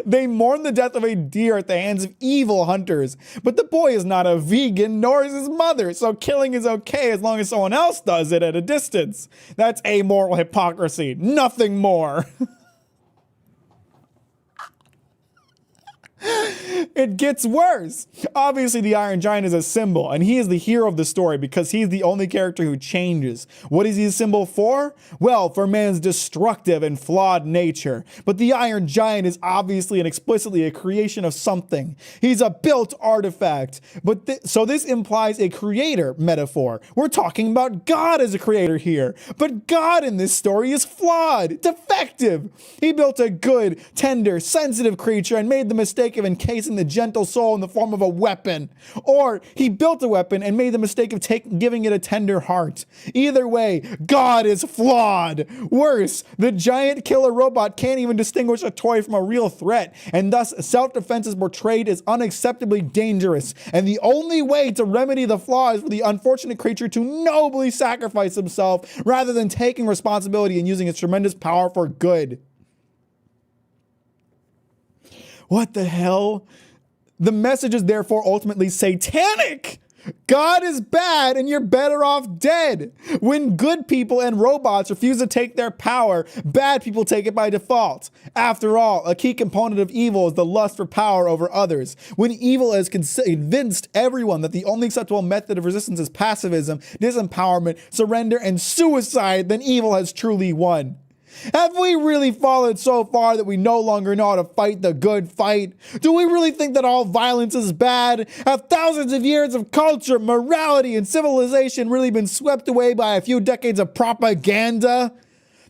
They mourn the death of a deer at the hands of evil hunters. But the boy is not a vegan, nor is his mother, so killing is okay as long as someone else does it at a distance. That's amoral hypocrisy, nothing more. It gets worse. Obviously, the Iron Giant is a symbol, and he is the hero of the story because he's the only character who changes. What is he a symbol for? Well, for man's destructive and flawed nature. But the Iron Giant is obviously and explicitly a creation of something. He's a built artifact. So this implies a creator metaphor. We're talking about God as a creator here. But God in this story is flawed, defective. He built a good, tender, sensitive creature and made the mistake of encasing the gentle soul in the form of a weapon. Or he built a weapon and made the mistake of giving it a tender heart. Either way, God is flawed. Worse, the giant killer robot can't even distinguish a toy from a real threat, and thus self-defense is portrayed as unacceptably dangerous. And the only way to remedy the flaw is for the unfortunate creature to nobly sacrifice himself rather than taking responsibility and using its tremendous power for good. What the hell? The message is therefore ultimately satanic. God is bad and you're better off dead. When good people and robots refuse to take their power, bad people take it by default. After all, a key component of evil is the lust for power over others. When evil has convinced everyone that the only acceptable method of resistance is pacifism, disempowerment, surrender, and suicide, then evil has truly won. Have we really fallen so far that we no longer know how to fight the good fight? Do we really think that all violence is bad? Have thousands of years of culture, morality, and civilization really been swept away by a few decades of propaganda?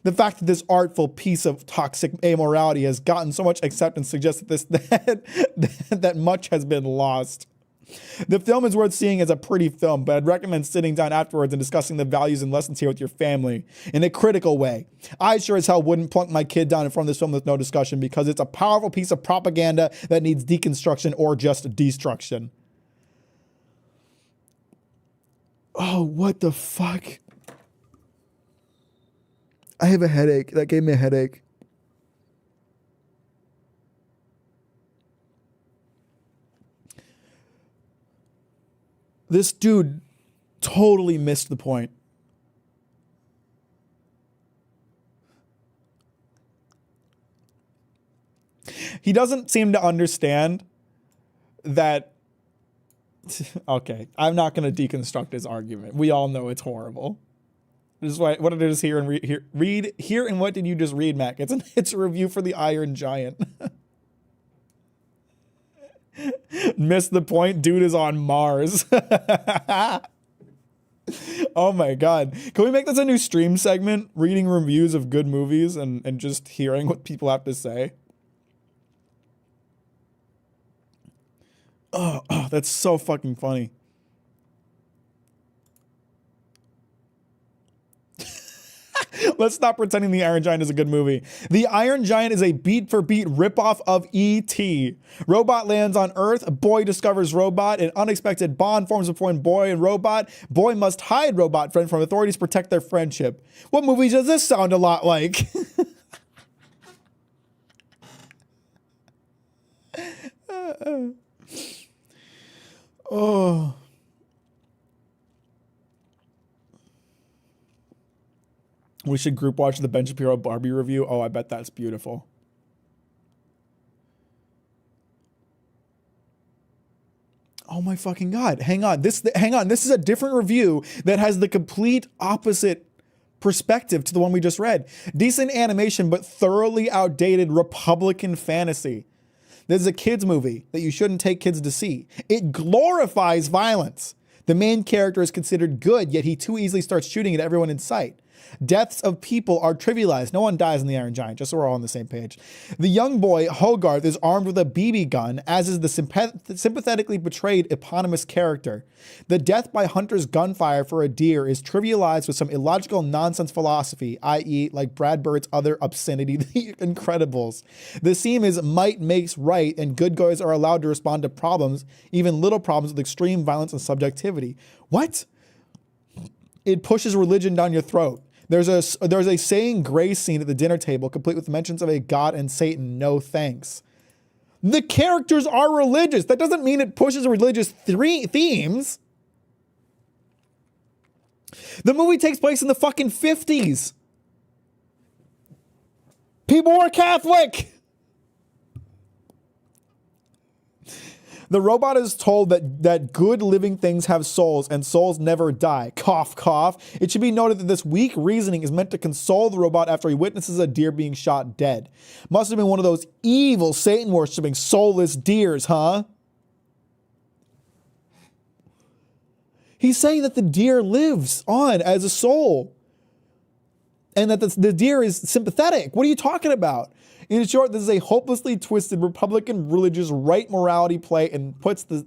The fact that this artful piece of toxic amorality has gotten so much acceptance suggests that much has been lost. The film is worth seeing as a pretty film, but I'd recommend sitting down afterwards and discussing the values and lessons here with your family in a critical way. I sure as hell wouldn't plunk my kid down in front of this film with no discussion because it's a powerful piece of propaganda that needs deconstruction or just destruction. Oh, what the fuck? I have a headache. That gave me a headache. This dude totally missed the point. He doesn't seem to understand that. Okay, I'm not going to deconstruct his argument. We all know it's horrible. This is what did I just hear and read here and what did you just read, Mac? It's a review for the Iron Giant. Missed the point. Dude is on Mars. Oh my God. Can we make this a new stream segment? Reading reviews of good movies and just hearing what people have to say. Oh, that's so fucking funny. Let's stop pretending The Iron Giant is a good movie. The Iron Giant is a beat-for-beat ripoff of E.T. Robot lands on Earth. Boy discovers robot. An unexpected bond forms between boy and robot. Boy must hide robot friend from authorities to protect their friendship. What movie does this sound a lot like? Oh. We should group watch the Ben Shapiro Barbie review. Oh, I bet that's beautiful. Oh my fucking God. Hang on. This is a different review that has the complete opposite perspective to the one we just read. Decent animation, but thoroughly outdated Republican fantasy. This is a kid's movie that you shouldn't take kids to see. It glorifies violence. The main character is considered good, yet he too easily starts shooting at everyone in sight. Deaths of people are trivialized. No one dies in The Iron Giant, just so we're all on the same page. The young boy, Hogarth, is armed with a BB gun, as is the sympathetically betrayed eponymous character. The death by hunter's gunfire for a deer is trivialized with some illogical nonsense philosophy, i.e. like Brad Bird's other obscenity, The Incredibles. The theme is might makes right, and good guys are allowed to respond to problems, even little problems, with extreme violence and subjectivity. What? It pushes religion down your throat. There's a saying grace scene at the dinner table, complete with mentions of a God and Satan. No thanks. The characters are religious. That doesn't mean it pushes religious themes. The movie takes place in the fucking 50s. People were Catholic. The robot is told that good living things have souls and souls never die. Cough, cough. It should be noted that this weak reasoning is meant to console the robot after he witnesses a deer being shot dead. Must have been one of those evil Satan-worshipping soulless deers, huh? He's saying that the deer lives on as a soul and that the deer is sympathetic. What are you talking about? In short, this is a hopelessly twisted Republican religious right morality play and puts the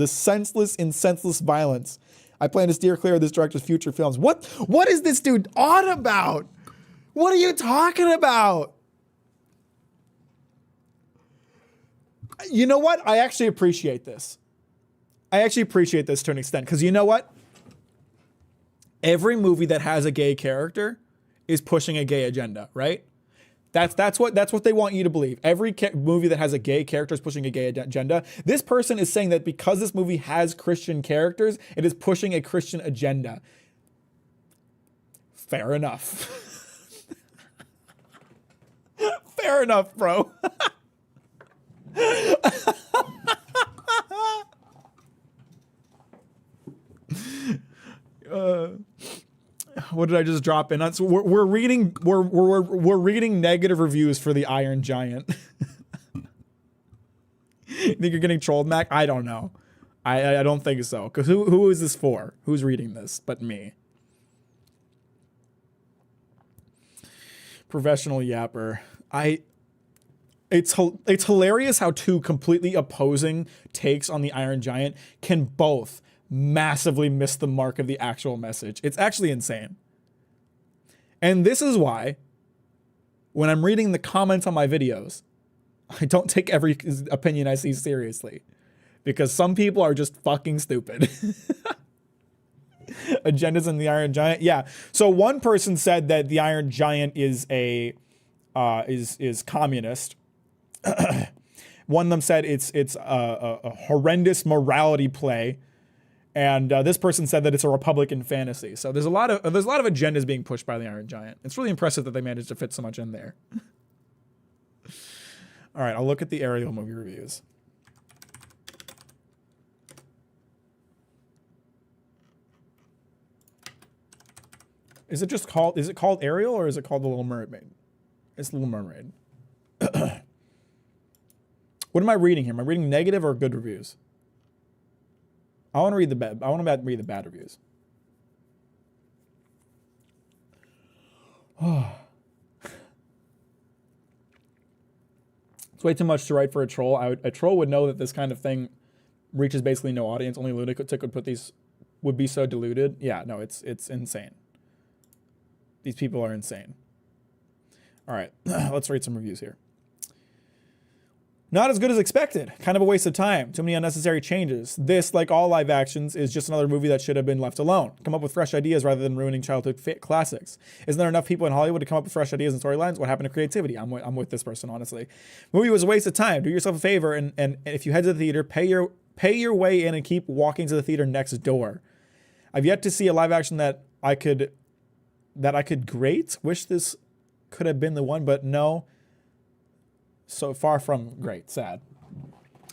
senseless in senseless violence. I plan to steer clear of this director's future films. What is this dude on about? What are you talking about? You know what? I actually appreciate this. I actually appreciate this to an extent, because you know what? Every movie that has a gay character is pushing a gay agenda, right? That's what they want you to believe. Every movie that has a gay character is pushing a gay agenda. This person is saying that because this movie has Christian characters, it is pushing a Christian agenda. Fair enough. Fair enough, bro. What did I just drop in? So we're reading negative reviews for The Iron Giant. Think you're getting trolled, Mac? I don't know. I don't think so. Because who is this for? Who's reading this but me? Professional yapper. It's hilarious how two completely opposing takes on The Iron Giant can both massively miss the mark of the actual message. It's actually insane. And this is why, when I'm reading the comments on my videos, I don't take every opinion I see seriously. Because some people are just fucking stupid. Agendas in The Iron Giant? Yeah. So one person said that The Iron Giant is is communist. One of them said it's a horrendous morality play. And this person said that it's a Republican fantasy. So there's a lot of agendas being pushed by The Iron Giant. It's really impressive that they managed to fit so much in there. All right, I'll look at the Ariel movie reviews. Is it called Ariel, or is it called The Little Mermaid? It's The Little Mermaid. What am I reading here? Am I reading negative or good reviews? I want to read the bad reviews. It's way too much to write for a troll. A troll would know that this kind of thing reaches basically no audience. Only lunatic would put these, would be so diluted. Yeah, no, it's insane. These people are insane. All right, let's read some reviews here. Not as good as expected. Kind of a waste of time. Too many unnecessary changes. This, like all live actions, is just another movie that should have been left alone. Come up with fresh ideas rather than ruining childhood classics. Isn't there enough people in Hollywood to come up with fresh ideas and storylines? What happened to creativity? I'm with this person, honestly. Movie was a waste of time. Do yourself a favor, and if you head to the theater, pay your way in and keep walking to the theater next door. I've yet to see a live action that I could grate. Wish this could have been the one, but no. So far from great. Sad.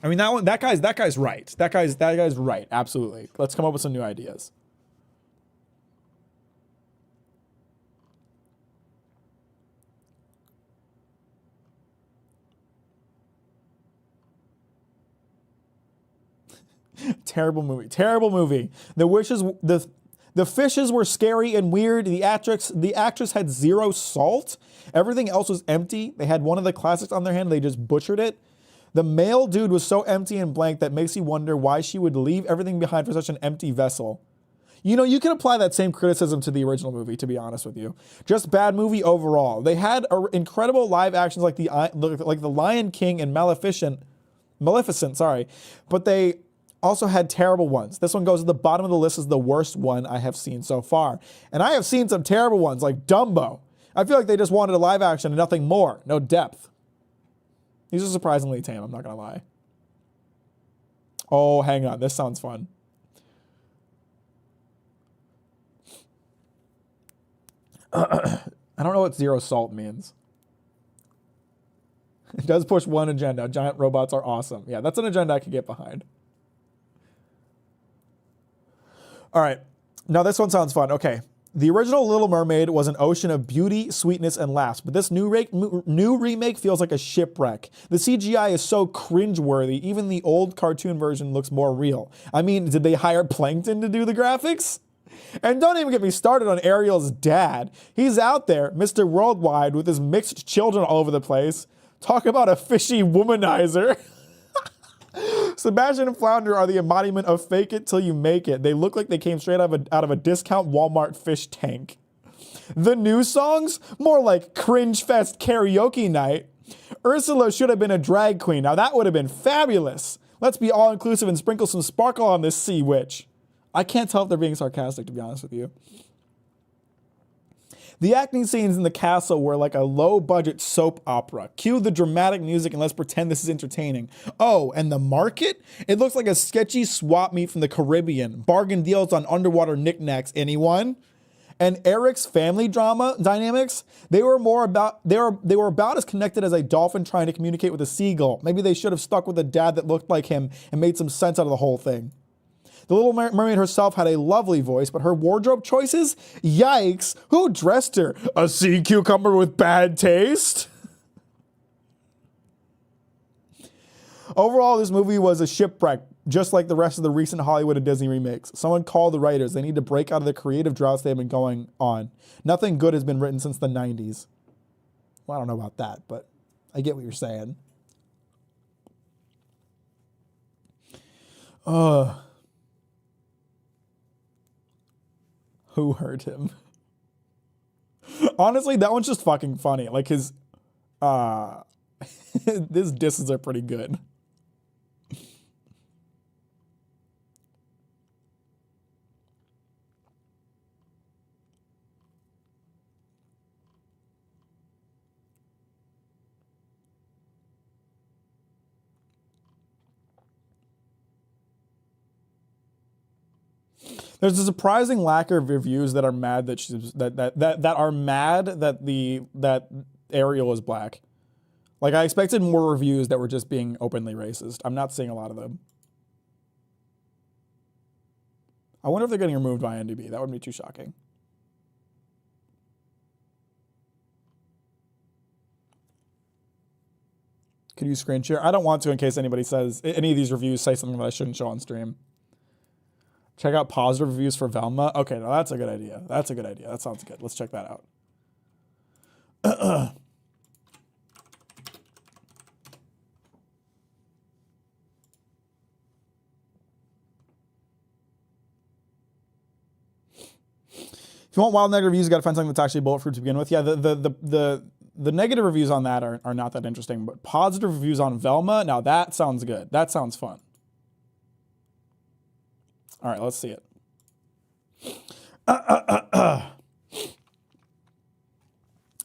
I mean, that guy's right. That guy's right. Absolutely. Let's come up with some new ideas. Terrible movie. Terrible movie. The fishes were scary and weird. The actress had zero salt. Everything else was empty. They had one of the classics on their hand. They just butchered it. The male dude was so empty and blank that makes you wonder why she would leave everything behind for such an empty vessel. You know, you can apply that same criticism to the original movie, to be honest with you. Just bad movie overall. They had incredible live actions like the Lion King and Maleficent, but they also had terrible ones. This one goes at the bottom of the list as the worst one I have seen so far. And I have seen some terrible ones like Dumbo. I feel like they just wanted a live action and nothing more. No depth. These are surprisingly tame, I'm not gonna lie. Oh, hang on, this sounds fun. I don't know what zero salt means. It does push one agenda. Giant robots are awesome. Yeah, that's an agenda I could get behind. All right, now this one sounds fun. Okay, the original Little Mermaid was an ocean of beauty, sweetness, and laughs, but this new remake feels like a shipwreck. The CGI is so cringeworthy, even the old cartoon version looks more real. I mean, did they hire Plankton to do the graphics? And don't even get me started on Ariel's dad. He's out there, Mr. Worldwide, with his mixed children all over the place. Talk about a fishy womanizer. Sebastian and Flounder are the embodiment of fake it till you make it. They look like they came straight out of a discount Walmart fish tank. The new songs? More like cringe fest karaoke night. Ursula should have been a drag queen. Now that would have been fabulous. Let's be all inclusive and sprinkle some sparkle on this sea witch. I can't tell if they're being sarcastic, to be honest with you. The acting scenes in the castle were like a low-budget soap opera. Cue the dramatic music and let's pretend this is entertaining. Oh, and the market? It looks like a sketchy swap meet from the Caribbean. Bargain deals on underwater knickknacks. Anyone? And Eric's family drama dynamics? They were about as connected as a dolphin trying to communicate with a seagull. Maybe they should have stuck with a dad that looked like him and made some sense out of the whole thing. The Little Mermaid herself had a lovely voice, but her wardrobe choices? Yikes! Who dressed her? A sea cucumber with bad taste? Overall, this movie was a shipwreck, just like the rest of the recent Hollywood and Disney remakes. Someone called the writers. They need to break out of the creative droughts they've been going on. Nothing good has been written since the 90s. Well, I don't know about that, but I get what you're saying. Who hurt him? Honestly, that one's just fucking funny. Like his, his disses are pretty good. There's a surprising lack of reviews that are mad that she's that are mad that Ariel is black. Like I expected more reviews that were just being openly racist. I'm not seeing a lot of them. I wonder if they're getting removed by IMDb. That wouldn't be too shocking. Could you screen share? I don't want to in case anybody says any of these reviews say something that I shouldn't show on stream. Check out positive reviews for Velma. Okay, no, that's a good idea. That's a good idea. That sounds good. Let's check that out. If you want wild negative reviews, you got to find something that's actually bulletproof to begin with. Yeah, the negative reviews on that are not that interesting, but positive reviews on Velma, now that sounds good. That sounds fun. All right, let's see it.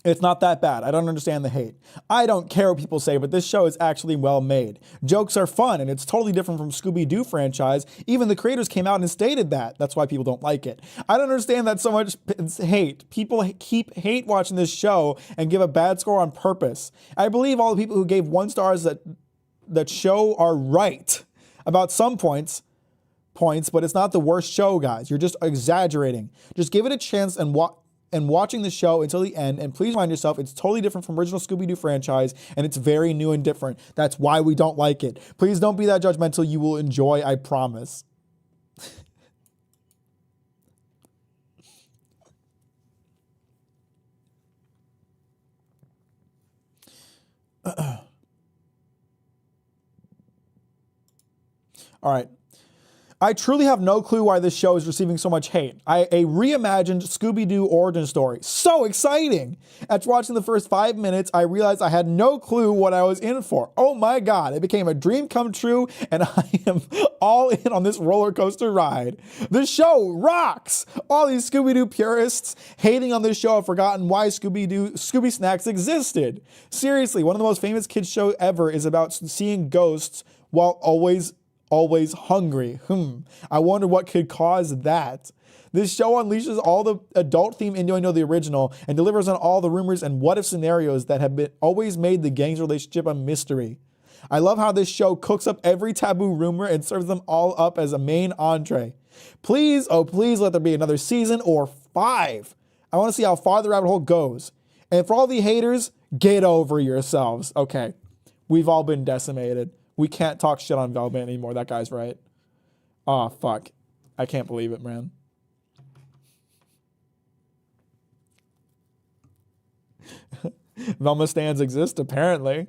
It's not that bad. I don't understand the hate. I don't care what people say, but this show is actually well made. Jokes are fun, and it's totally different from Scooby-Doo franchise. Even the creators came out and stated that. That's why people don't like it. I don't understand that so much hate. People keep hate watching this show and give a bad score on purpose. I believe all the people who gave 1 stars that show are right about some points, but it's not the worst show, guys. You're just exaggerating. Just give it a chance and watching the show until the end, and please remind yourself it's totally different from original Scooby-Doo franchise, and it's very new and different. That's why we don't like it. Please don't be that judgmental. You will enjoy, I promise. All right. I truly have no clue why this show is receiving so much hate. A reimagined Scooby-Doo origin story. So exciting! After watching the first 5 minutes, I realized I had no clue what I was in for. Oh my god, it became a dream come true, and I am all in on this roller coaster ride. The show rocks! All these Scooby-Doo purists hating on this show have forgotten why Scooby Snacks existed. Seriously, one of the most famous kids show ever is about seeing ghosts while always hungry. I wonder what could cause that. This show unleashes all the adult theme innuendo of the original and delivers on all the rumors and what if scenarios that have always made the gang's relationship a mystery. I love how this show cooks up every taboo rumor and serves them all up as a main entree. Please, oh please let there be another season or 5. I want to see how far the rabbit hole goes. And for all the haters, get over yourselves. Okay, we've all been decimated. We can't talk shit on Velma anymore. That guy's right. Oh, fuck. I can't believe it, man. Velma stands exist, apparently.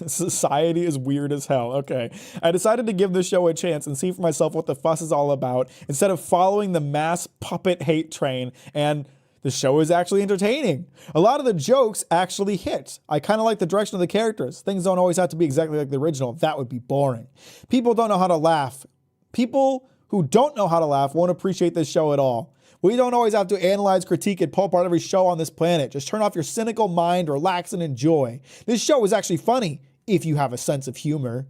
Society is weird as hell. Okay. I decided to give this show a chance and see for myself what the fuss is all about instead of following the mass puppet hate train, and the show is actually entertaining. A lot of the jokes actually hit. I kind of like the direction of the characters. Things don't always have to be exactly like the original. That would be boring. People don't know how to laugh. People who don't know how to laugh won't appreciate this show at all. We don't always have to analyze, critique, and pull apart every show on this planet. Just turn off your cynical mind, relax, and enjoy. This show is actually funny, if you have a sense of humor.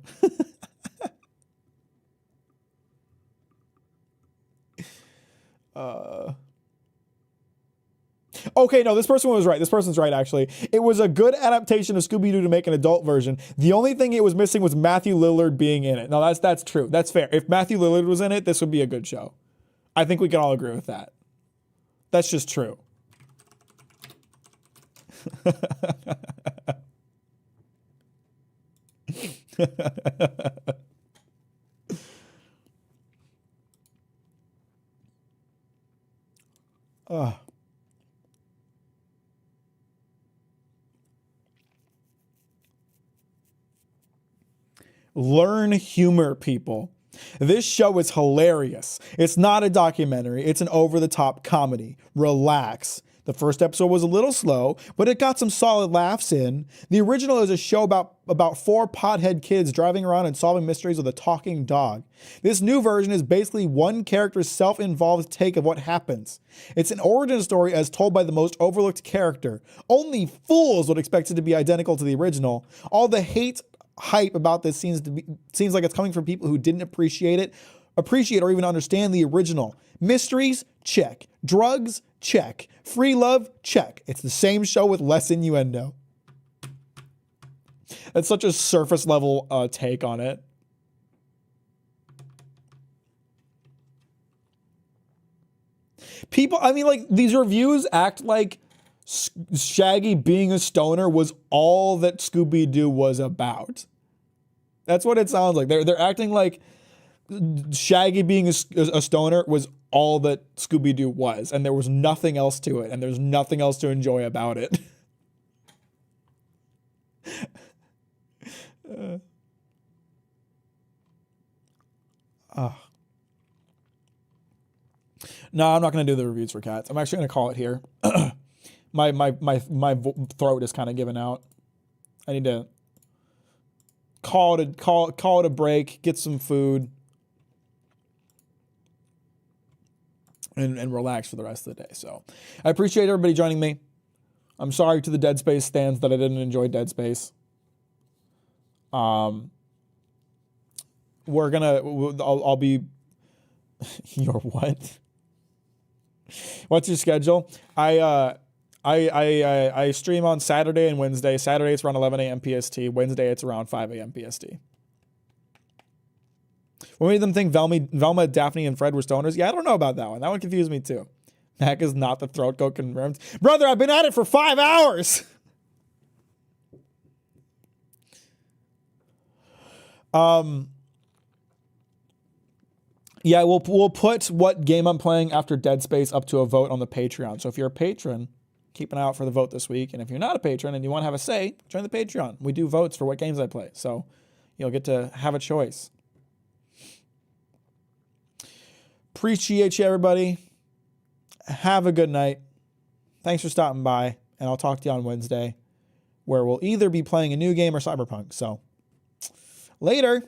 Okay, no, this person was right. This person's right, actually. It was a good adaptation of Scooby-Doo to make an adult version. The only thing it was missing was Matthew Lillard being in it. No, that's true. That's fair. If Matthew Lillard was in it, this would be a good show. I think we can all agree with that. That's just true. Learn humor, people. This show is hilarious. It's not a documentary. It's an over-the-top comedy. Relax. The first episode was a little slow, but it got some solid laughs in. The original is a show about 4 pothead kids driving around and solving mysteries with a talking dog. This new version is basically one character's self-involved take of what happens. It's an origin story as told by the most overlooked character. Only fools would expect it to be identical to the original. All the hype about this seems like it's coming from people who didn't appreciate or even understand the original. Mysteries? Check. Drugs? Check. Free love? Check. It's the same show with less innuendo. That's such a surface level take on it. People, I mean, like, these reviews act like Shaggy being a stoner was all that Scooby-Doo was about. That's what it sounds like. They're acting like Shaggy being a stoner was all that Scooby-Doo was, and there was nothing else to it, and there's nothing else to enjoy about it. No, I'm not going to do the reviews for cats. I'm actually going to call it here. My throat is kind of giving out. I need to call it a break, get some food, and relax for the rest of the day. So I appreciate everybody joining me. I'm sorry to the Dead Space stands that I didn't enjoy Dead Space. I'll be your what? What's your schedule? I stream on Saturday and Wednesday. Saturday it's around 11 a.m. PST. Wednesday it's around 5 a.m. PST. What made them think Velma, Daphne, and Fred were stoners? Yeah, I don't know about that one. That one confused me too. Mack is not the throat goat confirmed. Brother, I've been at it for 5 hours. Yeah, we'll put what game I'm playing after Dead Space up to a vote on the Patreon. So if you're a patron, keep an eye out for the vote this week. And if you're not a patron and you want to have a say, join the Patreon. We do votes for what games I play. So you'll get to have a choice. Appreciate you, everybody. Have a good night. Thanks for stopping by. And I'll talk to you on Wednesday, where we'll either be playing a new game or Cyberpunk. So later.